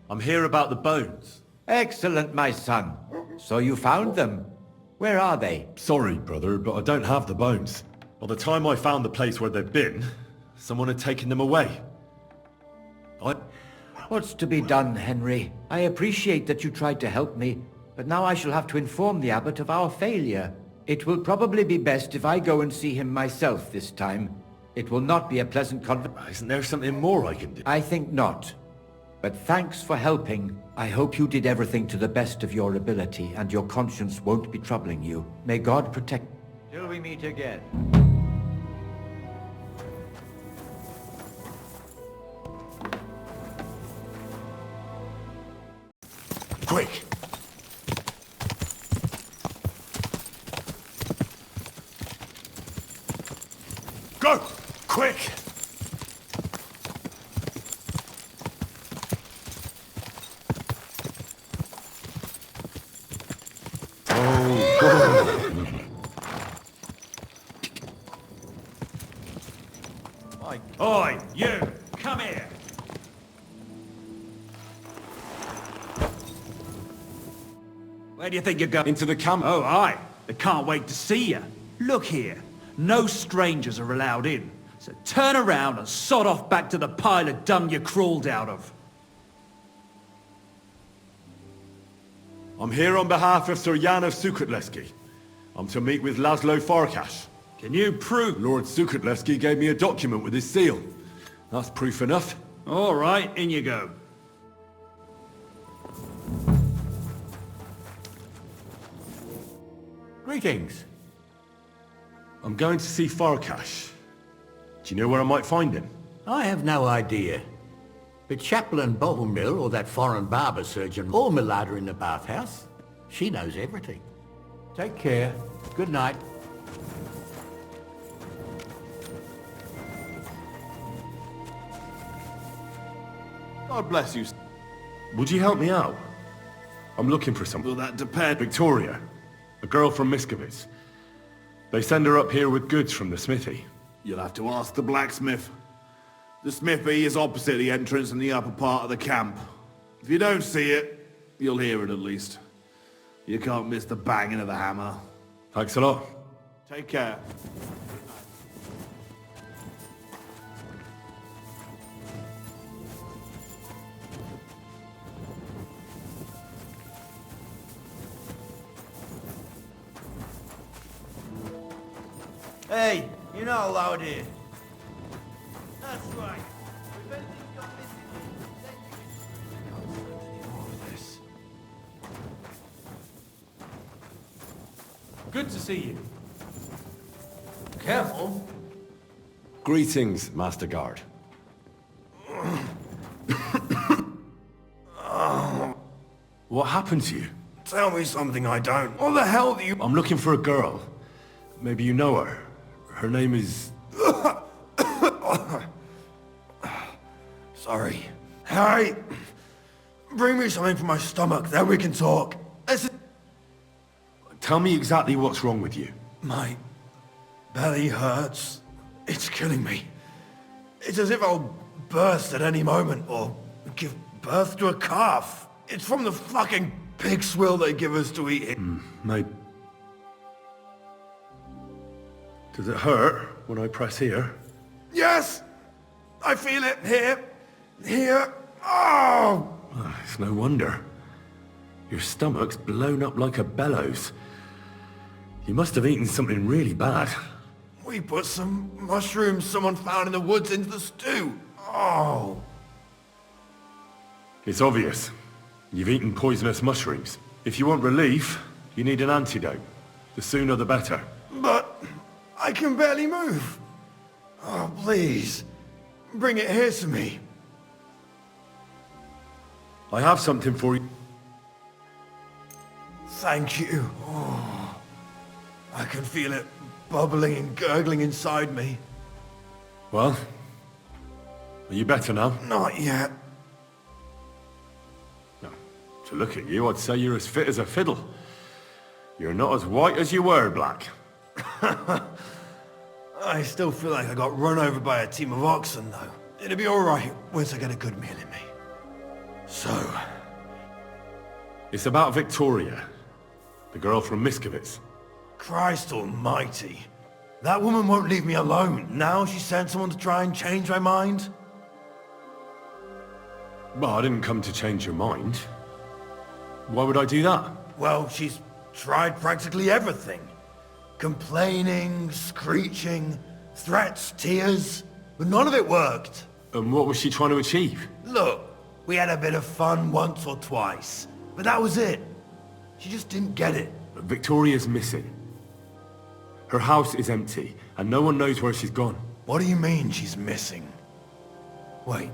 I'm here about the bones. Excellent, my son. So you found them. Where are they? Sorry, brother, but I don't have the bones. By the time I found the place where they've been, someone had taken them away. What's to be done, Henry? I appreciate that you tried to help me, but now I shall have to inform the abbot of our failure. It will probably be best if I go and see him myself this time. It will not be a pleasant conversation. Isn't there something more I can do? I think not. But thanks for helping. I hope you did everything to the best of your ability and your conscience won't be troubling you. May God protect... Till we meet again. Quick! Go! Quick! Oi, you! Come here! Where do you think you're going? Into the camp. Oh, aye. They can't wait to see you. Look here. No strangers are allowed in. So turn around and sod off back to the pile of dung you crawled out of. I'm here on behalf of Sir Jan of Sukutleski. I'm to meet with Laszlo Farkas. Can you prove? Lord Sukutleski gave me a document with his seal. That's proof enough. All right, in you go. Greetings. I'm going to see Farkas. Do you know where I might find him? I have no idea. But Chaplain Bohemill or that foreign barber surgeon or Milada in the bathhouse, she knows everything. Take care. Good night. God bless you. Would you help me out? I'm looking for someone. Will that depend? Victoria, a girl from Miskovitz. They send her up here with goods from the smithy. You'll have to ask the blacksmith. The smithy is opposite the entrance in the upper part of the camp. If you don't see it, you'll hear it at least. You can't miss the banging of the hammer. Thanks a lot. Take care. Hey, you're not allowed here. That's right. Good to see you. Careful. Greetings, Master Guard. What happened to you? Tell me something I don't. What the hell do you... I'm looking for a girl. Maybe you know her. Her name is... Sorry. Harry, bring me something for my stomach, then we can talk. Tell me exactly what's wrong with you. My belly hurts. It's killing me. It's as if I'll burst at any moment, or give birth to a calf. It's from the fucking pig swill they give us to eat. Mate. Does it hurt when I press here? Yes! I feel it here. Here. Oh! It's no wonder. Your stomach's blown up like a bellows. You must have eaten something really bad. We put some mushrooms someone found in the woods into the stew. Oh! It's obvious. You've eaten poisonous mushrooms. If you want relief, you need an antidote. The sooner the better. But I can barely move. Oh, please. Bring it here to me. I have something for you. Thank you. Oh, I can feel it bubbling and gurgling inside me. Well, are you better now? Not yet. No. To look at you, I'd say you're as fit as a fiddle. You're not as white as you were, Black. I still feel like I got run over by a team of oxen, though. It'll be alright once I get a good meal in me. So... It's about Victoria, the girl from Miskovitz. Christ almighty. That woman won't leave me alone. Now she sent someone to try and change my mind? Well, I didn't come to change your mind. Why would I do that? Well, she's tried practically everything. Complaining, screeching, threats, tears, but none of it worked. And what was she trying to achieve? Look, we had a bit of fun once or twice, but that was it. She just didn't get it. Victoria's missing. Her house is empty, and no one knows where she's gone. What do you mean she's missing? Wait,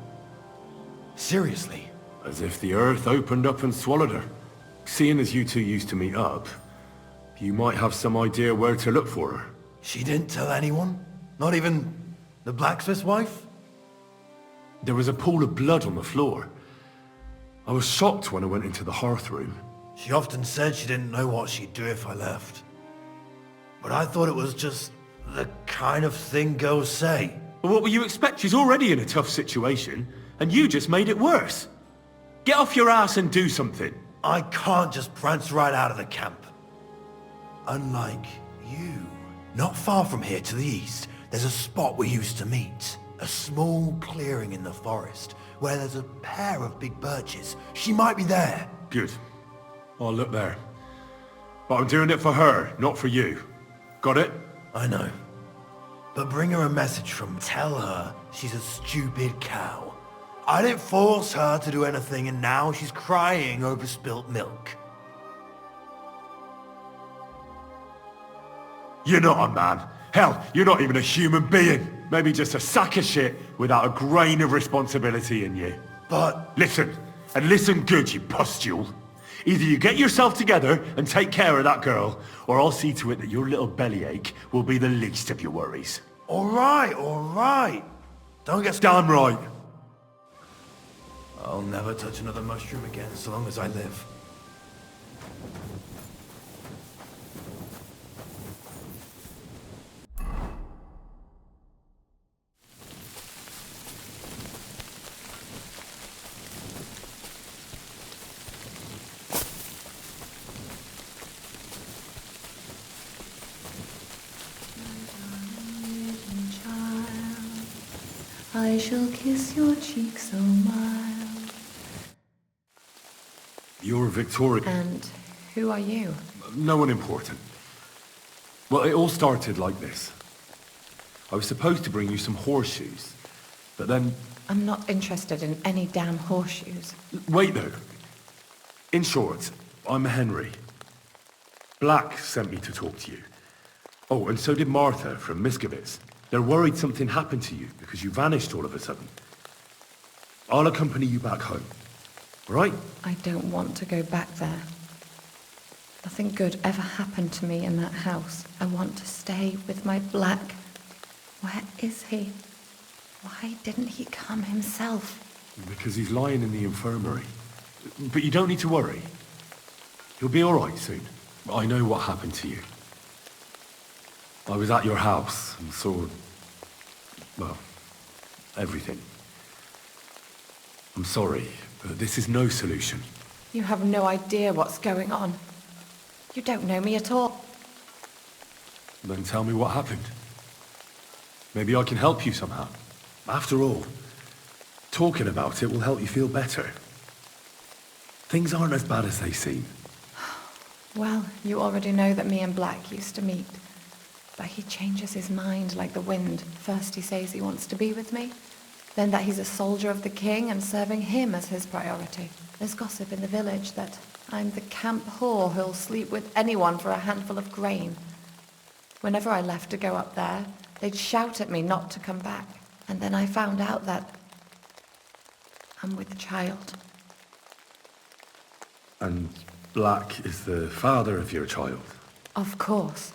seriously? As if the earth opened up and swallowed her. Seeing as you two used to meet up, you might have some idea where to look for her. She didn't tell anyone? Not even the blacksmith's wife? There was a pool of blood on the floor. I was shocked when I went into the hearth room. She often said she didn't know what she'd do if I left. But I thought it was just the kind of thing girls say. Well, what will you expect? She's already in a tough situation, and you just made it worse. Get off your ass and do something. I can't just prance right out of the camp. Unlike you. Not far from here to the east, there's a spot we used to meet. A small clearing in the forest, where there's a pair of big birches. She might be there. Good. I'll look there. But I'm doing it for her, not for you. Got it? I know. But bring her a message from... Tell her she's a stupid cow. I didn't force her to do anything, and now she's crying over spilt milk. You're not a man. Hell, you're not even a human being. Maybe just a sack of shit without a grain of responsibility in you. But... Listen, and listen good, you pustule. Either you get yourself together and take care of that girl, or I'll see to it that your little bellyache will be the least of your worries. All right. Don't get... Damn right. I'll never touch another mushroom again so long as I live. I shall kiss your cheek so mild. You're Victoria. And who are you? No one important. Well, it all started like this. I was supposed to bring you some horseshoes, but then... I'm not interested in any damn horseshoes. Wait, though. In short, I'm Henry. Black sent me to talk to you. Oh, and so did Martha from Miskovitz. They're worried something happened to you because you vanished all of a sudden. I'll accompany you back home. All right? I don't want to go back there. Nothing good ever happened to me in that house. I want to stay with my Black. Where is he? Why didn't he come himself? Because he's lying in the infirmary. But you don't need to worry. He'll be all right soon. I know what happened to you. I was at your house and saw, well, everything. I'm sorry, but this is no solution. You have no idea what's going on. You don't know me at all. Then tell me what happened. Maybe I can help you somehow. After all, talking about it will help you feel better. Things aren't as bad as they seem. Well, you already know that me and Black used to meet. But he changes his mind like the wind. First he says he wants to be with me, then that he's a soldier of the king and serving him as his priority. There's gossip in the village that I'm the camp whore who'll sleep with anyone for a handful of grain. Whenever I left to go up there, they'd shout at me not to come back. And then I found out that I'm with child. And Black is the father of your child? Of course.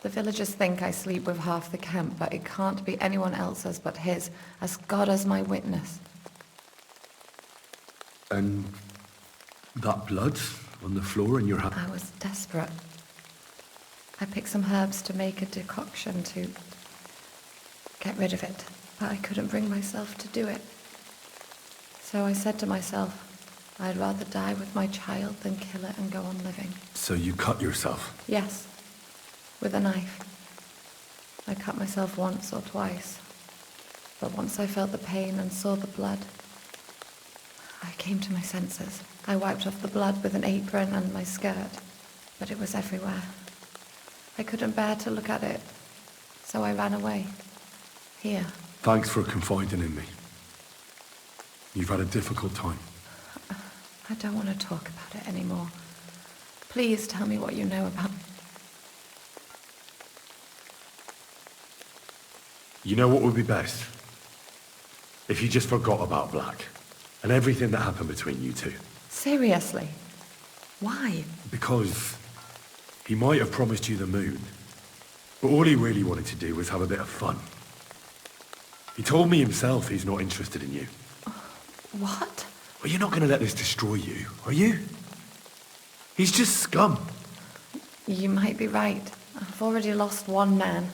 The villagers think I sleep with half the camp, but it can't be anyone else's but his, as God as my witness. And that blood on the floor in your hand? I was desperate. I picked some herbs to make a decoction to get rid of it, but I couldn't bring myself to do it. So I said to myself, I'd rather die with my child than kill it and go on living. So you cut yourself? Yes, with a knife. I cut myself once or twice, but once I felt the pain and saw the blood, I came to my senses. I wiped off the blood with an apron and my skirt, but it was everywhere. I couldn't bear to look at it, so I ran away. Here. Thanks for confiding in me. You've had a difficult time. I don't want to talk about it anymore. Please tell me what you know about me. You know what would be best? If you just forgot about Black and everything that happened between you two. Seriously? Why? Because he might have promised you the moon, but all he really wanted to do was have a bit of fun. He told me himself he's not interested in you. What? Well, you're not going to let this destroy you, are you? He's just scum. You might be right. I've already lost one man.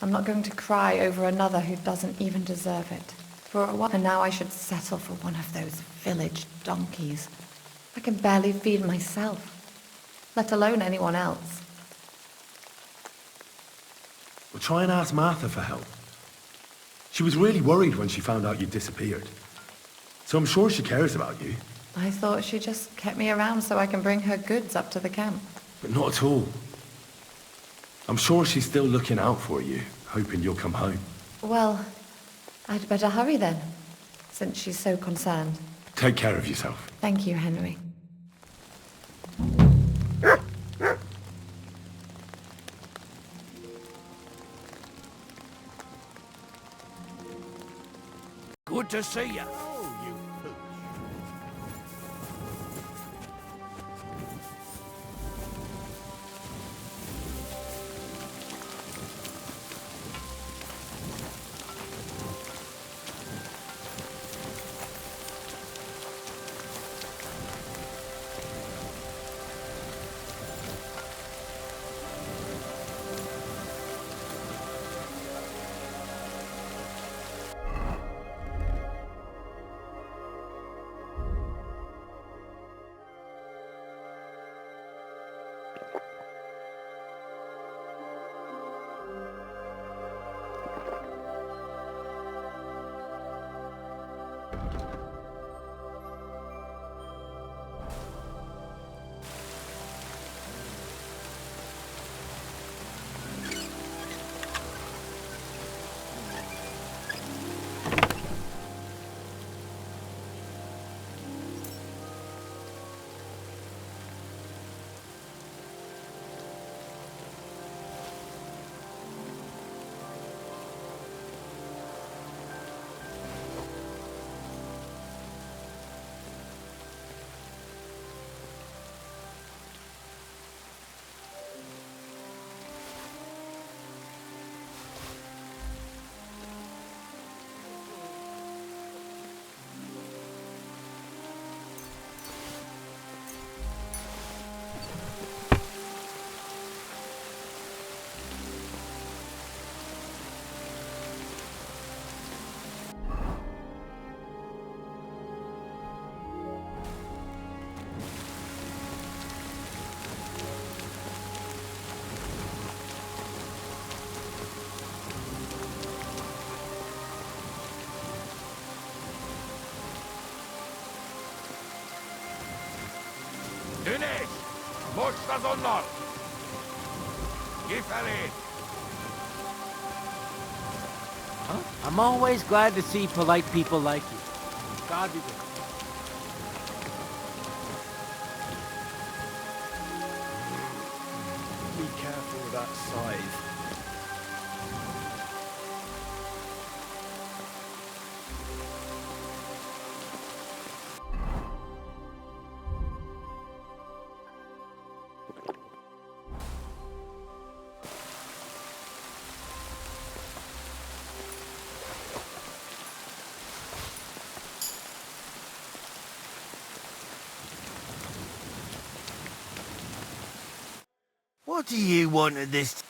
I'm not going to cry over another who doesn't even deserve it. For a while, and now I should settle for one of those village donkeys. I can barely feed myself, let alone anyone else. Well, try and ask Martha for help. She was really worried when she found out you'd disappeared. So I'm sure she cares about you. I thought she just kept me around so I can bring her goods up to the camp. But not at all. I'm sure she's still looking out for you, hoping you'll come home. Well, I'd better hurry then, since she's so concerned. Take care of yourself. Thank you, Henry. Good to see you. Sonuçta onlar. Giferin. I'm always glad to see polite people like you. God be good. Be careful with that scythe. What do you want at this?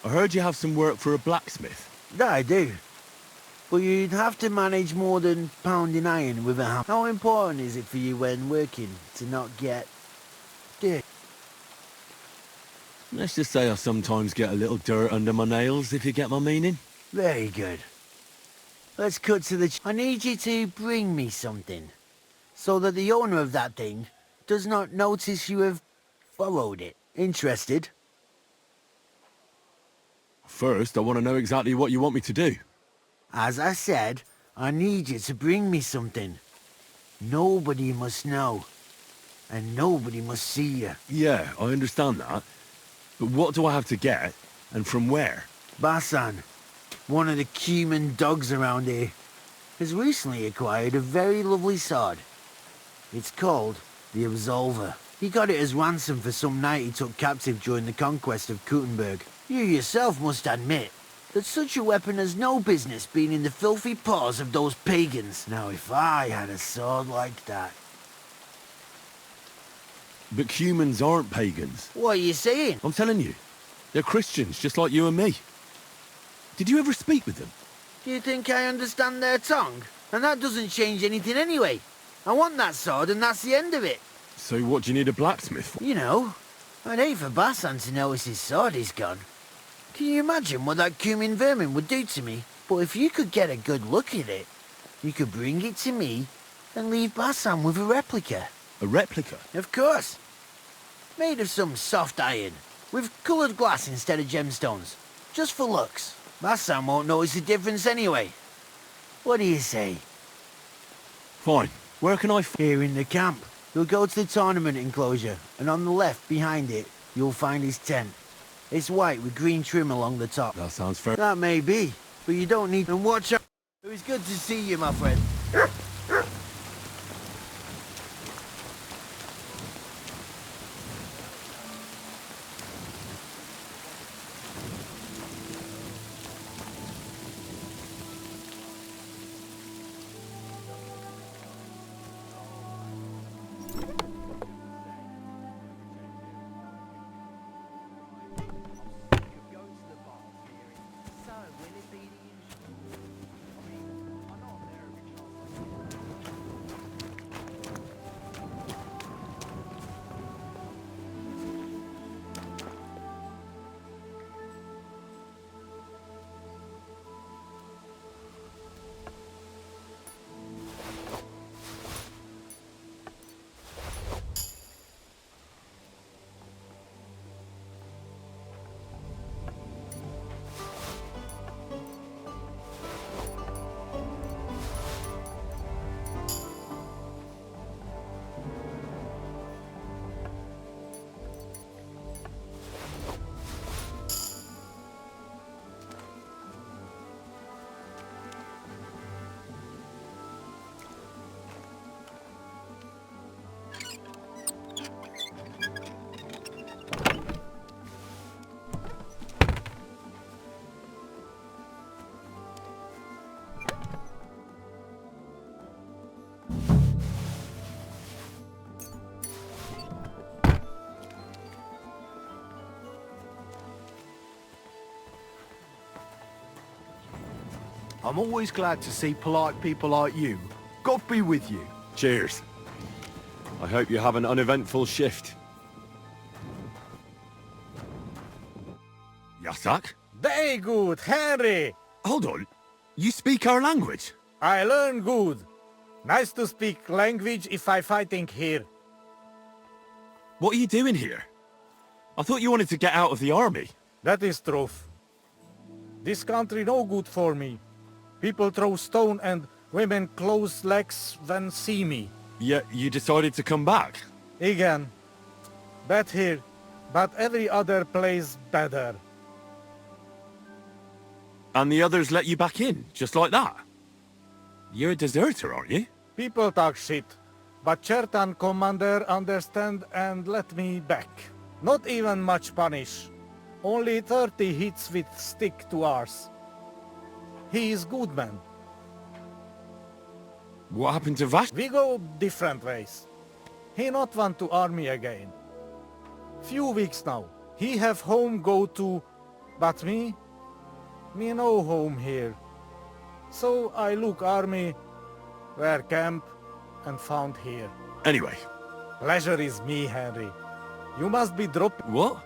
I heard you have some work for a blacksmith. I do. But you'd have to manage more than pounding iron with a hammer. How important is it for you when working to not get dirty? Let's just say I sometimes get a little dirt under my nails, if you get my meaning. Very good. Let's cut to the... I need you to bring me something, so that the owner of that thing does not notice you have borrowed it. Interested? First, I want to know exactly what you want me to do. As I said, I need you to bring me something. Nobody must know. And nobody must see you. Yeah, I understand that. But what do I have to get, and from where? Basan, one of the cumin dogs around here, has recently acquired a very lovely sword. It's called the Absolver. He got it as ransom for some knight he took captive during the conquest of Kuttenberg. You yourself must admit that such a weapon has no business being in the filthy paws of those pagans. Now if I had a sword like that... But humans aren't pagans. What are you saying? I'm telling you. They're Christians, just like you and me. Did you ever speak with them? Do you think I understand their tongue? And that doesn't change anything anyway. I want that sword and that's the end of it. So what do you need a blacksmith for? You know, I'd hate for Basan to notice his sword is gone. Can you imagine what that cumin vermin would do to me? But if you could get a good look at it, you could bring it to me and leave Basan with a replica. A replica? Of course. Made of some soft iron, with coloured glass instead of gemstones. Just for looks. Basan won't notice the difference anyway. What do you say? Fine. Where can I... Here in the camp. You'll go to the tournament enclosure, and on the left, behind it, you'll find his tent. It's white with green trim along the top. That sounds fair. That may be, but you don't need... And watch out! It was good to see you, my friend. I'm always glad to see polite people like you. God be with you. Cheers. I hope you have an uneventful shift. Yasak? Very good, Henry. Hold on. You speak our language? I learn good. Nice to speak language if I fighting here. What are you doing here? I thought you wanted to get out of the army. That is truth. This country no good for me. People throw stone and women close legs when see me. Yet you decided to come back. Again. Bad here, but every other place better. And the others let you back in, just like that? You're a deserter, aren't you? People talk shit, but Chertan commander understand and let me back. Not even much punish. Only 30 hits with stick to ours. He is good man. What happened to Vash? We go different ways. He not want to army again. Few weeks now. He have home go to, but me no home here. So I look army, where camp, and found here. Anyway. Pleasure is me, Henry. You must be drop... What?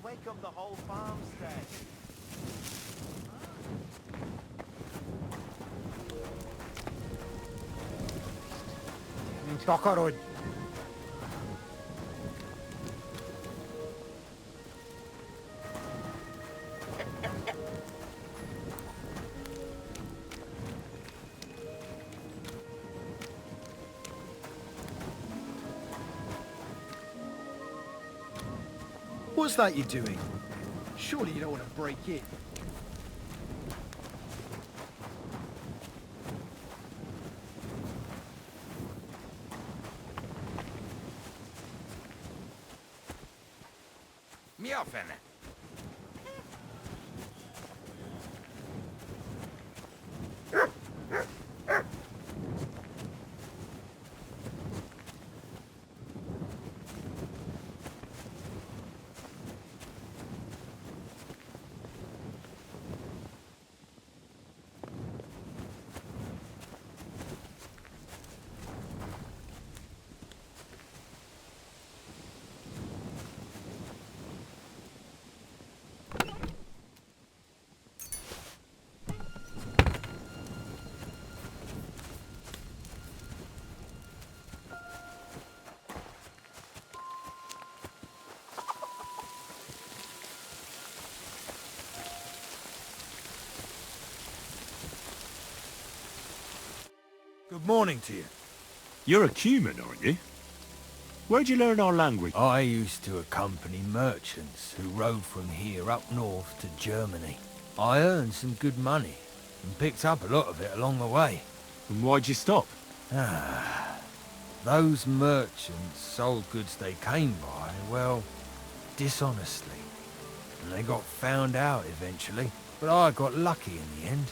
Wake up the whole farmstead. Takarodj! What's that you're doing? Surely you don't want to break in. Miofene. Good morning to you. You're a Cuman, aren't you? Where'd you learn our language? I used to accompany merchants who rode from here up north to Germany. I earned some good money and picked up a lot of it along the way. And why'd you stop? Those merchants sold goods they came by, well, dishonestly. And they got found out eventually, but I got lucky in the end.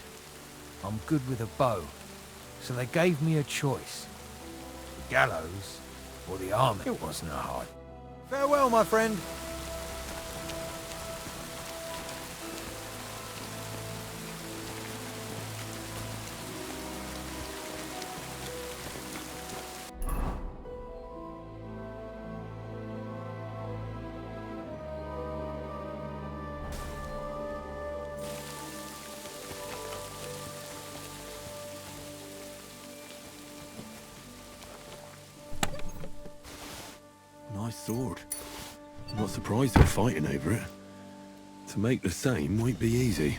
I'm good with a bow, so they gave me a choice. The gallows or the army. It wasn't hard. Farewell, my friend. Nice sword. I'm not surprised they're fighting over it. To make the same won't be easy.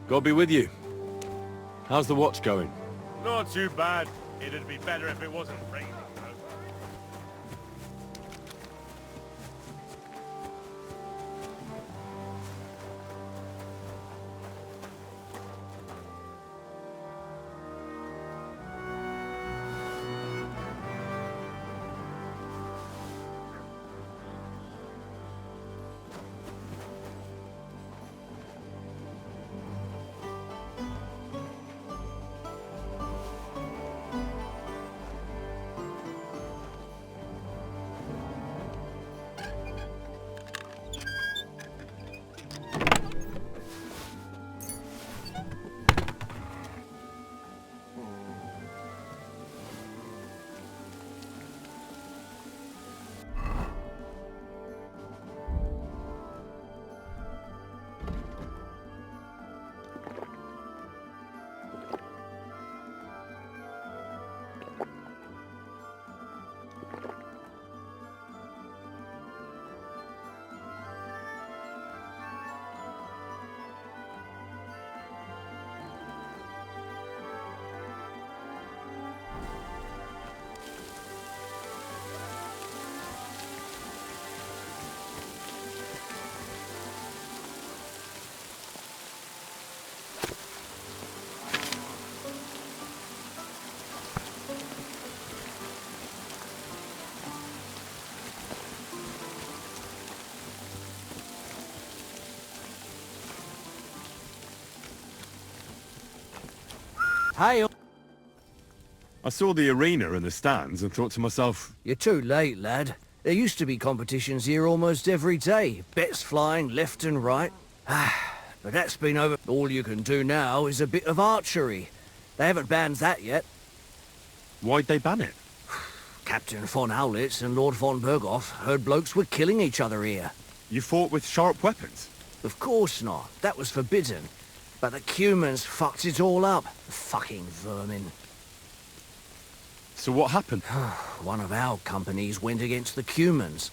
God be with you. How's the watch going? Not too bad. It'd be better if it wasn't raining, though. Hey, I saw the arena and the stands and thought to myself... You're too late, lad. There used to be competitions here almost every day. Bets flying left and right. But that's been over. All you can do now is a bit of archery. They haven't banned that yet. Why'd they ban it? Captain von Howlitz and Lord von Berghoff heard blokes were killing each other here. You fought with sharp weapons? Of course not. That was forbidden. But the Cumans fucked it all up. Fucking vermin. So what happened? One of our companies went against the Cumans.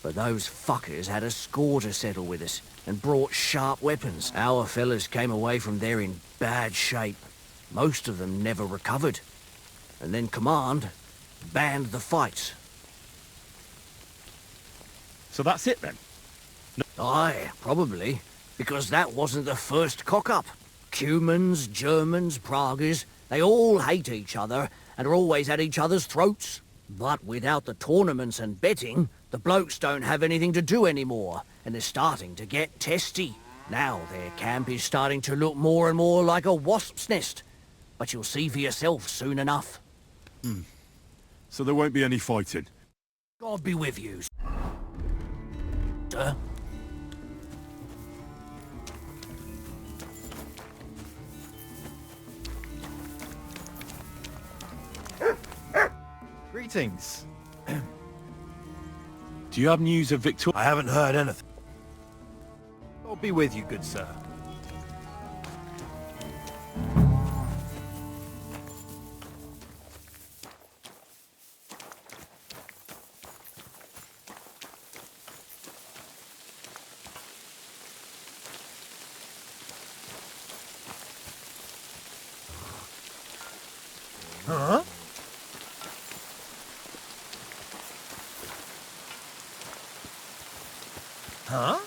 But those fuckers had a score to settle with us and brought sharp weapons. Our fellas came away from there in bad shape. Most of them never recovered. And then Command banned the fights. So that's it then? Aye, probably. Because that wasn't the first cock-up. Cumans, Germans, Praguers, they all hate each other and are always at each other's throats. But without the tournaments and betting, the blokes don't have anything to do anymore, and they're starting to get testy. Now their camp is starting to look more and more like a wasp's nest. But you'll see for yourself soon enough. So there won't be any fighting? God be with you, sir. Greetings. Do you have news of Victor? I haven't heard anything. God be with you, good sir. Huh? Huh?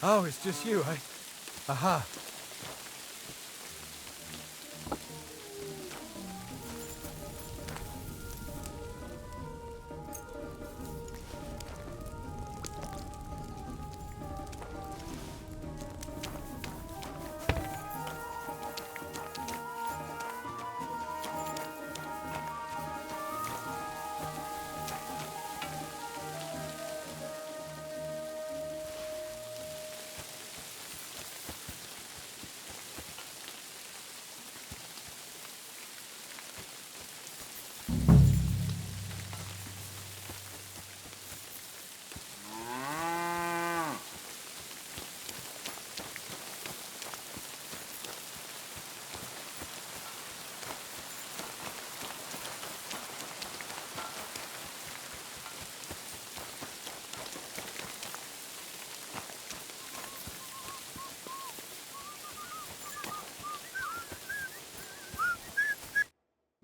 Oh, it's just you, eh? Aha.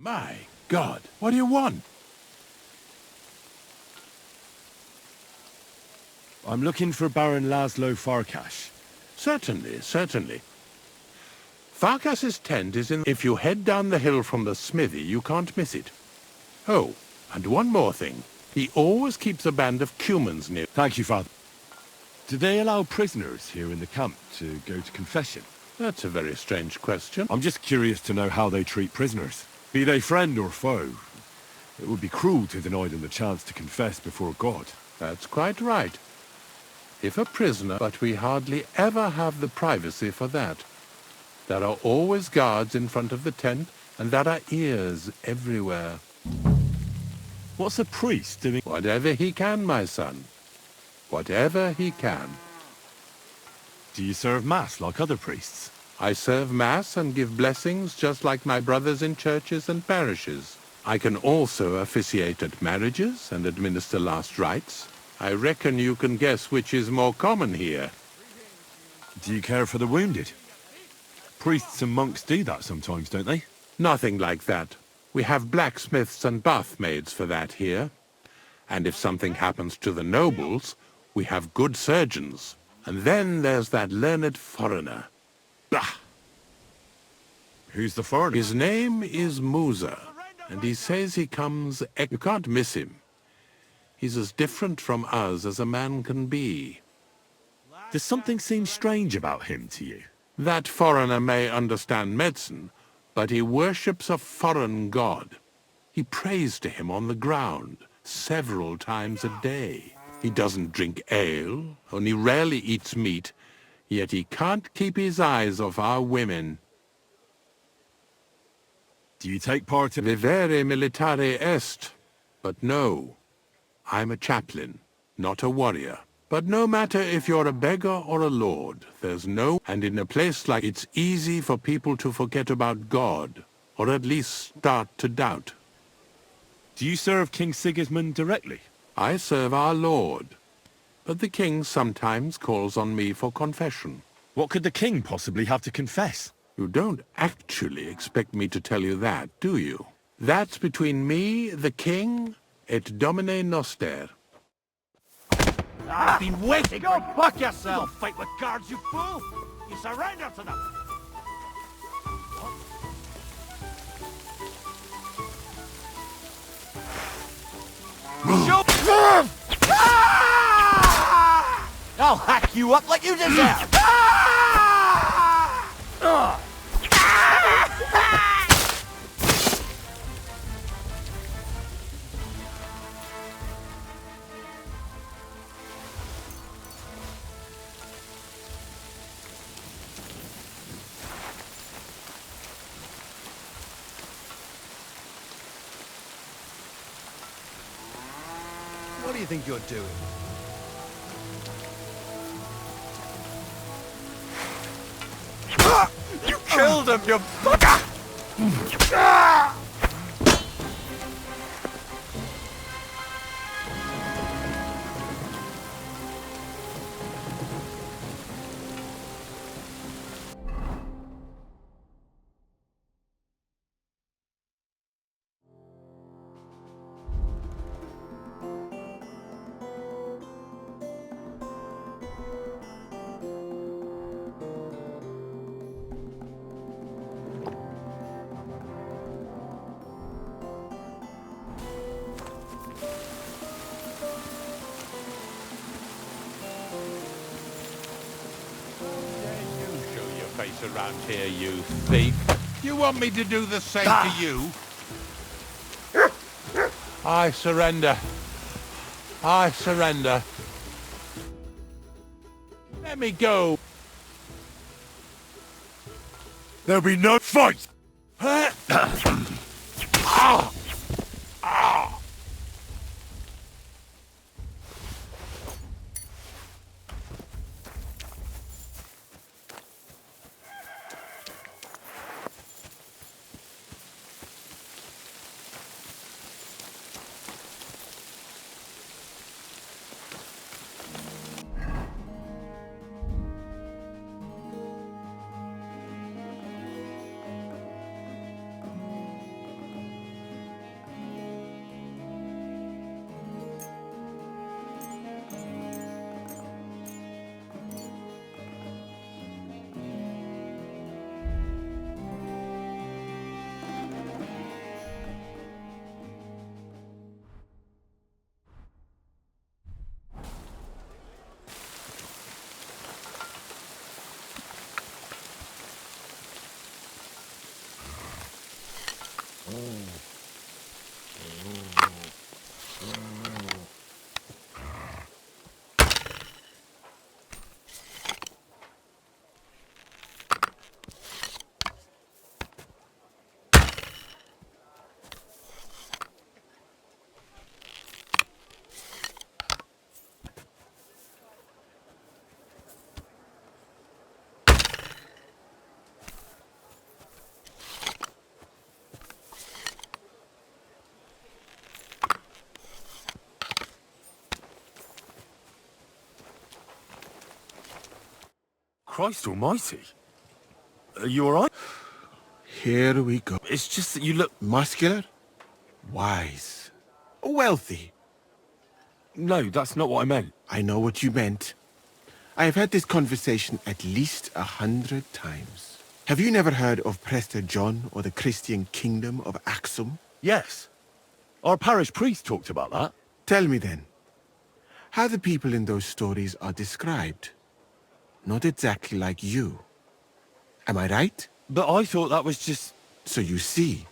My God, what do you want? I'm looking for Baron Laszlo Farkas. Certainly, certainly. Farkas's tent is in... If you head down the hill from the smithy, you can't miss it. Oh, and one more thing. He always keeps a band of Cumans near... Thank you, Father. Do they allow prisoners here in the camp to go to confession? That's a very strange question. I'm just curious to know how they treat prisoners. Be they friend or foe. It would be cruel to deny them the chance to confess before God. That's quite right. If a prisoner, but we hardly ever have the privacy for that. There are always guards in front of the tent, and there are ears everywhere. What's a priest doing? Whatever he can, my son. Whatever he can. Do you serve Mass like other priests? I serve Mass and give blessings just like my brothers in churches and parishes. I can also officiate at marriages and administer last rites. I reckon you can guess which is more common here. Do you care for the wounded? Priests and monks do that sometimes, don't they? Nothing like that. We have blacksmiths and bathmaids for that here. And if something happens to the nobles, we have good surgeons. And then there's that learned foreigner. Bah! Who's the foreigner? His name is Musa, and he says he comes... You can't miss him. He's as different from us as a man can be. Does something seem strange about him to you? That foreigner may understand medicine, but he worships a foreign god. He prays to him on the ground several times a day. He doesn't drink ale, only rarely eats meat, yet he can't keep his eyes off our women. Do you take part in... Vivere militare est, but no. I'm a chaplain, not a warrior. But no matter if you're a beggar or a lord, there's no... And in a place like it's easy for people to forget about God, or at least start to doubt. Do you serve King Sigismund directly? I serve our Lord, but the king sometimes calls on me for confession. What could the king possibly have to confess? You don't actually expect me to tell you that, do you? That's between me, the king, et Domine Noster. I've been waiting! Go fuck yourself! You fight with guards, you fool! You surrender to them! I'll hack you up like you deserve! What do you think you're doing? You killed him, you fucker! Around here, you thief. You want me to do the same to you? I surrender. I surrender. Let me go. There'll be no fight! Christ almighty. Are you alright? Here we go. It's just that you look... Muscular, wise, wealthy. No, that's not what I meant. I know what you meant. I have had this conversation at least 100 times. Have you never heard of Prester John or the Christian kingdom of Axum? Yes. Our parish priest talked about that. Tell me then, how the people in those stories are described. Not exactly like you. Am I right? But I thought that was just... So you see,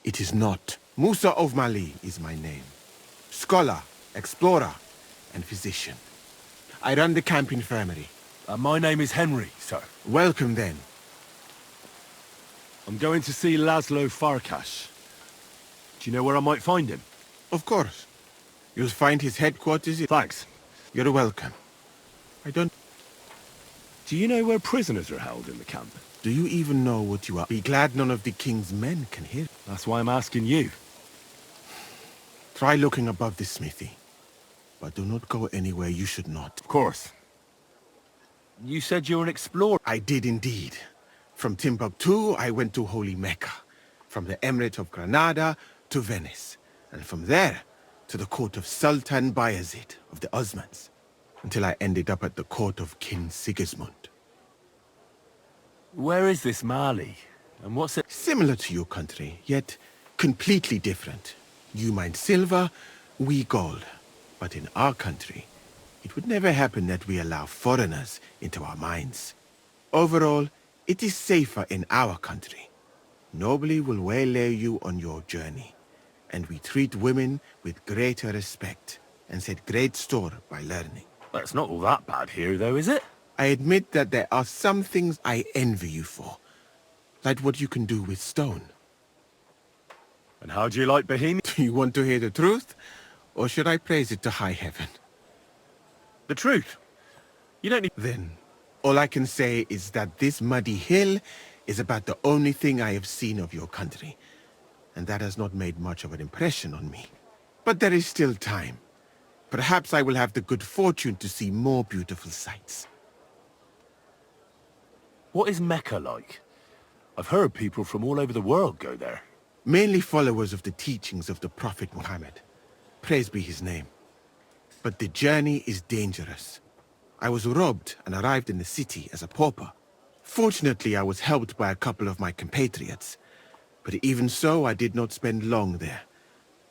it is not. Musa of Mali is my name. Scholar, explorer, and physician. I run the camp infirmary. My name is Henry, sir. Welcome then. I'm going to see Laszlo Farkas. Do you know where I might find him? Of course. You'll find his headquarters. Thanks. You're welcome. I don't... Do you know where prisoners are held in the camp? Do you even know what you are? Be glad none of the king's men can hear. That's why I'm asking you. Try looking above the smithy. But do not go anywhere you should not. Of course. You said you're an explorer. I did indeed. From Timbuktu, I went to Holy Mecca. From the Emirate of Granada to Venice. And from there to the court of Sultan Bayezid of the Osmans. Until I ended up at the court of King Sigismund. Where is this Mali? And what's it? Similar to your country, yet completely different. You mine silver, we gold. But in our country, it would never happen that we allow foreigners into our mines. Overall, it is safer in our country. Nobody will waylay you on your journey. And we treat women with greater respect and set great store by learning. Well, it's not all that bad here, though, is it? I admit that there are some things I envy you for. Like what you can do with stone. And how do you like Bohemia? Do you want to hear the truth? Or should I praise it to high heaven? The truth. You don't need... Then, all I can say is that this muddy hill is about the only thing I have seen of your country. And that has not made much of an impression on me. But there is still time. Perhaps I will have the good fortune to see more beautiful sights. What is Mecca like? I've heard people from all over the world go there. Mainly followers of the teachings of the Prophet Muhammad. Praise be his name. But the journey is dangerous. I was robbed and arrived in the city as a pauper. Fortunately, I was helped by a couple of my compatriots. But even so, I did not spend long there.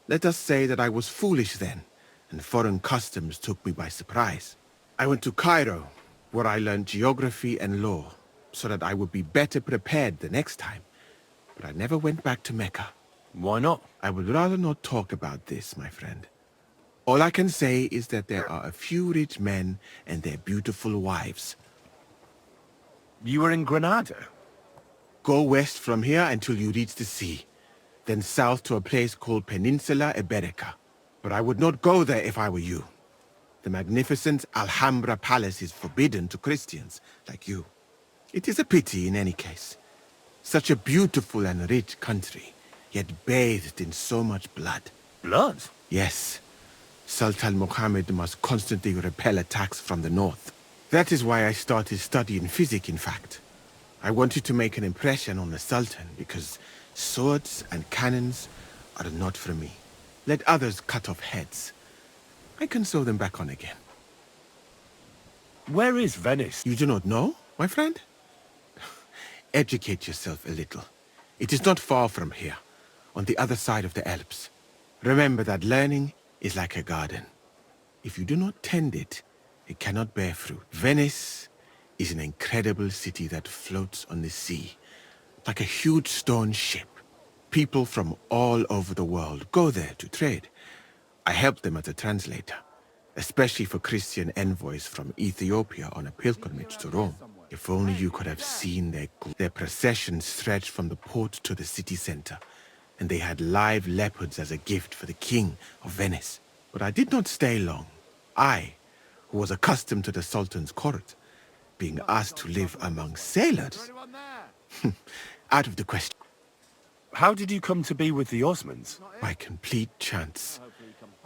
Let us say that I was foolish then, and foreign customs took me by surprise. I went to Cairo, where I learned geography and law, so that I would be better prepared the next time. But I never went back to Mecca. Why not? I would rather not talk about this, my friend. All I can say is that there are a few rich men and their beautiful wives. You were in Granada? Go west from here until you reach the sea. Then south to a place called Peninsula Iberica. But I would not go there if I were you. The magnificent Alhambra Palace is forbidden to Christians like you. It is a pity in any case. Such a beautiful and rich country, yet bathed in so much blood. Blood? Yes. Sultan Muhammad must constantly repel attacks from the north. That is why I started studying physics, in fact. I wanted to make an impression on the Sultan, because swords and cannons are not for me. Let others cut off heads. I can sew them back on again. Where is Venice? You do not know, my friend? Educate yourself a little. It is not far from here, on the other side of the Alps. Remember that learning is like a garden. If you do not tend it, it cannot bear fruit. Venice is an incredible city that floats on the sea, like a huge stone ship. People from all over the world go there to trade. I help them as a translator, especially for Christian envoys from Ethiopia on a pilgrimage to Rome. If only you could have seen their procession stretched from the port to the city center, and they had live leopards as a gift for the king of Venice. But I did not stay long. I, who was accustomed to the Sultan's court, being asked to live among sailors. Out of the question. How did you come to be with the Osmans? By complete chance.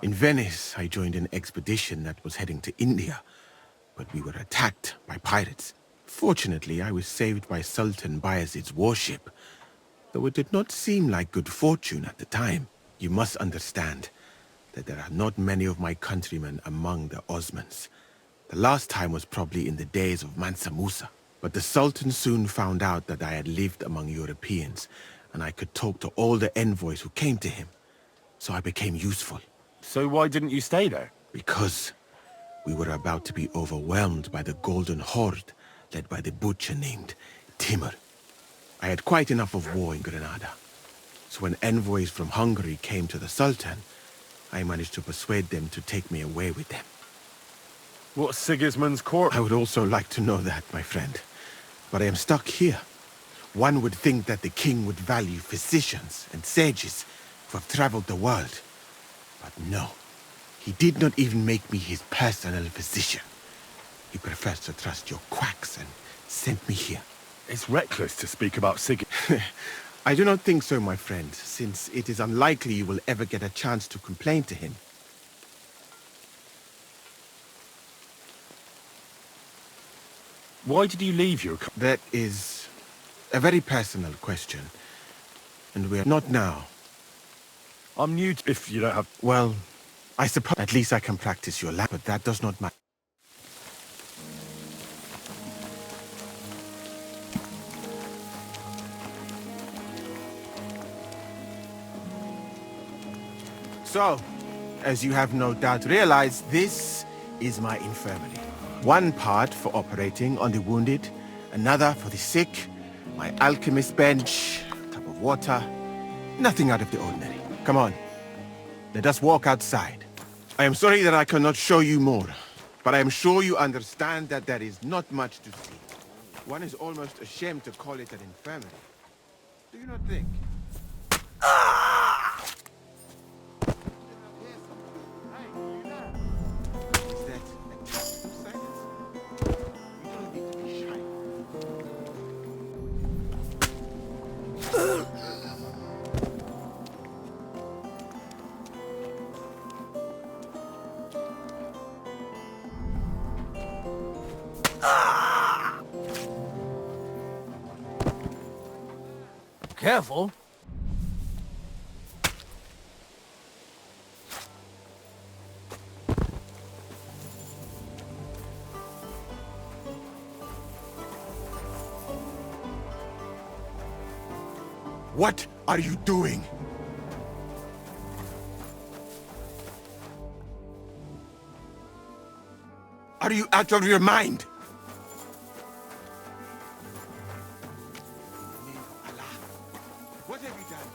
In Venice, I joined an expedition that was heading to India, but we were attacked by pirates. Fortunately, I was saved by Sultan Bayezid's warship, though it did not seem like good fortune at the time. You must understand that there are not many of my countrymen among the Osmans. The last time was probably in the days of Mansa Musa. But the Sultan soon found out that I had lived among Europeans, and I could talk to all the envoys who came to him. So I became useful. So why didn't you stay there? Because we were about to be overwhelmed by the Golden Horde, led by the butcher named Timur. I had quite enough of war in Granada. So when envoys from Hungary came to the Sultan, I managed to persuade them to take me away with them. What's Sigismund's court? I would also like to know that, my friend. But I am stuck here. One would think that the king would value physicians and sages who have traveled the world. But no. He did not even make me his personal physician. He prefers to trust your quacks and sent me here. It's reckless to speak about Sigismund. I do not think so, my friend, since it is unlikely you will ever get a chance to complain to him. Why did you leave your country? That is a very personal question. And we are not now. I'm new to... If you don't have... Well, I suppose at least I can practice your language, but that does not matter. So, as you have no doubt realized, this is my infirmary. One part for operating on the wounded, another for the sick, my alchemist bench, a cup of water, nothing out of the ordinary. Come on, let us walk outside. I am sorry that I cannot show you more, but I am sure you understand that there is not much to see. One is almost ashamed to call it an infirmary. Do you not think? Careful. What are you doing? Are you out of your mind? What have you done?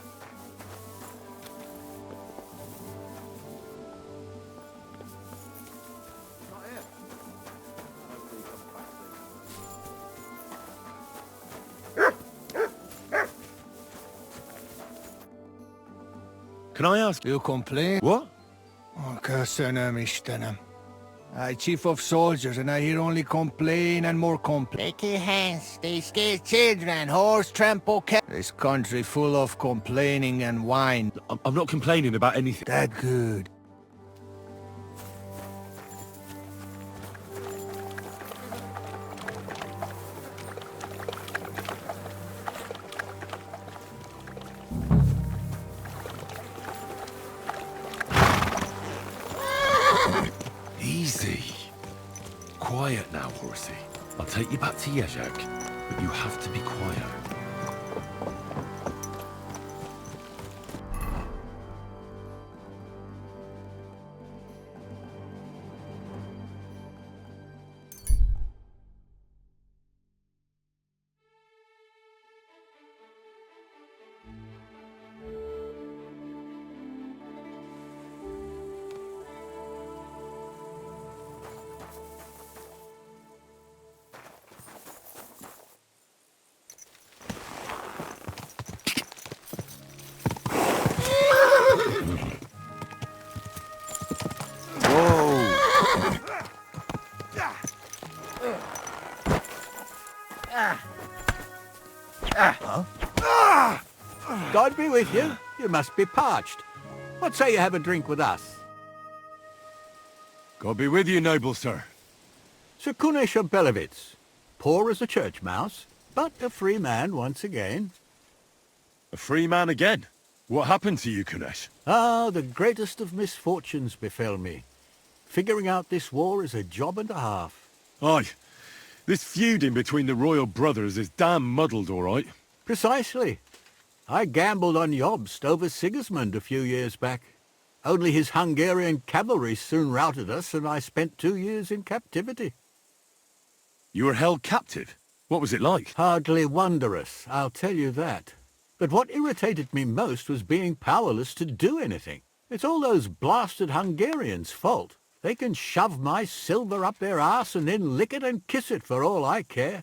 Can I ask? You complain? What? Oh, köszönöm Istenem. I chief of soldiers and I hear only complain and more complain. Take your hands, they scare children, horse trample cat. This country full of complaining and whine. I'm not complaining about anything. That good. Easy. Quiet now, horsey. I'll take you back to Yezhak, but you have to be quiet. God be with you. You must be parched. What say you have a drink with us? God be with you, noble sir. Sir Kunesh of Belevitz. Poor as a church mouse, but a free man once again. A free man again? What happened to you, Kunesh? Ah, the greatest of misfortunes befell me. Figuring out this war is a job and a half. Aye. This feuding between the royal brothers is damn muddled, all right. Precisely. I gambled on Jobst over Sigismund a few years back. Only his Hungarian cavalry soon routed us, and I spent 2 years in captivity. You were held captive? What was it like? Hardly wondrous, I'll tell you that. But what irritated me most was being powerless to do anything. It's all those blasted Hungarians' fault. They can shove my silver up their arse and then lick it and kiss it for all I care.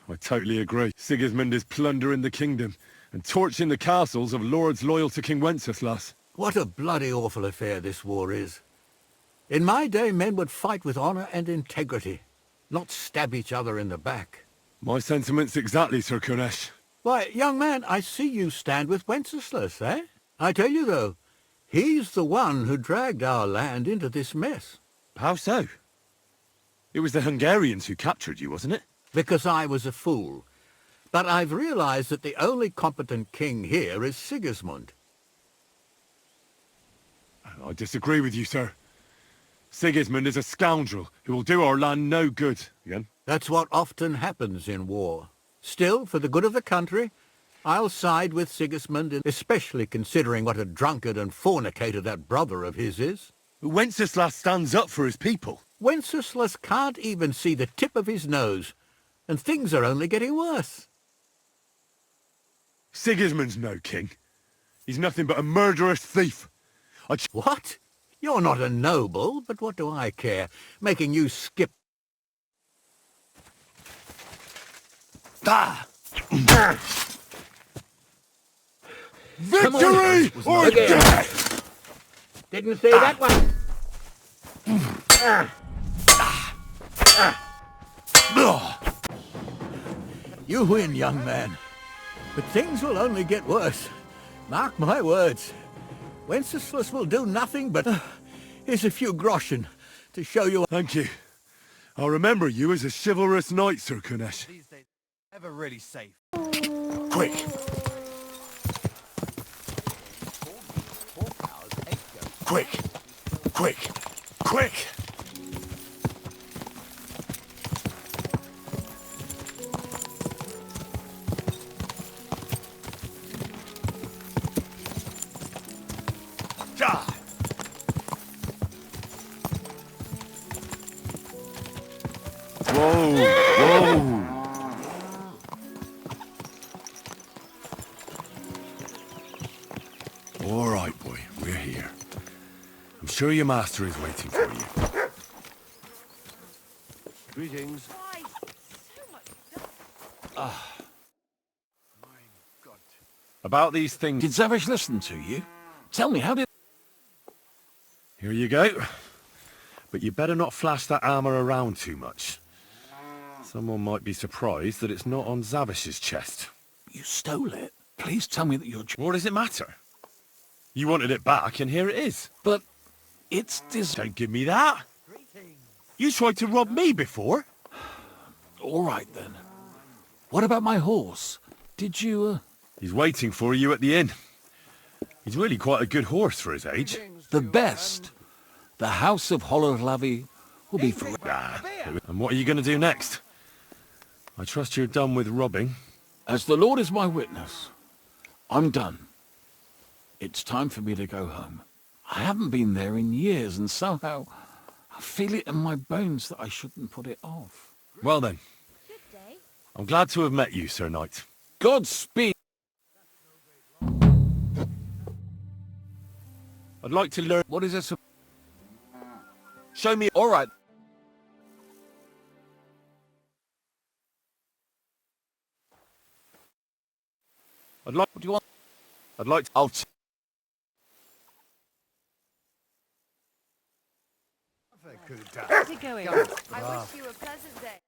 I totally agree. Sigismund is plundering the kingdom and torching the castles of lords loyal to King Wenceslas. What a bloody awful affair this war is. In my day, men would fight with honour and integrity, not stab each other in the back. My sentiments exactly, Sir Kunesh. Why, young man, I see you stand with Wenceslas, eh? I tell you, though, he's the one who dragged our land into this mess. How so? It was the Hungarians who captured you, wasn't it? Because I was a fool. But I've realized that the only competent king here is Sigismund. I disagree with you, sir. Sigismund is a scoundrel who will do our land no good, again. That's what often happens in war. Still, for the good of the country, I'll side with Sigismund, especially considering what a drunkard and fornicator that brother of his is. Wenceslas stands up for his people. Wenceslas can't even see the tip of his nose, and things are only getting worse. Sigismund's no king. He's nothing but a murderous thief. What? You're not a noble, but what do I care? Making you skip... Ah! Victory or death! Didn't say that one. You win, young man. But things will only get worse. Mark my words. Wenceslas will do nothing but... here's a few groschen to show you... Thank you. I'll remember you as a chivalrous knight, Sir Kunesh. These days, never really safe. Quick! Quick! Quick! Quick! All right, boy, we're here. I'm sure your master is waiting for you. Greetings. About these things... Did Zavish listen to you? Tell me, how did... Here you go. But you better not flash that armor around too much. Someone might be surprised that it's not on Zavish's chest. You stole it. Please tell me that you're... What does it matter? You wanted it back, and here it is. But it's... Don't give me that. You tried to rob me before. All right, then. What about my horse? Did you, He's waiting for you at the inn. He's really quite a good horse for his age. The best. The House of Hollerlavi will be for... And what are you going to do next? I trust you're done with robbing. As the Lord is my witness, I'm done. It's time for me to go home. I haven't been there in years, and somehow I feel it in my bones that I shouldn't put it off. Well then, I'm glad to have met you, Sir Knight. Godspeed. I'd like to learn... What is this? Show me... All right. I'd like... What do you want? I'd like to... How's it going? I wish you a pleasant day.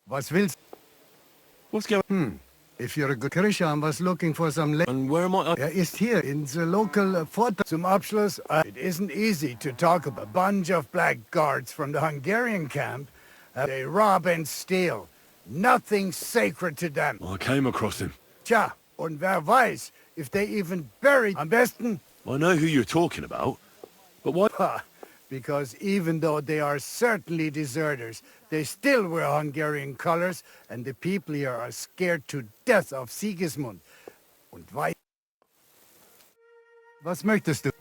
Was willst? What's going... If you're a good Christian, was looking for some... And where am I? Ist hier in the local fort. Zum Abschluss, it isn't easy to talk about a bunch of blackguards from the Hungarian camp They rob and steal. Nothing sacred to them. I came across him. Tja, und wer weiß if they even buried am besten? I know who you're talking about, but why? Because even though they are certainly deserters, they still wear Hungarian colors, and the people here are scared to death of Sigismund. Und why? Was möchtest du?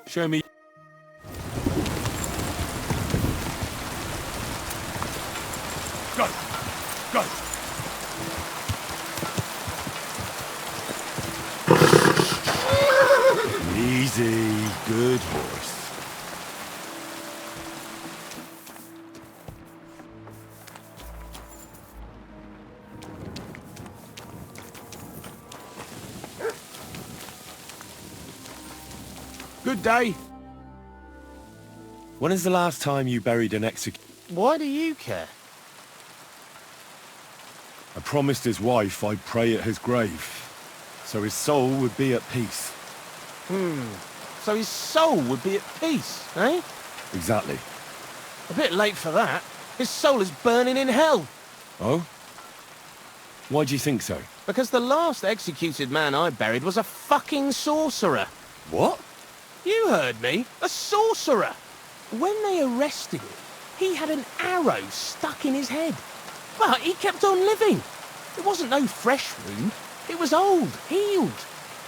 Show me. Go! Go! Easy, good horse. Good day. When is the last time you buried an executioner? Why do you care? I promised his wife I'd pray at his grave, so his soul would be at peace. So his soul would be at peace, eh? Exactly. A bit late for that. His soul is burning in hell. Oh? Why do you think so? Because the last executed man I buried was a fucking sorcerer. What? You heard me. A sorcerer. When they arrested him, he had an arrow stuck in his head. But he kept on living. It wasn't no fresh wound. It was old, healed.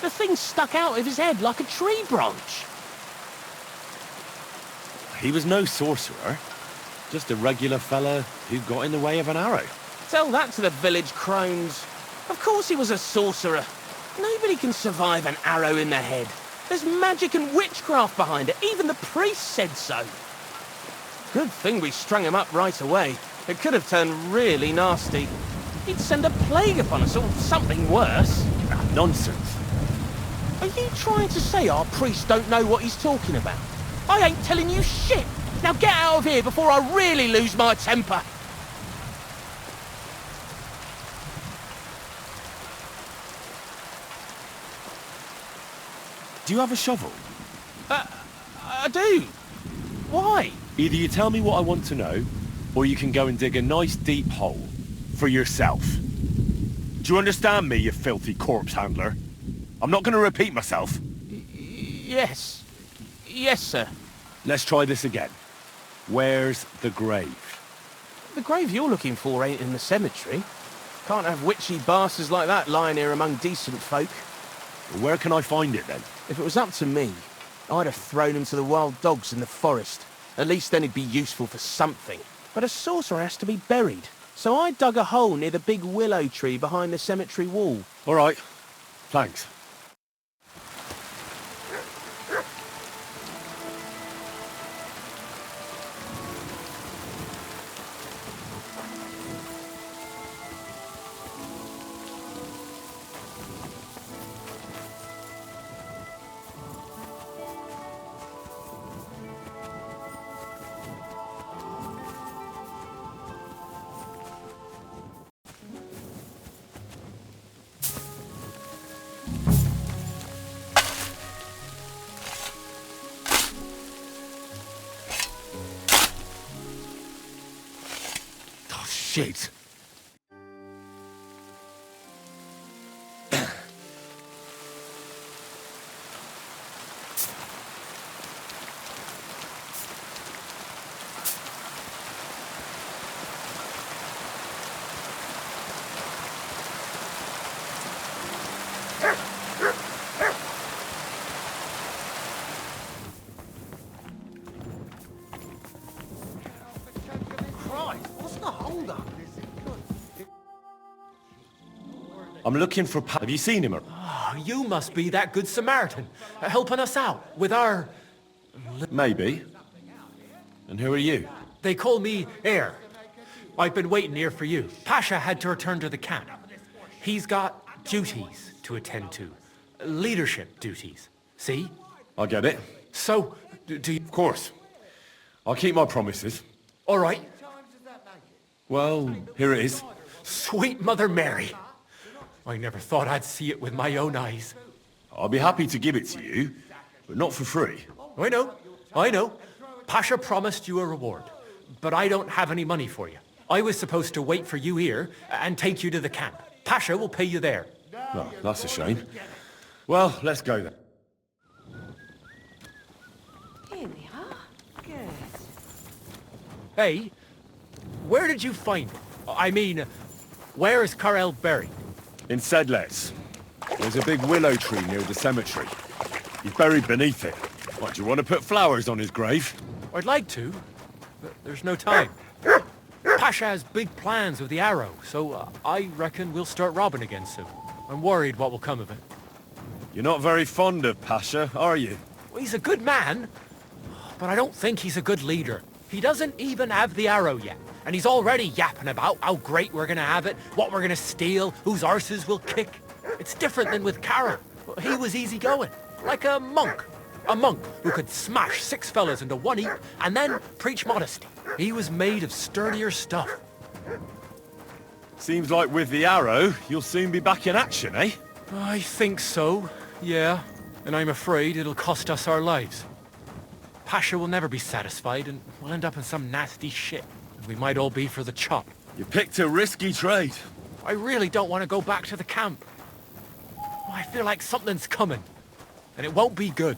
The thing stuck out of his head like a tree branch. He was no sorcerer. Just a regular fella who got in the way of an arrow. Tell that to the village crones. Of course he was a sorcerer. Nobody can survive an arrow in the head. There's magic and witchcraft behind it. Even the priest said so. Good thing we strung him up right away. It could have turned really nasty. He'd send a plague upon us or something worse. Nonsense. Are you trying to say our priest don't know what he's talking about? I ain't telling you shit. Now get out of here before I really lose my temper. Do you have a shovel? I do. Why? Either you tell me what I want to know, or you can go and dig a nice deep hole for yourself. Do you understand me, you filthy corpse handler? I'm not going to repeat myself. Yes. Yes, sir. Let's try this again. Where's the grave? The grave you're looking for ain't in the cemetery. Can't have witchy bastards like that lying here among decent folk. Well, where can I find it then? If it was up to me, I'd have thrown him to the wild dogs in the forest. At least then he'd be useful for something. But a sorcerer has to be buried. So I dug a hole near the big willow tree behind the cemetery wall. All right. Thanks. Shit. I'm looking for Have you seen him? Oh, you must be that good Samaritan, helping us out with our... Maybe. And who are you? They call me Heir. I've been waiting here for you. Pasha had to return to the camp. He's got duties to attend to. Leadership duties. See? I get it. So, do you... Of course. I'll keep my promises. All right. Well, here it is. Sweet Mother Mary. I never thought I'd see it with my own eyes. I'll be happy to give it to you, but not for free. I know. Pasha promised you a reward. but I don't have any money for you. I was supposed to wait for you here and take you to the camp. Pasha will pay you there. Oh, that's a shame. Well, let's go then. Here we are. Good. Hey, where did you find him? I mean, where is Karel buried? In Sedles. There's a big willow tree near the cemetery. He's buried beneath it. What, do you want to put flowers on his grave? I'd like to, but there's no time. Pasha has big plans with the arrow, so I reckon we'll start robbing again soon. I'm worried what will come of it. You're not very fond of Pasha, are you? Well, he's a good man, but I don't think he's a good leader. He doesn't even have the arrow yet, and he's already yapping about how great we're gonna have it, what we're gonna steal, whose arses we'll kick. It's different than with Karel. He was easygoing, like a monk. A monk who could smash 6 fellas into one heap and then preach modesty. He was made of sturdier stuff. Seems like with the arrow, you'll soon be back in action, eh? I think so, yeah. And I'm afraid it'll cost us our lives. Pasha will never be satisfied and we'll end up in some nasty shit. And we might all be for the chop. You picked a risky trade. I really don't want to go back to the camp. I feel like something's coming. And it won't be good.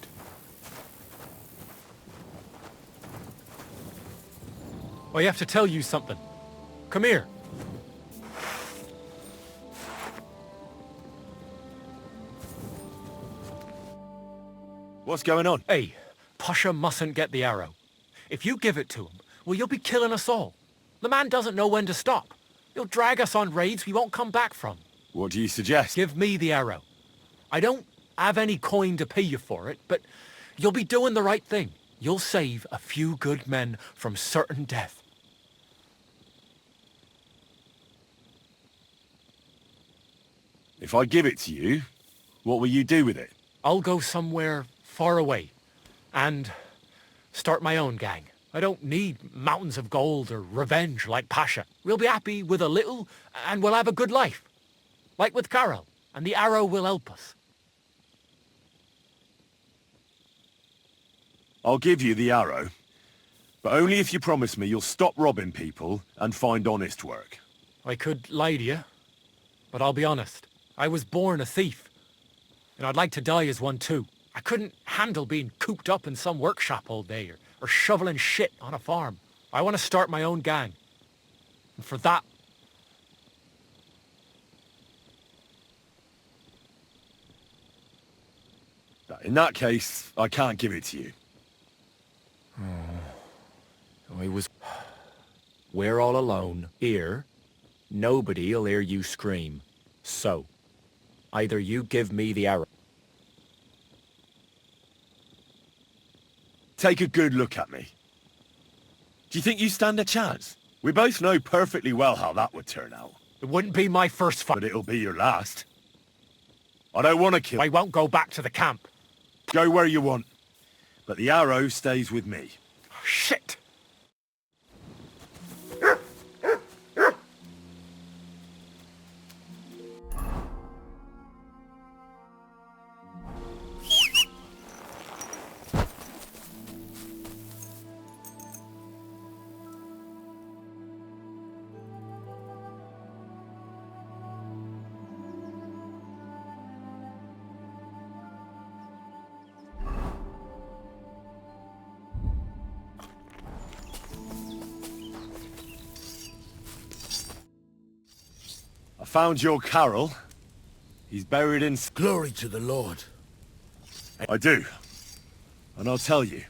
I have to tell you something. Come here. What's going on? Hey, Pasha mustn't get the arrow. If you give it to him, well, you'll be killing us all. The man doesn't know when to stop. He'll drag us on raids we won't come back from. What do you suggest? Give me the arrow. I don't have any coin to pay you for it, but you'll be doing the right thing. You'll save a few good men from certain death. If I give it to you, what will you do with it? I'll go somewhere far away and start my own gang. I don't need mountains of gold or revenge like Pasha. We'll be happy with a little and we'll have a good life. Like with Karel, and the arrow will help us. I'll give you the arrow, but only if you promise me you'll stop robbing people and find honest work. I could lie to you, but I'll be honest. I was born a thief, and I'd like to die as one too. I couldn't handle being cooped up in some workshop all day or shoveling shit on a farm. I want to start my own gang. And for that, in that case, I can't give it to you. We're all alone here. Nobody'll hear you scream. So, either you give me the arrow. Take a good look at me. Do you think you stand a chance? We both know perfectly well how that would turn out. It wouldn't be my first fight. But it'll be your last. I don't want to kill. I won't go back to the camp. Go where you want. But the arrow stays with me. Shit! Found your Karel. He's buried in... Glory to the Lord. I do. And I'll tell you,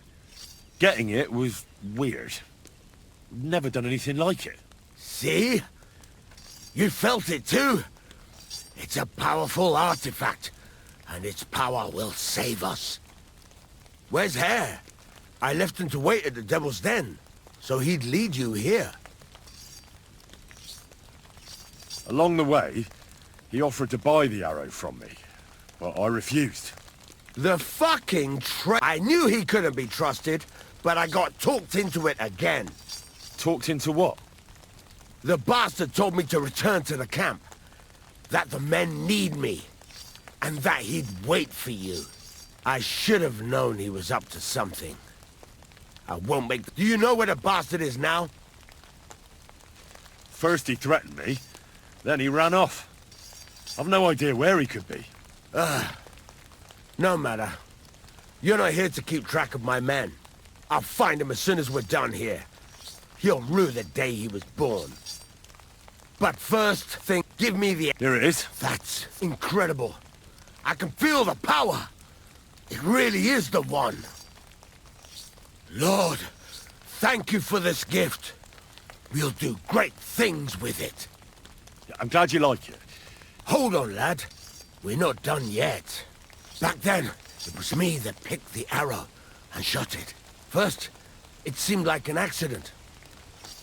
getting it was weird. Never done anything like it. See? You felt it too? It's a powerful artifact, and its power will save us. Where's Hare? I left him to wait at the Devil's Den, so he'd lead you here. Along the way, he offered to buy the arrow from me, but I refused. The fucking I knew he couldn't be trusted, but I got talked into it again. Talked into what? The bastard told me to return to the camp, that the men need me, and that he'd wait for you. I should have known he was up to something. I won't make... Do you know where the bastard is now? First he threatened me, then he ran off. I've no idea where he could be. No matter. You're not here to keep track of my men. I'll find him as soon as we're done here. He'll rue the day he was born. But first thing, give me the... Here it is. That's incredible. I can feel the power. It really is the one. Lord, thank you for this gift. We'll do great things with it. I'm glad you like it. Hold on, lad. We're not done yet. Back then, it was me that picked the arrow and shot it. First, it seemed like an accident.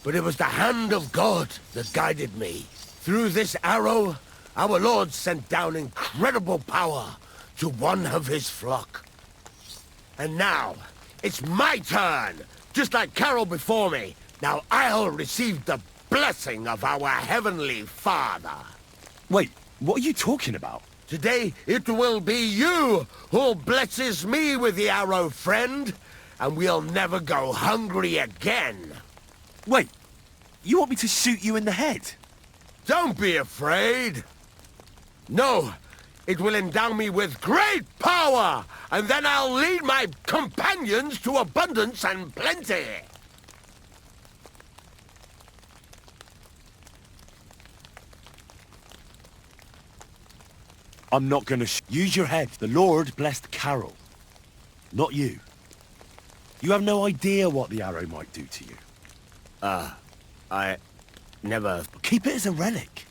But it was the hand of God that guided me. Through this arrow, our Lord sent down incredible power to one of his flock. And now, it's my turn! Just like Carol before me, now I'll receive the blessing of our Heavenly Father. Wait, what are you talking about? Today, it will be you who blesses me with the arrow, friend, and we'll never go hungry again. Wait, you want me to shoot you in the head? Don't be afraid. No, it will endow me with great power, and then I'll lead my companions to abundance and plenty. I'm not gonna use your head. The Lord blessed Carol, not you. You have no idea what the arrow might do to you. I never... Keep it as a relic.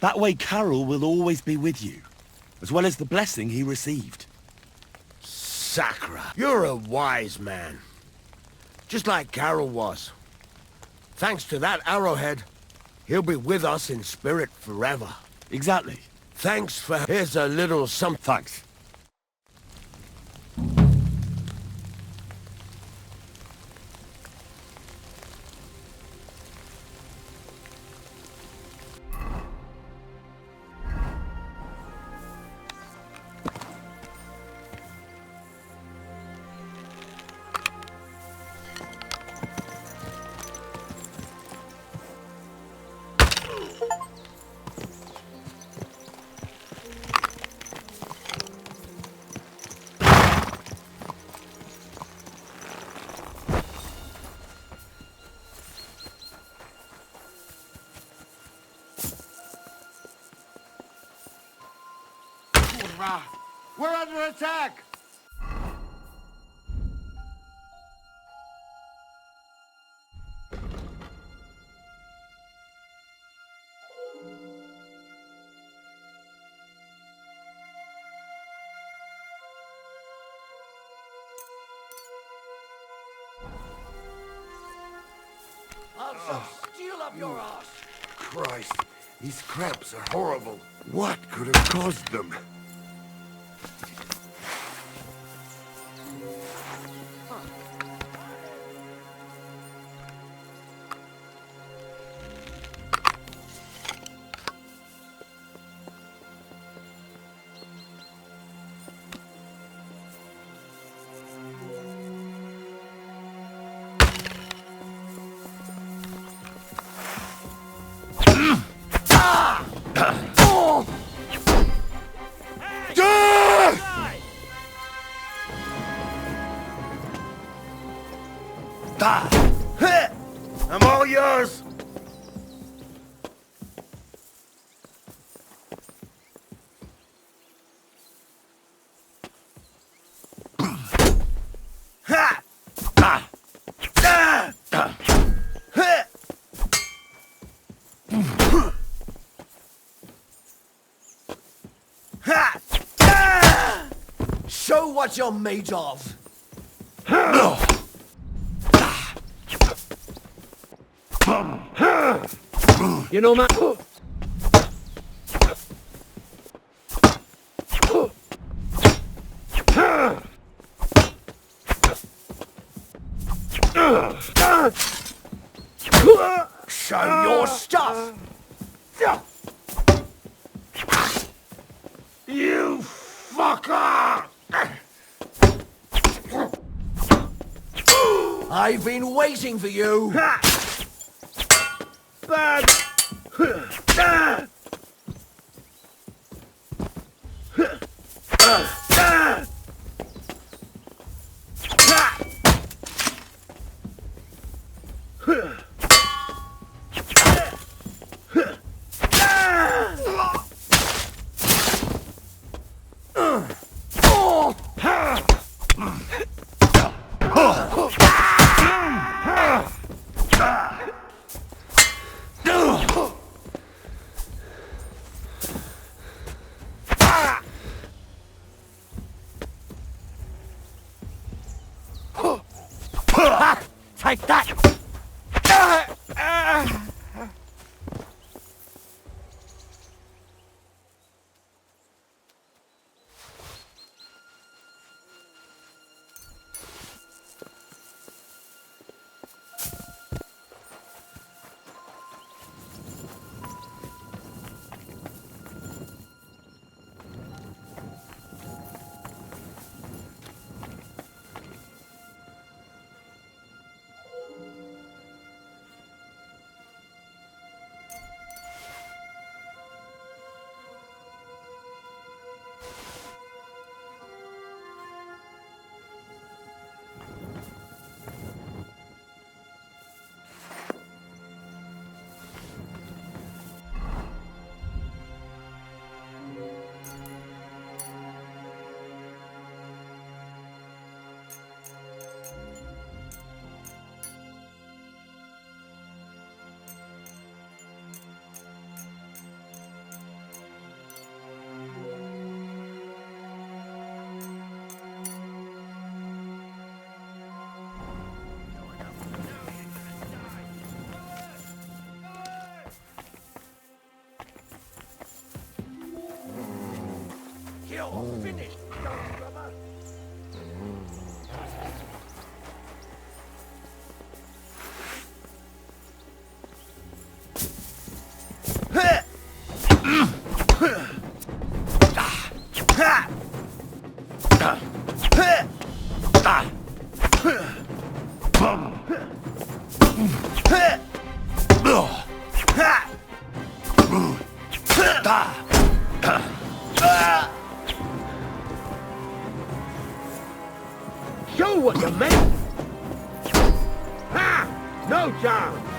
That way Carol will always be with you, as well as the blessing he received. Sakra, you're a wise man. Just like Carol was. Thanks to that arrowhead, he'll be with us in spirit forever. Exactly. Thanks for... Here's a little something. Thanks. We're under attack! I'll steal up your ass! Christ, these cramps are horrible. What could have caused them? I'm all yours! Show what you're made of! You know, man. Show your stuff! You fucker! I've been waiting for you. Bad. Take that! Finished. Show what you made! Ha! No chance!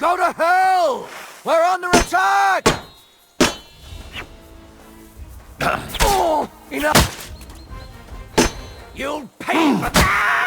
Go to hell! We're under attack! Oh, enough! You'll pay for that!